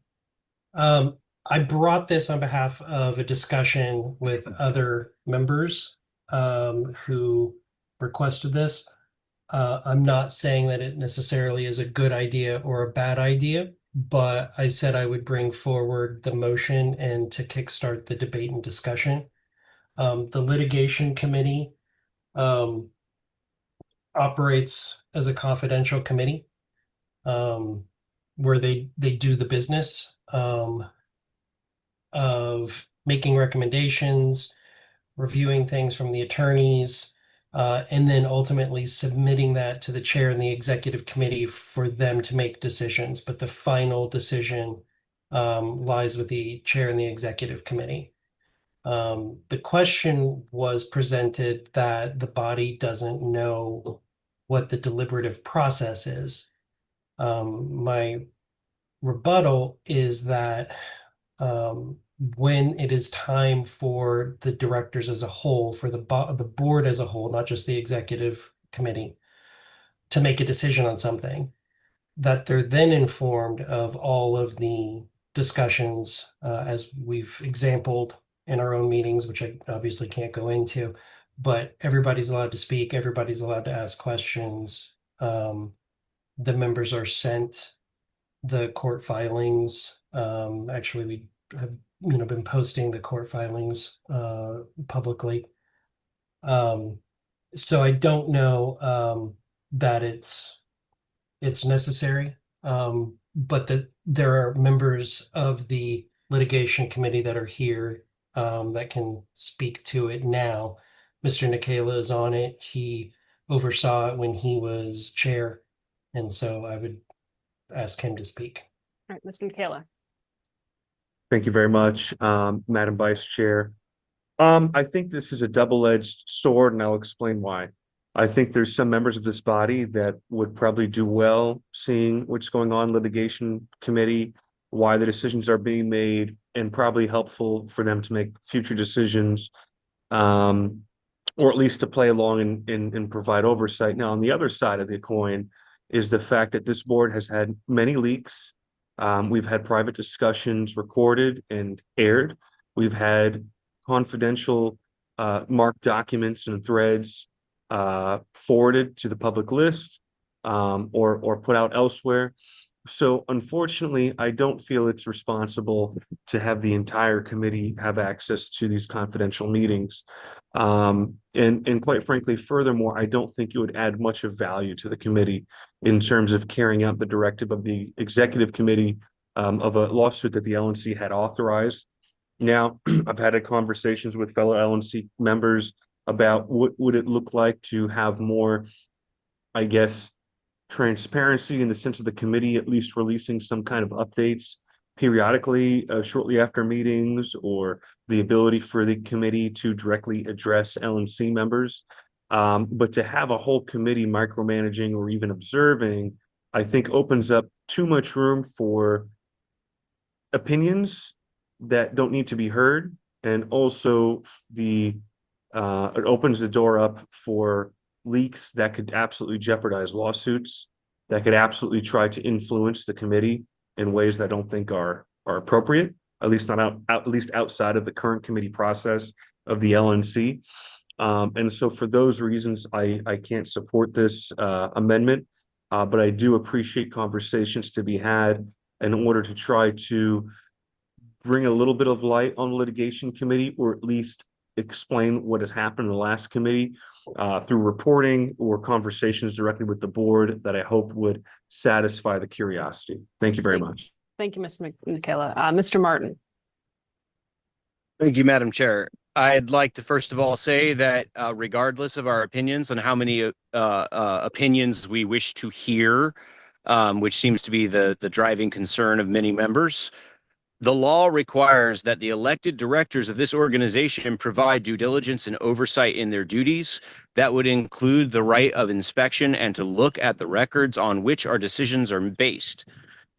I brought this on behalf of a discussion with other members who requested this. I'm not saying that it necessarily is a good idea or a bad idea, but I said I would bring forward the motion and to kickstart the debate and discussion. The litigation committee operates as a confidential committee where they do the business of making recommendations, reviewing things from the attorneys, and then ultimately submitting that to the chair and the executive committee for them to make decisions. But the final decision lies with the chair and the executive committee. The question was presented that the body doesn't know what the deliberative process is. My rebuttal is that when it is time for the directors as a whole, for the board as a whole, not just the executive committee, to make a decision on something, that they're then informed of all of the discussions as we've exampled in our own meetings, which I obviously can't go into, but everybody's allowed to speak, everybody's allowed to ask questions. The members are sent the court filings. Actually, we have been posting the court filings publicly. So I don't know that it's necessary, but that there are members of the litigation committee that are here that can speak to it now. Mr. Nikela is on it. He oversaw it when he was chair, and so I would ask him to speak. All right, Mr. Michaela. Thank you very much, Madam Vice Chair. I think this is a double-edged sword, and I'll explain why. I think there's some members of this body that would probably do well seeing what's going on in litigation committee, why the decisions are being made, and probably helpful for them to make future decisions, or at least to play along and provide oversight. Now, on the other side of the coin is the fact that this board has had many leaks. We've had private discussions recorded and aired. We've had confidential marked documents and threads forwarded to the public list or put out elsewhere. So unfortunately, I don't feel it's responsible to have the entire committee have access to these confidential meetings. And quite frankly, furthermore, I don't think it would add much of value to the committee in terms of carrying out the directive of the executive committee of a lawsuit that the LNC had authorized. Now, I've had conversations with fellow LNC members about what would it look like to have more, I guess, transparency in the sense of the committee at least releasing some kind of updates periodically, shortly after meetings, or the ability for the committee to directly address LNC members. But to have a whole committee micromanaging or even observing, I think opens up too much room for opinions that don't need to be heard, and also it opens the door up for leaks that could absolutely jeopardize lawsuits, that could absolutely try to influence the committee in ways that I don't think are appropriate, at least not at least outside of the current committee process of the LNC. And so for those reasons, I can't support this amendment, but I do appreciate conversations to be had in order to try to bring a little bit of light on the litigation committee, or at least explain what has happened in the last committee through reporting or conversations directly with the board that I hope would satisfy the curiosity. Thank you very much. Thank you, Mr. Michaela. Mr. Martin. Thank you, Madam Chair. I'd like to first of all say that regardless of our opinions on how many opinions we wish to hear, which seems to be the driving concern of many members, the law requires that the elected directors of this organization provide due diligence and oversight in their duties. That would include the right of inspection and to look at the records on which our decisions are based.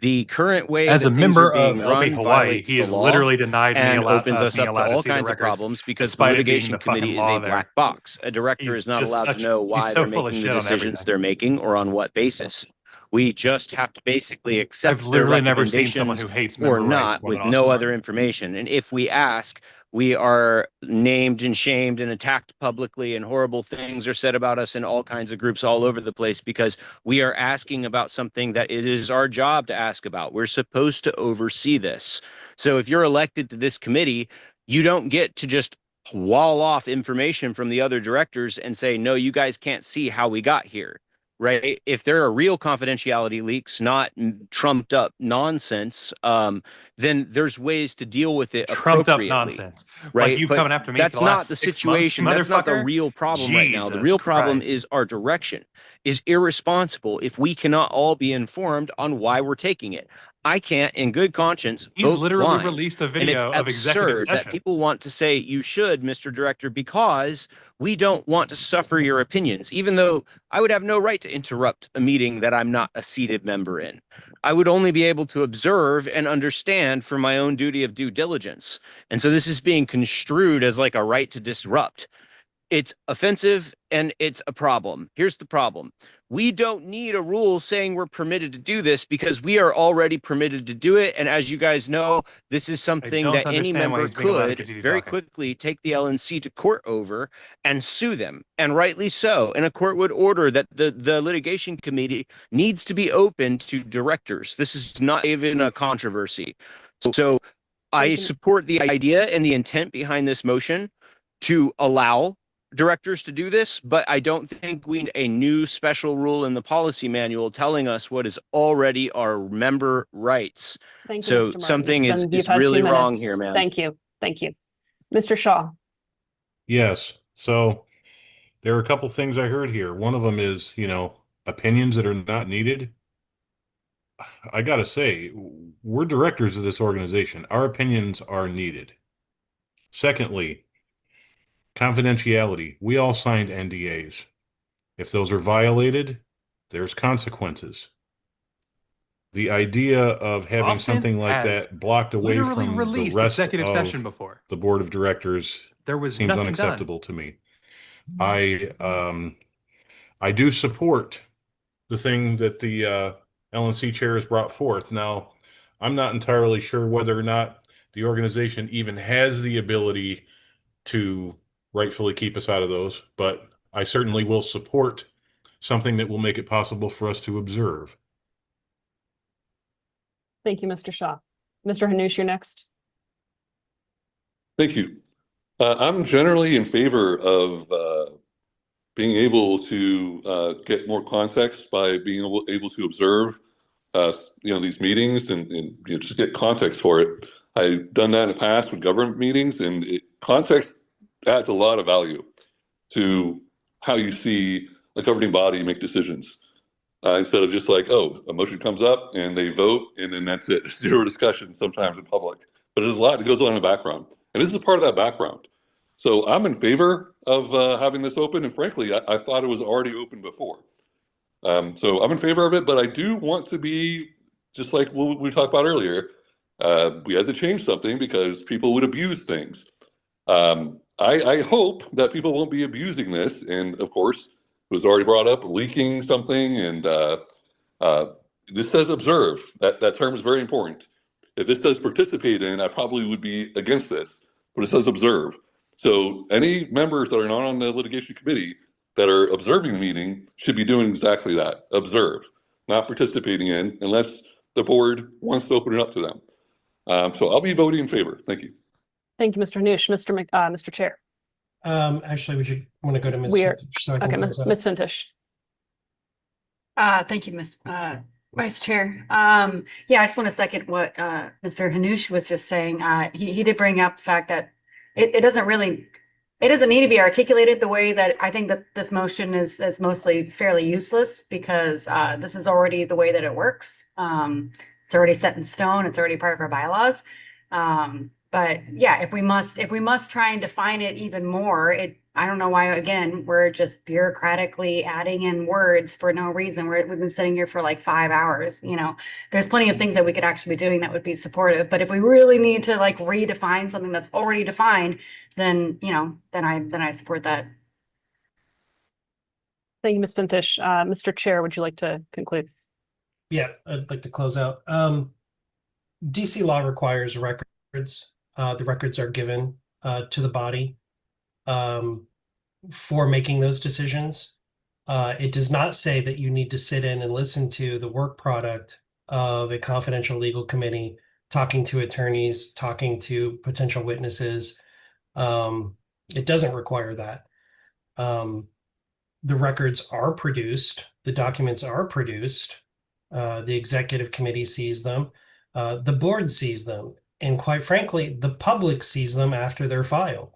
The current way As that a things are member being of LP run Hawaii, violates he the is law literally denied me and opens us being up to allowed to all see the kinds of records, problems because the despite it being litigation the fucking committee is law a there. black box. A director He's is not just allowed to such- know he's why so they're full of making the shit on decisions everything. they're making or on what basis. We just have to basically accept I've their literally never seen someone recommendations who hates or member rights not more than with no Austin other information. And if we ask, we are named and shamed and attacked publicly, and horrible things are said about us in all kinds of groups all over the place because we are asking about something that it is our job to ask about. We're supposed to oversee this. So if you're elected to this committee, you don't get to just wall off information from the other directors and say, no, you guys can't see how we got here. Right? If there are real confidentiality leaks, not trumped up nonsense, then there's ways to deal with it Trumped up appropriately. nonsense. Right? Like you But coming after me that's for the not last the 6 months, situation. That's not the motherfucker? real problem right now. The Jesus real problem Christ. is our direction is irresponsible if we cannot all be informed on why we're taking it. I can't, in good conscience, He's vote literally blind. released a And it's video of executive absurd that session. people want to say you should, Mr. Director, because we don't want to suffer your opinions, even though I would have no right to interrupt a meeting that I'm not a seated member in. I would only be able to observe and understand for my own duty of due diligence. And so this is being construed as like a right to disrupt. It's offensive and it's a problem. Here's the problem. We don't need a rule saying we're permitted to do this because we are already permitted to do it. And as you guys know, this is something don't that any understand why member he's being allowed to could continue very talking. quickly take the LNC to court over and sue them, and rightly so. And a court would order that the litigation committee needs to be open to directors. This is not even a controversy. So I support the idea and the intent behind this motion to allow directors to do this, but I don't think we need a new special rule in the policy manual telling us what is already our member rights. Thank you, So Mr. Martin. something It's is, been- you've is had 2 really wrong minutes. here, man. Thank you. Thank you. Mr. Shaw. Yes. So there are a couple things I heard here. One of them is, opinions that are not needed. I gotta say, we're directors of this organization. Our opinions are needed. Secondly, confidentiality. We all signed NDAs. If those are violated, there's consequences. The idea of having Austin something like has that blocked away literally from the released rest executive of session before. the board of directors There was seems nothing unacceptable to me. I do support the thing that the LNC chair has brought forth. Now, I'm not entirely sure whether or not the organization even has the ability to rightfully keep us out of those, but I certainly will support something that will make it possible for us to observe. Thank you, Mr. Shaw. Mr. Hanush, you're next. Thank you. I'm generally in favor of being able to get more context by being able to observe, these meetings and just get context for it. I've done that in the past with government meetings, and context adds a lot of value to how you see a governing body make decisions. Instead of just like, oh, a motion comes up and they vote and then that's it. Zero discussion sometimes in public. But there's a lot that goes on in the background. And this is part of that background. So I'm in favor of having this open. And frankly, I thought it was already open before. So I'm in favor of it, but I do want to be, just like what we talked about earlier, we had to change something because people would abuse things. I hope that people won't be abusing this. And of course, it was already brought up, leaking something, and this says observe. That term is very important. If this says participate in, I probably would be against this, but it says observe. So any members that are not on the litigation committee that are observing the meeting should be doing exactly that, observe, not participating in, unless the board wants to open it up to them. So I'll be voting in favor. Thank you. Thank you, Mr. Hanush. Mr. Chair. Actually, we should want to go to Ms. We're Fitich so I can okay, close out. Ms. Fintish. Thank you, Ms. Vice Chair. Yeah, I just want to second what Mr. Hanush was just saying. He did bring up the fact that it doesn't really, it doesn't need to be articulated the way that I think that this motion is mostly fairly useless because this is already the way that it works. It's already set in stone. It's already part of our bylaws. But yeah, if we must try and define it even more, I don't know why, again, we're just bureaucratically adding in words for no reason. We've been sitting here for like 5 hours, there's plenty of things that we could actually be doing that would be supportive. But if we really need to like redefine something that's already defined, then, then I support that. Thank you, Ms. Fintish. Mr. Chair, would you like to conclude? Yeah, I'd like to close out. DC law requires records. The records are given to the body for making those decisions. It does not say that you need to sit in and listen to the work product of a confidential legal committee, talking to attorneys, talking to potential witnesses. It doesn't require that. The records are produced, the documents are produced, the executive committee sees them, the board sees them, and quite frankly, the public sees them after they're filed.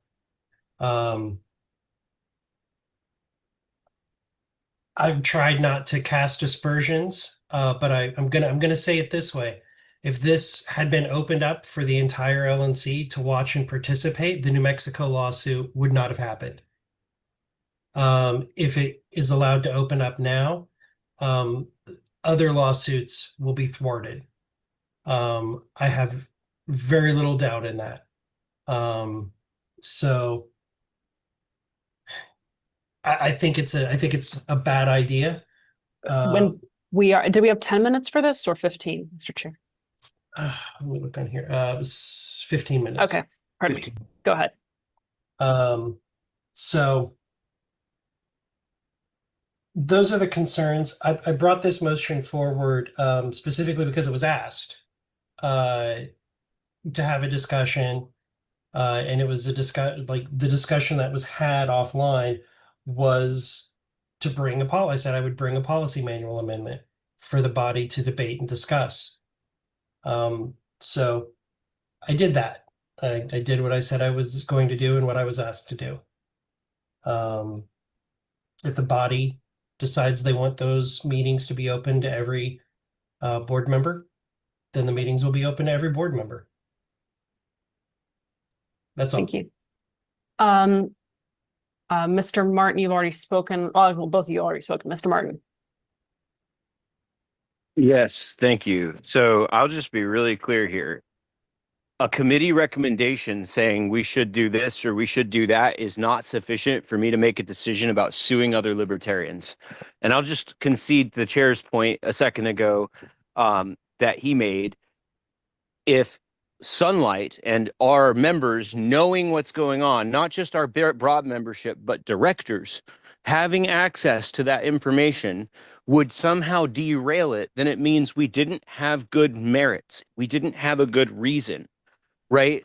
I've tried not to cast aspersions, but I'm gonna say it this way. If this had been opened up for the entire LNC to watch and participate, the New Mexico lawsuit would not have happened. If it is allowed to open up now, other lawsuits will be thwarted. I have very little doubt in that. So I think it's a bad idea. Do we have 10 minutes for this or 15, Mr. Chair? Let me look on here. It was 15 minutes. Okay, pardon me. Go ahead. So those are the concerns. I brought this motion forward specifically because it was asked to have a discussion, and it was a the discussion that was had offline was to bring a policy. I said I would bring a policy manual amendment for the body to debate and discuss. So I did that. I did what I said I was going to do and what I was asked to do. If the body decides they want those meetings to be open to every board member, then the meetings will be open to every board member. That's all. Thank you. Mr. Martin, you've already spoken. Well, both of you already spoken. Mr. Martin. Yes, thank you. So I'll just be really clear here. A committee recommendation saying we should do this or we should do that is not sufficient for me to make a decision about suing other libertarians. And I'll just concede the chair's point a second ago that he made. If Sunlight and our members knowing what's going on, not just our broad membership, but directors having access to that information would somehow derail it, then it means we didn't have good merits. We didn't have a good reason, right?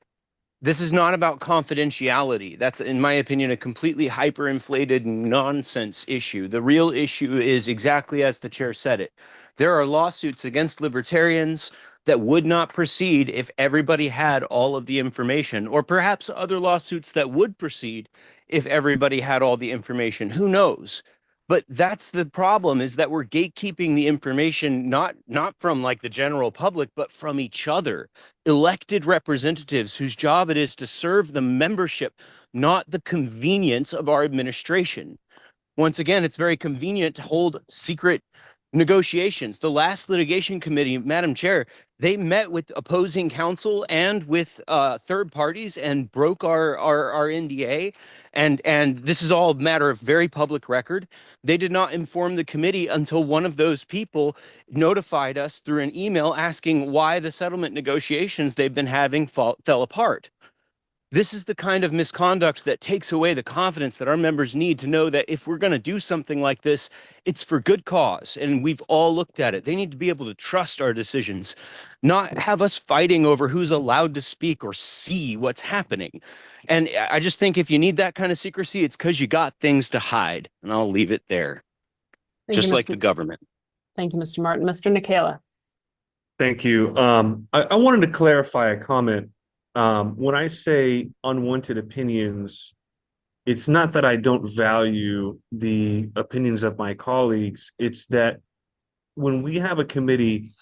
This is not about confidentiality. That's, in my opinion, a completely hyperinflated nonsense issue. The real issue is exactly as the chair said it. There are lawsuits against libertarians that would not proceed if everybody had all of the information, or perhaps other lawsuits that would proceed if everybody had all the information. Who knows? But that's the problem, is that we're gatekeeping the information, not from like the general public, but from each other. Elected representatives whose job it is to serve the membership, not the convenience of our administration. Once again, it's very convenient to hold secret negotiations. The last litigation committee, Madam Chair, they met with opposing counsel and with third parties and broke our NDA. And this is all a matter of very public record. They did not inform the committee until one of those people notified us through an email asking why the settlement negotiations they've been having fell apart. This is the kind of misconduct that takes away the confidence that our members need to know that if we're going to do something like this, it's for good cause. And we've all looked at it. They need to be able to trust our decisions, not have us fighting over who's allowed to speak or see what's happening. And I just think if you need that kind of secrecy, it's because you got things to hide. And I'll leave it there. Thank Just you, like the government. Thank you, Mr. Martin. Mr. Nikela. Thank you. I wanted to clarify a comment. When I say unwanted opinions, it's not that I don't value the opinions of my colleagues. It's that when we have a committee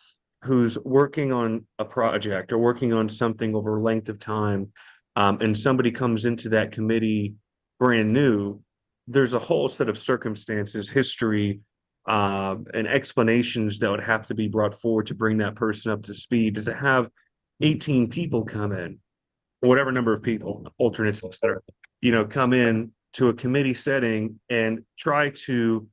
who's working on a project or working on something over a length of time, and somebody comes into that committee brand new, there's a whole set of circumstances, history, and explanations that would have to be brought forward to bring that person up to speed. To have 18 people come in, whatever number of people, alternates, etc., come in to a committee setting and try to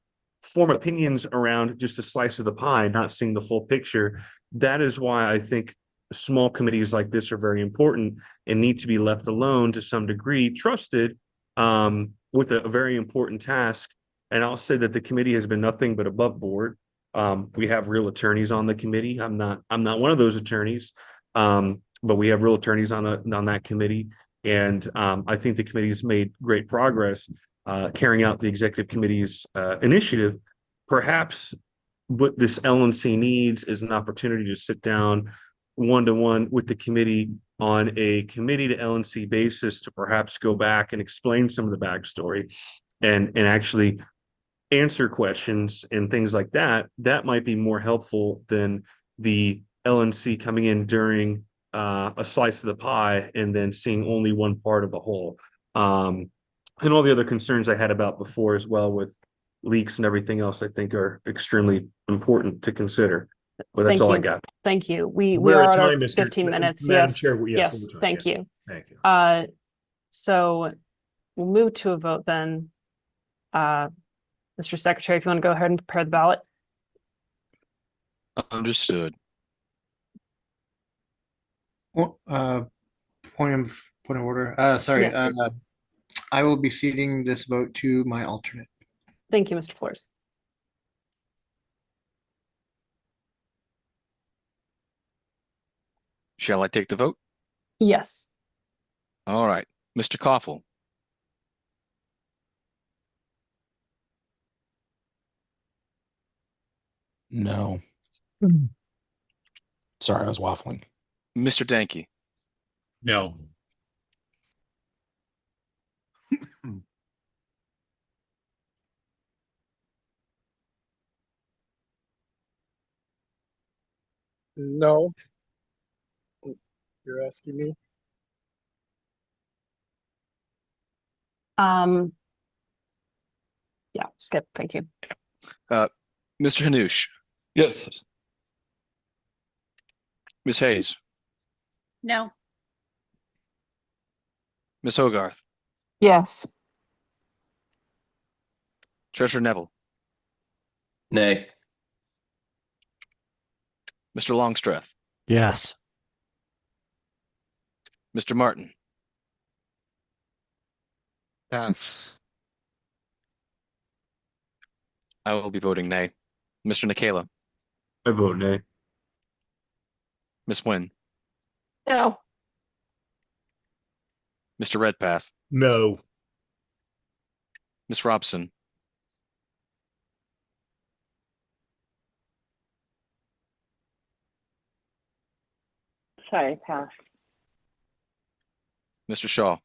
form opinions around just a slice of the pie, not seeing the full picture. That is why I think small committees like this are very important and need to be left alone to some degree, trusted, with a very important task. And I'll say that the committee has been nothing but above board. We have real attorneys on the committee. I'm not one of those attorneys, but we have real attorneys on that committee. And I think the committee has made great progress carrying out the executive committee's initiative. Perhaps what this LNC needs is an opportunity to sit down one-to-one with the committee on a committee to LNC basis to perhaps go back and explain some of the backstory and actually answer questions and things like that. That might be more helpful than the LNC coming in during a slice of the pie and then seeing only one part of the whole. And all the other concerns I had about before as well with leaks and everything else, I think are extremely important to consider. But that's Thank all I you. got. Thank you. We We're are at at our time, Mr. 15 minutes. Madam Yes. Chair, yes, Yes. we're time, Thank yeah. you. Thank you. So we'll move to a vote then. Mr. Secretary, if you want to go ahead and prepare the ballot. Understood. Point of order. Sorry. Yes. I will be ceding this vote to my alternate. Thank you, Mr. Flores. Shall I take the vote? Yes. All right. Mr. Koffel. No. Sorry, I was waffling. Mr. Danke. No. No. You're asking me? Yeah, skip. Thank you. Mr. Hanush. Yes. Ms. Hayes. No. Ms. Hogarth. Yes. Treasurer Neville. Nay. Mr. Longstreth. Yes. Mr. Martin. Pass. I will be voting nay. Mr. Nikela. I vote nay. Ms. Nguyen. No. Mr. Redpath. No. Ms. Robson. Sorry, pass. Mr. Shaw.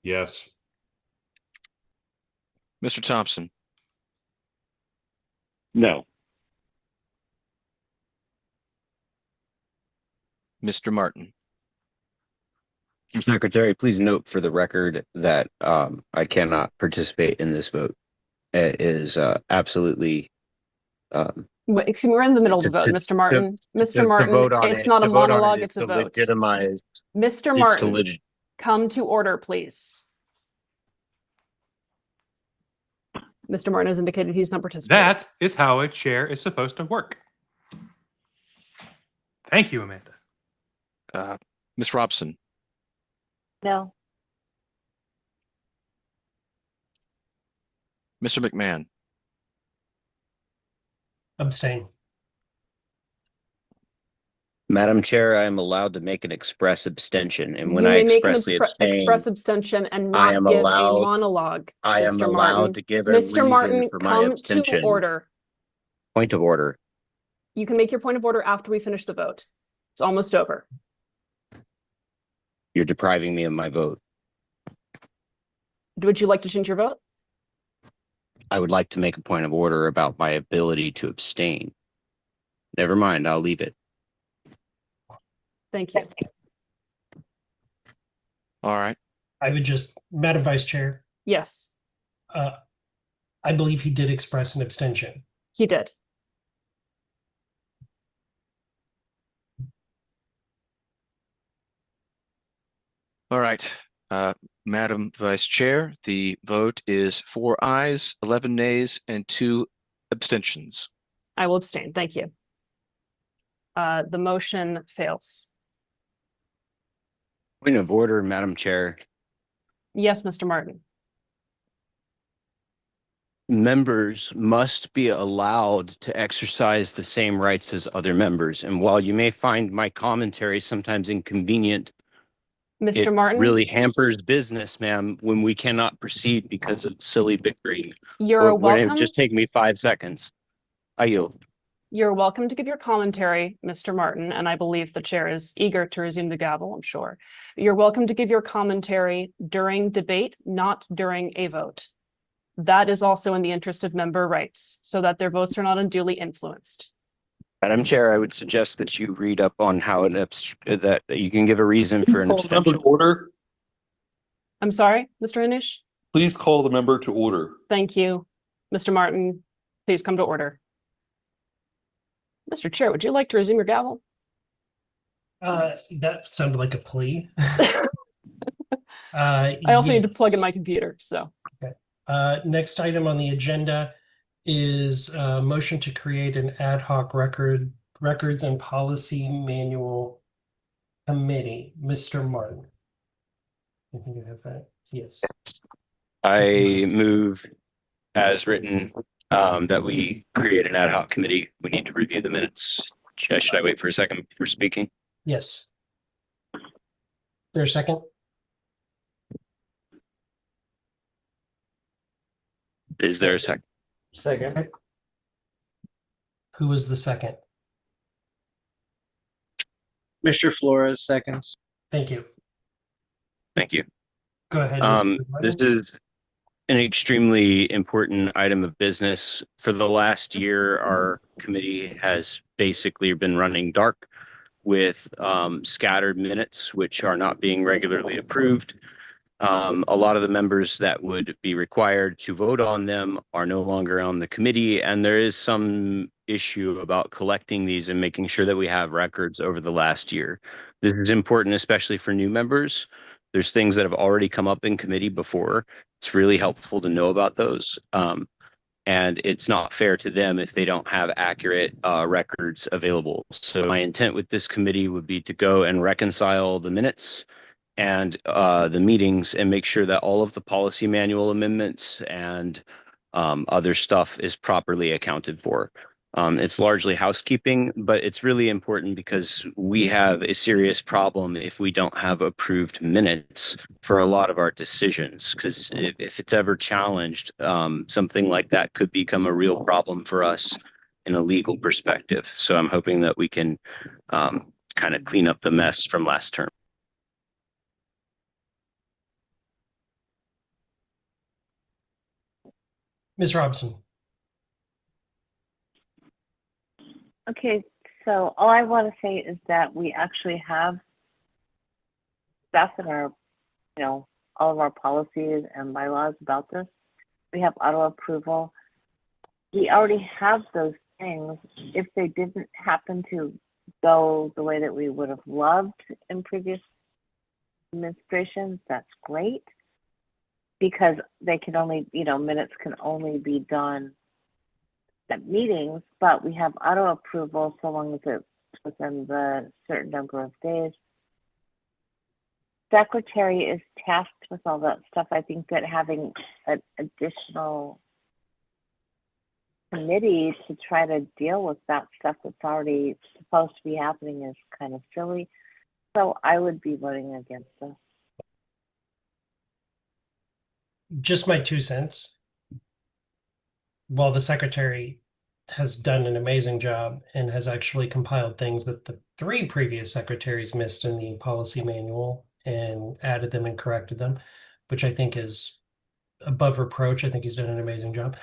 Yes. Mr. Thompson. No. Mr. Martin. Mr. Secretary, please note for the record that I cannot participate in this vote. It is absolutely. Wait, excuse me, we're in the middle of the vote, Mr. Martin. Mr. Martin, it's not a monologue, it's a vote. Legitimize. Mr. Martin, come to order, please. Mr. Martin has indicated he's not participating. That is how a chair is supposed to work. Thank you, Amanda. Ms. Robson. No. Mr. McMahon. Abstain. Madam Chair, I am allowed to make an express abstention, and when You I may make an expressly abstain, express abstention and I not am give allowed- a monologue. I am Mr. allowed Martin. to give a Mr. reason Martin, for my come abstention. to order. point of order. You can make your point of order after we finish the vote. It's almost over. You're depriving me of my vote. Would you like to change your vote? I would like to make a point of order about my ability to abstain. Never mind, I'll leave it. Thank you. All right. I would just, Madam Vice Chair, Yes, I believe he did express an abstention. he did. All right. Madam Vice Chair, the vote is 4 ayes, 11 nays, and 2 abstentions. I will abstain. Thank you. The motion fails. Point of order, Madam Chair. Yes, Mr. Martin. Members must be allowed to exercise the same rights as other members. And while you may find my commentary sometimes inconvenient, Mr. it Martin, really hampers business, ma'am, when we cannot proceed because of silly bickering. you're When it welcome. just take me 5 seconds. I yield. You're welcome to give your commentary, Mr. Martin, and I believe the chair is eager to resume the gavel, I'm sure. You're welcome to give your commentary during debate, not during a vote. That is also in the interest of member rights, so that their votes are not unduly influenced. Madam Chair, I would suggest that you read up on how that you can give a reason for an Call the member abstention. to order. I'm sorry, Mr. Anish? Please call the member to order. Thank you. Mr. Martin, please come to order. Mr. Chair, would you like to resume your gavel? That sounded like a plea. I also need to plug in yes. my computer, so. Okay. Next item on the agenda is a motion to create an ad hoc records and policy manual committee. Mr. Martin. I think I have that. Yes. I move as written that we create an ad hoc committee. We need to review the minutes. Should I wait for a second before speaking? Yes. There a second? Is there a second? Second. Okay. Who was the second? Mr. Flores seconds. Thank you. Thank you. Go ahead. Mr. This Martin. is an extremely important item of business. For the last year, our committee has basically been running dark with scattered minutes, which are not being regularly approved. A lot of the members that would be required to vote on them are no longer on the committee, and there is some issue about collecting these and making sure that we have records over the last year. This is important, especially for new members. There's things that have already come up in committee before. It's really helpful to know about those. And it's not fair to them if they don't have accurate records available. So my intent with this committee would be to go and reconcile the minutes and the meetings and make sure that all of the policy manual amendments and other stuff is properly accounted for. It's largely housekeeping, but it's really important because we have a serious problem if we don't have approved minutes for a lot of our decisions. Because if it's ever challenged, something like that could become a real problem for us in a legal perspective. So I'm hoping that we can kind of clean up the mess from last term. Ms. Robson. Okay, so all I want to say is that we actually have stuff in our, all of our policies and bylaws about this. We have auto approval. We already have those things. If they didn't happen to go the way that we would have loved in previous administrations, that's great. Because they can only, minutes can only be done at meetings, but we have auto approval so long as it's within the certain number of days. Secretary is tasked with all that stuff. I think that having an additional committee to try to deal with that stuff that's already supposed to be happening is kind of silly. So I would be voting against this. Just my 2 cents. While the secretary has done an amazing job and has actually compiled things that the 3 previous secretaries missed in the policy manual and added them and corrected them, which I think is above reproach. I think he's done an amazing job.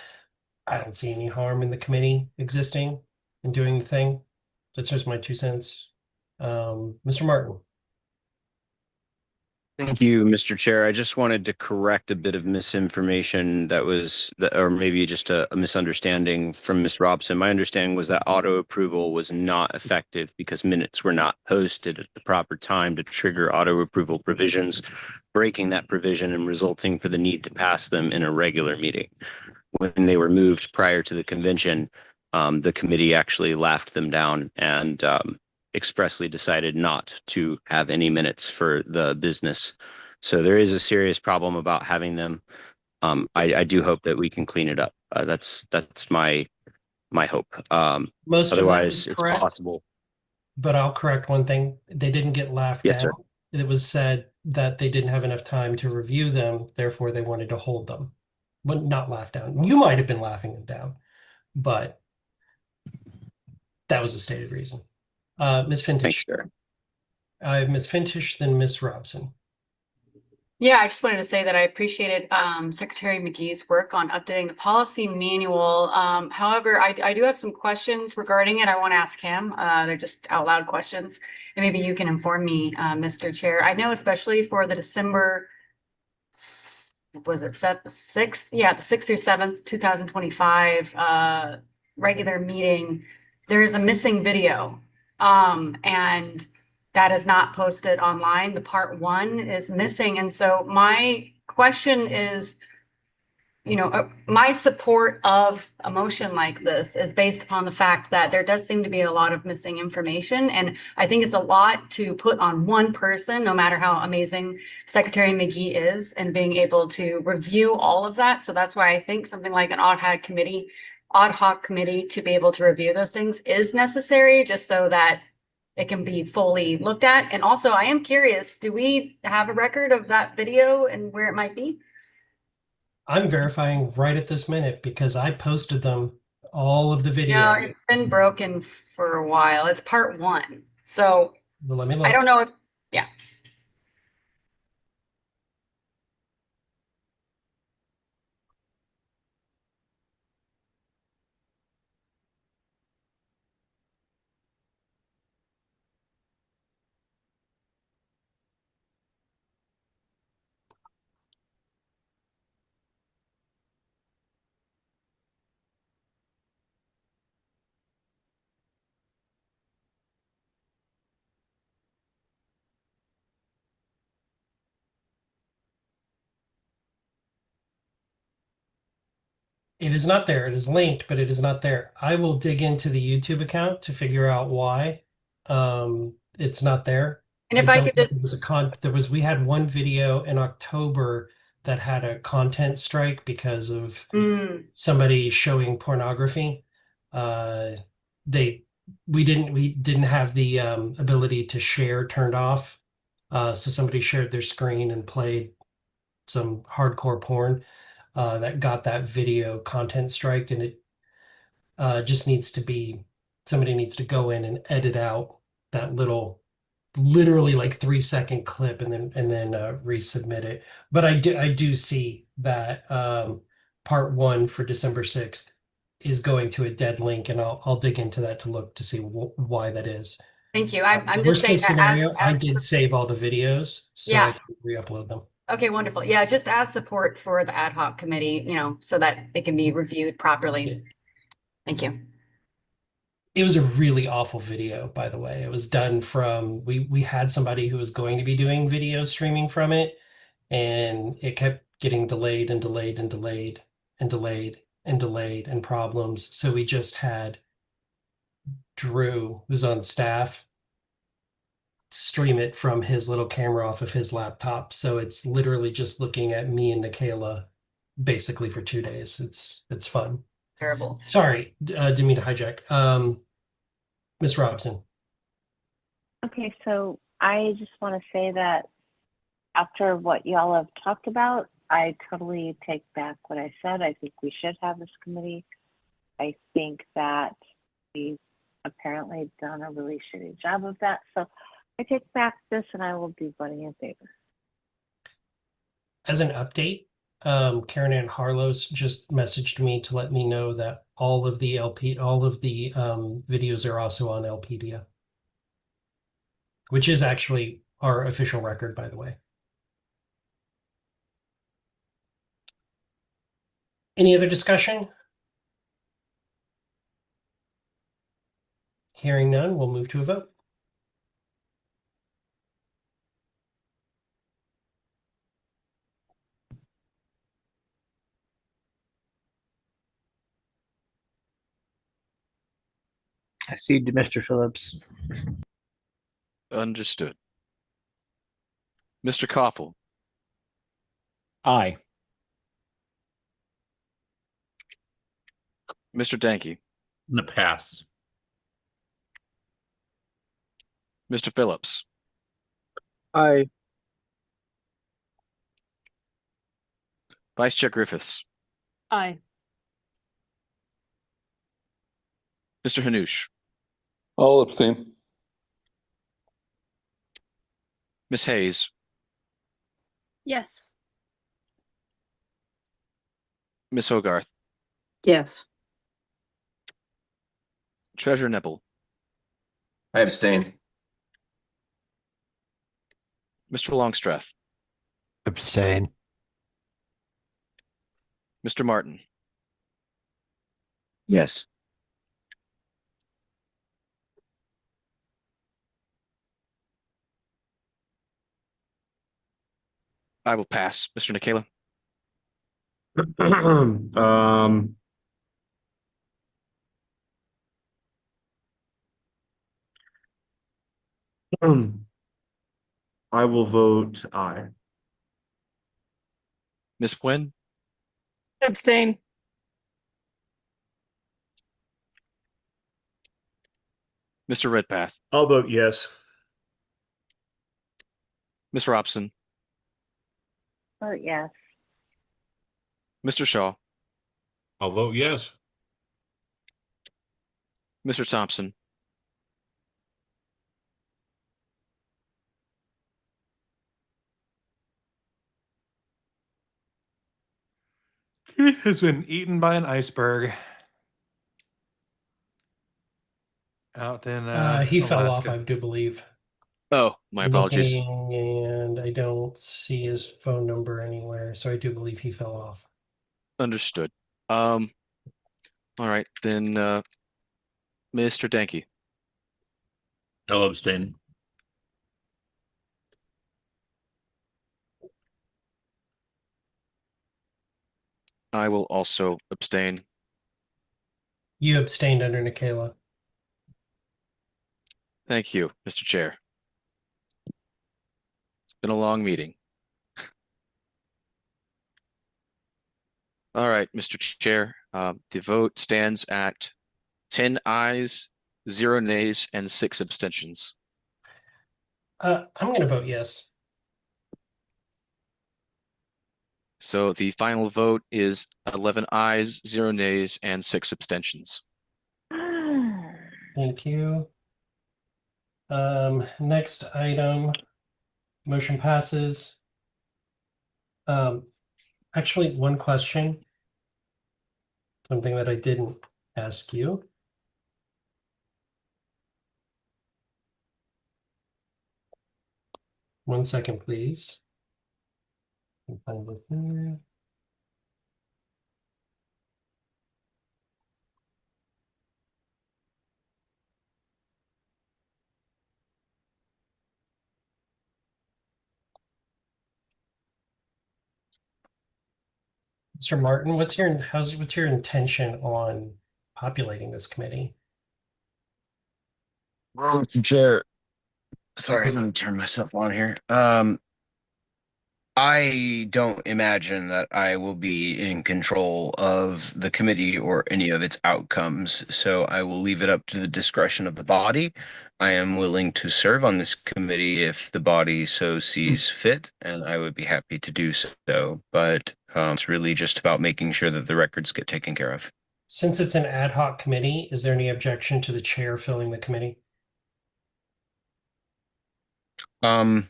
I don't see any harm in the committee existing and doing the thing. That's just my 2 cents. Mr. Martin. Thank you, Mr. Chair. I just wanted to correct a bit of misinformation or maybe just a misunderstanding from Ms. Robson. My understanding was that auto approval was not effective because minutes were not posted at the proper time to trigger auto approval provisions, breaking that provision and resulting for the need to pass them in a regular meeting. When they were moved prior to the convention, the committee actually laughed them down and expressly decided not to have any minutes for the business. So there is a serious problem about having them. I do hope that we can clean it up. That's my hope. Most of that Otherwise, is it's correct. possible. But I'll correct one thing. They didn't get laughed Yes, sir. down. It was said that they didn't have enough time to review them, therefore they wanted to hold them. But not laughed down. You might have been laughing them down, but that was the stated reason. Ms. Thanks, Fintish. sir. I have Ms. Fintish, then Ms. Robson. Yeah, I just wanted to say that I appreciated Secretary McGee's work on updating the policy manual. However, I do have some questions regarding it. I want to ask him. They're just out loud questions, and maybe you can inform me, Mr. Chair. I know especially for the December, was it 6th? Yeah, the 6th through 7th, 2025 regular meeting, there is a missing video. And that is not posted online. The part 1 is missing. And so my question is, my support of a motion like this is based upon the fact that there does seem to be a lot of missing information. And I think it's a lot to put on one person, no matter how amazing Secretary McGee is, and being able to review all of that. So that's why I think something like an ad hoc committee to be able to review those things is necessary, just so that it can be fully looked at. And also, I am curious, do we have a record of that video and where it might be? I'm verifying right at this minute because I posted them, all of the video. Yeah, it's been broken for a while. It's part 1. So Well, let me I don't look. know if, yeah. It is not there. It is linked, but it is not there. I will dig into the YouTube account to figure out why it's not there. And if I could just, we had one video in October that had a content strike because of somebody showing pornography. We didn't have the ability to share turned off. So somebody shared their screen and played some hardcore porn. That got that video content striked, and it just needs to be, somebody needs to go in and edit out that little, literally like 3-second clip and then resubmit it. But I do see that part 1 for December 6th is going to a dead link, and I'll dig into that to look to see why that is. thank you. I'm just Worst saying case that scenario, I did save all the videos, so Yeah. I can re-upload them. Okay, wonderful. Yeah, just as support for the ad hoc committee, so that it can be reviewed properly. Thank you. It was a really awful video, by the way. It was done from, we had somebody who was going to be doing video streaming from it, and it kept getting delayed and delayed and delayed and delayed and delayed and problems. So we just had Drew, who's on staff, stream it from his little camera off of his laptop. So it's literally just looking at me and Nikayla basically for 2 days. It's fun. Terrible. Sorry, didn't mean to hijack. Ms. Robson. Okay, so I just want to say that after what y'all have talked about, I totally take back what I said. I think we should have this committee. I think that we've apparently done a really shitty job of that. So I take back this and I will be voting in favor. As an update, Karen Ann Harlos just messaged me to let me know that all of the videos are also on LPDA, which is actually our official record, by the way. Any other discussion? Hearing none, we'll move to a vote. I cede to Mr. Phillips. Understood. Mr. Koppel, Aye. Mr. Danke, I'm gonna pass. Mr. Phillips, Aye. Vice Chair Griffiths, Aye. Mr. Hanoush, I'll abstain. Ms. Hayes, Yes. Ms. Hogarth, Yes. Treasurer Nebel, I abstain. Mr. Longstreth, Abstain. Mr. Martin, Yes. I will pass. Mr. Nikela, Um, I will vote aye. Ms. Nguyen, Abstain. Mr. Redpath, I'll vote yes. Ms. Robson, Vote yes. Mr. Shaw, I'll vote yes. Mr. Thompson, He has been eaten by an iceberg. Out in He fell off, Alaska. I do believe. Oh, my apologies. Looking, and I don't see his phone number anywhere, so I do believe he fell off. Understood. All right, then Mr. Danke, I'll abstain. I will also abstain. You abstained under Nikela. Thank you, Mr. Chair. It's been a long meeting. All right, Mr. Chair, the vote stands at 10 ayes, 0 nays, and 6 abstentions. I'm going to vote yes. So the final vote is 11 ayes, 0 nays, and 6 abstentions. Thank you. Next item, motion passes. Actually, one question. Something that I didn't ask you. One second, please. Find it here. Mr. Martin, what's your intention on populating this committee? Well, Mr. Chair, sorry, let me turn myself on here. I don't imagine that I will be in control of the committee or any of its outcomes, so I will leave it up to the discretion of the body. I am willing to serve on this committee if the body so sees fit, and I would be happy to do so. But it's really just about making sure that the records get taken care of. Since it's an ad hoc committee, is there any objection to the chair filling the committee? Um,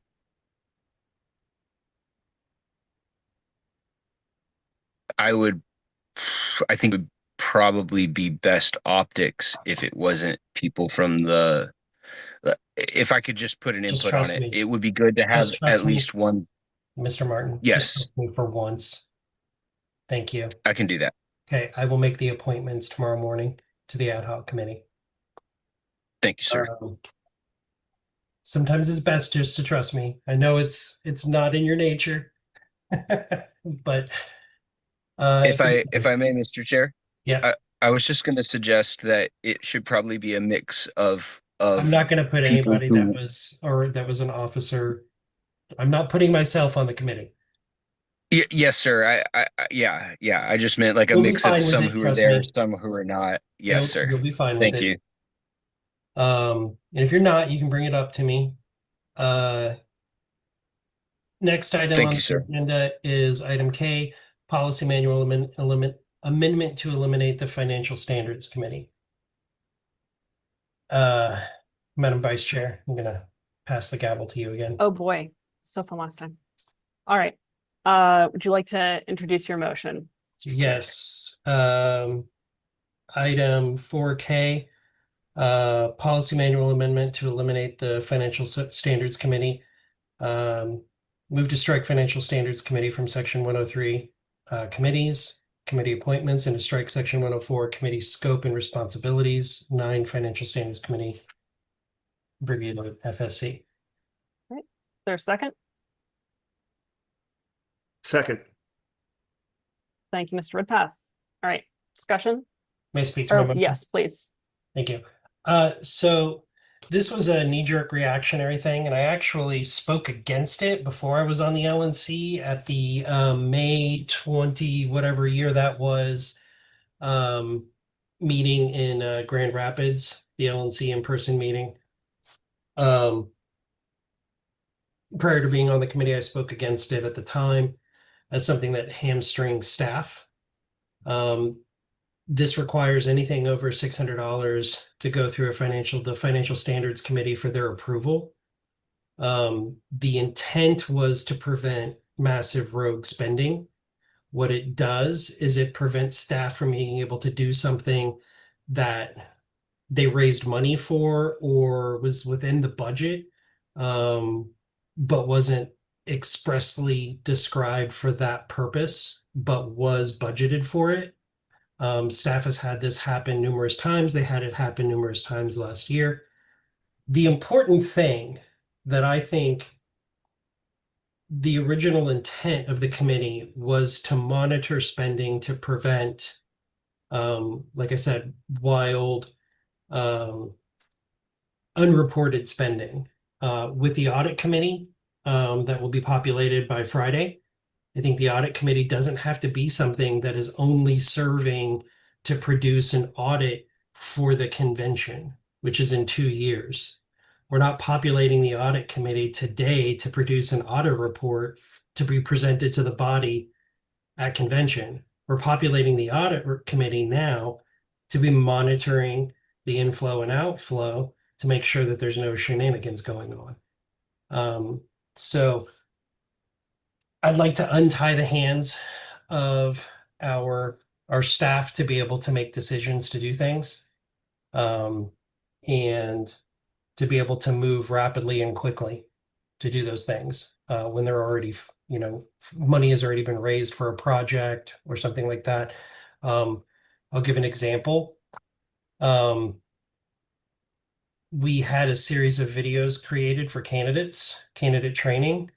I think it would probably be best optics if it wasn't people from if I could just put an Just input on trust it, me. it would be good to have Just at trust me, least one. Mr. Martin. Just Yes, trust me for once. Thank you. I can do that. Okay, I will make the appointments tomorrow morning to the ad hoc committee. Thank you, sir. Sometimes it's best just to trust me. I know it's not in your nature, but If I may, Mr. Chair, yeah, I was just going to suggest that it should probably be a mix of I'm not going to put people anybody who that was an officer. I'm not putting myself on the committee. Yes, sir. Yeah. I just meant like a You'll be mix of fine with some it, who are trust there, me. some who are not. Yes, sir. You'll be fine with Thank it. you. And if you're not, you can bring it up to me. Next item Thank on you, the sir. agenda is item K, policy manual amendment to eliminate the Financial Standards Committee. Madam Vice Chair, I'm gonna pass the gavel to you again. Oh boy, so fun last time. All right. Would you like to introduce your motion? Yes. Item 4K, policy manual amendment to eliminate the Financial Standards Committee. Move to strike Financial Standards Committee from section 103, committees, committee appointments, and to strike section 104, committee scope and responsibilities, 9, Financial Standards Committee, abbreviated FSC. Right. There's a second. Second. Thank you, Mr. Redpath. All right, discussion? May I speak to my motion? Yes, please. Thank you. So this was a knee-jerk reactionary thing, and I actually spoke against it before I was on the LNC at the May 20, whatever year that was, meeting in Grand Rapids, the LNC in-person meeting. Prior to being on the committee, I spoke against it at the time as something that hamstrings staff. This requires anything over $600 to go through the Financial Standards Committee for their approval. The intent was to prevent massive rogue spending. What it does is it prevents staff from being able to do something that they raised money for or was within the budget, but wasn't expressly described for that purpose, but was budgeted for it. Staff has had this happen numerous times. They had it happen numerous times last year. The important thing that I think the original intent of the committee was to monitor spending to prevent, like I said, wild, unreported spending. With the audit committee that will be populated by Friday, I think the audit committee doesn't have to be something that is only serving to produce an audit for the convention, which is in 2 years. We're not populating the audit committee today to produce an audit report to be presented to the body at convention. We're populating the audit committee now to be monitoring the inflow and outflow to make sure that there's no shenanigans going on. So I'd like to untie the hands of our staff to be able to make decisions to do things, and to be able to move rapidly and quickly to do those things when they're already, money has already been raised for a project or something like that. I'll give an example. We had a series of videos created for candidate training.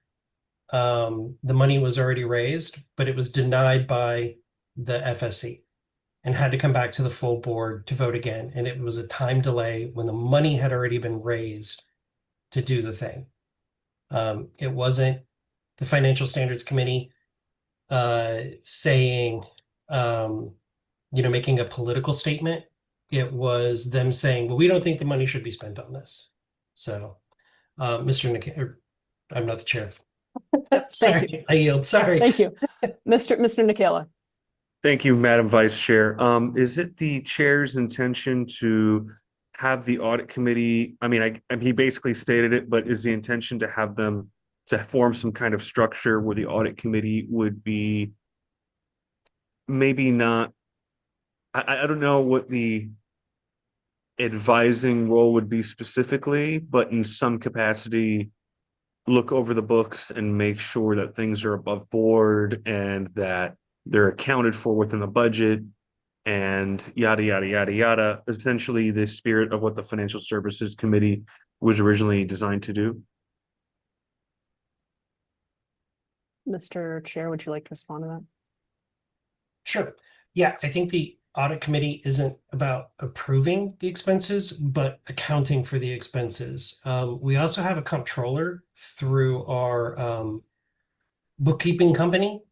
The money was already raised, but it was denied by the FSC and had to come back to the full board to vote again. And it was a time delay when the money had already been raised to do the thing. It wasn't the Financial Standards Committee saying, making a political statement. It was them saying, well, we don't think the money should be spent on this. So, Mr. Nick, I'm not the chair. Sorry, I yield. Sorry. Thank you. Mr. Nicola. Thank you, Madam Vice Chair. Is it the chair's intention to have the audit committee, I mean, he basically stated it, but is the intention to have them to form some kind of structure where the audit committee would be maybe not, I don't know what the advising role would be specifically, but in some capacity, look over the books and make sure that things are above board and that they're accounted for within the budget and yada, yada, yada, yada. Essentially, the spirit of what the Financial Services Committee was originally designed to do. Mr. Chair, would you like to respond to that? Sure. Yeah, I think the audit committee isn't about approving the expenses, but accounting for the expenses. We also have a comptroller through our bookkeeping company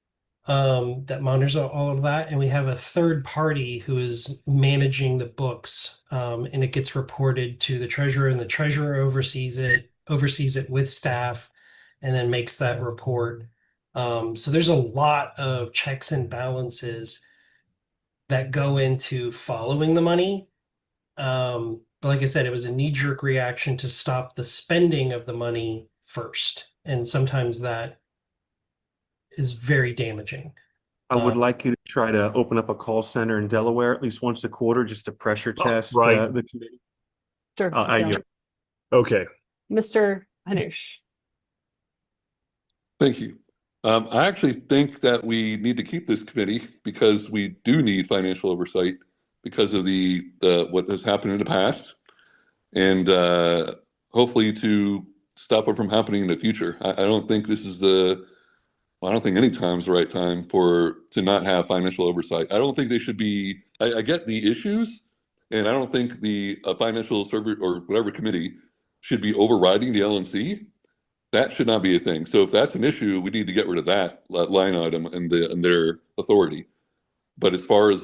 that monitors all of that. And we have a third party who is managing the books, and it gets reported to the treasurer, and the treasurer oversees it with staff, and then makes that report. So there's a lot of checks and balances that go into following the money. But like I said, it was a knee-jerk reaction to stop the spending of the money first. And sometimes that is very damaging. I would like you to try to open up a call center in Delaware at least once a quarter, just to pressure test right. the committee. Sure. Yeah. Okay. Mr. Hanush. Thank you. I actually think that we need to keep this committee because we do need financial oversight because of the what has happened in the past, and hopefully to stop it from happening in the future. I don't think this is I don't think any time's the right time to not have financial oversight. I don't think they should be. I get the issues, and I don't think the financial server or whatever committee should be overriding the LNC. That should not be a thing. So if that's an issue, we need to get rid of that line item and their authority. But as far as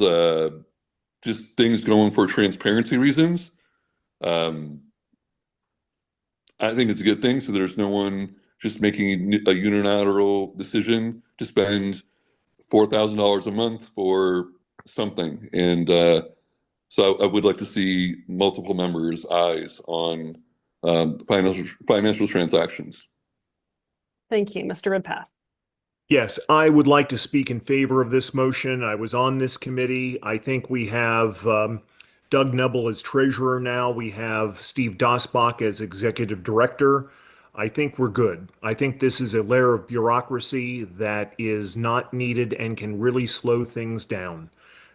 just things going for transparency reasons, I think it's a good thing. So there's no one just making a unilateral decision to spend $4,000 a month for something. And so I would like to see multiple members' eyes on financial transactions. Thank you. Mr. Redpath. Yes, I would like to speak in favor of this motion. I was on this committee. I think we have Doug Nebel as treasurer now. We have Steve Dasbach as executive director. I think we're good. I think this is a layer of bureaucracy that is not needed and can really slow things down.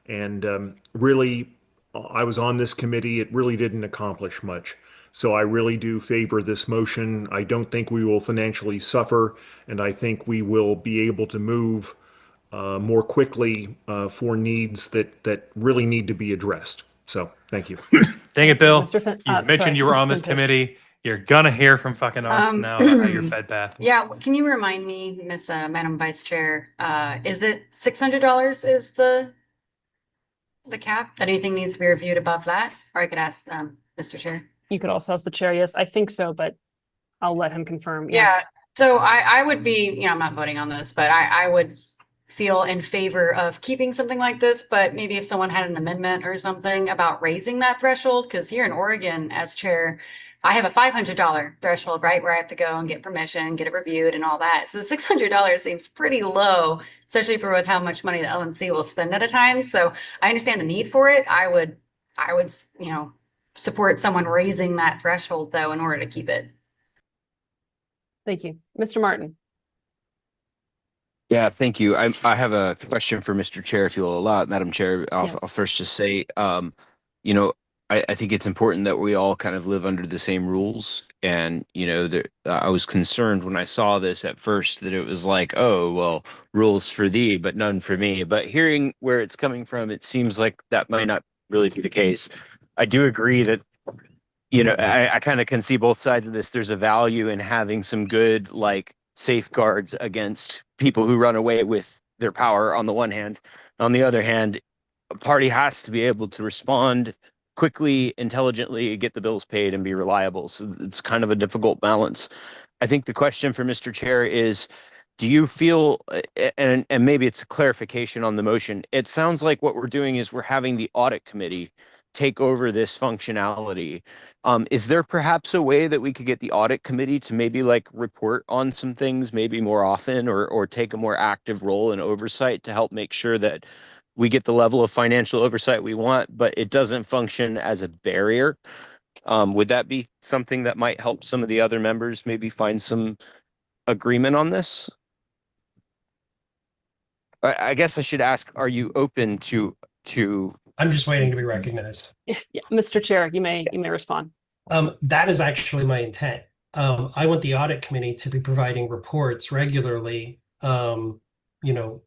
And really, I was on this committee. It really didn't accomplish much. So I really do favor this motion. I don't think we will financially suffer, and I think we will be able to move more quickly for needs that really need to be addressed. So thank you. Dang it, Bill. You mentioned sorry, you were on Ms. this Finch. committee. You're gonna hear from fucking Austin now about how you're fed bath. Yeah, can you remind me, Madam Vice Chair, is it $600 is the cap? That anything needs to be reviewed above that? Or I could ask Mr. Chair. You could also ask the chair. Yes, I think so, but I'll let him confirm. Yeah, Yes. so I would be, I'm not voting on this, but I would feel in favor of keeping something like this, but maybe if someone had an amendment or something about raising that threshold, because here in Oregon, as chair, I have a $500 threshold, right, where I have to go and get permission, get it reviewed and all that. So $600 seems pretty low, especially for with how much money the LNC will spend at a time. So I understand the need for it. I would, support someone raising that threshold though, in order to keep it. Thank you. Mr. Martin. Yeah, thank you. I have a question for Mr. Chair, if you'll allow it, Madam Chair. I'll first just say, I think it's important that we all kind of live under the same rules. And, I was concerned when I saw this at first that it was like, oh, well, rules for thee, but none for me. But hearing where it's coming from, it seems like that might not really be the case. I do agree that, I kind of can see both sides of this. There's a value in having some good, safeguards against people who run away with their power on the one hand. On the other hand, a party has to be able to respond quickly, intelligently, get the bills paid, and be reliable. So it's kind of a difficult balance. I think the question for Mr. Chair is do you feel, and maybe it's a clarification on the motion, it sounds like what we're doing is we're having the audit committee take over this functionality. Is there perhaps a way that we could get the audit committee to maybe like report on some things maybe more often, or take a more active role in oversight to help make sure that we get the level of financial oversight we want, but it doesn't function as a barrier? Would that be something that might help some of the other members maybe find some agreement on this? I guess I should ask, are you open to I'm just waiting to be recognized. Yeah, Mr. Chair, you may respond. That is actually my intent. I want the audit committee to be providing reports regularly, you know,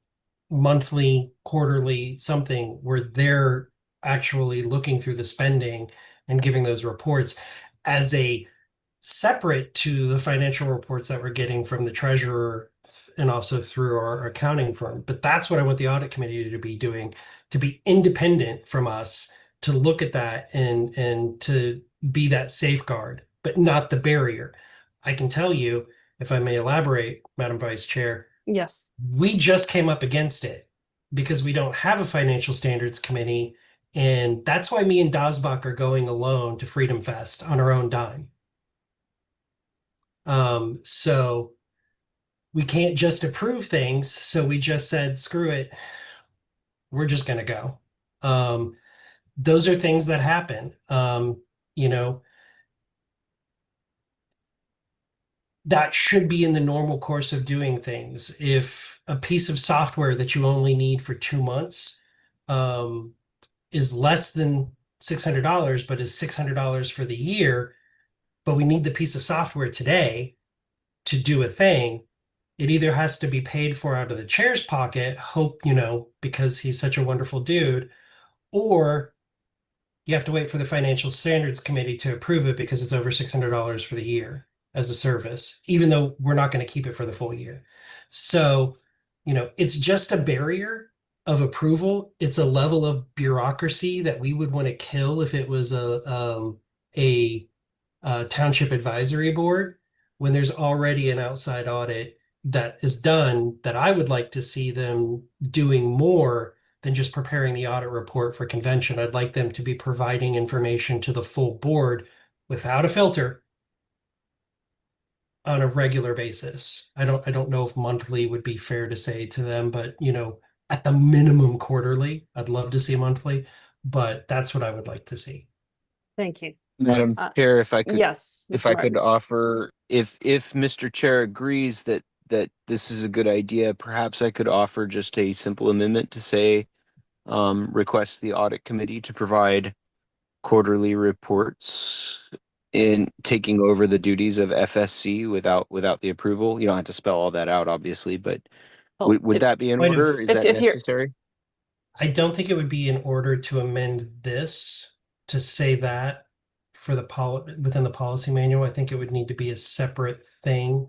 monthly, quarterly, something where they're actually looking through the spending and giving those reports as a separate to the financial reports that we're getting from the treasurer and also through our accounting firm. But that's what I want the audit committee to be doing, to be independent from us, to look at that and to be that safeguard, but not the barrier. I can tell you, if I may elaborate, Madam Vice Chair, Yes. we just came up against it because we don't have a financial standards committee. And that's why me and Dosbach are going alone to Freedom Fest on our own dime. So we can't just approve things. So we just said, screw it. We're just going to go. Those are things that happen. You know, that should be in the normal course of doing things. If a piece of software that you only need for 2 months is less than $600, but is $600 for the year, but we need the piece of software today to do a thing, it either has to be paid for out of the chair's pocket, because he's such a wonderful dude, or you have to wait for the Financial Standards Committee to approve it because it's over $600 for the year as a service, even though we're not going to keep it for the full year. So, it's just a barrier of approval. It's a level of bureaucracy that we would want to kill if it was a township advisory board, when there's already an outside audit that is done, that I would like to see them doing more than just preparing the audit report for convention. I'd like them to be providing information to the full board without a filter on a regular basis. I don't know if monthly would be fair to say to them, but at the minimum quarterly. I'd love to see monthly, but that's what I would like to see. Thank you. Madam Chair, if I could, yes, if Mr. I could Martin. offer, if Mr. Chair agrees that this is a good idea, perhaps I could offer just a simple amendment to say, request the audit committee to provide quarterly reports in taking over the duties of FSC without the approval. You don't have to spell all that out, obviously, but would that be in order? Is that necessary? I don't think it would be in order to amend this to say that for the within the policy manual. I think it would need to be a separate thing.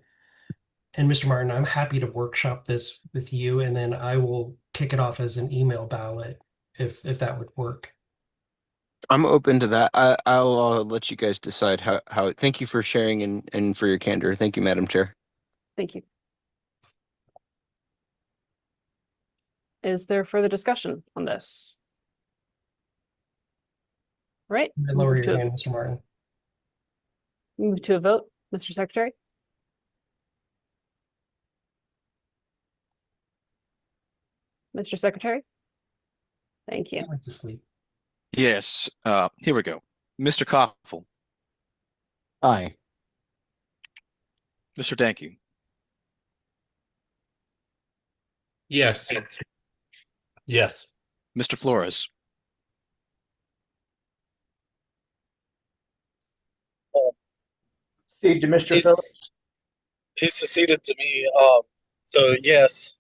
And Mr. Martin, I'm happy to workshop this with you, and then I will kick it off as an email ballot if that would work. I'm open to that. I'll let you guys decide how. Thank you for sharing and for your candor. Thank you, Madam Chair. Thank you. Is there further discussion on this? All right. Lower your hand, Mr. Martin. Move to a vote, Mr. Secretary. Mr. Secretary? Thank you. I went to sleep. Yes, here we go. Mr. Koffel. Aye. Mr. Danke. Yes. Yes. Mr. Flores. Cede to Mr. Phillips. He seceded to me. So yes.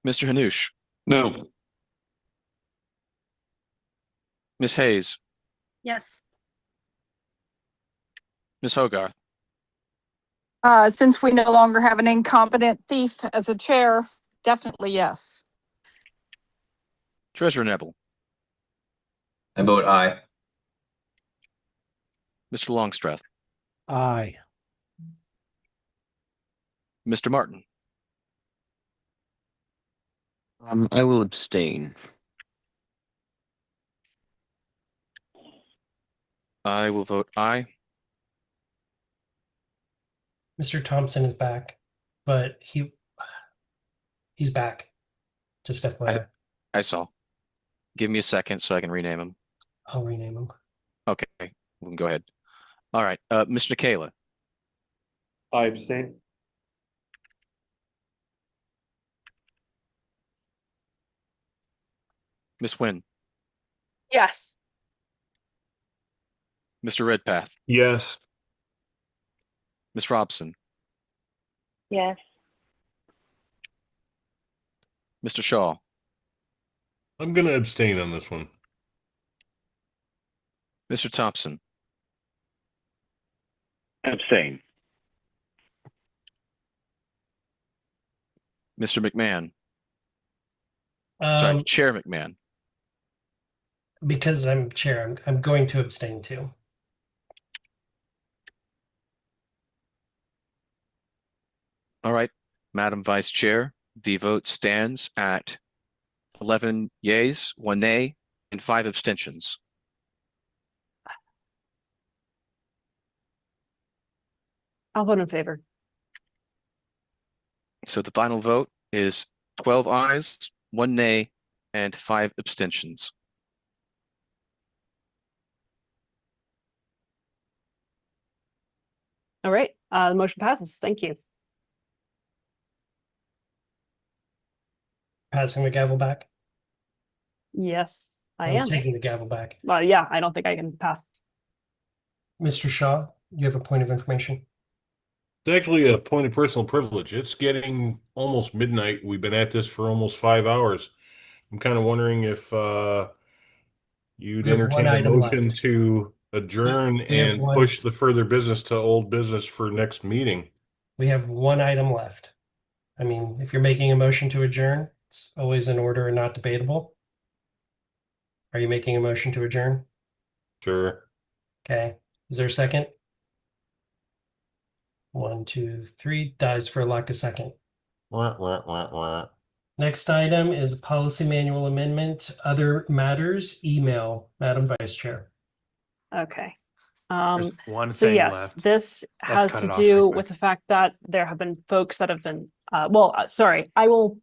Mr. Hanush. No. Ms. Hayes. Yes. Ms. Hogarth. Since we no longer have an incompetent thief as a chair, definitely yes. Treasurer Nebel. I vote aye. Mr. Longstreth. Aye. Mr. Martin. I will abstain. I will vote aye. Mr. Thompson is back, but he's back. Just FYI. I saw. Give me a second so I can rename him. I'll rename him. Okay, we can go ahead. All right, Mr. Kayla. I abstain. Miss Wynn. Yes. Mr. Redpath. Yes. Miss Robson. Yes. Mr. Shaw. I'm going to abstain on this one. Mr. Thompson. Abstain. Mr. McMahon. Sorry, Chair McMahon. Because I'm chair, I'm going to abstain too. All right, Madam Vice Chair, the vote stands at 11 yeas, 1 nay, and 5 abstentions. I'll vote in favor. So the final vote is 12 ayes, 1 nay, and 5 abstentions. All right, the motion passes. Thank you. Passing the gavel back. Yes, I I'm am. taking the gavel back. Well, yeah, I don't think I can pass. Mr. Shaw, you have a point of information? It's actually a point of personal privilege. It's getting almost midnight. We've been at this for almost 5 hours. I'm kind of wondering if you'd We have one entertain a item motion left. to adjourn We have and one. push the further business to old business for next meeting. We have one item left. I mean, if you're making a motion to adjourn, it's always in order and not debatable. Are you making a motion to adjourn? Sure. Okay. Is there a second? 1, 2, 3. Dies for lack of second. Wah, wah, wah, wah. Next item is policy manual amendment. Other matters, email, Madam Vice Chair. Okay. There's one So thing yes, left. this Let's has cut to it off do right with quick. the fact that there have been folks that have been, sorry, I will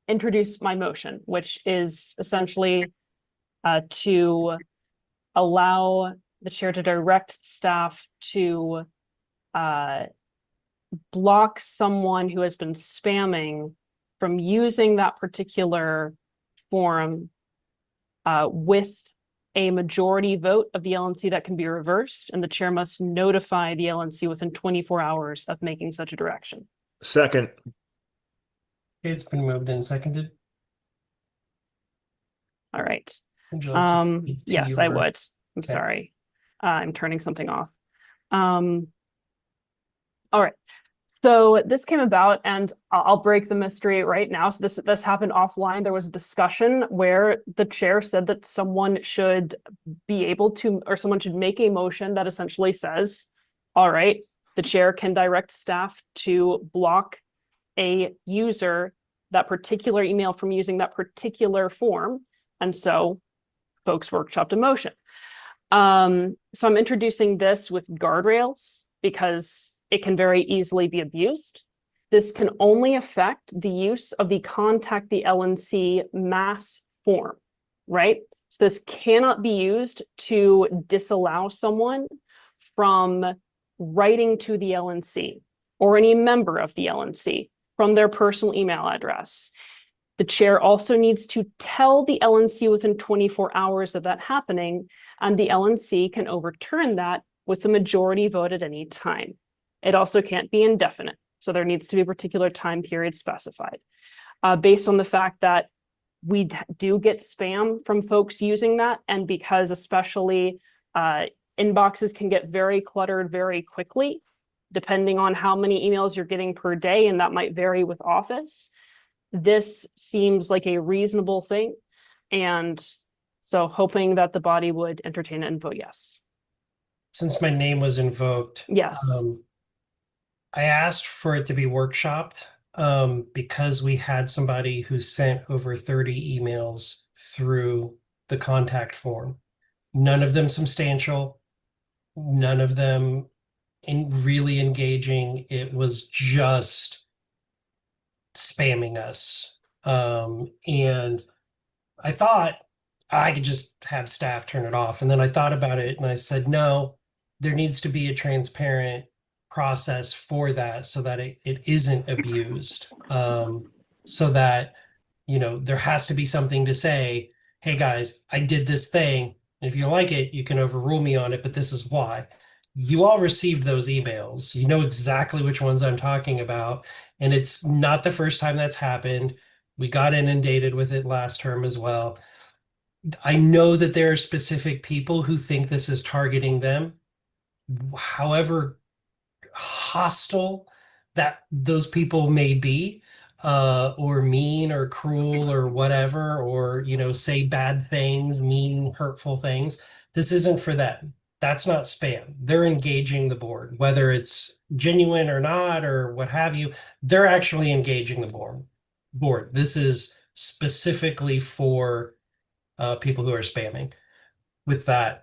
introduce my motion, which is essentially to allow the chair to direct staff to block someone who has been spamming from using that particular forum with a majority vote of the LNC that can be reversed, and the chair must notify the LNC within 24 hours of making such a direction. Second. Okay, it's been moved and seconded. All right. Would you like to speak to Yes, I your- would. I'm Okay. sorry. I'm turning something off. All right. So this came about, and I'll break the mystery right now. So this happened offline. There was a discussion where the chair said that someone should be able to, or someone should make a motion that essentially says, all right, the chair can direct staff to block a user, that particular email, from using that particular form. And so folks workshopped a motion. So I'm introducing this with guardrails because it can very easily be abused. This can only affect the use of the contact the LNC mass form, right? So this cannot be used to disallow someone from writing to the LNC or any member of the LNC from their personal email address. The chair also needs to tell the LNC within 24 hours of that happening, and the LNC can overturn that with the majority vote at any time. It also can't be indefinite, so there needs to be a particular time period specified. Based on the fact that we do get spam from folks using that, and because especially inboxes can get very cluttered very quickly, depending on how many emails you're getting per day, and that might vary with Office, this seems like a reasonable thing. And so hoping that the body would entertain it and vote yes. Since my name was invoked, Yes. I asked for it to be workshopped because we had somebody who sent over 30 emails through the contact form. None of them substantial, none of them really engaging. It was just spamming us. And I thought I could just have staff turn it off. And then I thought about it and I said, no, there needs to be a transparent process for that so that it isn't abused. So that, there has to be something to say, hey guys, I did this thing. And if you don't like it, you can overrule me on it, but this is why. You all received those emails. You know exactly which ones I'm talking about. And it's not the first time that's happened. We got inundated with it last term as well. I know that there are specific people who think this is targeting them. However hostile that those people may be, or mean or cruel or whatever, or, say bad things, mean, hurtful things, this isn't for them. That's not spam. They're engaging the board, whether it's genuine or not, or what have you, they're actually engaging the board. This is specifically for people who are spamming. With that,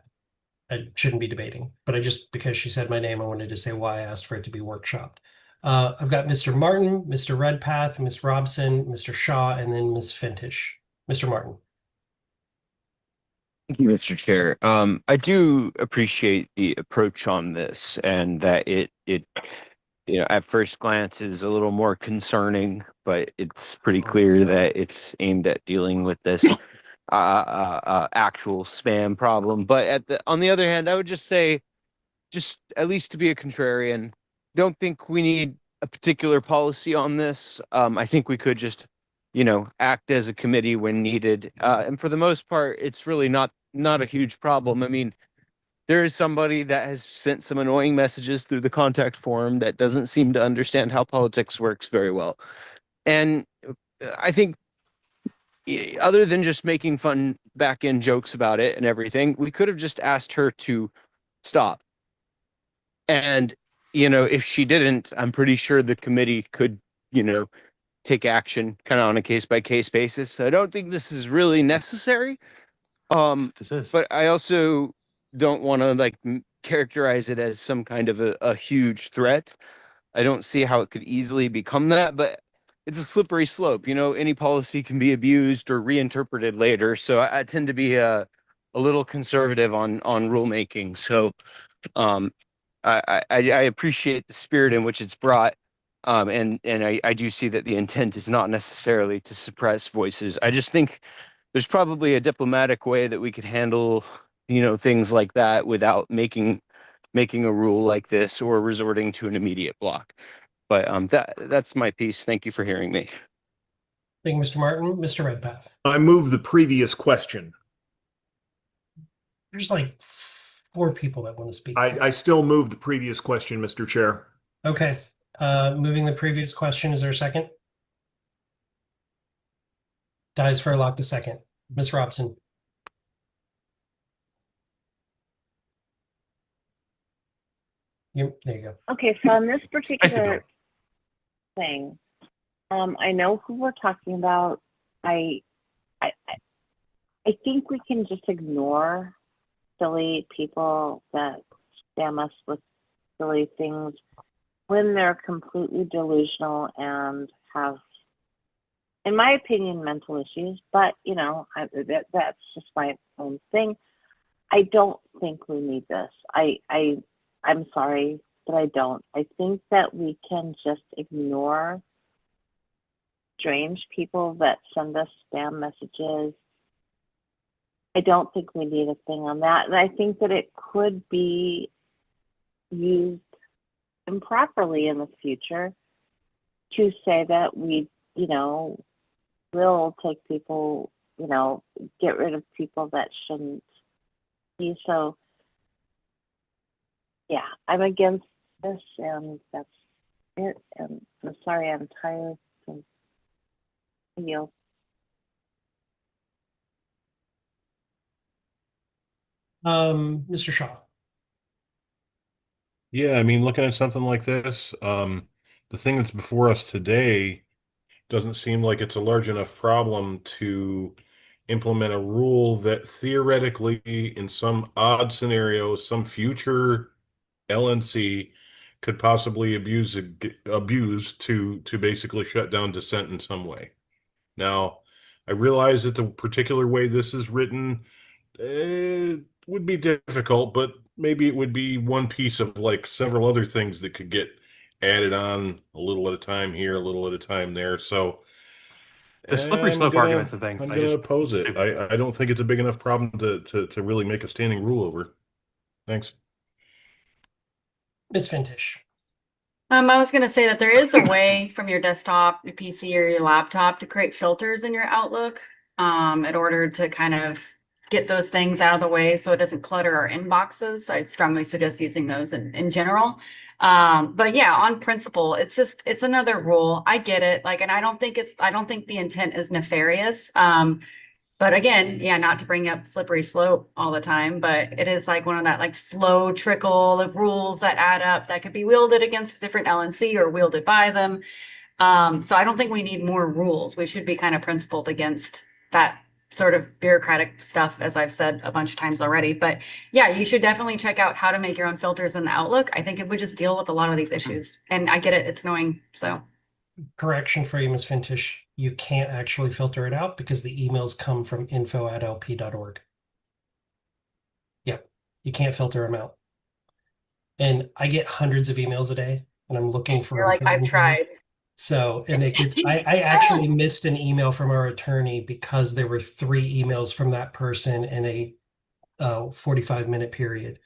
I shouldn't be debating, but because she said my name, I wanted to say why I asked for it to be workshopped. I've got Mr. Martin, Mr. Redpath, Ms. Robson, Mr. Shaw, and then Ms. Fintish. Mr. Martin. Thank you, Mr. Chair. I do appreciate the approach on this, and that it at first glance is a little more concerning, but it's pretty clear that it's aimed at dealing with this actual spam problem. But on the other hand, I would just say, just at least to be a contrarian, don't think we need a particular policy on this. I think we could just, act as a committee when needed. And for the most part, it's really not a huge problem. I mean, there is somebody that has sent some annoying messages through the contact form that doesn't seem to understand how politics works very well. And I think other than just making fun back end jokes about it and everything, we could have just asked her to stop. And, if she didn't, I'm pretty sure the committee could, take action kind of on a case by case basis. So I don't think this is really necessary. But I also don't want to characterize it as some kind of a huge threat. I don't see how it could easily become that, but it's a slippery slope. Any policy can be abused or reinterpreted later. So I tend to be a little conservative on rulemaking. So I appreciate the spirit in which it's brought. And I do see that the intent is not necessarily to suppress voices. I just think there's probably a diplomatic way that we could handle, things like that without making a rule like this or resorting to an immediate block. But that's my piece. Thank you for hearing me. Thank you, Mr. Martin. Mr. Redpath. I move the previous question. There's like 4 people that want to speak. I still move the previous question, Mr. Chair. Okay. Moving the previous question. Is there a second? Dies for a lock to second. Ms. Robson. There you go. Okay, so on this particular thing, I know who we're talking about. I think we can just ignore silly people that spam us with silly things when they're completely delusional and have, in my opinion, mental issues. But that's just my own thing. I don't think we need this. I'm sorry, but I don't. I think that we can just ignore strange people that send us spam messages. I don't think we need a thing on that. And I think that it could be used improperly in the future to say that we, will take people, get rid of people that shouldn't be. So, yeah, I'm against this, and that's it. And I'm sorry, I'm tired. So, Mr. Shaw. Yeah, I mean, looking at something like this, the thing that's before us today doesn't seem like it's a large enough problem to implement a rule that theoretically, in some odd scenario, some future LNC could possibly abuse to basically shut down dissent in some way. Now, I realize that the particular way this is written would be difficult, but maybe it would be one piece of like several other things that could get added on a little at a time here, a little at a time there. So The slippery slope arguments and things. I'm I gonna just oppose it. stupid. I don't think it's a big enough problem to really make a standing rule over. Thanks. Ms. Fintish. I was going to say that there is a way from your desktop, your PC, or your laptop to create filters in your Outlook in order to kind of get those things out of the way so it doesn't clutter our inboxes. I strongly suggest using those in general. But yeah, on principle, it's another rule. I get it. Like, and I don't think the intent is nefarious. But again, yeah, not to bring up slippery slope all the time, but it is like one of that like slow trickle of rules that add up that could be wielded against a different LNC or wielded by them. So I don't think we need more rules. We should be kind of principled against that sort of bureaucratic stuff, as I've said a bunch of times already. But yeah, you should definitely check out how to make your own filters in the Outlook. I think it would just deal with a lot of these issues. And I get it, it's annoying. So Correction for you, Ms. Fintish. You can't actually filter it out because the emails come from info@lp.org. Yep, you can't filter them out. And I get hundreds of emails a day, and I'm looking for you're like, I've important things. tried. So, and it gets, I actually missed an email from our attorney because there were 3 emails from that person in a 45-minute period.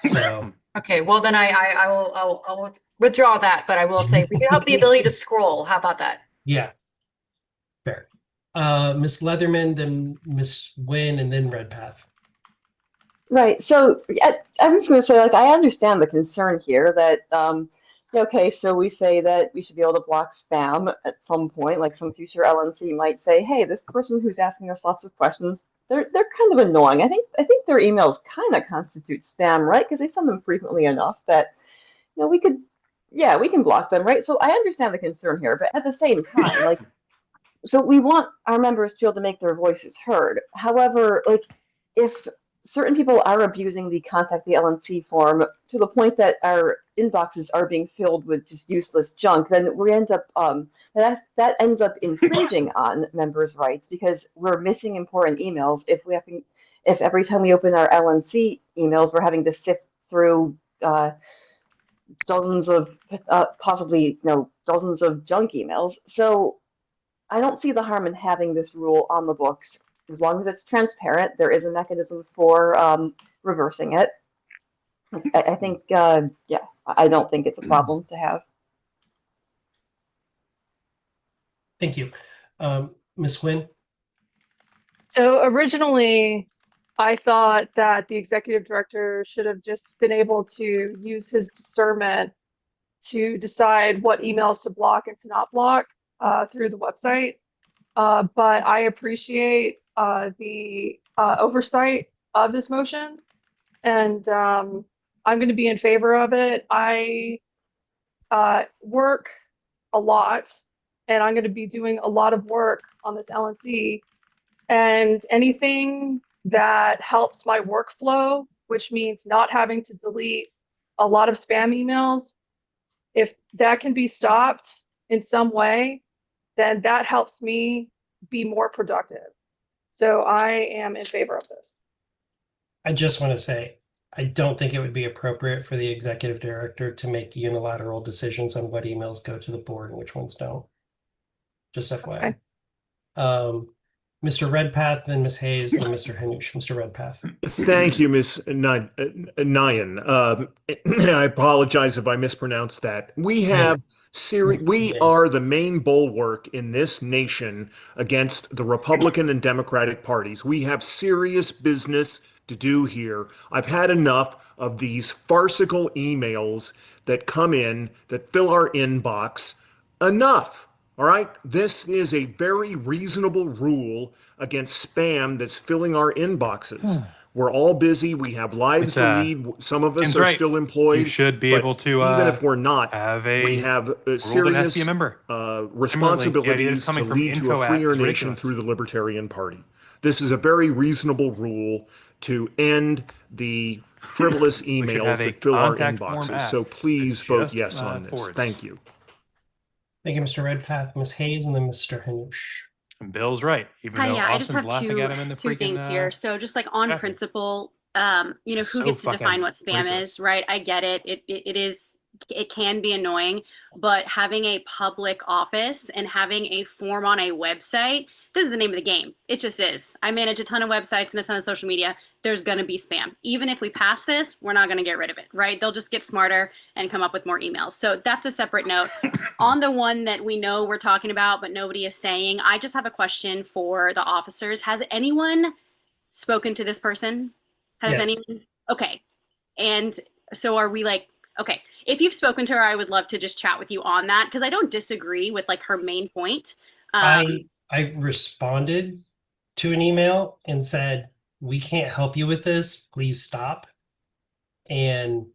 So, Okay, well then I'll withdraw that, but I will say we do have the ability to scroll. How about that? yeah, fair. Miss Leatherman, then Miss Wynn, and then Redpath. Right. So I'm just going to say, like, I understand the concern here that, okay, so we say that we should be able to block spam at some point, like some future LNC might say, hey, this person who's asking us lots of questions, they're kind of annoying. I think their emails kind of constitute spam, right? Because they send them frequently enough that, we could, yeah, we can block them, right? So I understand the concern here, but at the same time, like, so we want our members to be able to make their voices heard. However, like, if certain people are abusing the contact the LNC form to the point that our inboxes are being filled with just useless junk, then we end up that ends up infringing on members' rights because we're missing important emails if every time we open our LNC emails we're having to sift through dozens of possibly dozens of junk emails. So I don't see the harm in having this rule on the books. As long as it's transparent, there is a mechanism for reversing it. I think, yeah, I don't think it's a problem to have. Thank you. Ms. Wynn? So originally, I thought that the executive director should have just been able to use his discernment to decide what emails to block and to not block through the website. But I appreciate the oversight of this motion, and I'm going to be in favor of it. I work a lot, and I'm going to be doing a lot of work on this LNC, and anything that helps my workflow, which means not having to delete a lot of spam emails, if that can be stopped in some way, then that helps me be more productive. So I am in favor of this. I just want to say, I don't think it would be appropriate for the executive director to make unilateral decisions on what emails go to the board and which ones don't. Just FYI. Okay. Mr. Redpath, then Ms. Hayes, then Mr. Hanush. Mr. Redpath. Thank you, Ms. Nyan. I apologize if I mispronounced that. We have we are the main bulwark in this nation against the Republican and Democratic parties. We have serious business to do here. I've had enough of these farcical emails that come in that fill our inbox. Enough. All right, this is a very reasonable rule against spam that's filling our inboxes. We're all busy. We have lives It's, to lead. Some of us Tim's are right. still employed. You should be but able to even if we're not, have a we have rule that has to serious be a member. Similarly, the idea responsibilities that's coming to from lead to a info@, freer is nation ridiculous. through the Libertarian Party. This is a very reasonable rule to end the frivolous should emails have a that fill our contact form inboxes. app So please that vote just, yes on this. forwards. Thank you. Thank you, Mr. Redpath, Ms. Hayes, and then Mr. Hanush. And Bill's right. Even Hi, though yeah, I just Austin's have laughing at him in the two freaking things here. So just like on chat. principle, you know, who So gets to define fucking what spam ridiculous. is, right? I get it. It is, it can be annoying, but having a public office and having a form on a website, this is the name of the game. It just is. I manage a ton of websites and a ton of social media. There's going to be spam. Even if we pass this, we're not going to get rid of it, right? They'll just get smarter and come up with more emails. So that's a separate note. On the one that we know we're talking about, but nobody is saying, I just have a question for the officers. Has anyone spoken to this person? Has Yes. anyone? Okay. And so are we like, okay, if you've spoken to her, I would love to just chat with you on that because I don't disagree with like her main point. I responded to an email and said, we can't help you with this. Please stop. And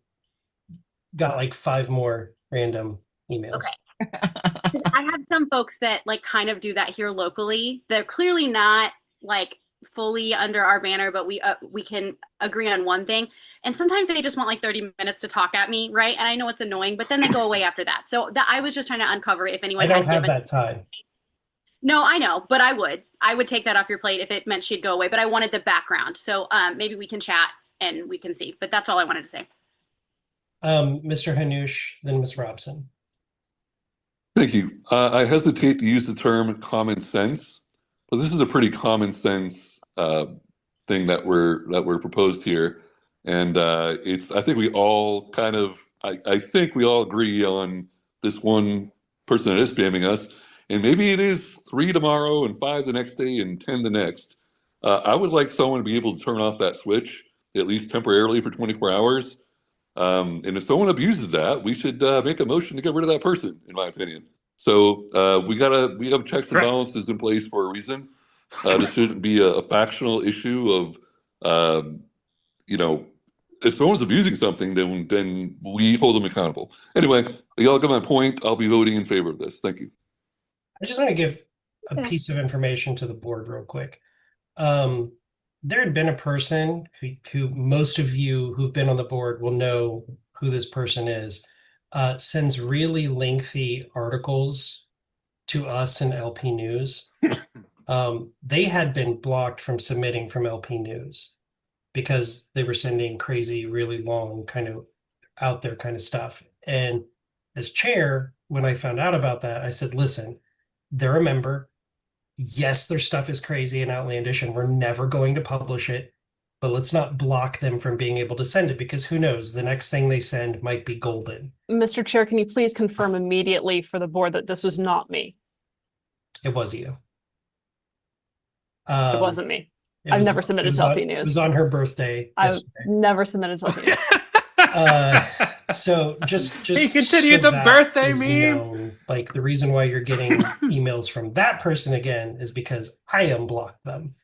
got like 5 more random emails. Okay. I have some folks that like kind of do that here locally. They're clearly not like fully under our banner, but we can agree on one thing. And sometimes they just want like 30 minutes to talk at me, right? And I know it's annoying, but then they go away after that. So that I was just trying to uncover if anyone I don't had have given. that time. No, I know, but I would take that off your plate if it meant she'd go away. But I wanted the background, so maybe we can chat and we can see. But that's all I wanted to say. Mr. Hanush, then Ms. Robson. Thank you. I hesitate to use the term common sense, but this is a pretty common sense thing that we're proposed here, and it's. I think we all kind of. I think we all agree on this one person that is spamming us, and maybe it is 3 tomorrow and 5 the next day and 10 the next. I would like someone to be able to turn off that switch at least temporarily for 24 hours. And if someone abuses that, we should make a motion to get rid of that person, in my opinion. So we have checks and balances in place for a reason. This shouldn't be a factional issue of, if someone's abusing something, then we hold them accountable. Anyway, y'all get my point. I'll be voting in favor of this. Thank you. I just want to give a piece of information to the board real quick. There had been a person who most of you who've been on the board will know who this person is, sends really lengthy articles to us in LP News. They had been blocked from submitting from LP News because they were sending crazy, really long, kind of out there kind of stuff. And as chair, when I found out about that, I said, listen, they're a member. Yes, their stuff is crazy and outlandish, and we're never going to publish it, but let's not block them from being able to send it because who knows, the next thing they send might be golden. Mr. Chair, can you please confirm immediately for the board that this was not me? It was you. It wasn't me. I've never submitted to LP News. It was on her birthday I've yesterday. never submitted to LP News. So just He continued the that birthday is meme. known, like the reason why you're getting emails from that person again is because I unblocked them.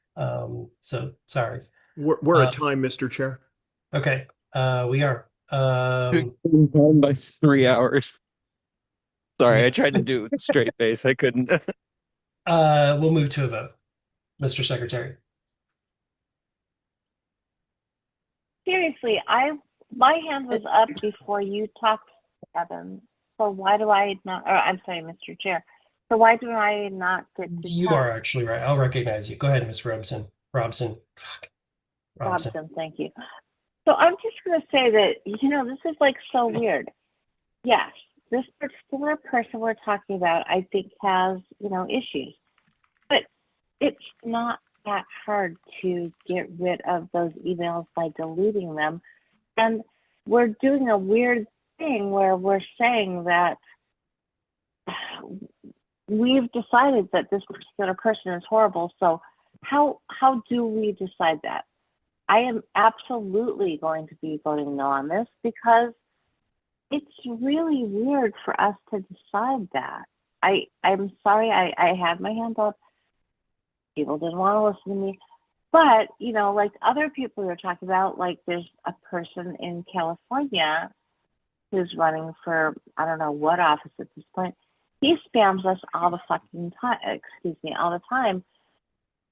So sorry. We're at time, Mr. Chair. Okay. We are. By 3 hours. Sorry, I tried to do it with a straight face. I couldn't. We'll move to a vote. Mr. Secretary. Seriously, my hand was up before you talked, Evan. So why do I not? Or I'm sorry, Mr. Chair. So why do I not get to? You are actually right. I'll recognize you. Go ahead, Ms. Robson. Robson. Thank you. So I'm just going to say that this is like so weird. Yes, this particular person we're talking about, I think, has issues, but it's not that hard to get rid of those emails by deleting them. And we're doing a weird thing where we're saying that we've decided that this particular person is horrible. So how do we decide that? I am absolutely going to be voting no on this because it's really weird for us to decide that. I'm sorry, I had my hand up. People didn't want to listen to me. But, you know, like other people we were talking about, like there's a person in California who's running for, I don't know what office at this point. He spams us all the fucking time, all the time.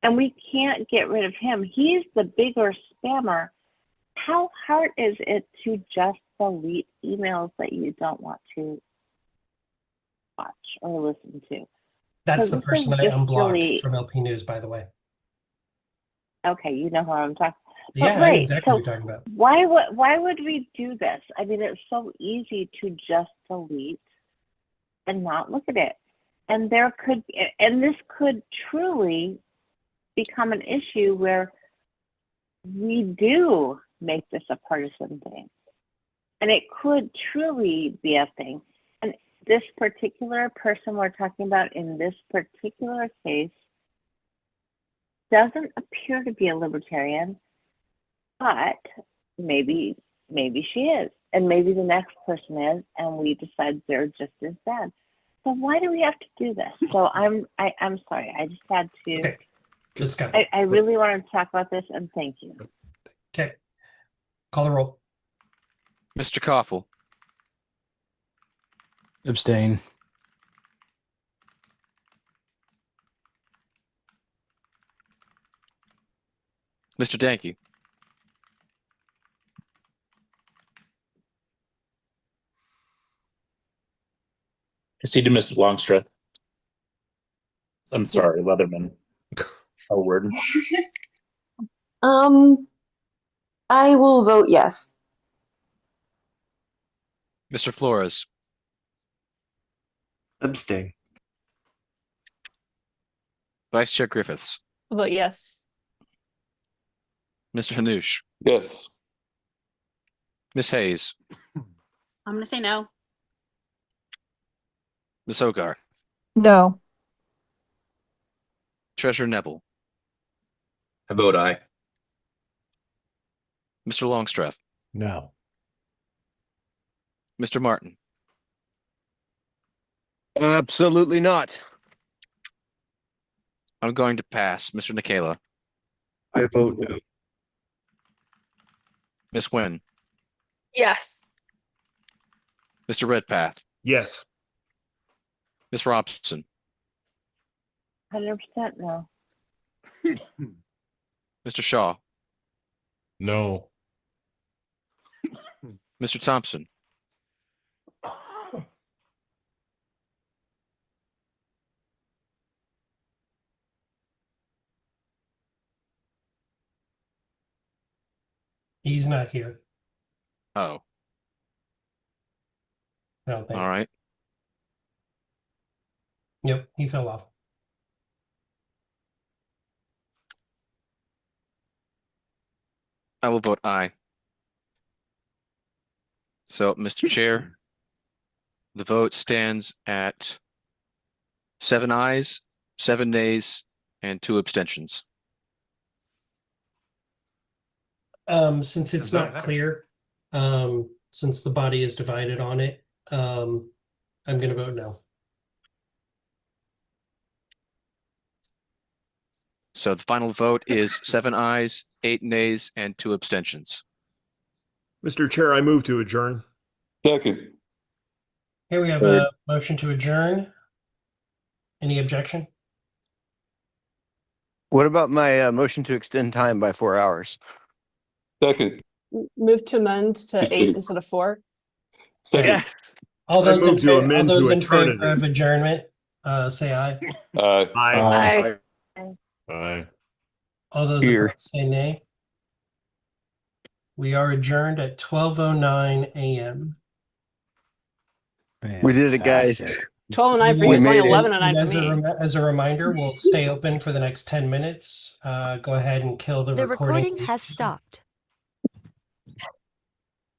And we can't get rid of him. He's the bigger spammer. How hard is it to just delete emails that you don't want to watch or listen to? That's So the this person is I just unblocked really, from LP News, by the way. okay, you know who I'm talking. But Yeah, I know right, exactly so what you're talking about. why would we do this? I mean, it's so easy to just delete and not look at it. And this could truly become an issue where we do make this a partisan thing. And it could truly be a thing. And this particular person we're talking about in this particular case doesn't appear to be a libertarian, but maybe she is, and maybe the next person is, and we decide they're just as bad. So why do we have to do this? So I'm sorry. I just had to. Okay, let's go. I really wanted to talk about this, and thank you. Okay, call the roll. Mr. Koffel, Abstain. Mr. Danke, Proceed to Mr. Longstreth. I'm sorry, Leatherman. A word. I will vote yes. Mr. Flores, Abstain. Vice Chair Griffiths, Vote yes. Mr. Hanush, Yes. Ms. Hayes, I'm going to say no. Ms. Hogarth, No. Treasurer Neville, I vote aye. Mr. Longstreth, No. Mr. Martin, Absolutely not. I'm going to pass. Mr. Nikela, I vote no. Ms. Nguyen, Yes. Mr. Redpath, Yes. Ms. Robson, 100% no. Mr. Shaw, No. Mr. Thompson, He's not here. oh, I don't think. all right. Yep, he fell off. I will vote aye. So, Mr. Chair, the vote stands at 7 ayes, 7 nays, and 2 abstentions. Since it's vote not matters. clear, since the body is divided on it, I'm going to vote no. So the final vote is 7 ayes, 8 nays, and 2 abstentions. Mr. Chair, I move to adjourn. Second. Here we have a motion to adjourn. Any objection? What about my motion to extend time by 4 hours? Second. Move to amend to 8 instead of 4. Second. Yes. All I those in move to favor, all amend those to in favor eternity. of adjournment, say aye. Aye. Aye. Aye. All those Here. opposed say nay. We are adjourned at 12:09 a.m. We did it, guys. Fantastic. 12:09 for We you is made like it. 11:09 as for me. as a reminder, we'll stay open for the next 10 minutes. Go ahead and kill the recording. has stopped.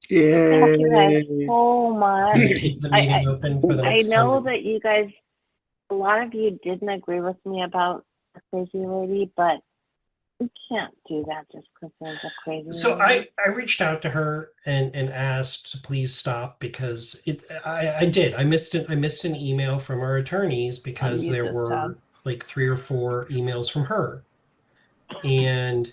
Thank you guys Yay. so much. Keep the meeting open for the I next 10 know minutes. that you guys, a lot of you didn't agree with me about the crazy lady, but we can't do that just because there's a crazy So lady. I reached out to her and asked to please stop because I did. I missed an email from our attorneys because Unmute there this were tab. like 3 or 4 emails from her. and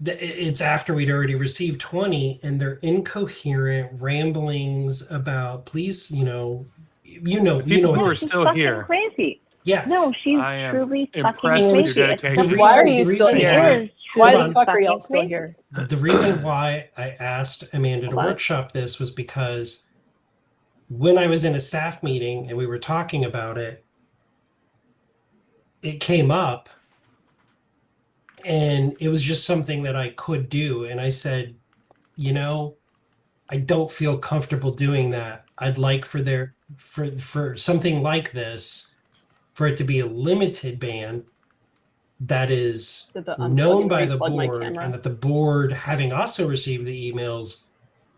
it's after we'd already received 20, and they're incoherent ramblings about, please, you know People what who they are say. still here. Crazy. Yeah. No, she's I am truly fucking impressed with your crazy. dedication. Why are you the still reason here? why- Why hold the on. fuck are y'all Fucking still crazy. here? The reason why I asked Amanda to Hold on. workshop this was because when I was in a staff meeting and we were talking about it, it came up, and it was just something that I could do. And I said, I don't feel comfortable doing that. I'd like for something like this, for it to be a limited ban that is Did the unplug known and by the replug my board, camera? and that the board, having also received the emails,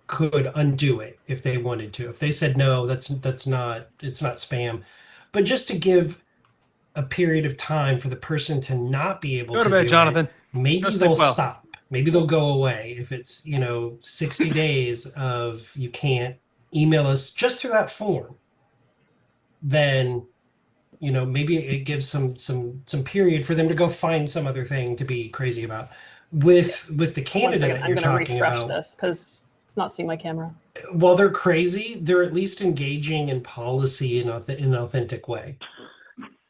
could undo it if they wanted to. If they said no, it's not spam. But just to give a period of time for the person to not be able Go to to bed, do Jonathan. it, maybe Go sleep they'll well. stop. Maybe they'll go away. If it's 60 days of you can't email us just through that form, then maybe it gives some period for them to go find some other thing to be crazy about. With the One Canada second, that I'm you're gonna talking refresh about, this because it's not seeing my camera. while they're crazy, they're at least engaging in policy in an authentic way.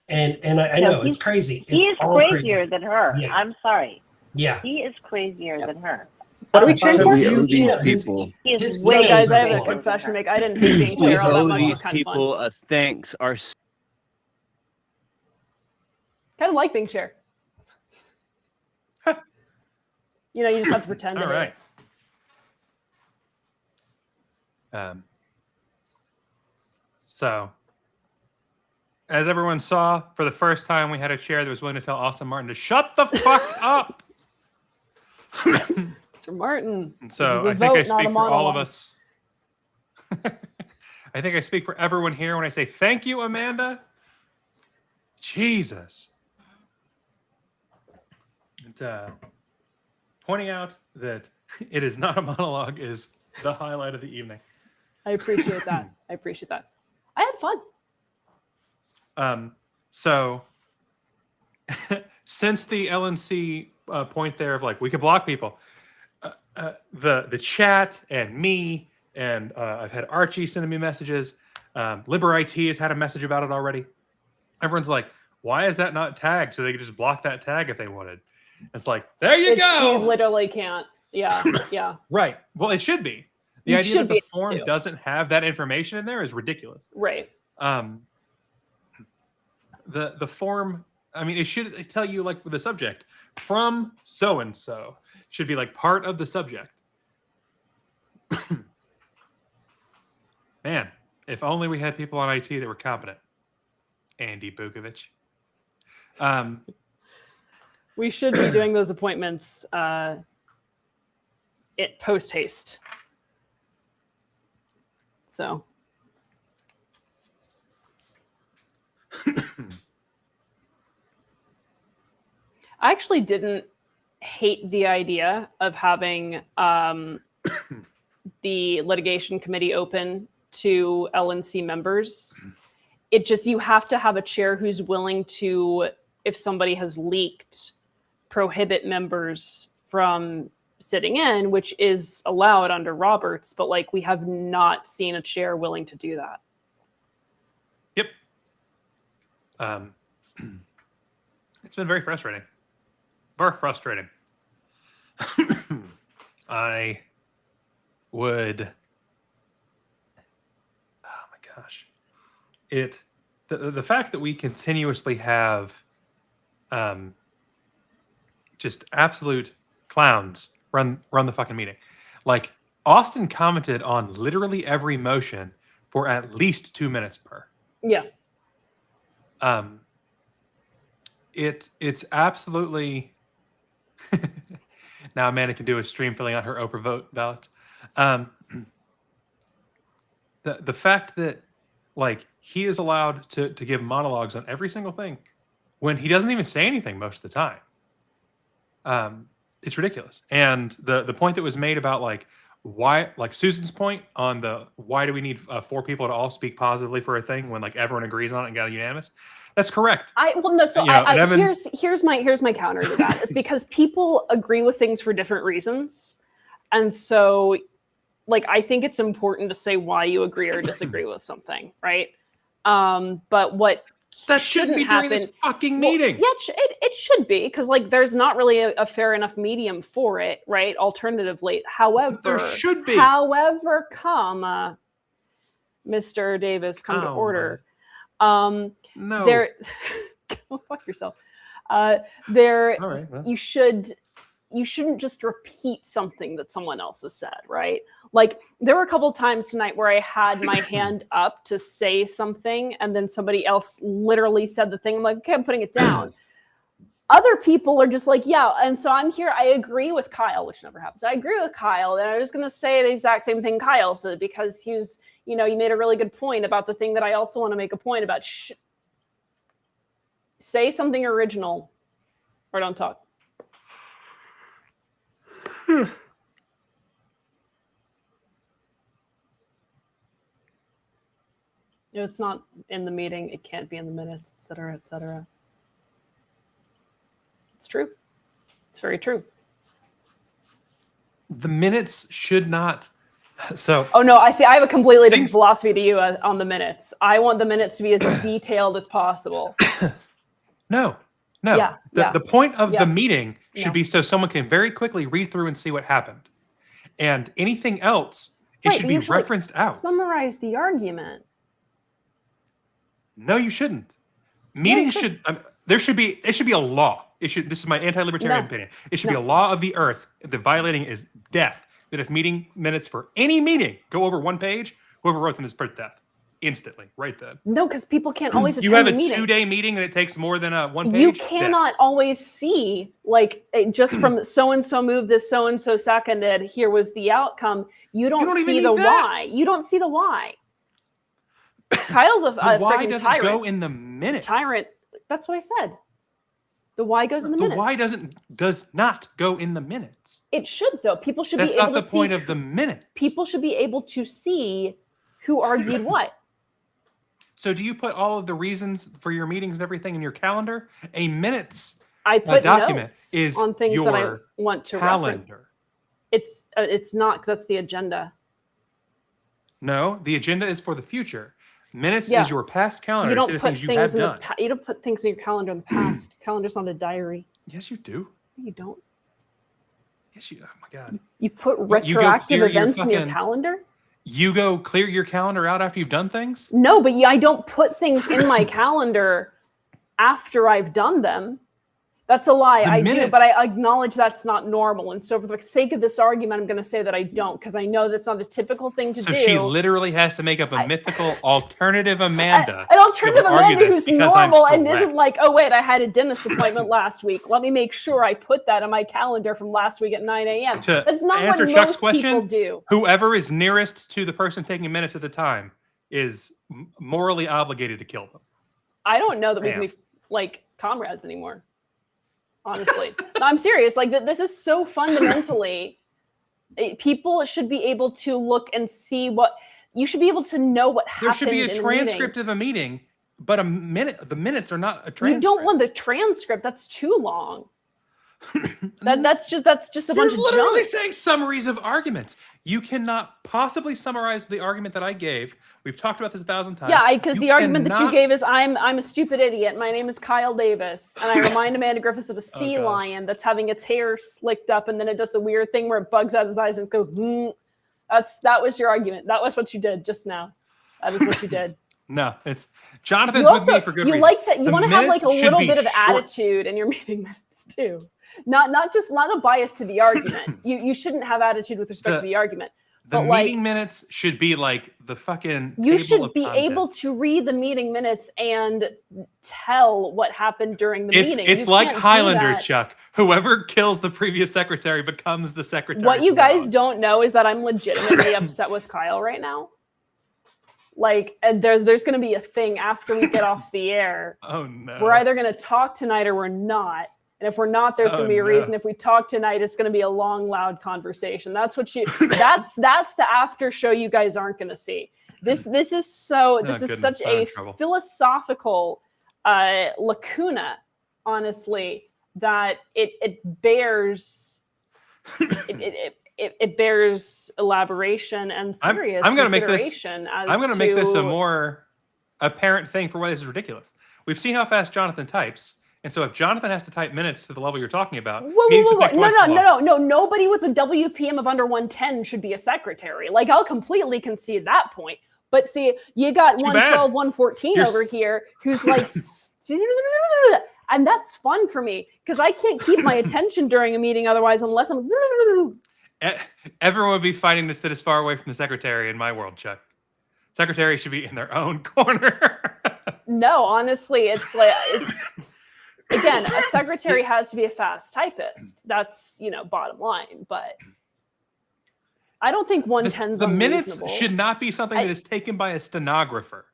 And I No, know it's crazy. He It's is all crazier crazy. than her. Yeah. I'm sorry. Yeah. He is crazier than her. What are we cheering for? We owe these people. He is his way Wait, guys, I have crazier a than confession to her. make. I didn't hate being We chair all that owe much. It's these kind of fun. people a thanks. Our Kind of like being chair. You just have to pretend. All to hate right. it. So, as everyone saw, for the first time, we had a chair that was willing to tell Austin Martin to shut the fuck up. Mr. Martin. And so this is I a think I vote, not a speak for all of monologue. us. I think I speak for everyone here when I say thank you, Amanda. Jesus. And, pointing out that it is not a monologue is the highlight of the evening. I appreciate that. I appreciate that. I had fun. So since the LNC point there of we can block people, the chat and me and I've had Archie sending me messages. Liber IT has had a message about it already. Everyone's like, why is that not tagged? So they could just block that tag if they wanted. It's like, there you go. You literally can't. Yeah, yeah. Right. Well, it should be. The You idea should that the be able form to. doesn't have that information in there is ridiculous. Right. The form, I mean, it should tell you for the subject from so and so should be part of the subject. Man, if only we had people on IT that were competent. Andy Bukovic. We should be doing those appointments post haste. So. I actually didn't hate the idea of having the litigation committee open to LNC members. It just, you have to have a chair who's willing to, if somebody has leaked, prohibit members from sitting in, which is allowed under Roberts, but we have not seen a chair willing to do that. Yep. It's been very frustrating. Very frustrating. I would. Oh my gosh! The fact that we continuously have, just absolute clowns run the fucking meeting. Austin commented on literally every motion for at least 2 minutes per. Yeah. It's absolutely. Now Amanda can do a stream filling out her Oprah vote ballots. The fact that he is allowed to give monologues on every single thing when he doesn't even say anything most of the time. It's ridiculous. And the point that was made about why, Susan's point on why do we need 4 people to all speak positively for a thing when everyone agrees on it and got unanimous? That's correct. Well, no. So You know, and Evan- here's my counter to that is because people agree with things for different reasons, and so like I think it's important to say why you agree or disagree with something, right? But what that shouldn't be during this fucking meeting. Yeah, it should be because like there's not really a fair enough medium for it, right? Alternatively, however, there should be. However, comma, Mr. Davis, come to order. No. There, well, fuck yourself. There, All right, well. you shouldn't just repeat something that someone else has said, right? Like there were a couple of times tonight where I had my hand up to say something and then somebody else literally said the thing. I'm like, okay, I'm putting it down. Other people are just like, yeah. And so I'm here. I agree with Kyle, which never happens. I agree with Kyle. And I was going to say the exact same thing Kyle said because he's, you know, you made a really good point about the thing that I also want to make a point about. Say something original or don't talk. If it's not in the meeting, it can't be in the minutes, et cetera, et cetera. It's true. It's very true. The minutes should not. So. Oh no, I see. I have a completely different philosophy to you on the minutes. I want the minutes to be as detailed as possible. No. Yeah, the point of yeah. the meeting should be so someone can very quickly read through and see what happened. And anything else, it should be referenced out. Summarize the argument. No, you shouldn't. Meetings should. There should be. It should be a law. This is my anti-libertarian opinion. It should be a law of the earth. The violating is death. That if meeting minutes for any meeting go over one page, whoever wrote them is put to death instantly, right then. No, because people can't always attend You have the a meeting. 2-day meeting and it takes more than one page. You cannot always see like just from so and so moved this, so and so seconded. Here was the outcome. You don't see the why. You don't see the why. Kyle's a why freaking doesn't tyrant. go in the minutes. Tyrant. That's what I said. The why goes in the minutes. The why does not go in the minutes. It should though. People should That's be able not to the point see, of the minute. People should be able to see who argued what. So do you put all of the reasons for your meetings and everything in your calendar? A minutes I put document notes is on things your that I want to calendar. reference. It's not. That's the agenda. No, the agenda is for the future. Minutes Yeah. is your past calendar. You don't It's the put things you have things in done. you don't put things in your calendar in the past. Calendar's not a diary. Yes, you do. You don't. Yes, you. Oh my god. You put You go retroactive clear your events in your fucking- calendar? You go clear your calendar out after you've done things? No, but I don't put things in my calendar after I've done them. That's a lie. I do, but I acknowledge that's not normal. And so for the sake of this argument, I'm going to say that I don't, because I know that's not a typical thing to So do. she literally has to make up a mythical alternative Amanda. An alternative to argue Amanda this who's because I'm normal and correct. isn't like, oh wait, I had a dentist appointment last week. Let me make sure I put that on my calendar from last week at 9 a.m. To That's not answer what Chuck's most people question, do. whoever is nearest to the person taking minutes at the time is morally obligated to kill them. I don't know that we can Bam. be like comrades anymore. Honestly, no, I'm serious. Like this is so fundamentally, people should be able to look and see what you should be able to know what happened. There should be a in transcript of a meeting, but the minutes are not a transcript. You don't want the transcript. That's too long. that's just a You're bunch of literally junk. saying summaries of arguments. You cannot possibly summarize the argument that I gave. We've talked about this 1,000 times. Yeah, because the argument that you cannot- gave is I'm a stupid idiot. My name is Kyle Davis, and I remind Amanda Griffiths of a Oh, sea lion that's having its hair slicked up, and then it does the weird thing where it bugs out his eyes and goes. That was your argument. That was what you did just now. That is what you did. No, it's Jonathan's You with also me for good you reason. like to you The want to have like minutes a should little be bit of short. attitude in your meeting minutes too. Not just not a bias to the argument. You shouldn't have attitude with respect to the argument. The But like meeting minutes should be like the fucking. you table should of be contents. able to read the meeting minutes and tell what happened during the meeting. It's You like can't do Highlander, that. Chuck. Whoever kills the previous secretary becomes the secretary. What you from now guys don't know is that I'm legitimately upset with Kyle right now. Like, and there's going to be a thing after we get off the air. Oh no. We're either going to talk tonight or we're not. And if we're not, there's going to be a no. reason. If we talk tonight, it's going to be a long, loud conversation. That's what you. that's the after show you guys aren't going to see. This is goodness, such I'm a in trouble. philosophical lacuna, honestly, that it bears it bears elaboration and serious I'm going to make this. consideration as I'm going to make this a to- more apparent thing for why this is ridiculous. We've seen how fast Jonathan types, and so if Jonathan has to type minutes to the level you're talking about, Whoa, meetings whoa, should whoa. take twice as long. No. Nobody with a WPM of under 110 should be a secretary. Like, I'll completely concede that point. But see, you got Too 112, bad. 114 You're over here who's like, and that's fun for me because I can't keep my attention during a meeting otherwise, unless I'm. Everyone would be fighting to sit as far away from the secretary in my world, Chuck. Secretary should be in their own corner. No, honestly, it's like again, a secretary has to be a fast typist. That's bottom line. But I don't think 110's the minutes unreasonable. should not be something that is taken by a stenographer.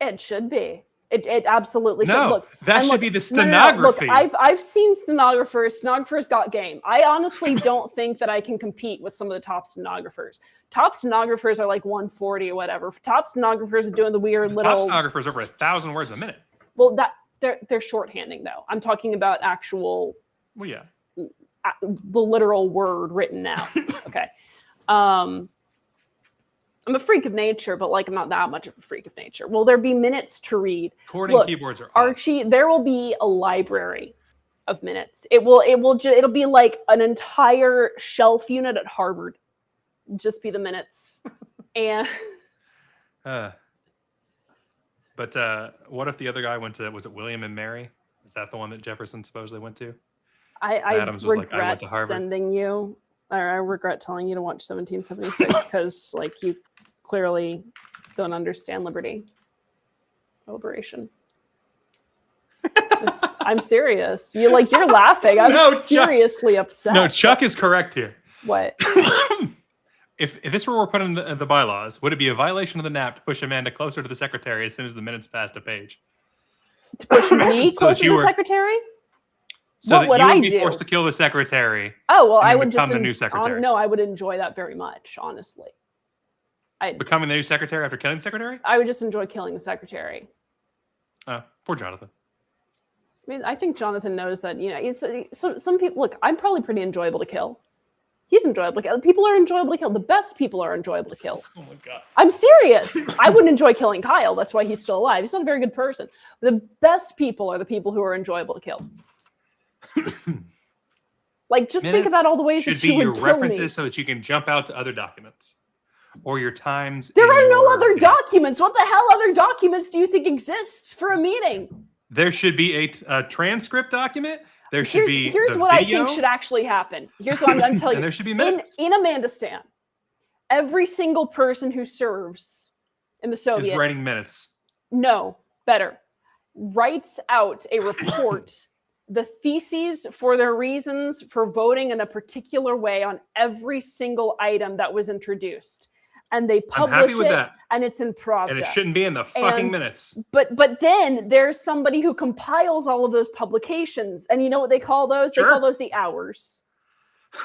It should be. It absolutely should. No, Look, that and should look, be the no, stenography. Look, I've seen stenographers. Stenographers got game. I honestly don't think that I can compete with some of the top stenographers. Top stenographers are like 140 or whatever. Top stenographers are doing the weird little. Top stenographers over 1,000 words a minute. Well, that they're shorthanding though. I'm talking about actual. Well, yeah. The literal word written out. Okay. I'm a freak of nature, but like I'm not that much of a freak of nature. Will there be minutes to read? Recording keyboards are off. Archie, there will be a library of minutes. It'll be like an entire shelf unit at Harvard. Just be the minutes. And But what if the other guy went to, was it William and Mary? Is that the one that Jefferson supposedly went to? I Adams was like, I went regret to Harvard. sending you, or I regret telling you to watch 1776 because like you clearly don't understand liberation. I'm serious. You're laughing. I'm seriously upset. No, Chuck is correct here. What? If this were put in the bylaws, would it be a violation of the NAP to push Amanda closer to the secretary as soon as the minutes passed a page? To push me closer to the secretary? So what would you would I be do? forced to kill the secretary. Oh well, and I then would become just the new secretary. no, I would enjoy that very much, honestly. Becoming the new secretary after killing the secretary? I would just enjoy killing the secretary. Poor Jonathan. I mean, I think Jonathan knows that, it's some people. Look, I'm probably pretty enjoyable to kill. He's enjoyable to kill. People are enjoyable to kill. The best people are enjoyable to kill. Oh my God. I'm serious. I wouldn't enjoy killing Kyle. That's why he's still alive. He's not a very good person. The best people are the people who are enjoyable to kill. Like, just think about all the ways that you would your kill references me. so that you can jump out to other documents or your times. There are no your- other documents. What the hell other documents do you think exist for a meeting? There should be a transcript document. There should be Here's the what video. I think should actually happen. Here's what I'm going to tell you. And there should be minutes. In Amandistan, every single person who serves in the is Soviet writing minutes. no, better, writes out a report, the theses for their reasons for voting in a particular way on every single item that was introduced. And they I'm publish happy with it, that. and it's in Pravda. And it shouldn't be in the fucking And- minutes. But then there's somebody who compiles all of those publications. And you know what they call those? They Sure. call those the hours.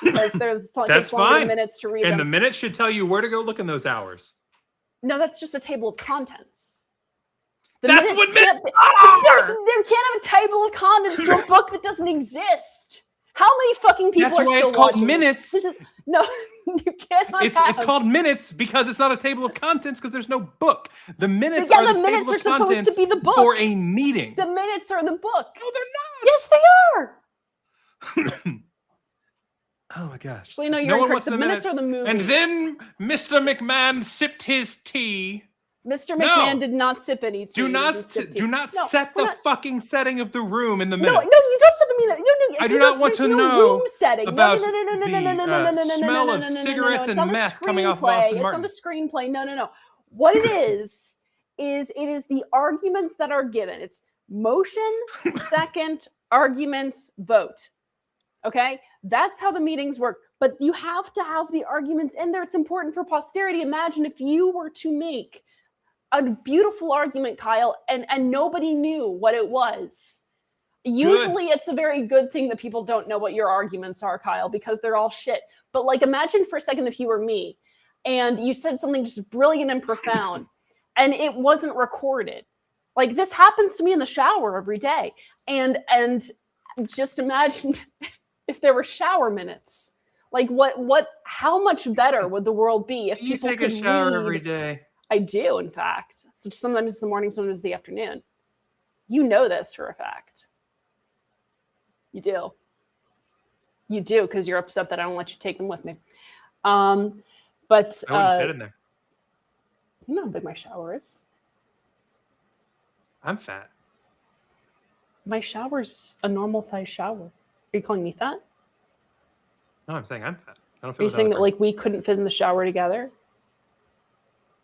Because there's That's takes longer fine. minutes to read And the them. minutes should tell you where to go look in those hours. No, that's just a table of contents. That's what can't minutes be- are! There can't have a table of contents to a book that doesn't exist. How many fucking people That's are why still it's called watching this? minutes. This is no, you cannot. It's have. called minutes because it's not a table of contents because there's no book. The minutes Yeah, are the the minutes table are of supposed to contents be the book. for a meeting. The minutes are the book. No, they're not. Yes, they are. Oh my gosh. Actually, no, you're one incorrect. wants The minutes are the movie. And then Mr. McMahon sipped his tea. Mr. No. McMahon did not sip any tea. Do not He sipped tea. do not No, set we're the not- fucking setting of the room in the No, minutes. no, you don't set the meaning. No, I do not want there's to no know room setting. about no, no, no, no, no, no, no, no, no, no, no, no, smell no, of no, no, no, cigarettes no, and no. meth coming off of Screenplay. Austin It's Martin. not a screenplay. No. What it is it is the arguments that are given. It's motion, second, arguments, vote. Okay, that's how the meetings work. But you have to have the arguments in there. It's important for posterity. Imagine if you were to make a beautiful argument, Kyle, and nobody knew what it was. Usually it's a very good thing that people don't know what your arguments are, Kyle, because they're all shit. But like, imagine for a second if you were me and you said something just brilliant and profound and it wasn't recorded. Like this happens to me in the shower every day. And just imagine if there were shower minutes. Like how much better would the world be if Do you people take could a shower read? every day? I do, in fact. So sometimes it's the morning, sometimes it's the afternoon. You know this for a fact. You do. You do, because you're upset that I don't let you take them with me. But I wouldn't fit in there. You know how big my shower is. I'm fat. My shower's a normal size shower. Are you calling me fat? No, I'm saying I'm fat. I don't Are fit you without saying a that bra. like we couldn't fit in the shower together?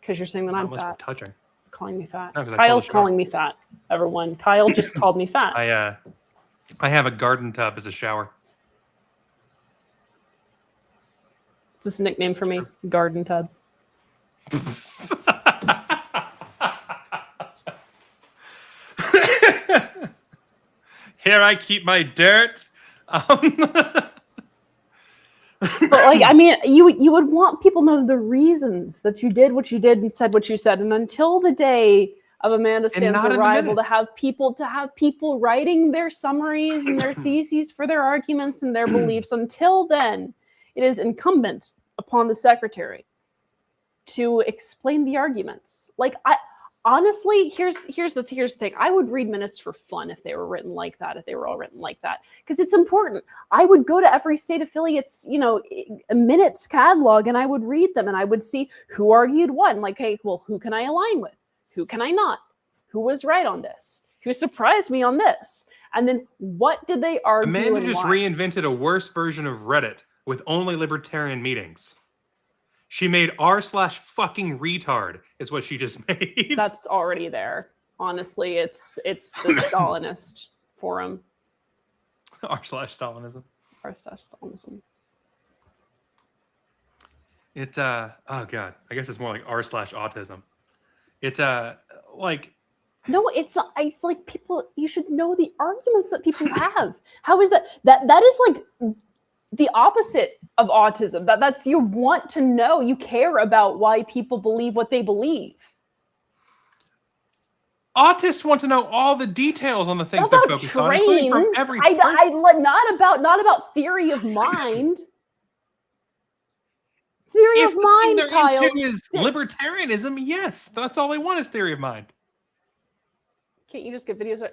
Because you're saying that Not I'm unless we're fat. touching. You're calling me fat. No, 'cause I pulled Kyle's the straw. calling me fat. Everyone. Kyle just called me fat. I have a garden tub as a shower. Is this a nickname for me? Garden tub. Here I keep my dirt. But like, I mean, you would want people to know the reasons that you did what you did and said what you said. And until the day of Amanda Stan's not in the arrival, to minutes. have people writing their summaries and their theses for their arguments and their beliefs, until then, it is incumbent upon the secretary to explain the arguments. Like, honestly, here's the thing. I would read minutes for fun if they were written like that, if they were all written like that, because it's important. I would go to every state affiliate's, minutes catalog, and I would read them, and I would see who argued what. And like, hey, well, who can I align with? Who can I not? Who was right on this? Who surprised me on this? And then what did they argue? Amanda and just why? reinvented a worse version of Reddit with only libertarian meetings. She made r/fucking retard is what she just made. That's already there. Honestly, it's the Stalinist forum. r/Stalinism. r/Stalinism. It oh god, I guess it's more like r/autism. It like No, it's like people. You should know the arguments that people have. How is that? That is like the opposite of autism. That's you want to know. You care about why people believe what they believe. autists want to know all the details on the things they're focused on, including from every person. Not about theory of mind. Theory If of the mind, thing they're Kyle. into is libertarianism, yes, that's all they want is theory of mind. Can't you just get videos?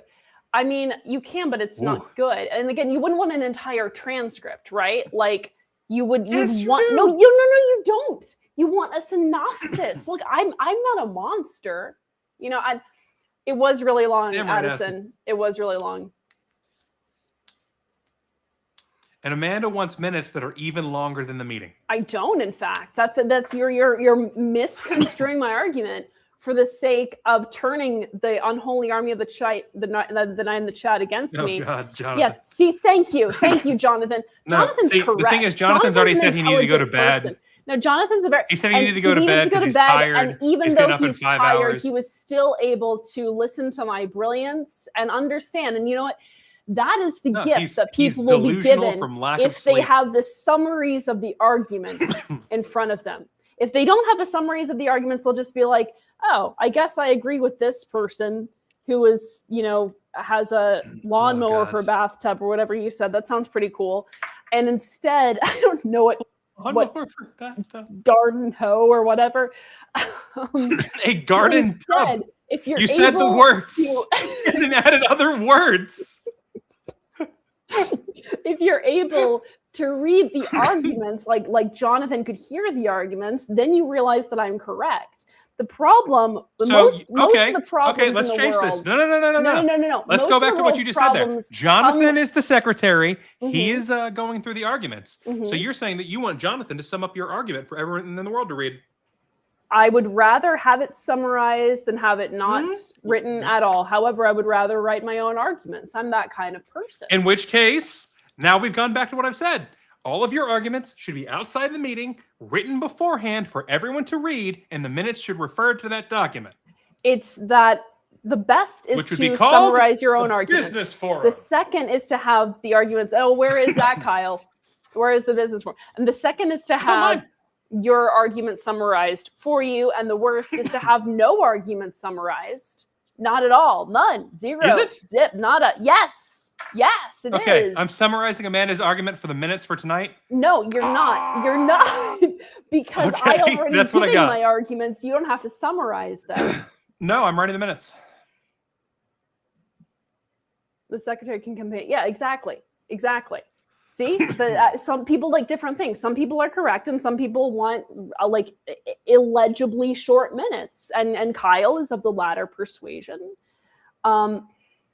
I mean, you can, but it's not good. And again, you wouldn't want an entire transcript, right? Like you would. Yes, you want do. no, you don't. You want a synopsis. Look, I'm not a monster. It was really long, Damn right, Addison. It was really long. And Amanda wants minutes that are even longer than the meeting. I don't, in fact. That's you're misconstruing my argument for the sake of turning the unholy army of the night in the chat against me. Oh God, Jonathan. Yes. See, thank you, Jonathan. No, Jonathan's see, correct. the thing is, Jonathan's already said he needed to go to intelligent bed. person. No, Jonathan's a very. He said he needed to go to bed because he's bed, tired. and even He's though getting up in he's 5 tired, hours. he was still able to listen to my brilliance and understand. And you know what? That is the gift that he's people will be delusional given from lack of if they sleep. have the summaries of the arguments in front of them. If they don't have the summaries of the arguments, they'll just be like, oh, I guess I agree with this person who is, has a lawnmower for a bathtub or whatever you said. That sounds pretty cool. And instead, I don't know what garden hoe or whatever. A garden tub. If you're You said the able words to- and then added other words. if you're able to read the arguments, like Jonathan could hear the arguments, then you realize that I'm correct. The problem, most of the problems let's in the change world. this. No. Let's Most go of back the to what you world's just said there. problems Jonathan is the secretary. He Mhm. is going through the arguments. So Mhm. you're saying that you want Jonathan to sum up your argument for everyone in the world to read. I would rather have it summarized than have it not written at all. However, I would rather write my own arguments. I'm that kind of person. In which case, now we've gone back to what I've said. All of your arguments should be outside the meeting, written beforehand for everyone to read, and the minutes should refer to that document. It's that the best is Which would be to called summarize your own the arguments. business forum. The second is to have the arguments. Oh, where is that, Kyle? Where is the business forum? And the second is to have your argument summarized for you. And the worst is to have no argument summarized Not at all. None. Zero. Is it? Zip. Nada. Yes. Yes, it is. Okay, I'm summarizing Amanda's argument for the minutes for tonight. No, you're not. You're not. Because I Okay, already that's what I giving got. my arguments. You don't have to summarize them. No, I'm writing the minutes. The secretary can campaign. Yeah, exactly. Exactly. See, some people like different things. Some people are correct, and some people want like illegibly short minutes. And Kyle is of the latter persuasion.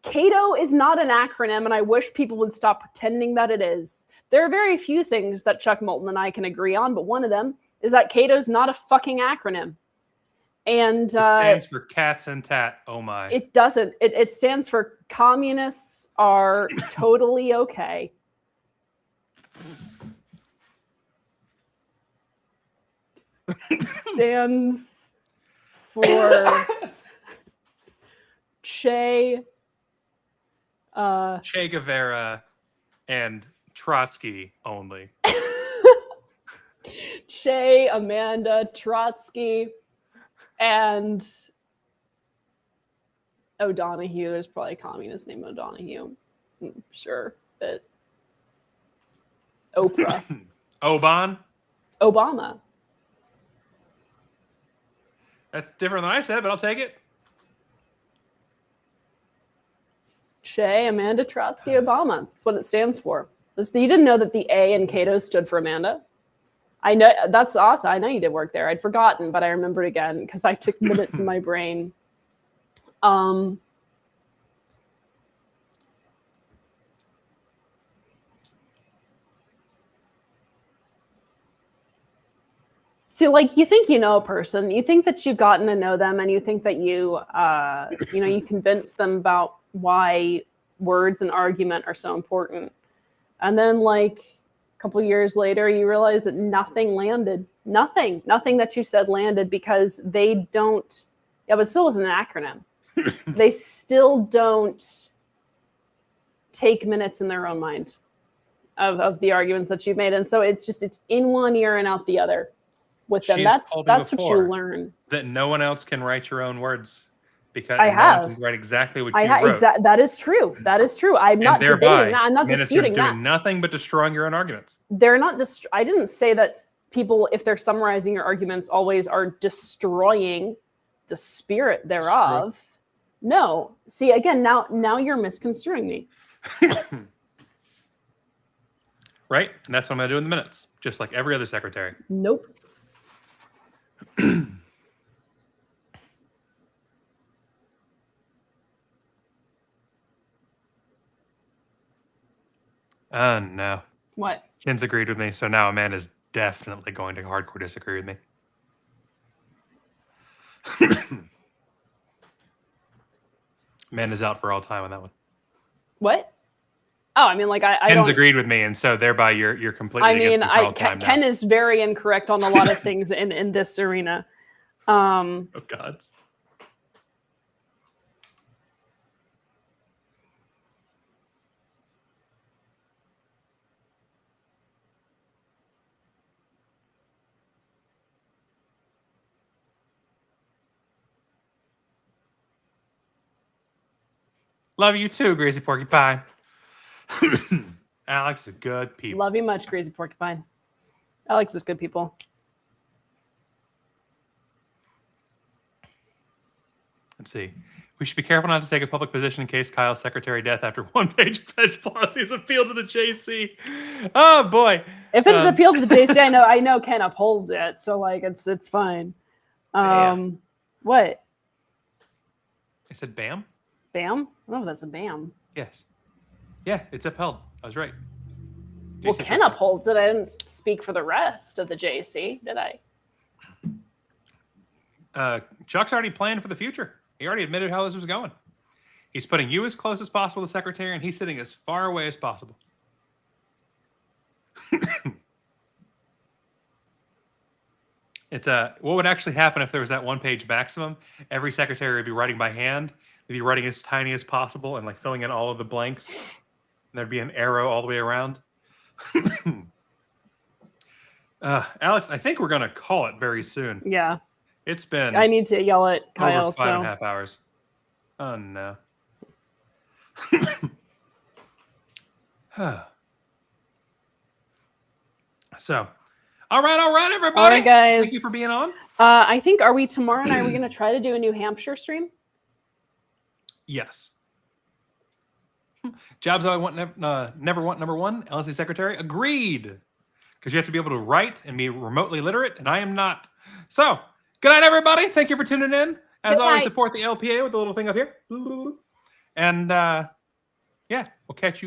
Cato is not an acronym, and I wish people would stop pretending that it is. There are very few things that Chuck Moulton and I can agree on, but one of them is that Cato's not a fucking acronym. And It stands for cats and tat. Oh my. it doesn't. It stands for communists are totally okay. Stands for Che Guevara and Trotsky only. Che, Amanda, Trotsky, and O'Donohue. There's probably a communist named O'Donohue. I'm sure, but Oprah. Obama. That's different than I said, but I'll take it. Che, Amanda, Trotsky, Obama. That's what it stands for. You didn't know that the A in Cato stood for Amanda? I know. That's awesome. I know you did work there. I'd forgotten, but I remembered again because I took minutes in my brain. See, like, you think you know a person, you think that you've gotten to know them, and you think that you convince them about why words and argument are so important. And then, like, a couple years later, you realize that nothing landed. Nothing that you said landed because they don't. Yeah, but it still wasn't an acronym. They still don't take minutes in their own mind of the arguments that you've made. And so it's in one ear and out the other with them. She's That's told me what you before learn. That no one else can write your own words because I no one have. can write exactly what you wrote. That is true. That is true. I'm And not thereby, debating that. I'm not minutes disputing are that. doing nothing but destroying your own arguments. They're not I didn't say that people, if they're summarizing your arguments, always are destroying the spirit thereof. No. See, again, now you're misconstruing me. Right? And that's what I'm going to do in the minutes, just like every other secretary. Nope. No. What? Ken's agreed with me, so now Amanda's definitely going to hardcore disagree with me. Amanda's out for all time on that one. What? Oh, I mean, like I Ken's don't. agreed with me, and so thereby you're completely I against mean, me for all time Ken now. is very incorrect on a lot of things in this arena. Oh God. Love you too, Gracie Porcupine. Alex is good people. Love you much, Crazy Porcupine. Alex is good people. Let's see. We should be careful not to take a public position in case Kyle's secretary death after one-page pledge policies appeal to the JC. Oh boy! If it is appealed to the JC, I know Ken upholds it, so like it's fine. What? I said BAM. BAM? I don't know if that's a BAM. Yes. Yeah, it's upheld. I was right. Well, JC Ken says so. upholds it. I didn't speak for the rest of the JC, did I? Chuck's already planned for the future. He already admitted how this was going. He's putting you as close as possible to the secretary, and he's sitting as far away as possible. It's what would actually happen if there was that one-page maximum? Every secretary would be writing by hand. They'd be writing as tiny as possible and like filling in all of the blanks. And there'd be an arrow all the way around. Alex, I think we're gonna call it very soon. Yeah. It's been. I need to yell at Kyle. Over 5.5 hours. Oh no. So, all right, everybody. All right, guys. Thank you for being on. I think, are we tomorrow night, are we going to try to do a New Hampshire stream? Yes. Jobs I want never want number one. LNC secretary agreed, because you have to be able to write and be remotely literate, and I am not. So, good night, everybody. Thank you for tuning in. As Good always, night. support the LPA with the little thing up here. And yeah, we'll catch you.